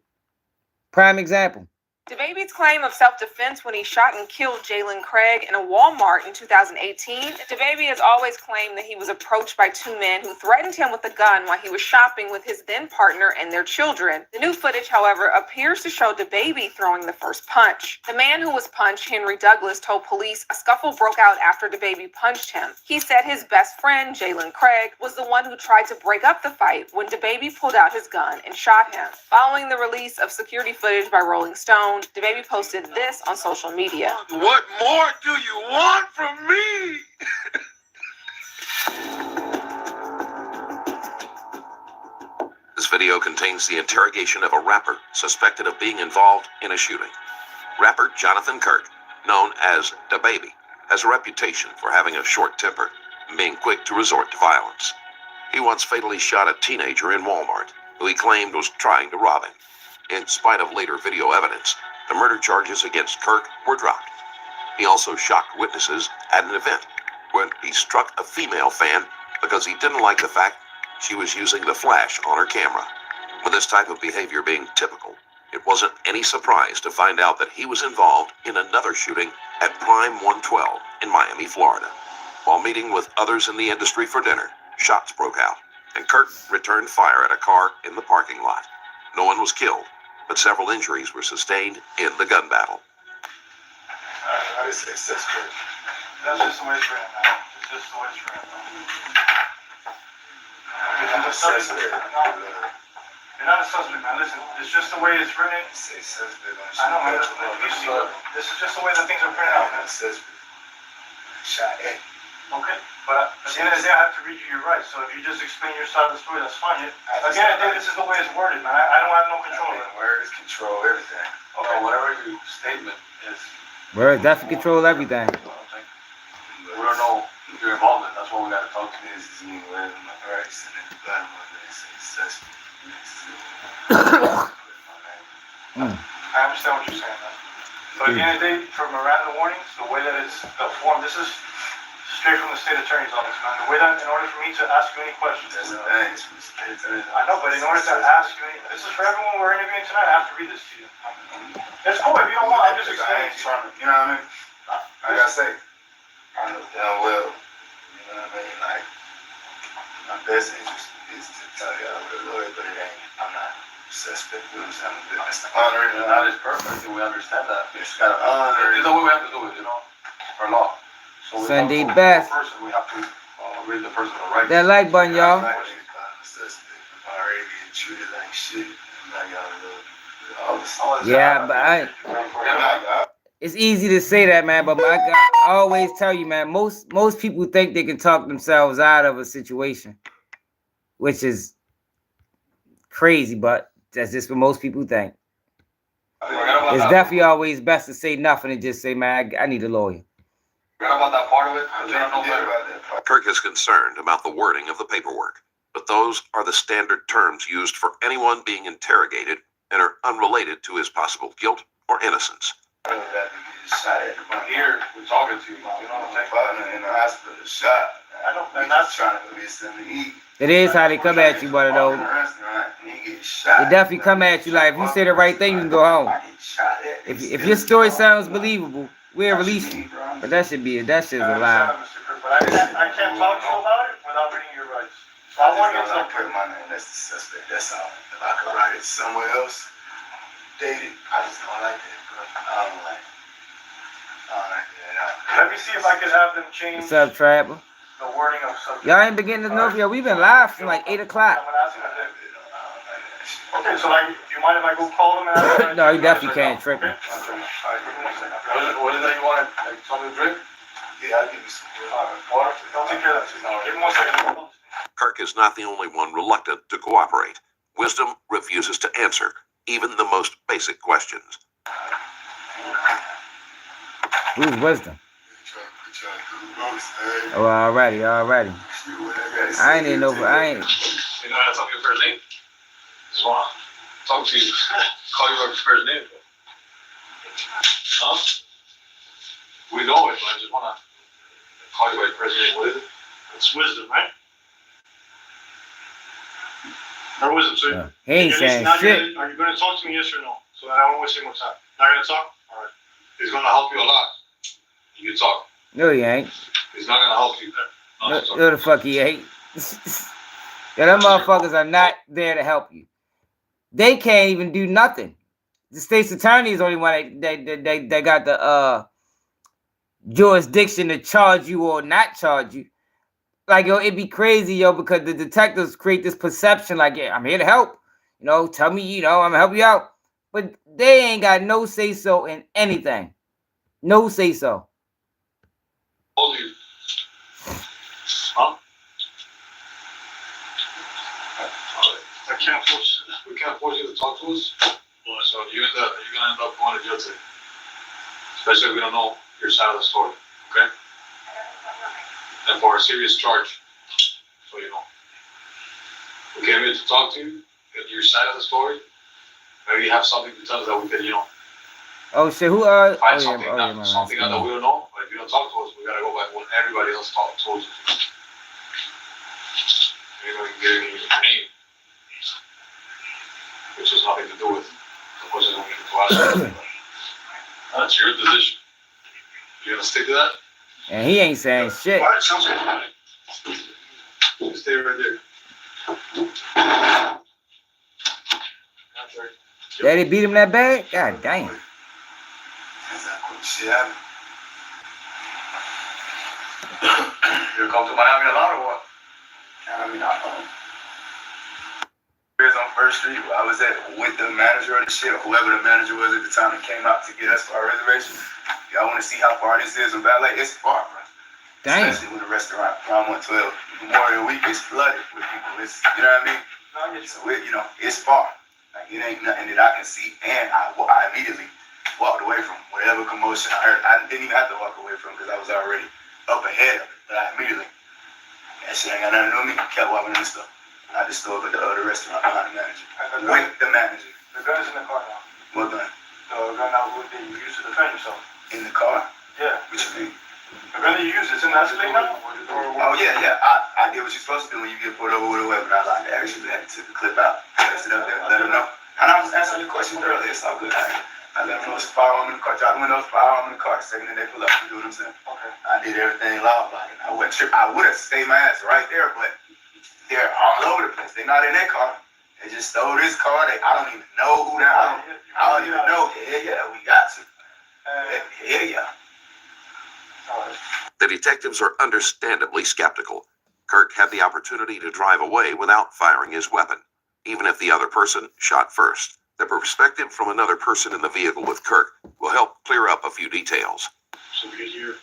Prime example. DaBaby's claim of self-defense when he shot and killed Jalen Craig in a Walmart in 2018. DaBaby has always claimed that he was approached by two men who threatened him with a gun while he was shopping with his then partner and their children. The new footage, however, appears to show DaBaby throwing the first punch. The man who was punched, Henry Douglas, told police a scuffle broke out after DaBaby punched him. He said his best friend, Jalen Craig, was the one who tried to break up the fight when DaBaby pulled out his gun and shot him. Following the release of security footage by Rolling Stone, DaBaby posted this on social media. What more do you want from me? This video contains the interrogation of a rapper suspected of being involved in a shooting. Rapper Jonathan Kirk, known as DaBaby, has a reputation for having a short temper and being quick to resort to violence. He once fatally shot a teenager in Walmart, who he claimed was trying to rob him. In spite of later video evidence, the murder charges against Kirk were dropped. He also shocked witnesses at an event when he struck a female fan because he didn't like the fact she was using the flash on her camera. With this type of behavior being typical, it wasn't any surprise to find out that he was involved in another shooting at Prime 112 in Miami, Florida. While meeting with others in the industry for dinner, shots broke out, and Kirk returned fire at a car in the parking lot. No one was killed, but several injuries were sustained in the gun battle. I just say suspect. That's just the way it's written, man. It's just the way it's written. You're not a suspect. You're not a suspect, man. Listen, it's just the way it's written. Say suspect. I know, man. This is just the way the things are printed out, man. Suspect. Shot at. Okay, but at the end of the day, I have to read you your rights. So if you just explain your side of the story, that's fine. Again, I think this is the way it's worded, man. I don't have no control of it. Words control everything. Okay, whatever your statement is. Words definitely control everything. We don't know your involvement. That's what we got to talk to. This is me with my rights and then the bottom of it says suspect. I understand what you're saying, man. But at the end of the day, for Miranda warnings, the way that it's the form, this is straight from the state attorney's office, man. The way that, in order for me to ask you any questions, I know, but in order to ask you any, this is for everyone we're interviewing tonight. I have to read this to you. It's cool if you don't want. I'm just explaining. You know what I mean? Like I say, I know damn well. You know what I mean? Like my best interest is to tell you I'm a lawyer, but it ain't. I'm not suspect. You understand? That's the honor, and that is perfect. We understand that. It's got to honor. There's no way we have to do it, you know, for law. So Sunday best. We have to read the personal rights. That like button, y'all. Already getting treated like shit. Yeah, but it's easy to say that, man. But I always tell you, man. Most people think they can talk themselves out of a situation, which is crazy. But that's just what most people think. It's definitely always best to say nothing and just say, man, I need a lawyer. About that part of it, I don't know better about that. Kirk is concerned about the wording of the paperwork, but those are the standard terms used for anyone being interrogated and are unrelated to his possible guilt or innocence. Here, we're talking to you, you know what I'm saying? In the hospital, shot. I don't, and that's trying to be something to eat. It is how they come at you, but though. They definitely come at you like if you say the right thing, you can go home. If your story sounds believable, we'll release you. But that shit's a lie. But I can't talk to you about it without reading your rights. So I want to get to put my name. That's the suspect. That's all. If I could write it somewhere else, date it. I just don't like that, bro. I don't like that. Let me see if I could have them change. What's up, Trapper? The wording of subject. Y'all ain't beginning to know. Yo, we've been live from like 8 o'clock. Okay, so like, do you mind if I go call them and ask them? No, you definitely can't trip him. What is that you want? Something to drink? Yeah, I'll give you some water. Don't take care of that. Give me 1 second. Kirk is not the only one reluctant to cooperate. Wisdom refuses to answer even the most basic questions. Who's Wisdom? Oh, already. I ain't even know. I ain't. You know how to tell me your first name? Just want to talk to you. Call you by your first name. Huh? We know it, but I just want to call you by your first name. What is it? It's Wisdom, right? Or Wisdom, so Yeah. He ain't saying shit. Are you going to talk to me, yes or no? So that I won't waste any more time. Not going to talk? All right. He's going to help you a lot. You can talk. No, he ain't. He's not going to help you there. No, the fuck he ain't. Yeah, them motherfuckers are not there to help you. They can't even do nothing. The state's attorney is the only one that got the jurisdiction to charge you or not charge you. Like, yo, it'd be crazy, yo, because the detectives create this perception like, yeah, I'm here to help. You know, tell me, you know, I'm gonna help you out. But they ain't got no say-so in anything. No say-so. Hold you. Huh? We can't force you to talk to us. So you're gonna end up going to jail today. Especially if we don't know your side of the story. Okay? And for a serious charge. So you know. We came here to talk to you, get your side of the story. Maybe you have something to tell us that we can, you know. Oh shit, who find something out that we don't know, but if you don't talk to us, we gotta go by what everybody else told you. Maybe we can give you your name. Which has nothing to do with the question we need to ask. That's your decision. You gonna stick to that? And he ain't saying shit. Alright, sounds good. Stay right there. Daddy beat him that bad? God damn. Shit happened. You come to Miami a lot or what? I mean, on First Street, I was with the manager of the shit, or whoever the manager was at the time that came out to get us for our reservation. Y'all want to see how far this is in Ballet? It's far, bro. Damn. Especially with the restaurant, Prime 112, Memorial Week is flooded with people. It's, you know what I mean? So it's far. Like, it ain't nothing that I can see, and I immediately walked away from whatever commotion I heard. I didn't even have to walk away from because I was already up ahead of it. But I immediately, that shit ain't got nothing to do with me. Kept walking in the stuff. I just stood at the other restaurant behind the manager. With the manager. The gun is in the car now. What gun? The gun that you used to defend yourself. In the car? Yeah. What you mean? The gun that you used, it's in the Escalation now? Oh, yeah. I did what you're supposed to do when you get pulled over with a weapon. I lied to actually took the clip out, placed it up there, let them know. And I was answering the questions earlier. It's all good. I let them know it's a firearm in the car. Dropped the windows, firearm in the car. Second that they pull up, you know what I'm saying? Okay. I did everything law-abiding. I wouldn't trip. I would have stayed my ass right there, but they're all over the place. They're not in their car. They just stole this car. I don't even know who I don't even know. Yeah, we got to. Yeah. The detectives are understandably skeptical. Kirk had the opportunity to drive away without firing his weapon, even if the other person shot first. The perspective from another person in the vehicle with Kirk will help clear up a few details. So we get here,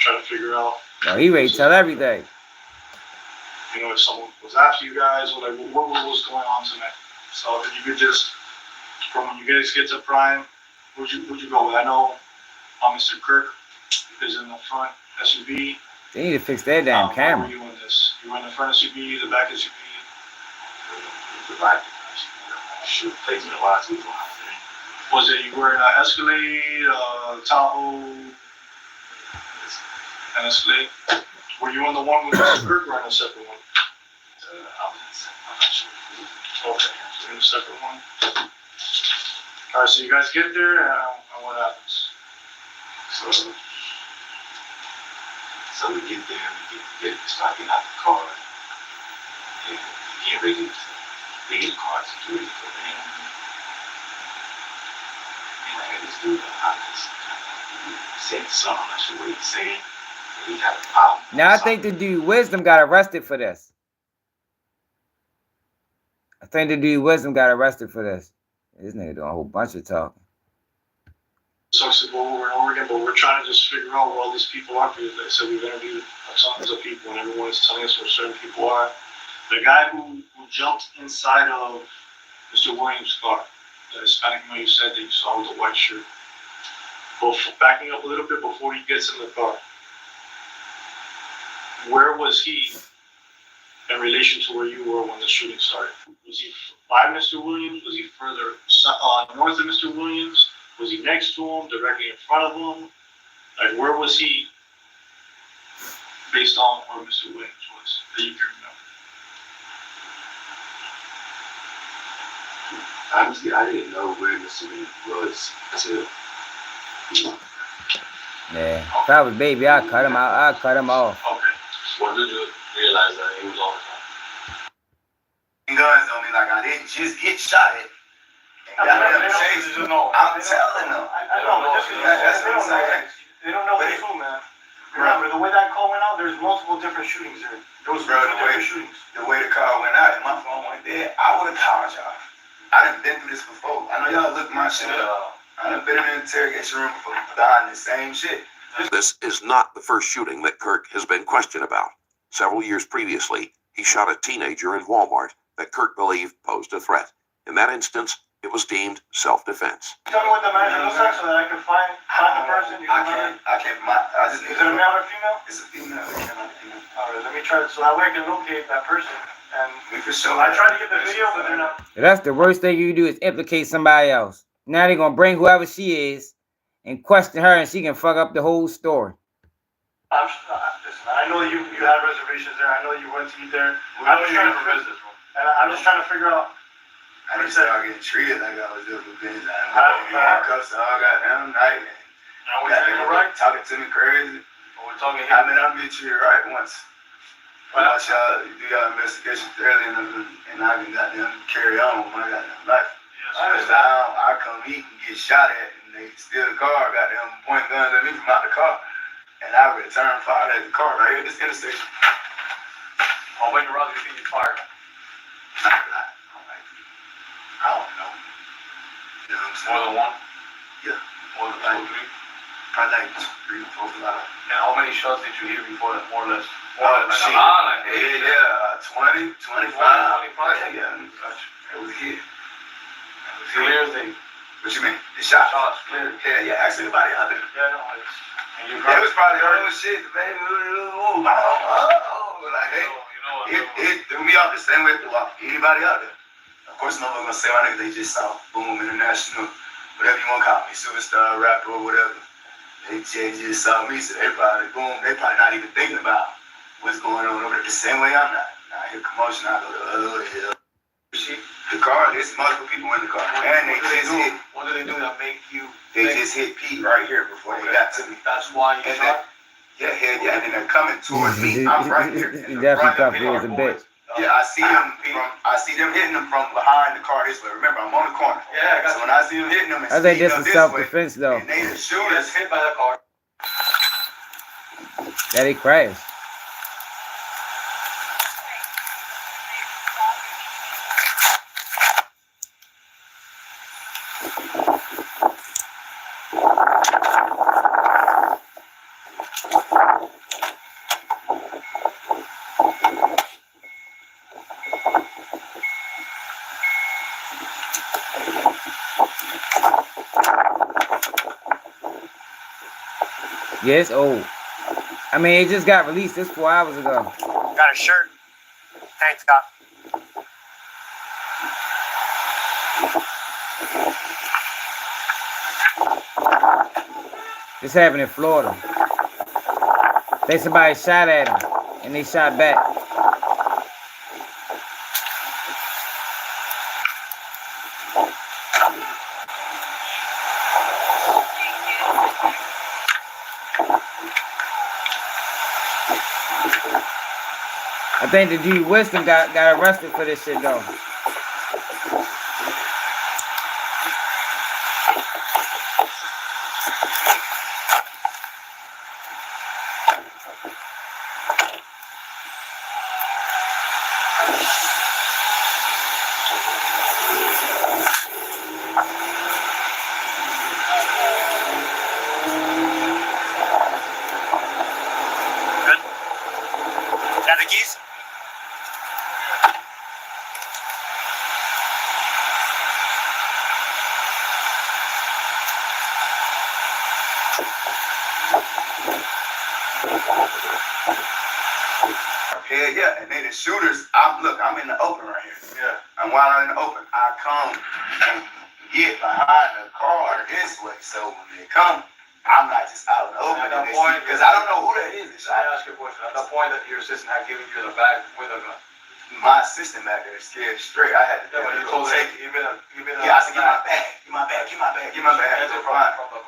try to figure out. No, he ready to tell everything. You know, if someone was after you guys, or like, what was going on tonight? So if you could just, from when you guys get to Prime, would you go with? I know Mr. Kirk is in the front SUV. They need to fix that damn camera. Where were you in this? You were in the front SUV, the back SUV? The back. Shoot, plays in the last week. Was it you were in an Escalade, Tahoe, and Escalade? Were you in the one with Mr. Kirk or in a separate one? I'm not sure. Okay, so in a separate one. All right, so you guys get there, and what happens? So we get there, we start getting out the car, and we get ready to the car security for them. And I had this dude said something, I'm not sure what he said. He got a problem. Now I think the dude Wisdom got arrested for this. This nigga doing a whole bunch of talking. Sucks to go over and over again, but we're trying to just figure out where all these people are. Because like I said, we've interviewed tons of people, and everyone is telling us where certain people are. The guy who jumped inside of Mr. Williams' car, the Hispanic man you said that you saw with the white shirt. Backing up a little bit before he gets in the car. Where was he in relation to where you were when the shooting started? Was he by Mr. Williams? Was he further north of Mr. Williams? Was he next to him, directly in front of him? Like, where was he based on where Mr. Williams was that you can remember? Honestly, I didn't know where Mr. Williams was until. Yeah, if I was baby, I'd cut him out. I'd cut him off. Okay. When did you realize that he was on Guns on me like I didn't just get shot at. I'm telling them. I know, but just because they don't know it's who, man. Remember, the way that call went out, there's multiple different shootings there. There was two different shootings. The way the call went out and my phone went dead, I would have called y'all. I done been through this before. I know y'all looked my shit up. I done been in an interrogation room before behind the same shit. This is not the first shooting that Kirk has been questioned about. Several years previously, he shot a teenager in Walmart that Kirk believed posed a threat. In that instance, it was deemed self-defense. Tell me what the manager looks like so that I can find the person. I can't. Is it a male or female? It's a female. All right, let me try it so that way I can locate that person. And we can show. I tried to get the video, but they're not. That's the worst thing you do is implicate somebody else. Now they're gonna bring whoever she is and question her, and she can fuck up the whole story. Listen, I know you had reservations there. I know you went to eat there. I'm just trying to figure out. I didn't start getting treated like I was doing business. I cussed all goddamn night. Now we're talking right. Talking to me crazy. We're talking. I mean, I've been treated right once. Watch y'all do y'all investigations early and I can goddamn carry on with my goddamn life. Because I come eat and get shot at and they steal the car, goddamn point guns at me from out the car. And I return fire at the car right here at this intersection. How many rounds do you think you fired? I don't know. You know what I'm saying? More than one? Yeah. More than two, three? Probably like 3, 4, 5. And how many shots did you hear before that, more or less? Oh, like shit. a lot, like 20, 25. 25? Yeah, it was a hit. Clear as day. What you mean? The shots clear. Yeah, ask anybody out there. Yeah, no, it's... And you It was probably, oh shit, baby, like, hey, it threw me off the same way it threw off anybody out there. Of course, no one's gonna say my nigga, they just saw Boom International, whatever you wanna call me, superstar, rapper, or whatever. They just saw me, so they probably, boom, they probably not even thinking about what's going on over there the same way I'm not. I hear commotion, I go to the other hill. The car, there's multiple people in the car, and they just hit. What do they do that make you... They just hit Pete right here before they got to me. That's why you shot? Yeah, and then they're coming towards me. I'm right here. He definitely thought he was a bitch. Yeah, I see them hitting them from behind the car this way. Remember, I'm on the corner. Yeah, I got so when I see them hitting them, I think this is self-defense though. and they the shooters hit by the car. That he crashed. Yeah, it's old. I mean, it just got released this 4 hours ago. Got a shirt. Tank top. This happened in Florida. They somebody shot at him, and they shot back. I think the G Wisdom got arrested for this shit though. Got the keys? Yeah, and they the shooters. I'm in the open right here. Yeah. And while I'm in the open, I come and get behind the car this way. So when they come, I'm not just out in the open. Because I don't know who that is. Let me ask you a question. At the point that your assistant had given you the bag with a gun, my assistant back there scared straight. I had to when you told take him, it. Yeah, I said, get my bag.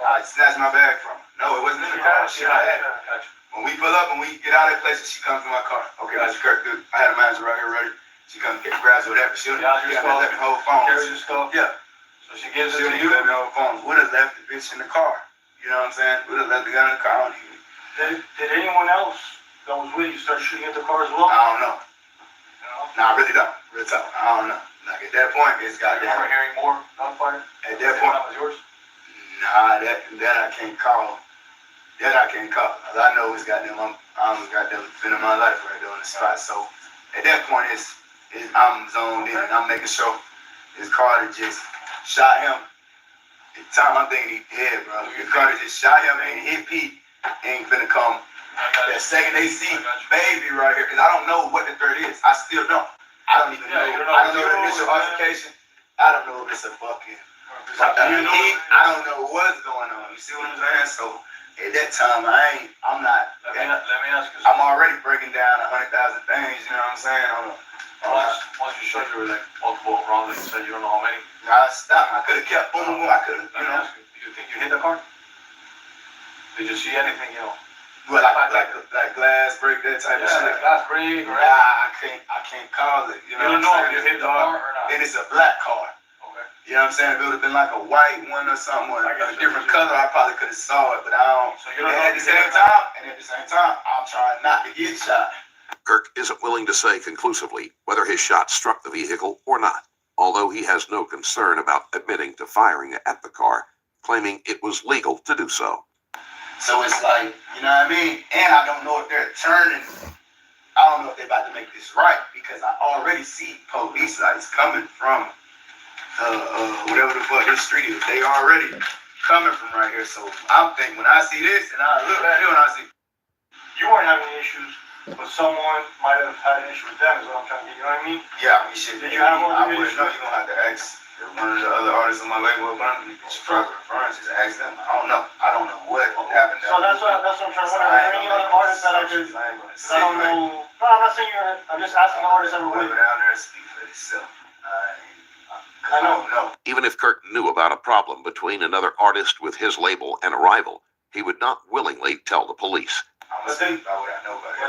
I snatched my bag from her. No, it wasn't in the car. Shit, I had it. When we pull up and we get out of that place, she comes to my car. Okay, Mr. Kirk, good. I had a manager right here ready. She comes and grabs whatever. She'll let me hold phones. carry your stuff. Yeah. So she gives it She'll to you. let me hold phones. Would have left the bitch in the car. You know what I'm saying? Would have left the gun in the car. Did anyone else that was with you start shooting at the car as well? I don't know. Nah, I really don't. Real talk. I don't know. Like at that point, it's got. You remember hearing more gunfire? At that point, that was yours. Nah, that I can't call. That I can't call. Cause I know it's goddamn. I'm goddamn defending my life right there on the spot. So at that point, I'm zoned in and I'm making sure his car that just shot him. At the time, I'm thinking he dead, bro. The car that just shot him and hit Pete ain't finna come. That second they see baby right here, cause I don't know what the threat is. I still don't. I don't even know. I don't know the initial altercation. I don't know if it's a fucking heat. I don't know what's going on. You see what I'm saying? So at that time, I'm not. Let me ask you something. I'm already breaking down 100,000 things. You know what I'm saying? Once you showed you were like multiple rounds, you said you don't know how many. I stopped. I could have kept boom, boom. I could have. Let me ask you. Do you think you hit the car? Did you see anything? Well, like glass break, that type of shit. Glass break. Right? I can't call it. You know know if you hit the car or not. And it's a black car. Okay. You know what I'm saying? If it would have been like a white one or something, or a different color, I probably could have saw it. But I don't. So you don't know. At the same time, I'm trying not to get shot. Kirk isn't willing to say conclusively whether his shot struck the vehicle or not, although he has no concern about admitting to firing at the car, claiming it was legal to do so. So it's like, you know what I mean? And I don't know if they're turning. I don't know if they're about to make this right, because I already see police lights coming from whatever the fuck this street is. They already coming from right here. So I'm thinking, when I see this, and I look at it and I see, You weren't having issues, but someone might have had an issue with them, is what I'm trying to get. You know what I mean? yeah, I mean, shit. Did you have one I of wouldn't these know. You're gonna have to ask one of the other artists on my label, one of the friends, just ask them. I don't know. I don't know what happened. So that's what I'm trying to wonder. Are there any other artists that I could? I don't know. No, I'm not saying you're. I'm just asking the artists that were with you. Down there and speak for itself. I don't know. Even if Kirk knew about a problem between another artist with his label and a rival, he would not willingly tell the police. I'm gonna speak about what I know about it.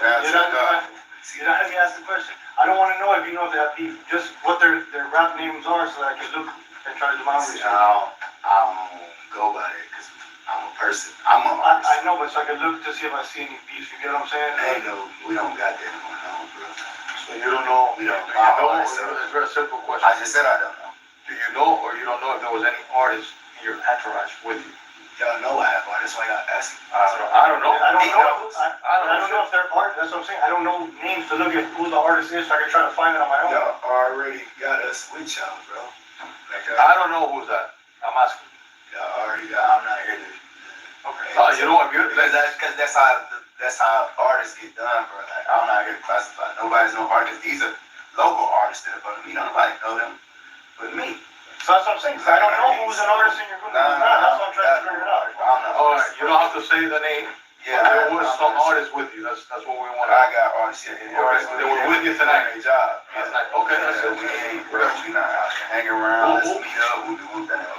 You're not asking the question. I don't want to know if you know if they have beef, just what their rap names are, so that I can look and try to do my own research. I don't go by it because I'm a person. I know, but so I can look to see if I see any beef. You get what I'm saying? Hey, no, we don't got that going on, bro. So you don't know? We don't. It's a very simple question. I just said I don't know. Do you know, or you don't know if there was any artist in your entourage with you? Y'all know I have one. That's why y'all asking. I don't know. I don't know if they're art. That's what I'm saying. I don't know names to look at who the artist is, so I can try to find it on my own. Y'all already got us with y'all, bro. I don't know who's that. I'm asking. Y'all already got. I'm not here to. Okay. Oh, you know what? Because that's how artists get done, bro. Like, I'm not here to classify. Nobody's no artist. These are local artists that are going to me. Nobody know them but me. So that's what I'm saying. I don't know who's an artist in your group. That's what I'm trying to figure it out. All right, you don't have to say the name. Yeah, there was some artists with you. That's what we want. I got artists. Yeah, they were with you tonight. Their job. Okay, that's it. We ain't, bro. We not out hanging around. Let's meet up.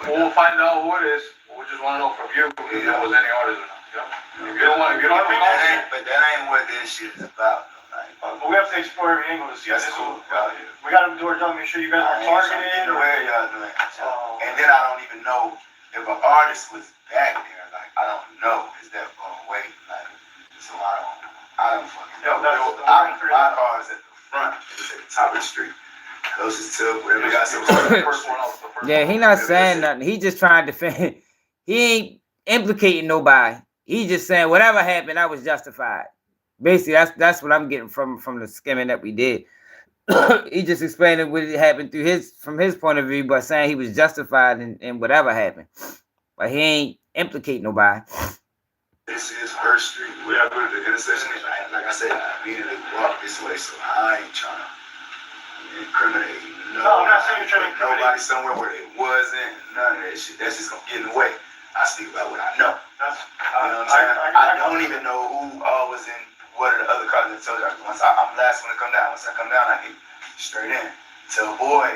We'll find out who it is. We just want to know from you if there was any artist or not. If you don't want to, but that ain't what this shit is about. But we have to explore every angle to see this. We got to do our job, make sure you guys are targeted. Where y'all doing? And then I don't even know if an artist was back there. Like, I don't know. Is that far away? Like, so I don't fucking know. My car is at the front. It's at the top of the street. Closest to wherever we got some first one off. Yeah, he not saying nothing. He just trying to defend. He ain't implicating nobody. He just saying whatever happened, I was justified. Basically, that's what I'm getting from the skimming that we did. He just explained what happened from his point of view, but saying he was justified in whatever happened. But he ain't implicating nobody. This is First Street. We are going to the intersection. Like I said, I needed to walk this way, so I ain't trying to incriminate. No, I'm not saying you're trying to incriminate. Nobody somewhere where it wasn't. None of that shit. That's just gonna get in the way. I speak about what I know. You know what I'm saying? I don't even know who all was in. What are the other cars that told you? Once I'm last one to come down. Once I come down, I get straight in. So, boy,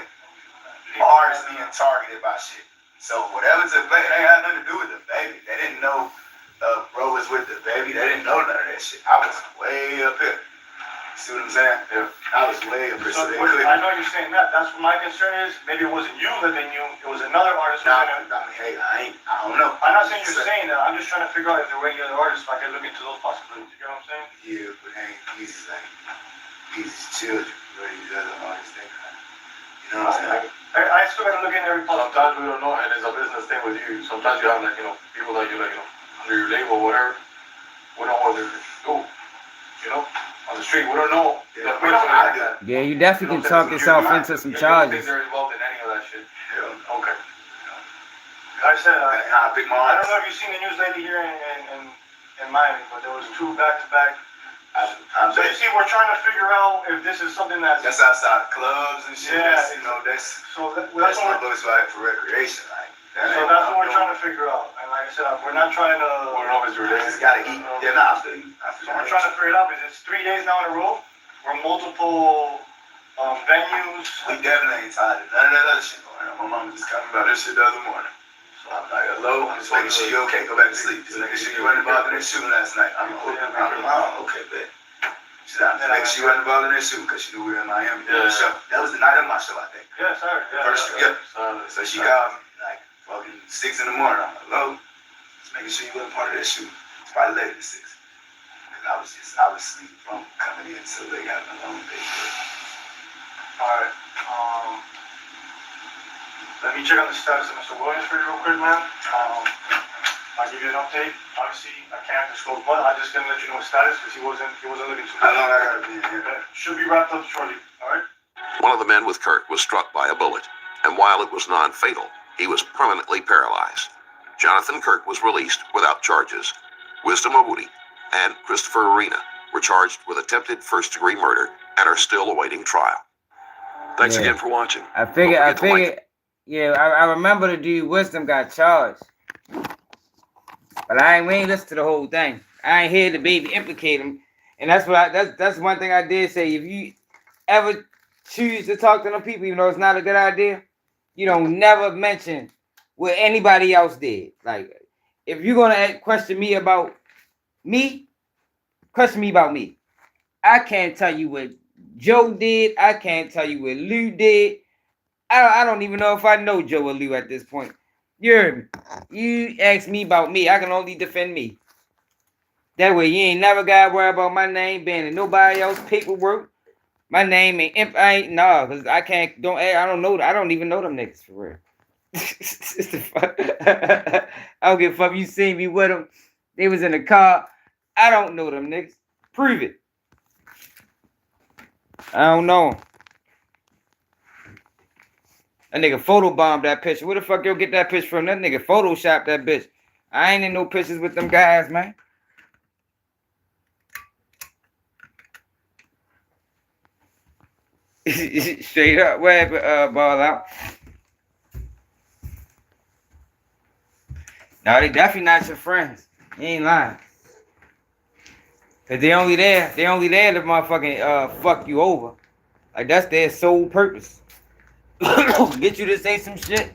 artists being targeted by shit. So, whatever took place, they had nothing to do with the baby. They didn't know bro was with the baby. They didn't know none of that shit. I was way up here. See what I'm saying? Yeah. I was way up here. So I know you're saying that. That's what my concern is. Maybe it wasn't you that they knew. It was another artist. I mean, hey, I don't know. I'm not saying you're saying that. I'm just trying to figure out if there were any other artists so I can look into those possibilities. You know what I'm saying? Yeah, but hey, he's children. What are these other artists think? You know what I'm saying? I still gotta look in every possibility. Sometimes we don't know, and it's a business thing with you. Sometimes you have people that you under your label or whatever. We don't know where they go. On the street, we don't know. Yeah, we don't know that. Yeah, you definitely can talk yourself into some charges. They're involved in any of that shit. Yeah. Okay. I said, I don't know if you've seen the news lately here in Miami, but there was 2 back-to-back. So you see, we're trying to figure out if this is something that's outside clubs and shit. Yeah. That's what looks like for recreation. That's what we're trying to figure out. And like I said, we're not trying to. We don't know if it's related. Just gotta eat. Yeah, I feel you. So we're trying to figure it out because it's 3 days now in a row. We're multiple venues. We definitely ain't tired of none of that other shit going on. My mom just talking about this shit the other morning. So I'm like, hello, just making sure you're okay. Go back to sleep. Just making sure you weren't involved in that shooting last night. I'm okay, bet. She said, I'm just making sure you weren't involved in that shooting because she knew we were in Miami doing the show. That was the night of my show, I think. Yeah, sorry. First, yeah. So she called me like fucking 6 in the morning. I'm like, hello, just making sure you weren't part of that shooting. It's probably later than 6. Because I was sleeping from coming in, so they got a long day. Alright, let me check on the status of Mr. Williams for you real quick, man. I'll give you an update. Obviously, I can't disclose what. I'm just gonna let you know his status because he wasn't looking too How long I gotta be in here? Should be wrapped up shortly, alright? One of the men with Kirk was struck by a bullet, and while it was non-fatal, he was permanently paralyzed. Jonathan Kirk was released without charges. Wisdom Awuti and Christopher Arena were charged with attempted first-degree murder and are still awaiting trial. Thanks again for watching. I figured, yeah, I remember the dude Wisdom got charged. But we ain't listen to the whole thing. I ain't hear the baby implicate him. And that's one thing I did say. If you ever choose to talk to them people, even though it's not a good idea, you don't never mention what anybody else did. Like, if you're gonna question me about me, question me about me. I can't tell you what Joe did. I can't tell you what Lou did. I don't even know if I know Joe or Lou at this point. You heard me. You ask me about me. I can only defend me. That way you ain't never got to worry about my name being in nobody else's paperwork. My name ain't because I don't even know them niggas for real. I don't give a fuck if you see me with them. They was in the car. I don't know them niggas. Prove it. I don't know. That nigga photobombed that picture. Where the fuck you get that picture from? That nigga photoshopped that bitch. I ain't in no pictures with them guys, man. Straight up. Where ball out? No, they definitely not your friends. You ain't lying. Cause they only there to motherfucking fuck you over. Like that's their sole purpose. Get you to say some shit.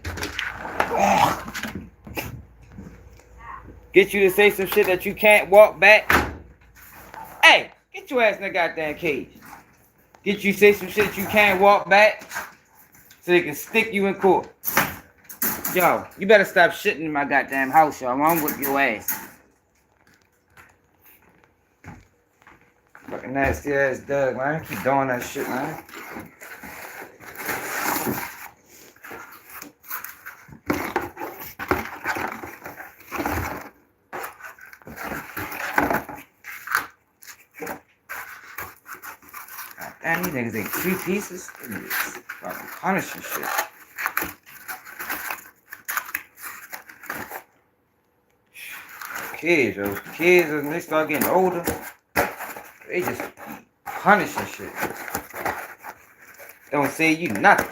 Get you to say some shit that you can't walk back. Hey, get your ass in the goddamn cage. Get you to say some shit that you can't walk back so they can stick you in court. Yo, you better stop shitting in my goddamn house, yo. I'm gonna whip your ass. Fucking nasty ass Doug, man. Keep doing that shit, man. Damn, these niggas ate 3 pieces. Fucking punishing shit. Kids, yo. Kids, when they start getting older, they just punishing shit. Don't say you nothing.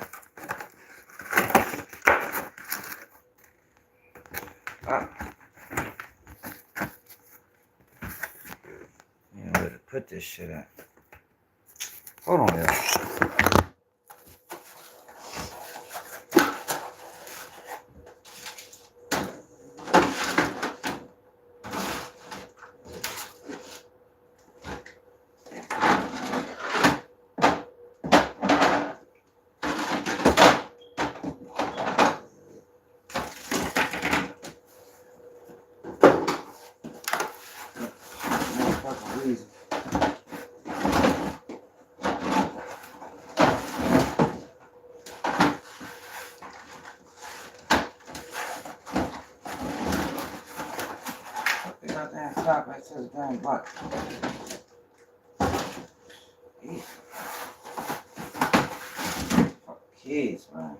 You know where to put this shit at. Hold on, yo. Stop right to the damn butt. Fuck kids, man.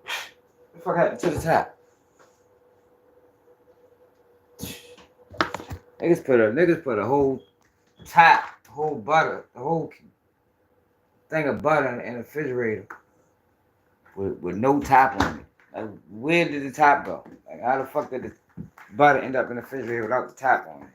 What the fuck happened to the top? Niggas put a whole top, whole butter, the whole thing of butter in the refrigerator with no top on it. Like, where did the top go? Like, how the fuck did the butter end up in the refrigerator without the top on it?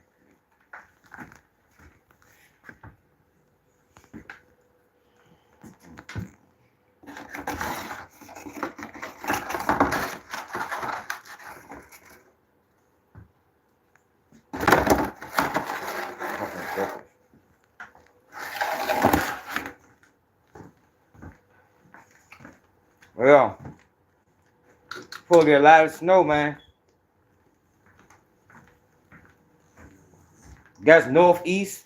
Well, supposed to get a lot of snow, man. That's northeast.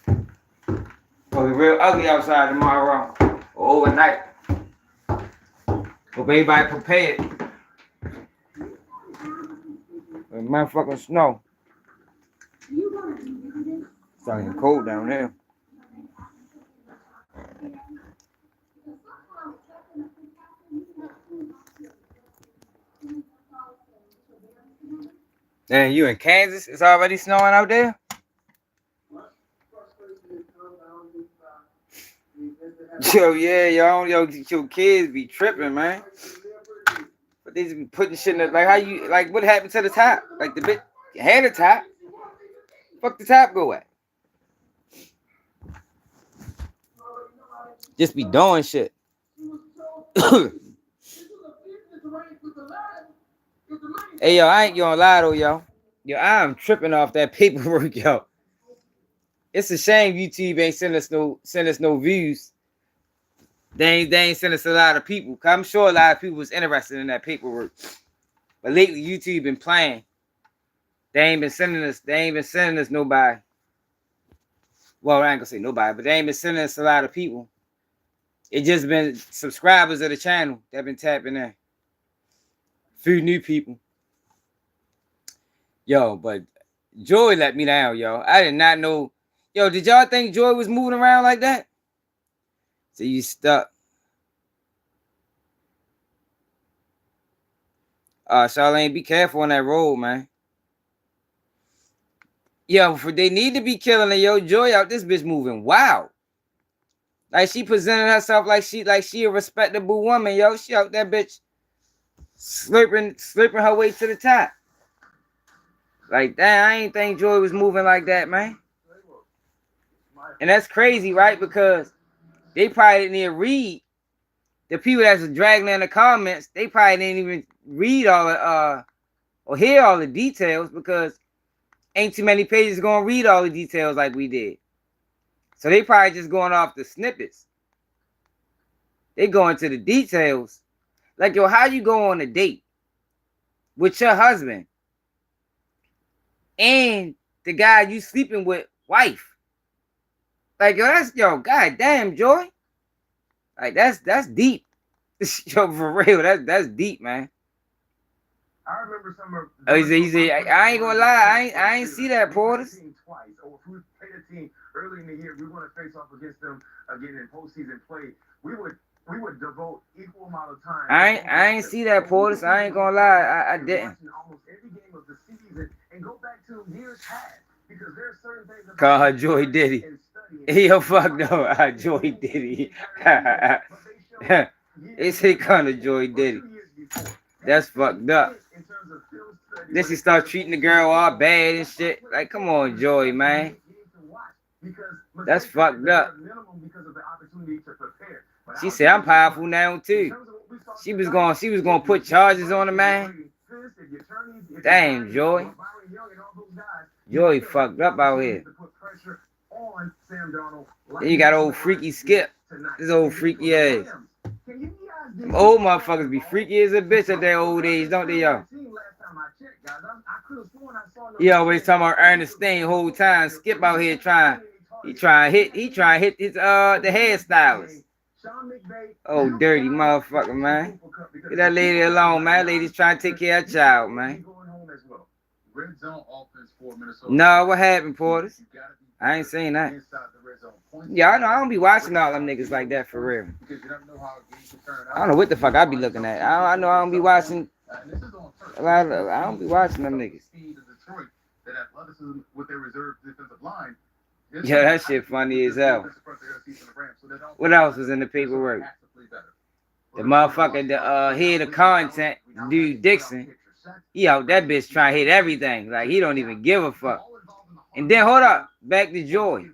It'll be real ugly outside tomorrow or overnight. Hope everybody prepared. For motherfucking snow. It's starting cold down there. Damn, you in Kansas? It's already snowing out there? Yo, yeah, yo, kids be tripping, man. But they just be putting shit in the, like, how you, like, what happened to the top? Like, the bitch had a top. Fuck the top go at? Just be doing shit. Hey, yo, I ain't gonna lie, though, yo. Yo, I'm tripping off that paperwork, yo. It's a shame YouTube ain't send us no views. They ain't send us a lot of people. Cause I'm sure a lot of people was interested in that paperwork. But lately, YouTube been playing. They ain't been sending us nobody. Well, I ain't gonna say nobody, but they ain't been sending us a lot of people. It just been subscribers of the channel that been tapping in. Few new people. Yo, but Joy let me down, yo. I did not know. Yo, did y'all think Joy was moving around like that? So you stuck. Charlene, be careful on that road, man. Yo, they need to be killing her, yo. Joy out this bitch moving wild. Like she presented herself like she a respectable woman, yo. She out that bitch slurping her way to the top. Like damn, I ain't think Joy was moving like that, man. And that's crazy, right? Because they probably didn't even read. The people that's dragging in the comments, they probably didn't even read all the or hear all the details because ain't too many pages gonna read all the details like we did. So they probably just going off the snippets. They go into the details. Like, yo, how you go on a date with your husband and the guy you sleeping with wife? Like, yo, goddamn, Joy. Like, that's deep. Yo, for real, that's deep, man. I remember some of. Oh, he said, I ain't gonna lie, I ain't see that, Portis. Twice. Or if we played a team early in the year, we want to face off against them again in postseason play. We would devote equal amount of time. I ain't see that, Portis. I ain't gonna lie, I didn't. Almost every game of the season and go back to years past because there are certain things. Call her Joy Diddy. Yo, fuck no, Joy Diddy. They say call her Joy Diddy. That's fucked up. Then she start treating the girl all bad and shit. Like, come on, Joy, man. That's fucked up. She said, I'm powerful now too. She was gonna put charges on the man. Damn, Joy. Joy fucked up out here. Then you got old freaky Skip. This old freaky ass. Them old motherfuckers be freaky as a bitch at their old age, don't they, y'all? He always talking about Ernestine the whole time. Skip out here trying to hit his the hairstylist. Oh, dirty motherfucker, man. Get that lady alone, man. That lady's trying to take care of her child, man. No, what happened, Portis? I ain't saying that. Yeah, I know. I don't be watching all them niggas like that for real. I don't know what the fuck I be looking at. I know I don't be watching. I don't be watching them niggas. Yeah, that shit funny as hell. What else was in the paperwork? The motherfucker, the head of content, dude Dixon. He out that bitch trying to hit everything. Like he don't even give a fuck. And then hold up, back to Joy.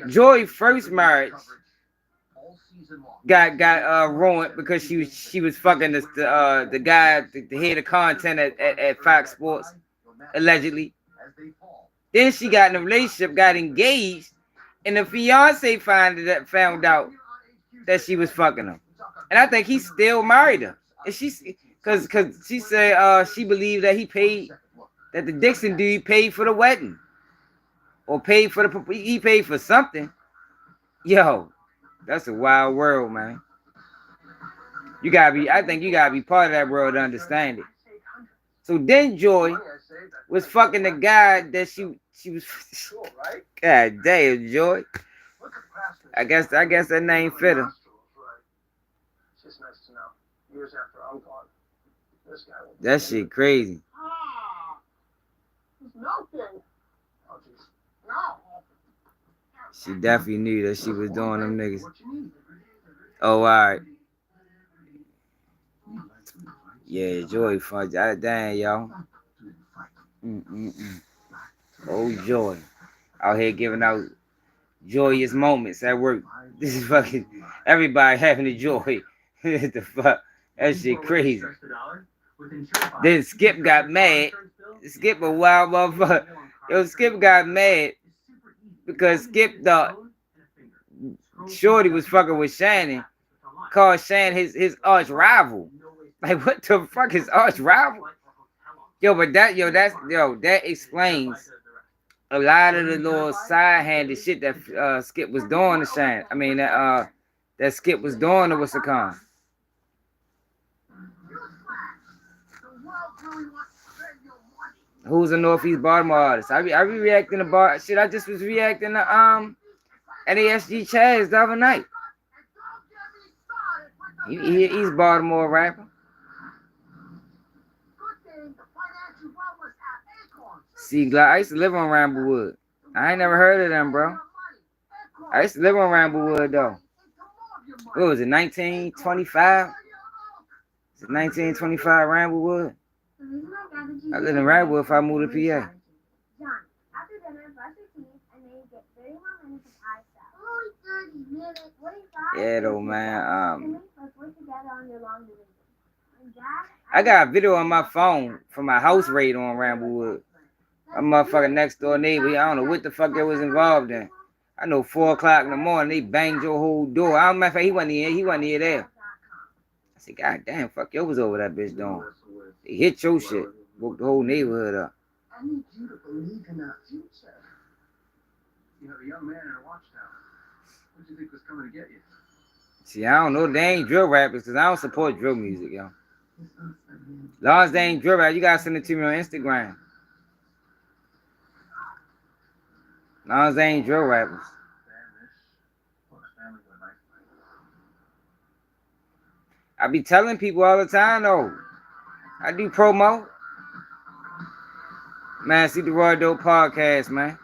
Joy's first marriage got ruined because she was fucking the guy, the head of content at Fox Sports, allegedly. Then she got in a relationship, got engaged and the fiance found out that she was fucking him. And I think he still married her. And cause she said she believed that that the Dixon dude paid for the wedding. Or paid for he paid for something. Yo, that's a wild world, man. I think you gotta be part of that world to understand it. So then Joy was fucking the guy that she was. God damn, Joy. I guess that name fit her. That shit crazy. She definitely knew that she was doing them niggas. Oh, alright. Yeah, Joy fun. Damn, y'all. Oh, Joy. Out here giving out joyous moments at work. This is fucking everybody having a joy. What the fuck? That shit crazy. Then Skip got mad. Skip a wild motherfucker. Yo, Skip got mad because Skip thought Shorty was fucking with Shannon. Called Shannon his arch rival. Like, what the fuck is arch rival? Yo, but that explains a lot of the little side-handed shit that Skip was doing to Shannon. I mean that Skip was doing to what's it called? Who's a Northeast Baltimore artist? I be reacting to shit. I just was reacting to NASG Chaz the other night. He's Baltimore rapper. See, I used to live on Ramblewood. I ain't never heard of them, bro. I used to live on Ramblewood though. What was it, 1925? Is it 1925 Ramblewood? I lived in Ramblewood if I moved to PA. Yeah, though, man. I got a video on my phone from my house raid on Ramblewood. My motherfucking next door neighbor, I don't know what the fuck they was involved in. I know 4 o'clock in the morning, they banged your whole door. I don't matter if he wasn't here there. I said, God damn, fuck, yo was over that bitch doing. They hit your shit, woke the whole neighborhood up. I need you to believe in our future. You have a young man in a watchtower. What do you think was coming to get you? See, I don't know, they ain't drill rappers, because I don't support drill music, yo. As long as they ain't drill rappers, you gotta send it to me on Instagram. As long as they ain't drill rappers. I be telling people all the time, though. I do promo. Man, see the Raw Dope podcast, man.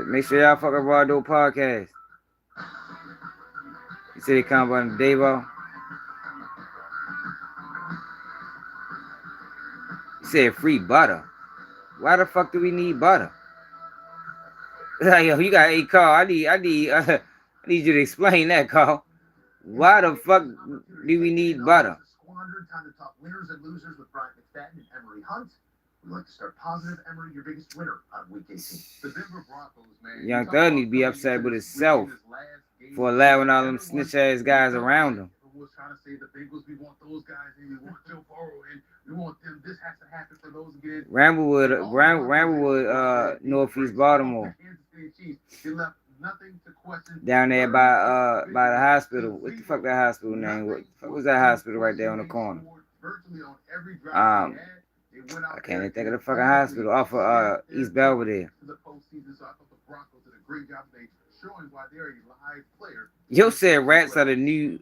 Make sure y'all fuck up Raw Dope podcast. You see they come on the Davo. You said free butter. Why the fuck do we need butter? Like, yo, you got a call. I need you to explain that, Carl. Why the fuck do we need butter? Time to talk winners and losers with Brian McFadden and Emery Hunt. We'd like to start positive. Emery, your biggest winner on week 18. The Denver Broncos, man. Young Thug need to be upset with himself for allowing all them snitch ass guys around him. Was trying to say the Bengals, we want those guys in, we want Joe Burrow in, we want them. This has to happen for those again. Ramblewood, Northeast Baltimore. Down there by the hospital. What the fuck that hospital name? What the fuck was that hospital right there on the corner? I can't even think of the fucking hospital off of East Belvedere. Yo said rats are the new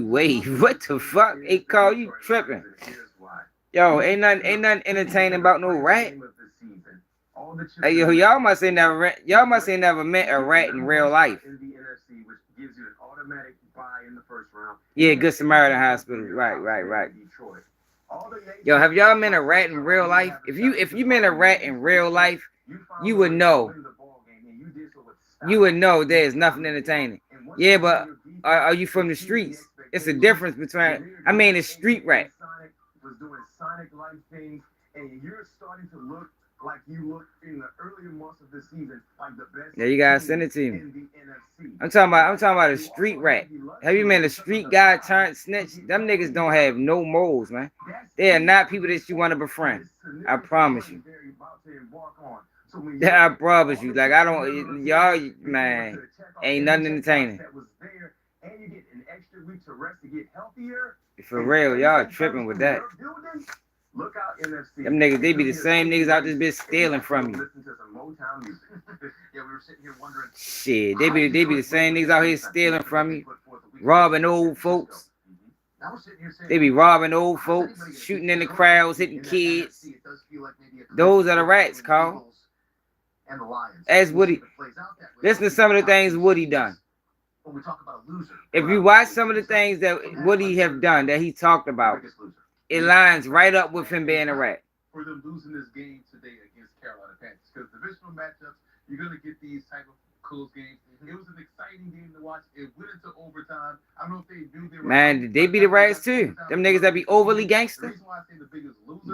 wave. What the fuck? Hey, Carl, you tripping? Yo, ain't nothing entertaining about no rat. Hey, yo, y'all must ain't never met a rat in real life. Yeah, Good Samaritan Hospital. Right. Yo, have y'all met a rat in real life? If you met a rat in real life, you would know. You would know there's nothing entertaining. Yeah, but are you from the streets? It's a difference between. I mean, it's street rat. like you look in the earlier months of the season, like the best. Yeah, you gotta send it to me. In the NFC. I'm talking about a street rat. Have you met a street guy turned snitch? Them niggas don't have no morals, man. They are not people that you want to befriend. I promise you. Yeah, I promise you. Like, I don't, y'all, man, ain't nothing entertaining. For real, y'all tripping with that. Them niggas, they be the same niggas out this bitch stealing from you. Shit, they be the same niggas out here stealing from you, robbing old folks. They be robbing old folks, shooting in the crowds, hitting kids. Those are the rats, Carl. As Woody, listen to some of the things Woody done. If you watch some of the things that Woody have done that he talked about, it lines right up with him being a rat. For them losing this game today against Carolina Panthers, because divisional matchups, you're gonna get these type of close games. It was an exciting game to watch. It went into overtime. I don't know if they knew they were. Man, they be the rats too. Them niggas that be overly gangster.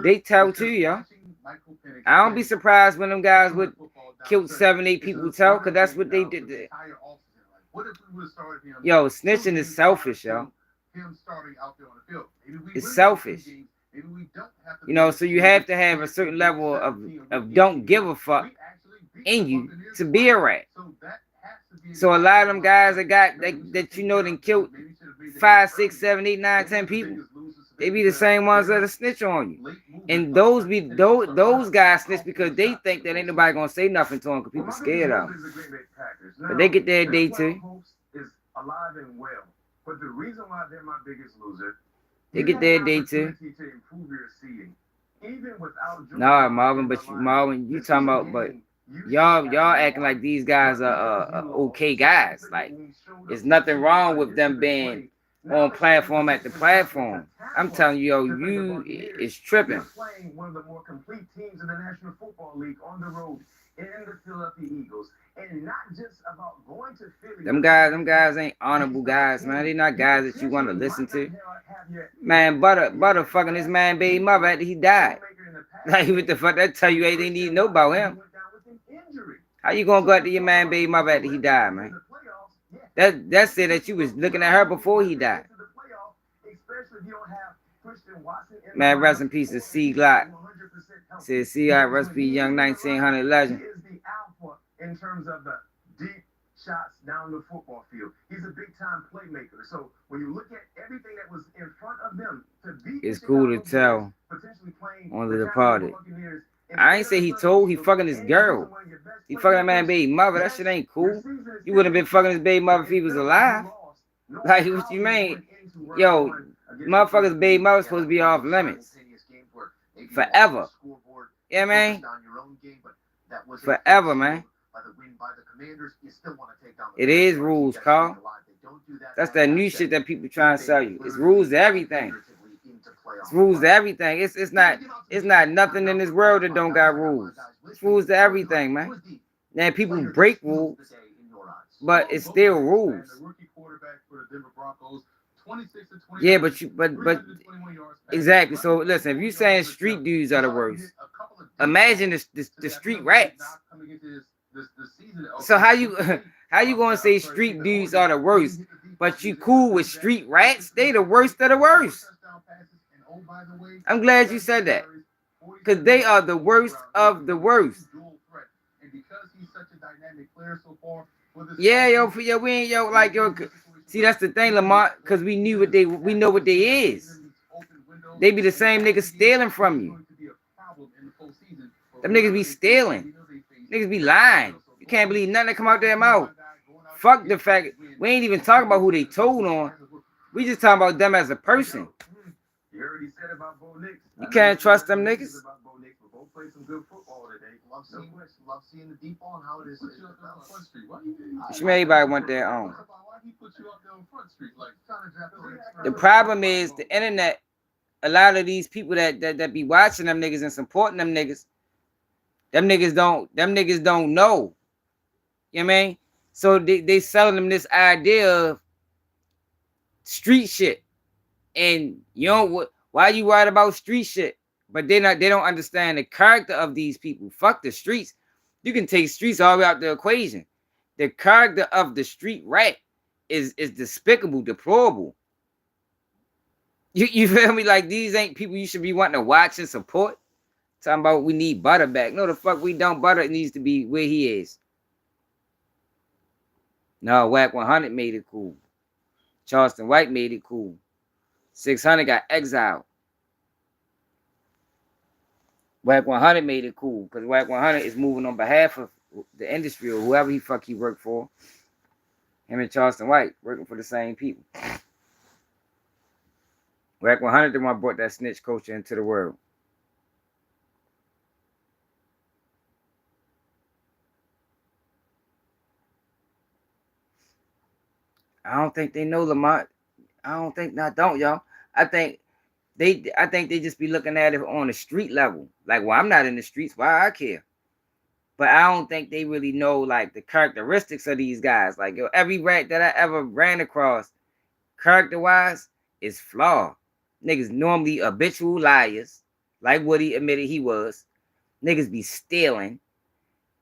They tell too, y'all. I don't be surprised when them guys would kill 7, 8 people tell, because that's what they did. Yo, snitching is selfish, yo. It's selfish. You know, so you have to have a certain level of don't give a fuck in you to be a rat. So a lot of them guys that you know done killed 5, 6, 7, 8, 9, 10 people, they be the same ones that snitch on you. And those guys snitch because they think that ain't nobody gonna say nothing to them because people scared of them. But they get their day too. Alive and well, but the reason why they're my biggest loser, they get their day too. Nah, Marvin, but you talking about, but y'all acting like these guys are okay guys. Like, there's nothing wrong with them being on platform at the platform. I'm telling you, yo, you is tripping. Playing one of the more complete teams in the National Football League on the road in the Philadelphia Eagles. And not just about going to Philly. Them guys ain't honorable guys, man. They not guys that you want to listen to. Man, Butter fucking his man baby mother after he died. Like, what the fuck? That tell you anything you need to know about him. How you gonna go after your man baby mother after he died, man? That said that you was looking at her before he died. Man, rest in peace to C Glock. Said C.I. rest in peace, young 1900 legend. In terms of the deep shots down the football field, he's a big-time playmaker. So when you look at everything that was in front of them to beat, it's cool to tell on the departed. I ain't say he fucking his girl. He fucking that man baby mother. That shit ain't cool. You wouldn't have been fucking his baby mother if he was alive. Like, what you mean? Yo, motherfuckers baby mother supposed to be off limits forever. Yeah, man. Forever, man. It is rules, Carl. That's that new shit that people trying to sell you. It's rules to everything. It's rules to everything. It's not nothing in this world that don't got rules. It's rules to everything, man. Now people break rules, but it's still rules. Yeah, but exactly. So listen, if you saying street dudes are the worst, imagine the street rats. So how you gonna say street dudes are the worst, but you cool with street rats? They the worst of the worst. I'm glad you said that, because they are the worst of the worst. Yeah, we ain't like yo. See, that's the thing, Lamar, because we know what they is. They be the same niggas stealing from you. Them niggas be stealing. Niggas be lying. You can't believe nothing that come out their mouth. Fuck the fact we ain't even talking about who they told on. We just talking about them as a person. You can't trust them niggas. She made everybody want their own. The problem is the internet. A lot of these people that be watching them niggas and supporting them niggas don't know. You know what I mean? So they selling them this idea of street shit. And you know what? Why you worried about street shit? But they don't understand the character of these people. Fuck the streets. You can take streets all the way out the equation. The character of the street rat is despicable, deplorable. You feel me? Like, these ain't people you should be wanting to watch and support. Talking about we need Butter back. No, the fuck we don't. Butter needs to be where he is. No, Whack 100 made it cool. Charleston White made it cool. 600 got exiled. Whack 100 made it cool because Whack 100 is moving on behalf of the industry or whoever he worked for. Him and Charleston White working for the same people. Whack 100 the one brought that snitch culture into the world. I don't think they know Lamar. I don't think, y'all. I think they just be looking at it on the street level. Like, well, I'm not in the streets. Why I care? But I don't think they really know, like, the characteristics of these guys. Like, yo, every rat that I ever ran across, character-wise, is flawed. Niggas normally habitual liars, like Woody admitted he was. Niggas be stealing.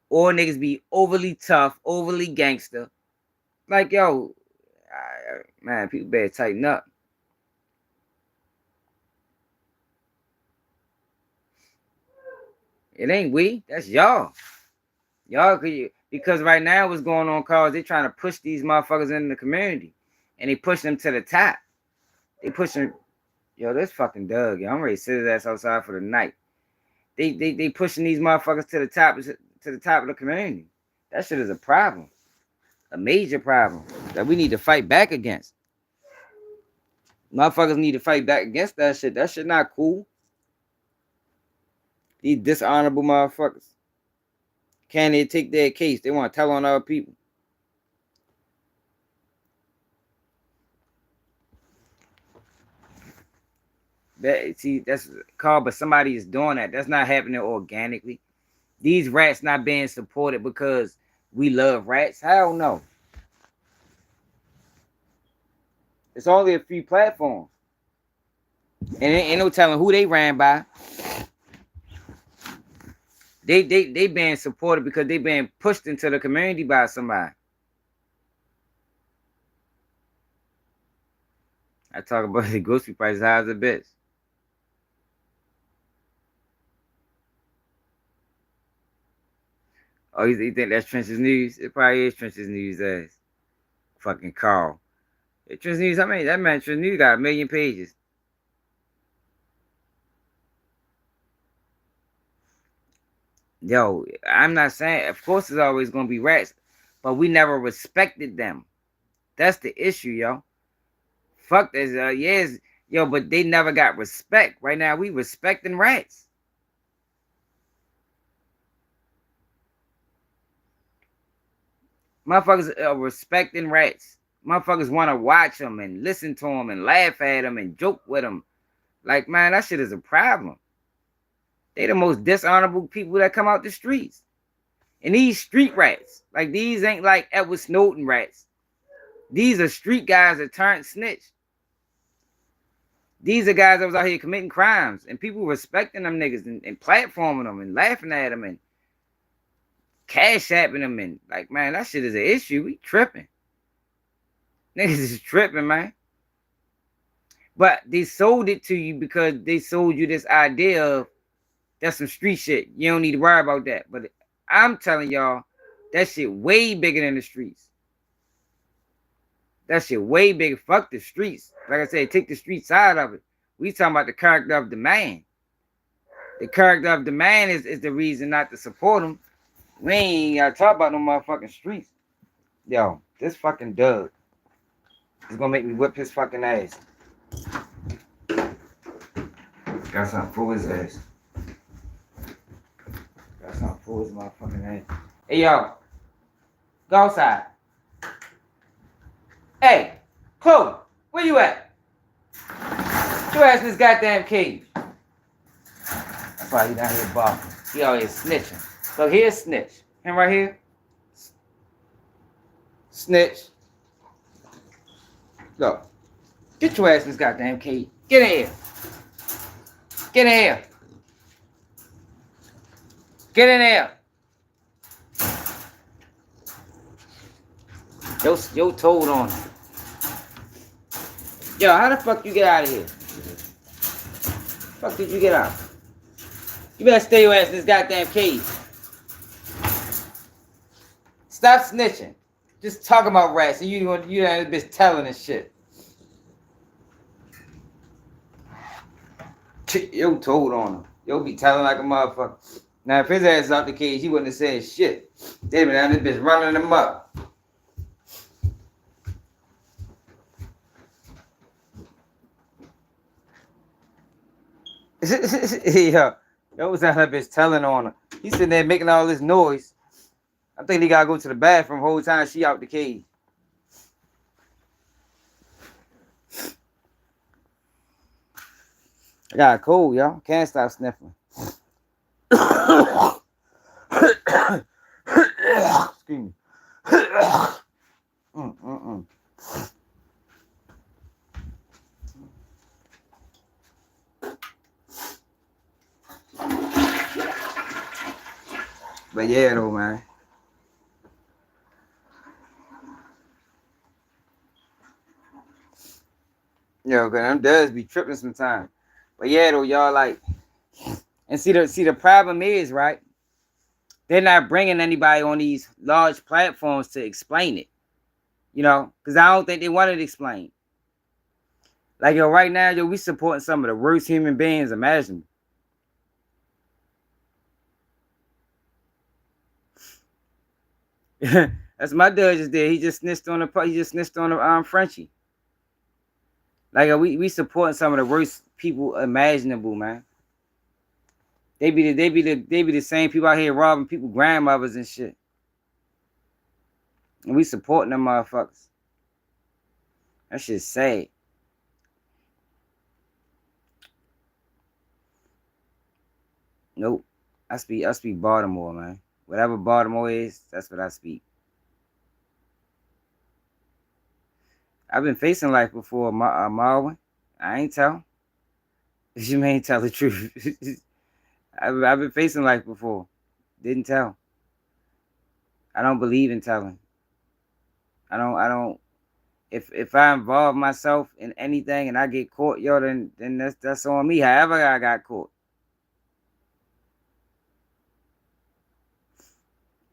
Or niggas be overly tough, overly gangster. Like, yo, man, people better tighten up. It ain't we, that's y'all. Y'all, because right now what's going on, cause they trying to push these motherfuckers into the community. And they push them to the top. They push them, yo, this fucking Doug, yo, I'm ready to sit his ass outside for the night. They pushing these motherfuckers to the top of the community. That shit is a problem. A major problem that we need to fight back against. Motherfuckers need to fight back against that shit. That shit not cool. These dishonorable motherfuckers. Can they take their case? They want to tell on other people. That's called, but somebody is doing that. That's not happening organically. These rats not being supported because we love rats. Hell no. It's only a few platforms. And ain't no telling who they ran by. They being supported because they being pushed into the community by somebody. I talk about the grocery prices high as a bitch. Oh, you think that's Trench's News? It probably is Trench's News ass. Fucking Carl. Trench's News, I mean, that man Trench's News got 1 million pages. Yo, I'm not saying, of course there's always going to be rats, but we never respected them. That's the issue, yo. Fuck this, yes, yo, but they never got respect. Right now, we respecting rats. Motherfuckers are respecting rats. Motherfuckers want to watch them and listen to them and laugh at them and joke with them. Like, man, that shit is a problem. They the most dishonorable people that come out the streets. And these street rats, like, these ain't like Edward Snowden rats. These are street guys that turned snitch. These are guys that was out here committing crimes and people respecting them niggas and platforming them and laughing at them and cash apping them. And like, man, that shit is an issue. We tripping. Niggas is tripping, man. But they sold it to you because they sold you this idea of that's some street shit. You don't need to worry about that. But I'm telling y'all, that shit way bigger than the streets. That shit way bigger. Fuck the streets. Like I said, take the street side of it. We talking about the character of the man. The character of the man is the reason not to support him. We ain't gotta talk about no motherfucking streets. Yo, this fucking Doug is gonna make me whip his fucking ass. Got something for his ass. Got something for his motherfucking ass. Hey, yo. Go outside. Hey, Chloe, where you at? You ass in this goddamn cage. That's why he down here barking. He out here snitching. So here's snitch. Him right here. Snitch. Look. Get your ass in this goddamn cage. Get in here. Get in here. Get in there. Yo told on him. Yo, how the fuck you get out of here? Fuck did you get out? You better stay your ass in this goddamn cage. Stop snitching. Just talking about rats and you that bitch telling and shit. Yo told on him. Yo be telling like a motherfucker. Now if his ass is out the cage, he wouldn't have said shit. They been down this bitch running him up. Yeah. Yo was out that bitch telling on her. He sitting there making all this noise. I think he gotta go to the bathroom the whole time she out the cage. I got a cold, y'all. Can't stop sniffling. Excuse me. But yeah, though, man. Yo, cause them does be tripping sometimes. But yeah, though, y'all like, and see the problem is, right? They're not bringing anybody on these large platforms to explain it. You know, because I don't think they wanted to explain. Like, yo, right now, yo, we supporting some of the worst human beings imaginable. That's my dad just did. He just snitched on the Frenchie. Like, yo, we supporting some of the worst people imaginable, man. They be the same people out here robbing people grandmothers and shit. And we supporting them motherfuckers. That shit's sad. Nope. I speak Baltimore, man. Whatever Baltimore is, that's what I speak. I've been facing life before, Marwin. I ain't tell. You may tell the truth. I've been facing life before. Didn't tell. I don't believe in telling. I don't. If I involve myself in anything and I get caught, yo, then that's on me. However I got caught.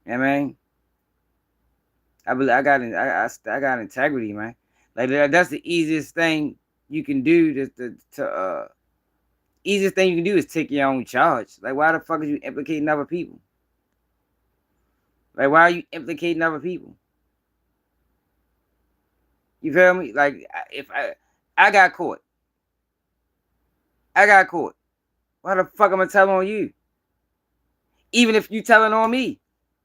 You know what I mean? I got integrity, man. Like that's the easiest thing you can do. Easiest thing you can do is take your own charge. Like, why the fuck are you implicating other people? Like, why are you implicating other people? You feel me? Like, if I got caught. Why the fuck am I telling on you? Even if you telling on me,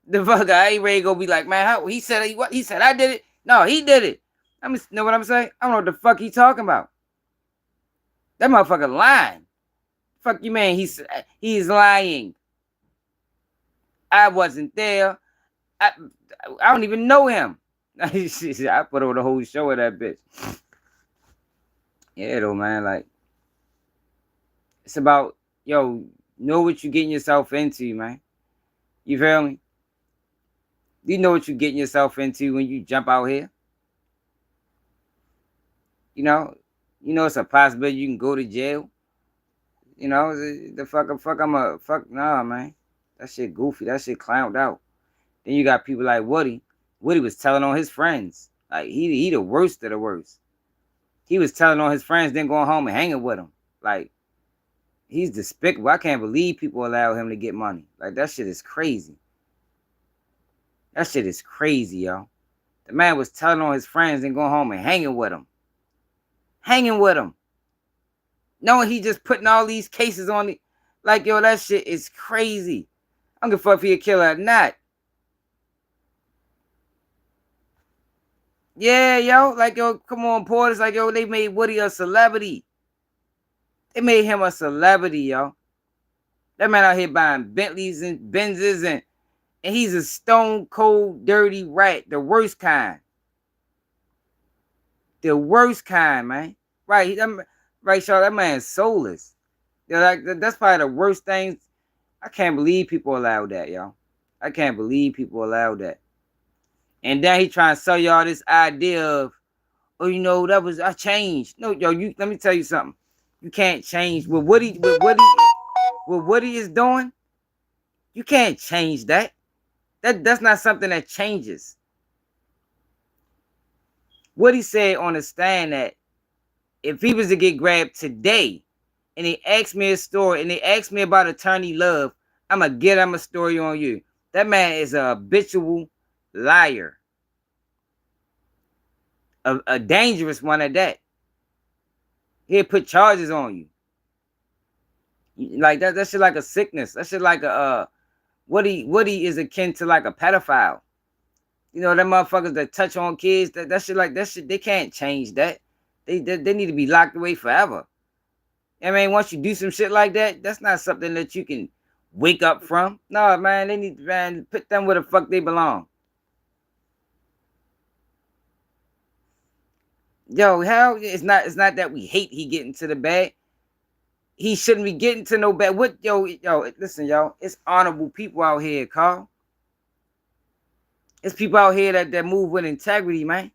the fuck I ain't ready to go be like, man, how he said what? He said I did it. No, he did it. Know what I'm saying? I don't know what the fuck he talking about. That motherfucker lying. Fuck you, man. He's lying. I wasn't there. I don't even know him. I put over the whole show of that bitch. Yeah, though, man. Like, it's about, yo, know what you're getting yourself into, man. You feel me? You know what you're getting yourself into when you jump out here. You know it's a possibility you can go to jail. You know, nah, man. That shit goofy. That shit clowned out. Then you got people like Woody. Woody was telling on his friends. Like, he the worst of the worst. He was telling on his friends, then going home and hanging with them. Like, he's despicable. I can't believe people allow him to get money. Like, that shit is crazy. That shit is crazy, yo. The man was telling on his friends, then going home and hanging with them. Hanging with them. Knowing he just putting all these cases on it. Like, yo, that shit is crazy. I don't give a fuck if he a killer or not. Yeah, yo. Like, yo, come on, Porters. Like, yo, they made Woody a celebrity. They made him a celebrity, yo. That man out here buying Bentleys and Benzes and he's a stone cold dirty rat. The worst kind. The worst kind, man. Right, right, Shaw, that man's soulless. Like, that's probably the worst things I can't believe people allow that, y'all. I can't believe people allow that. And then he trying to sell y'all this idea of, oh, you know, I changed. No, yo, let me tell you something. You can't change with what he is doing. You can't change that. That's not something that changes. What he said on the stand that if he was to get grabbed today and they asked me a story and they asked me about attorney love, I'm going to get him a story on you. That man is a habitual liar. A dangerous one at that. He'll put charges on you. Like that shit like a sickness. That shit like a Woody is akin to like a pedophile. You know, them motherfuckers that touch on kids, that shit, they can't change that. They need to be locked away forever. I mean, once you do some shit like that, that's not something that you can wake up from. No, man, they need to put them where the fuck they belong. Yo, hell, it's not that we hate he getting to the bag. He shouldn't be getting to no bag. What yo, listen, y'all, it's honorable people out here, Carl. It's people out here that move with integrity, man.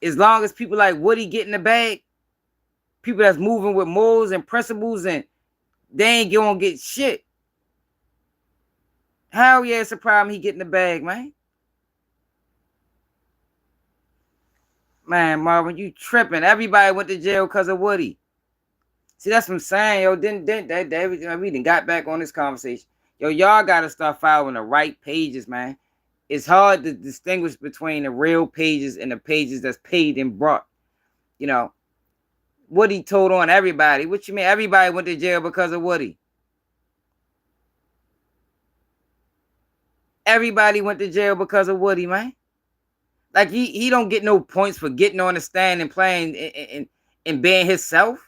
As long as people like Woody get in the bag, people that's moving with morals and principles, and they ain't gonna get shit. Hell yeah, it's a problem he get in the bag, man. Man, Marvin, you tripping. Everybody went to jail because of Woody. See, that's what I'm saying, yo. We done got back on this conversation. Yo, y'all gotta start following the right pages, man. It's hard to distinguish between the real pages and the pages that's paid and brought. You know, Woody told on everybody. What you mean? Everybody went to jail because of Woody. Everybody went to jail because of Woody, man. Like he don't get no points for getting on the stand and playing and being himself.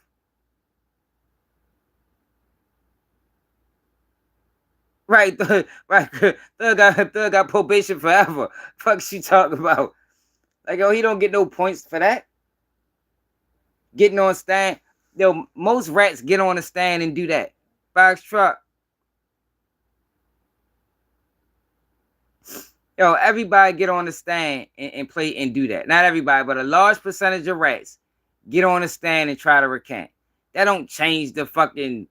Right, right. Thug got probation forever. Fuck she talking about? Like, yo, he don't get no points for that. Getting on stand. Yo, most rats get on the stand and do that. Box truck. Yo, everybody get on the stand and play and do that. Not everybody, but a large percentage of rats get on the stand and try to recant. That don't change the fucking...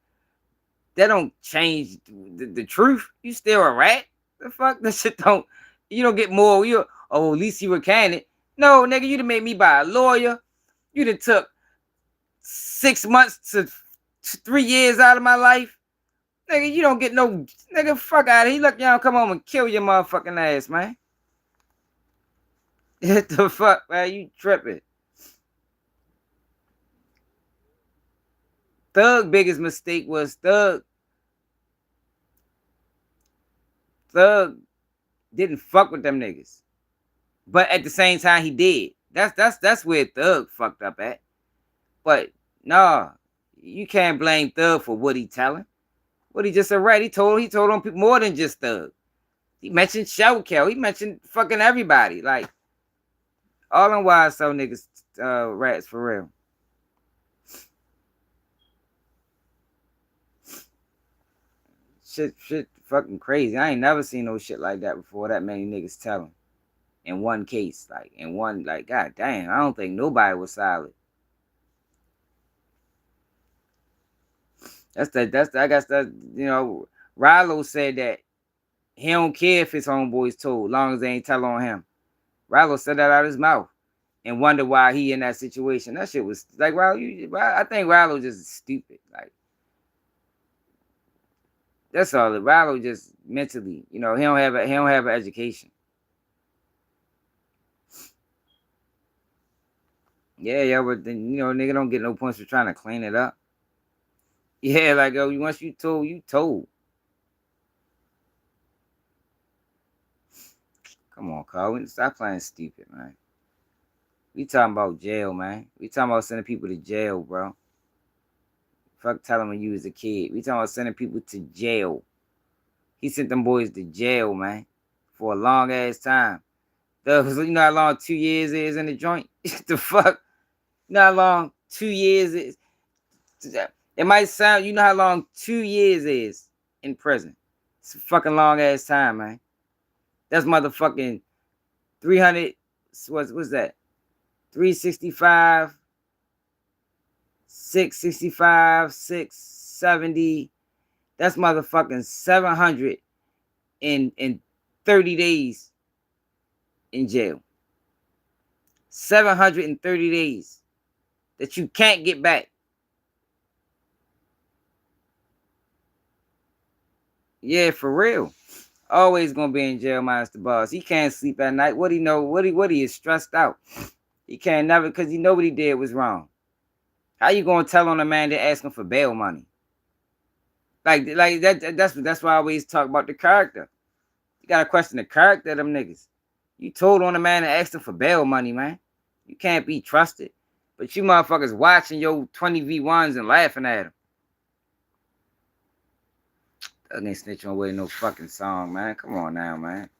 That don't change the truth. You still a rat. The fuck? That shit don't... You don't get more... at least you recanted. No, nigga, you done made me buy a lawyer. You done took 6 months to 3 years out of my life. Nigga, you don't get no... Nigga, fuck out of here. Look, y'all come home and kill your motherfucking ass, man. What the fuck, man? You tripping. Thug's biggest mistake was Thug didn't fuck with them niggas. But at the same time, he did. That's where Thug fucked up at. But, nah, you can't blame Thug for what he telling. What he just a rat. He told on people more than just Thug. He mentioned Shellcow. He mentioned fucking everybody. Like, all them wild so niggas rats for real. Shit fucking crazy. I ain't never seen no shit like that before. That many niggas telling. In one case. Like, god damn, I don't think nobody was solid. I guess that, you know, Rilo said that he don't care if his homeboys told, long as they ain't tell on him. Rilo said that out of his mouth and wonder why he in that situation. That shit was like, I think Rilo just stupid. Like, that's all. Rilo just mentally, you know, he don't have an education. Yeah, but then, you know, nigga don't get no points for trying to clean it up. Yeah, like, yo, once you told, you told. Come on, Carl. Stop playing stupid, man. We talking about jail, man. We talking about sending people to jail, bro. Fuck telling when you was a kid. We talking about sending people to jail. He sent them boys to jail, man. For a long ass time. You know how long 2 years is in the joint? The fuck? You know how long 2 years is? It might sound, you know how long 2 years is. in prison. It's a fucking long ass time, man. That's motherfucking 300. What's that? 365, 665, 670. That's motherfucking 730 days in jail. 730 days that you can't get back. Yeah, for real. Always gonna be in jail, minus the boss. He can't sleep at night. What he know? What he is stressed out. He can't never, because he know what he did was wrong. How you gonna tell on a man that asking for bail money? Like that. That's why I always talk about the character. You gotta question the character of them niggas. You told on a man that asked him for bail money, man. You can't be trusted. But you motherfuckers watching your 20v1s and laughing at him. Thug ain't snitching on Woody no fucking song, man. Come on now, man.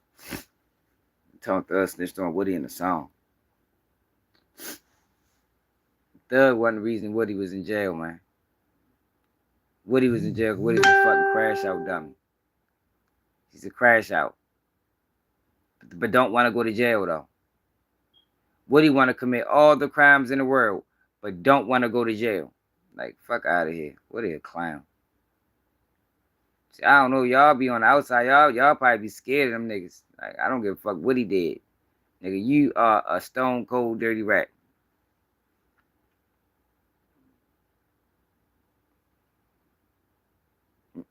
Talking to us snitched on Woody in the song. Thug wasn't the reason Woody was in jail, man. Woody was in jail because Woody's a fucking crash out dummy. He's a crash out. But don't want to go to jail, though. Woody want to commit all the crimes in the world, but don't want to go to jail. Like, fuck out of here. Woody a clown. See, I don't know. Y'all be on the outside. Y'all probably be scared of them niggas. Like, I don't give a fuck what he did. Nigga, you are a stone cold dirty rat.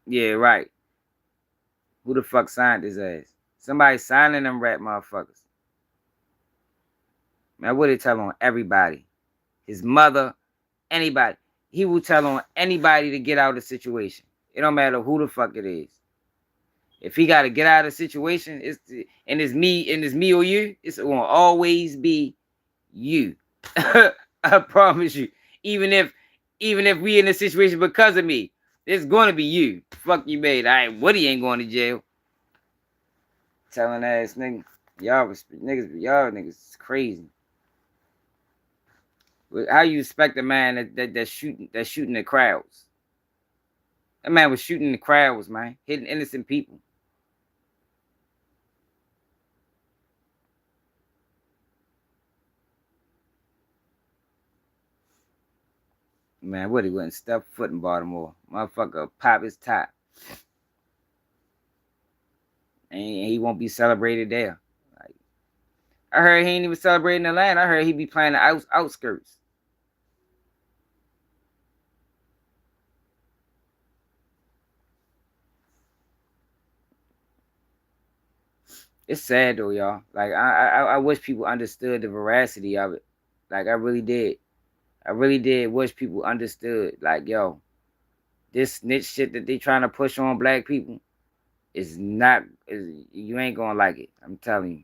Yeah, right. Who the fuck signed his ass? Somebody signing them rat motherfuckers. Man, what he tell on everybody? His mother, anybody. He will tell on anybody to get out of the situation. It don't matter who the fuck it is. If he got to get out of the situation, and it's me or you, it's gonna always be you. I promise you. Even if we in a situation because of me, it's gonna be you. Fuck you, made. Woody ain't going to jail. Telling ass nigga, y'all niggas is crazy. How you expect a man that's shooting the crowds? That man was shooting the crowds, man, hitting innocent people. Man, Woody wouldn't step foot in Baltimore. Motherfucker pop his top. And he won't be celebrated there. Like, I heard he ain't even celebrating Atlanta. I heard he be playing the outskirts. It's sad though, y'all. Like I wish people understood the veracity of it. Like I really did. I really did wish people understood. Like, yo, this snitch shit that they trying to push on black people is not. You ain't gonna like it. I'm telling you.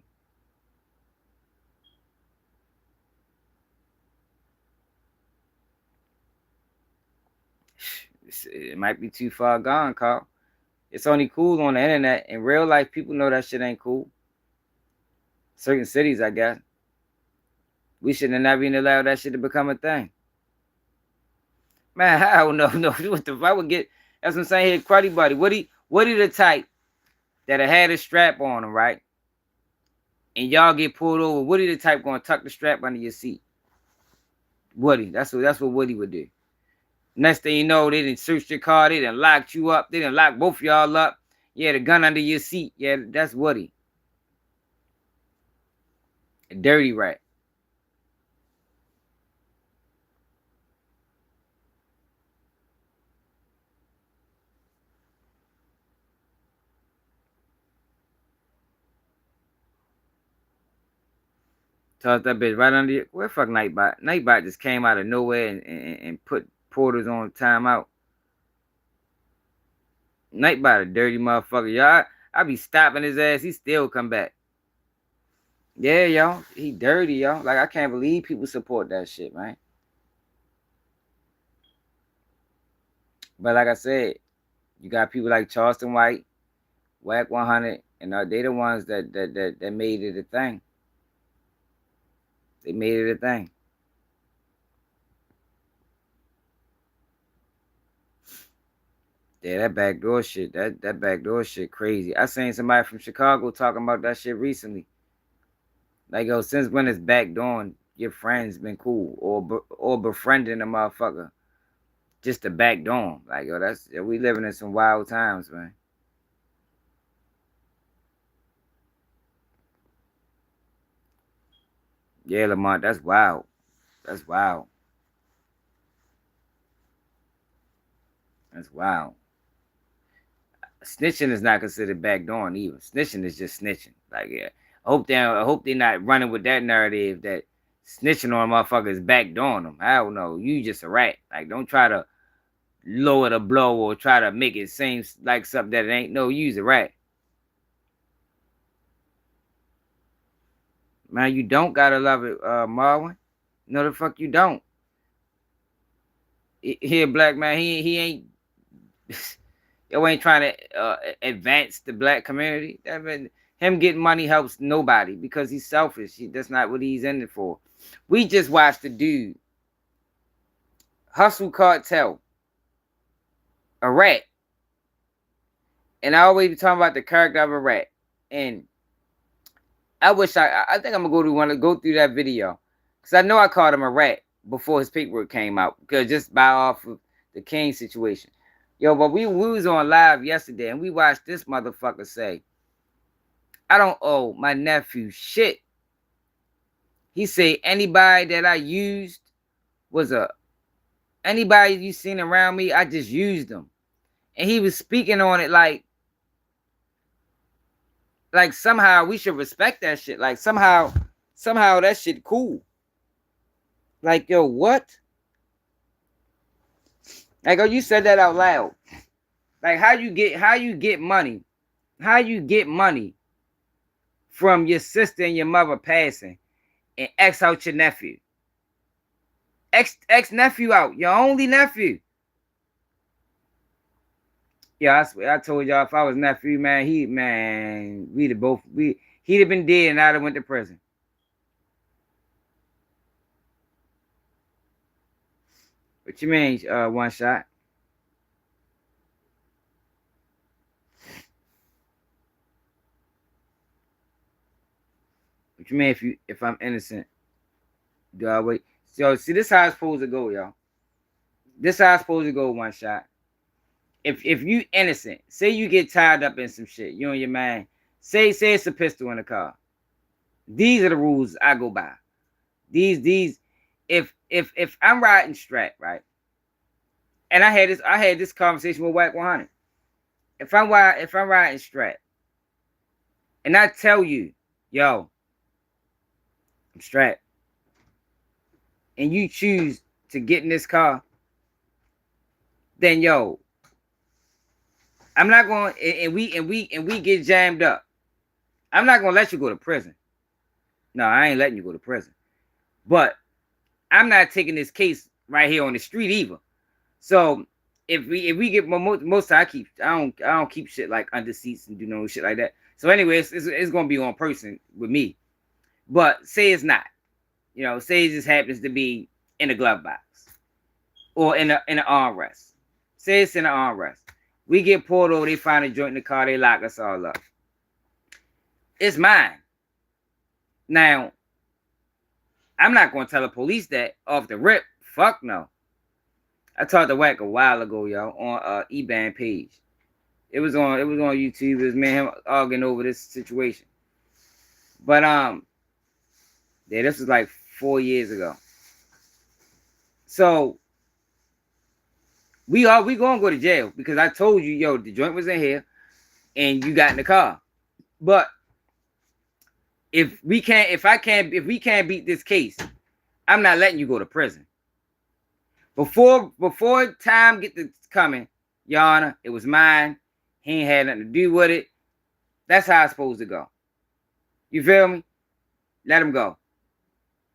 It might be too far gone, Carl. It's only cool on the internet. In real life, people know that shit ain't cool. Certain cities, I guess. We shouldn't have never even allowed that shit to become a thing. Man, I don't know. No, what the fuck I would get? That's what I'm saying here, Cruddy Buddy. What he the type that had a strap on him, right? And y'all get pulled over. Woody the type gonna tuck the strap under your seat? Woody. That's what Woody would do. Next thing you know, they didn't search your car. They done locked you up. They done locked both y'all up. Yeah, the gun under your seat. Yeah, that's Woody. A dirty rat. Toss that bitch right under you. Where fuck Nightbot? Nightbot just came out of nowhere and put Porters on timeout. Nightbot a dirty motherfucker, y'all. I be stopping his ass. He still come back. Yeah, y'all. He dirty, y'all. Like, I can't believe people support that shit, man. But like I said, you got people like Charleston White, Whack 100, and they the ones that made it a thing. They made it a thing. Yeah, that backdoor shit. That backdoor shit crazy. I seen somebody from Chicago talking about that shit recently. Like, yo, since when is backdooring your friends been cool or befriending a motherfucker just to backdoor 'em? Like, yo, we living in some wild times, man. Yeah, Lamar, that's wild. That's wild. That's wild. Snitching is not considered backdooring either. Snitching is just snitching. Like, yeah, I hope they not running with that narrative that snitching on motherfuckers backdooring them. I don't know. You just a rat. Like, don't try to lower the blow or try to make it seem like something that it ain't. No, you's a rat. Man, you don't gotta love it, Marwin. No, the fuck you don't. Here, black man, he ain't. Yo ain't trying to advance the black community. I mean, him getting money helps nobody because he's selfish. That's not what he's in it for. We just watched the dude hustle cartel, a rat, and I always be talking about the character of a rat. And I wish I think I'm gonna go through that video because I know I called him a rat before his paperwork came out because just by off of the King situation. Yo, but we was on live yesterday and we watched this motherfucker say, I don't owe my nephew shit. He say anybody that I used was anybody you seen around me, I just used them. And he was speaking on it like somehow we should respect that shit. Like somehow that shit cool. Like, yo, what? Like, oh, you said that out loud. Like, how you get money? How you get money from your sister and your mother passing and X out your nephew? X nephew out, your only nephew. Yeah, I swear, I told y'all if I was nephew, man, we'd have he'd have been dead and I'd have went to prison. What you mean, one shot? What you mean if I'm innocent? Do I wait? So see, this how it's supposed to go, y'all. This how it's supposed to go, one shot. If you innocent, say you get tied up in some shit, you and your man, say it's a pistol in the car. These are the rules I go by. These if I'm riding strap, right? And I had this conversation with Wack 100. If I'm riding strap, and I tell you, yo, I'm strapped, and you choose to get in this car, then yo, I'm not going, and we get jammed up. I'm not gonna let you go to prison. No, I ain't letting you go to prison. But I'm not taking this case right here on the street either. So if we get most I don't keep shit like under seats and do no shit like that. So anyway, it's gonna be on person with me. But say it's not. You know, say it just happens to be in a glove box or in an armrest. Say it's in an armrest. We get pulled over, they find a joint in the car, they lock us all up. It's mine. Now, I'm not going to tell the police that off the rip. Fuck no. I talked to Wack a while ago, y'all, on eBay page. It was on YouTube. It was me and him arguing over this situation. But yeah, this was like 4 years ago. So we gonna go to jail because I told you, yo, the joint was in here and you got in the car. But if we can't beat this case, I'm not letting you go to prison. Before time get to coming, Your Honor, it was mine. He ain't had nothing to do with it. That's how it's supposed to go. You feel me? Let him go.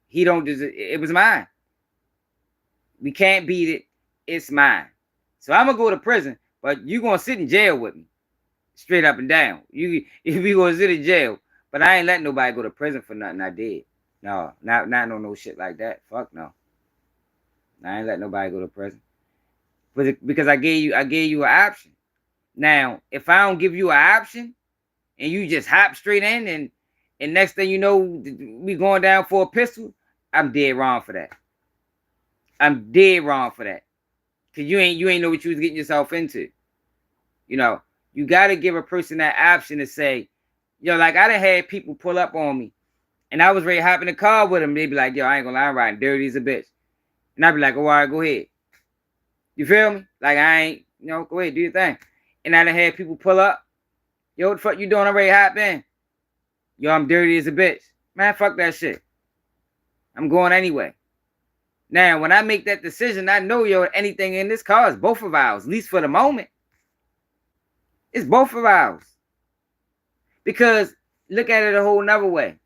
He don't deserve it. It was mine. We can't beat it. It's mine. So I'm gonna go to prison, but you gonna sit in jail with me. Straight up and down. We gonna sit in jail. But I ain't letting nobody go to prison for nothing I did. No, not no shit like that. Fuck no. I ain't letting nobody go to prison. But because I gave you an option. Now, if I don't give you an option and you just hop straight in and next thing you know, we going down for a pistol, I'm dead wrong for that. I'm dead wrong for that. Cause you ain't know what you was getting yourself into. You know, you gotta give a person that option to say, yo, like I done had people pull up on me and I was ready to hop in the car with them. They be like, yo, I ain't gonna lie, I'm riding dirty as a bitch. And I'd be like, oh, all right, go ahead. You feel me? Like I ain't, go ahead, do your thing. And I done had people pull up. Yo, what the fuck you doing? I'm ready to hop in. Yo, I'm dirty as a bitch. Man, fuck that shit. I'm going anyway. Now, when I make that decision, I know, yo, anything in this car is both of ours, at least for the moment. It's both of ours. Because look at it a whole nother way.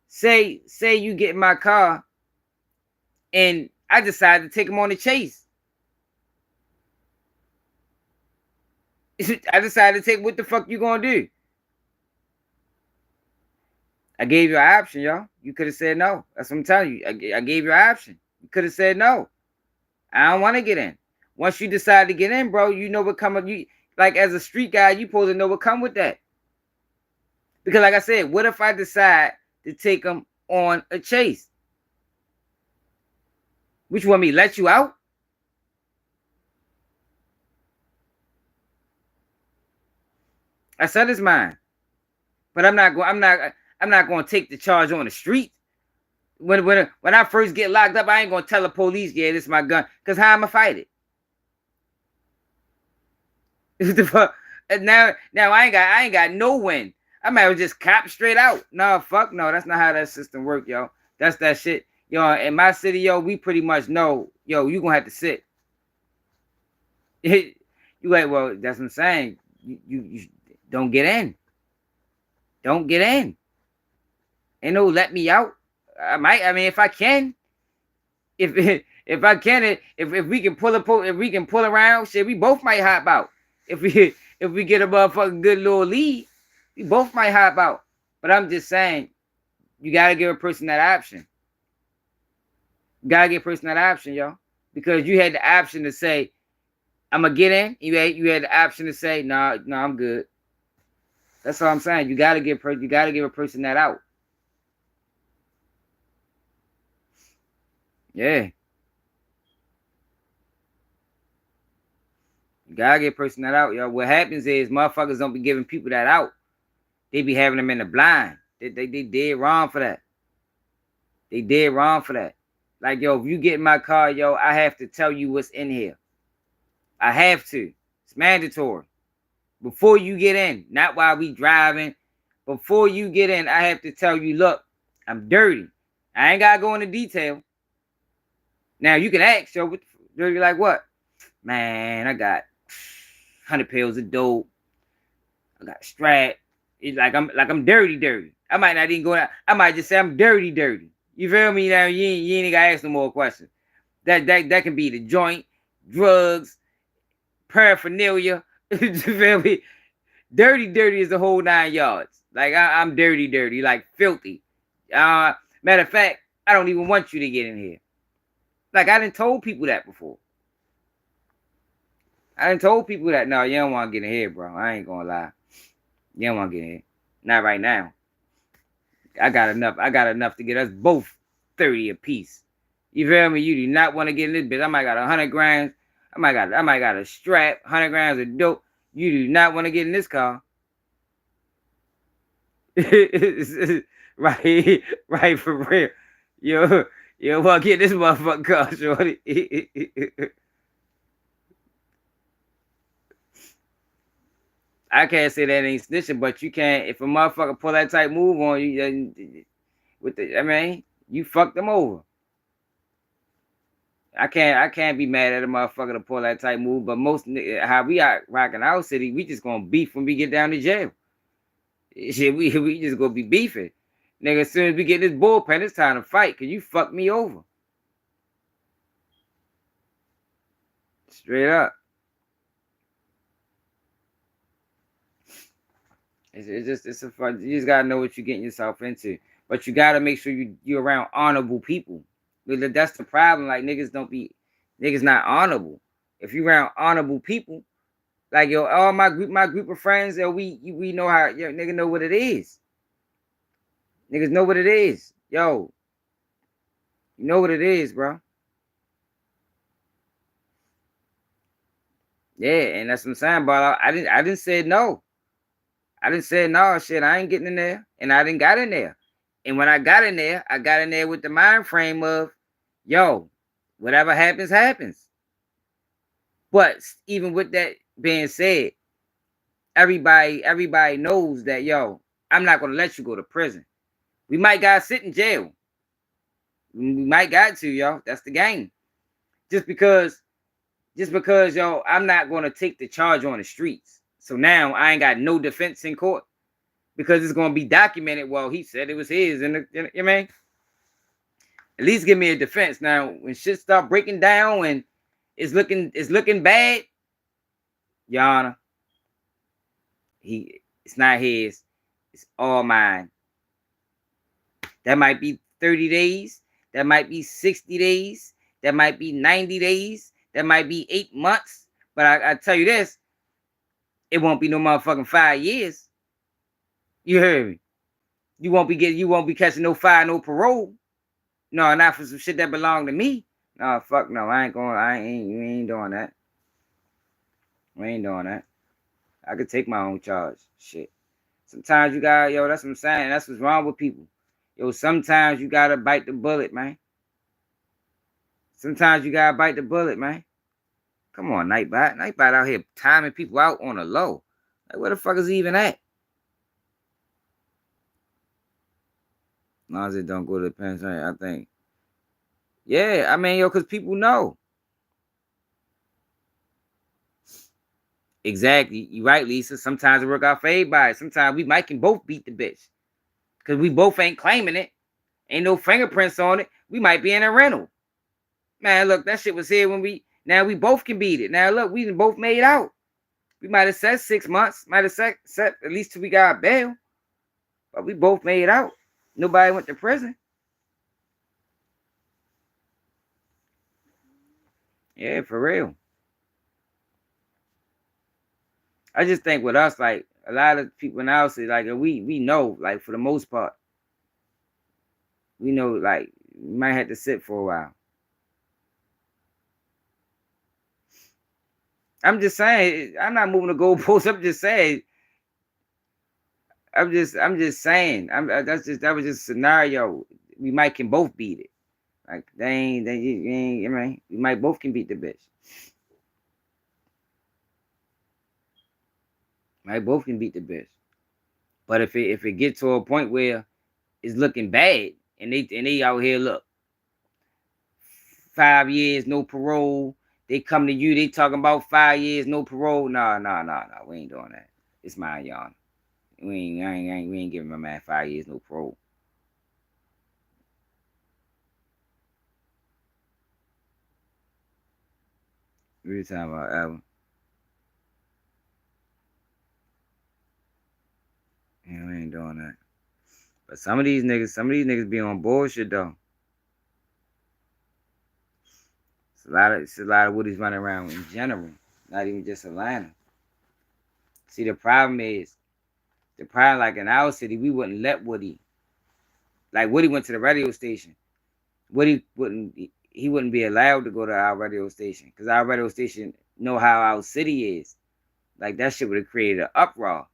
Say you get in my car and I decide to take him on a chase. I decided to take, what the fuck you gonna do? I gave you an option, y'all. You could have said no. That's what I'm telling you. I gave you an option. You could have said no. I don't want to get in. Once you decide to get in, bro, you know what come up. You like as a street guy, you supposed to know what come with that. Because like I said, what if I decide to take him on a chase? Which want me let you out? I said it's mine, but I'm not going to take the charge on the street. When I first get locked up, I ain't going to tell the police, yeah, this is my gun, because how am I fight it? now I ain't got no win. I might as well just cop straight out. No, fuck no, that's not how that system work, yo. That's that shit, yo. In my city, yo, we pretty much know, yo, you gonna have to sit. You like, well, that's what I'm saying. You don't get in. Don't get in. Ain't no let me out. I mean, if I can, if I can, if we can pull around, shit, we both might hop out. If we get a motherfucking good little lead, we both might hop out. But I'm just saying, you gotta give a person that option. You gotta give a person that option, yo. Because you had the option to say, I'm gonna get in. You had the option to say, no, I'm good. That's all I'm saying. You gotta give a person that out. Yeah. You gotta give a person that out, yo. What happens is motherfuckers don't be giving people that out. They be having them in the blind. They dead wrong for that. They dead wrong for that. Like, yo, if you get in my car, yo, I have to tell you what's in here. I have to. It's mandatory. Before you get in, not while we driving. Before you get in, I have to tell you, look, I'm dirty. I ain't gotta go into detail. Now you can ask, yo, dirty like what? Man, I got 100 pills of dope. I got strapped. It's like I'm dirty. I might not even go out. I might just say I'm dirty. You feel me? Now you ain't gotta ask no more questions. That can be the joint, drugs, paraphernalia. You feel me? Dirty is the whole 9 yards. Like I'm dirty, like filthy. Matter of fact, I don't even want you to get in here. Like I done told people that before. I done told people that. No, you don't want to get in here, bro. I ain't gonna lie. You don't want to get in here. Not right now. I got enough to get us both 30 apiece. You feel me? You do not want to get in this bitch. I might got 100 grams. I might got a strap, 100 grams of dope. You do not want to get in this car. right for real. You want to get this motherfucking car, shorty. I can't say that ain't snitching, but you can't. If a motherfucker pull that type move on you, you fucked them over. I can't be mad at a motherfucker to pull that type move, but most how we are rocking our city, we just gonna beef when we get down to jail. Shit, we just gonna be beefing. Nigga, as soon as we get this bullpen, it's time to fight, cause you fucked me over. Straight up. It's a fun. You just gotta know what you're getting yourself into, but you gotta make sure you're around honorable people. That's the problem. Like niggas not honorable. If you're around honorable people, Like, yo, all my group of friends, yo, we know how, yo, nigga know what it is. Niggas know what it is. Yo, you know what it is, bro. Yeah, and that's what I'm saying, but I didn't say no. I didn't say no, shit, I ain't getting in there. And I didn't got in there. And when I got in there with the mind frame of, yo, whatever happens, happens. But even with that being said, everybody knows that, yo, I'm not gonna let you go to prison. We might gotta sit in jail. We might got to, yo. That's the game. Just because, yo, I'm not gonna take the charge on the streets. So now I ain't got no defense in court because it's gonna be documented. Well, he said it was his, and you know what I mean? At least give me a defense. Now, when shit start breaking down and it's looking bad, Your Honor, it's not his, it's all mine. That might be 30 days, that might be 60 days, that might be 90 days, that might be 8 months. But I tell you this, it won't be no motherfucking 5 years. You heard me? You won't be catching no fire, no parole. No, not for some shit that belong to me. No, fuck no. We ain't doing that. We ain't doing that. I could take my own charge. Shit. Sometimes you gotta, yo, that's what I'm saying. That's what's wrong with people. Yo, sometimes you gotta bite the bullet, man. Sometimes you gotta bite the bullet, man. Come on, Nightbot. Nightbot out here timing people out on a low. Like, where the fuck is he even at? As long as it don't go to the penitentiary, I think. Yeah, I mean, yo, because people know. Exactly. You right, Lisa. Sometimes it work out for everybody. Sometimes we might can both beat the bitch. Because we both ain't claiming it. Ain't no fingerprints on it. We might be in a rental. Man, look, that shit was here when now we both can beat it. Now, look, we both made out. We might have said 6 months. Might have set at least till we got bail. But we both made out. Nobody went to prison. Yeah, for real. I just think with us, like, a lot of people now say, like, we know, like, for the most part, we know, like, we might have to sit for a while. I'm just saying, I'm not moving the goalposts. I'm just saying, that was just a scenario. We might can both beat it. Like, I mean, we might both can beat the bitch. Might both can beat the bitch. But if it gets to a point where it's looking bad, and they out here, look, 5 years, no parole. They come to you, they talking about 5 years, no parole. Nah. We ain't doing that. It's mine, y'all. We ain't giving my man 5 years, no parole. What are you talking about, Evan? Yeah, we ain't doing that. But some of these niggas be on bullshit though. It's a lot of Woodies running around in general, not even just Atlanta. See, the problem like in our city, we wouldn't let Woody. Like Woody went to the radio station. Woody wouldn't be allowed to go to our radio station because our radio station know how our city is. Like that shit would have created an uproar.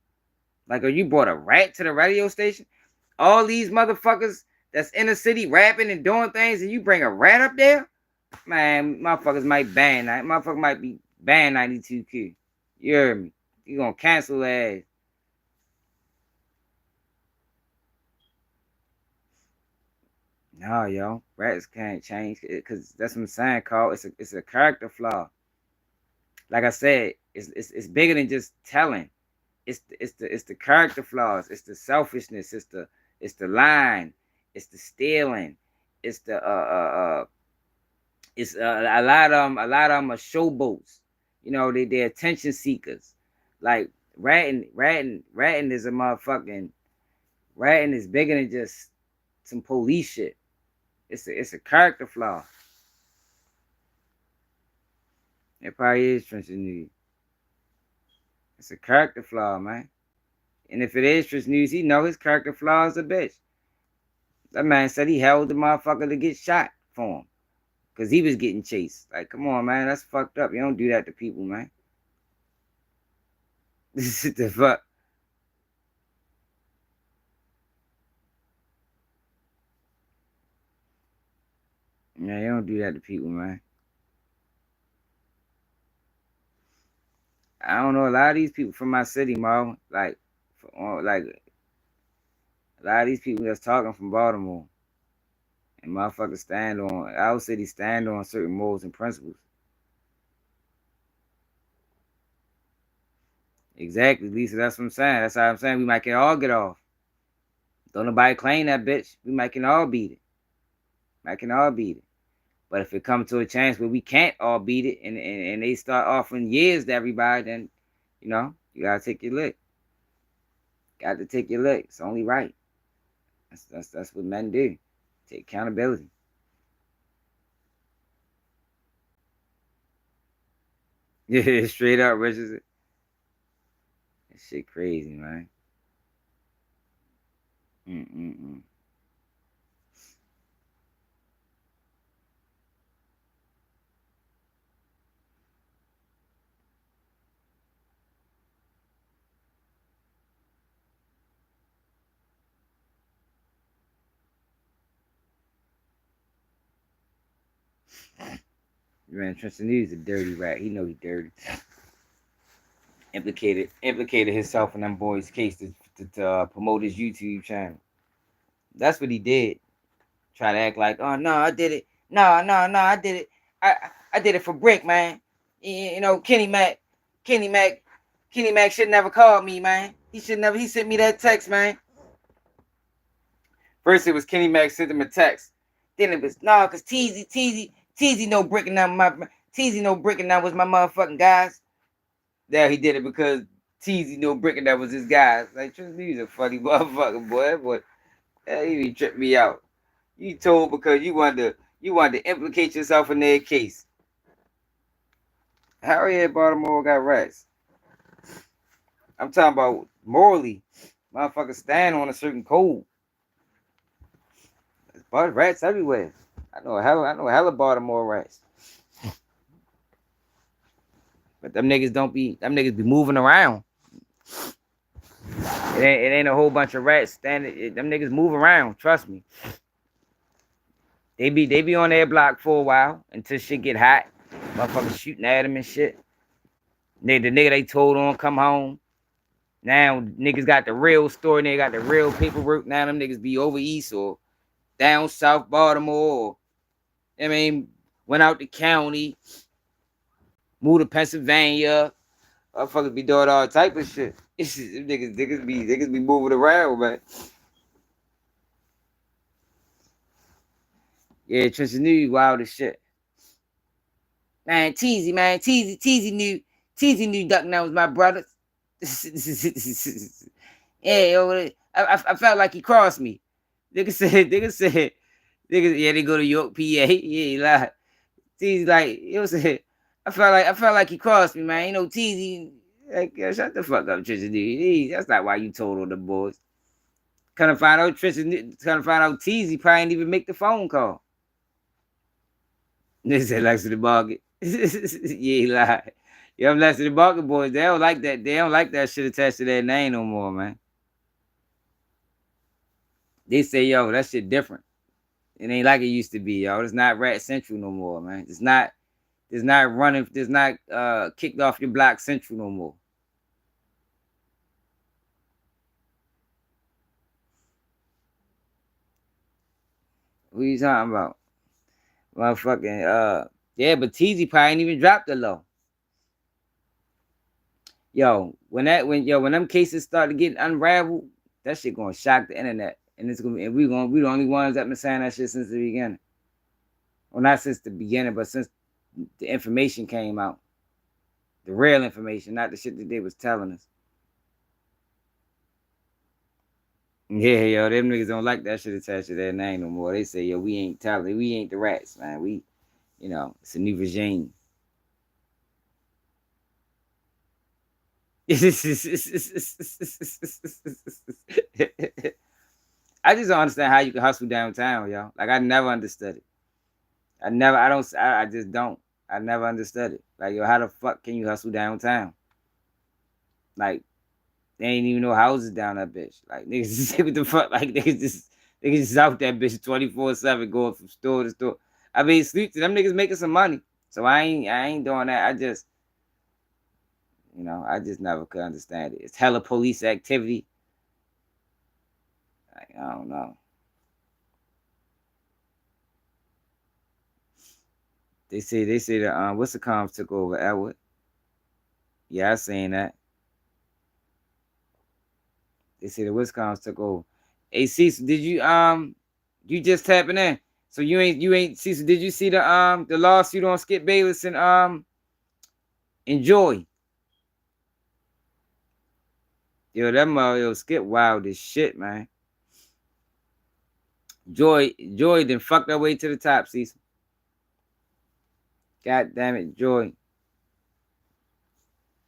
Like, oh, you brought a rat to the radio station? All these motherfuckers that's in the city rapping and doing things, and you bring a rat up there? Man, motherfuckers might ban that. Motherfucker might be banned 92Q. You heard me? You gonna cancel that ass. No, yo, rats can't change because that's what I'm saying, Carl. It's a character flaw. Like I said, it's bigger than just telling. It's the character flaws. It's the selfishness. It's the lying. It's the stealing. It's the It's a lot of them. A lot of them are showboats. You know, they're attention seekers. Like ratting is a motherfucking ratting is bigger than just some police shit. It's a character flaw. It probably is trenching need. It's a character flaw, man. And if it is Trish News, he know his character flaw is a bitch. That man said he held the motherfucker to get shot for him. Because he was getting chased. Like, come on, man. That's fucked up. You don't do that to people, man. This is the fuck. Yeah, you don't do that to people, man. I don't know. A lot of these people from my city, Mo, like a lot of these people that's talking from Baltimore. And motherfuckers stand on, our city stand on certain morals and principles. Exactly, Lisa. That's what I'm saying. That's how I'm saying we might can all get off. Don't nobody claim that bitch. We might can all beat it. Might can all beat it. But if it comes to a chance where we can't all beat it and they start offering years to everybody, then, you know, you gotta take your lick. Got to take your lick. It's only right. That's what men do. Take accountability. Yeah, straight up, Richard. That shit crazy, man. Mm-mm-mm. Man, Tristan News a dirty rat. He know he dirty. Implicated himself in them boys' case to promote his YouTube channel. That's what he did. Try to act like, oh no, I did it. No, I did it. I did it for Brick, man. You know, Kenny Mac should never called me, man. He sent me that text, man. First it was Kenny Mac sent him a text. Then it was cause Teasy no Brick and that was my motherfucking guys. Yeah, he did it because Teasy no Brick and that was his guys. Like, trust me, he's a funny motherfucker, boy. Boy, he tripped me out. You told because you wanted to implicate yourself in their case. Harriet Baltimore got rats. I'm talking about morally. Motherfuckers stand on a certain code. There's rats everywhere. I know hella Baltimore rats. But them niggas be moving around. It ain't a whole bunch of rats standing. Them niggas move around, trust me. They be on their block for a while until shit get hot. Motherfuckers shooting at them and shit. The nigga they told on come home. Now niggas got the real story, they got the real paperwork. Now them niggas be over east or down south Baltimore. Or, went out the county, moved to Pennsylvania. Motherfuckers be doing all type of shit. Niggas be moving around, man. Yeah, Tristan knew wild as shit. Man, Teasy knew Duck now was my brother. Yeah, I felt like he crossed me. Nigga said, yeah, they go to York, PA. Yeah, he lied. Teasy like, I felt like he crossed me, man. You know, Teasy, like, yeah, shut the fuck up, Tristan. That's not why you told all the boys. Kind of find out Teasy probably didn't even make the phone call. They said Lexi the Market. Yeah, he lied. Yeah, I'm Lexi the Market boys. They don't like that. They don't like that shit attached to their name no more, man. They say, yo, that shit different. It ain't like it used to be, yo. It's not Rat Central no more, man. It's not kicked off your block Central no more. What you talking about? Motherfucking, yeah, but TZ probably ain't even dropped the low. Yo, when them cases start to get unraveled, that shit gonna shock the internet. And we the only ones that been saying that shit since the beginning. Well, not since the beginning, but since the information came out. The real information, not the shit that they was telling us. Yeah, yo, them niggas don't like that shit attached to their name no more. They say, yo, we ain't telling, we ain't the rats, man. We, it's a new regime. I just don't understand how you can hustle downtown, y'all. Like I never understood it. I just don't. I never understood it. Like, yo, how the fuck can you hustle downtown? Like, they ain't even no houses down that bitch. Like, niggas just what the fuck? Like, niggas just out that bitch 24/7 going from store to store. I mean, sleep to them niggas making some money. So I ain't doing that. I just, I just never could understand it. It's hella police activity. Like, I don't know. They say the what's the comms took over, Edward? Yeah, I seen that. They say the Wisconsin took over. Hey Cecil, did you just tapping in? So you ain't Cecil, did you see the lawsuit on Skip Bayless and Joy? Yo, that mother Skip wild as shit, man. Joy then fucked her way to the top, Cecil. God damn it, Joy.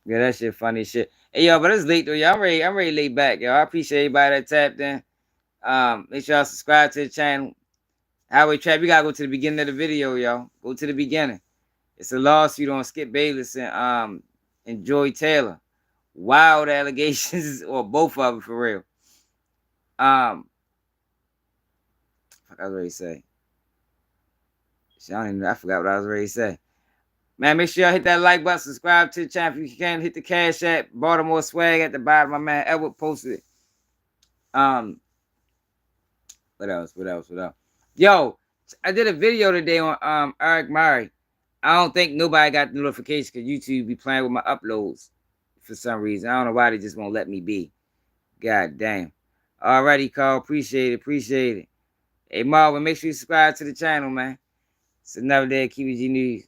Yeah, that shit funny as shit. Hey yo, but it's late though, y'all. I'm ready to lay back, yo. I appreciate everybody that tapped in. Make sure y'all subscribe to the channel. Highway Trap, you gotta go to the beginning of the video, yo. Go to the beginning. It's a lawsuit on Skip Bayless and Joy Taylor. Wild allegations, or both of them for real. Fuck, I was ready to say. I forgot what I was ready to say. Man, make sure y'all hit that like button, subscribe to the channel if you can. Hit the Cash App, Baltimore swag at the bottom. My man Edward posted it. What else? Yo, I did a video today on Eric Murray. I don't think nobody got the notification because YouTube be playing with my uploads for some reason. I don't know why they just won't let me be. God damn. Alrighty, Carl. Appreciate it. Hey, Marvin, make sure you subscribe to the channel, man. It's another day of KBG News.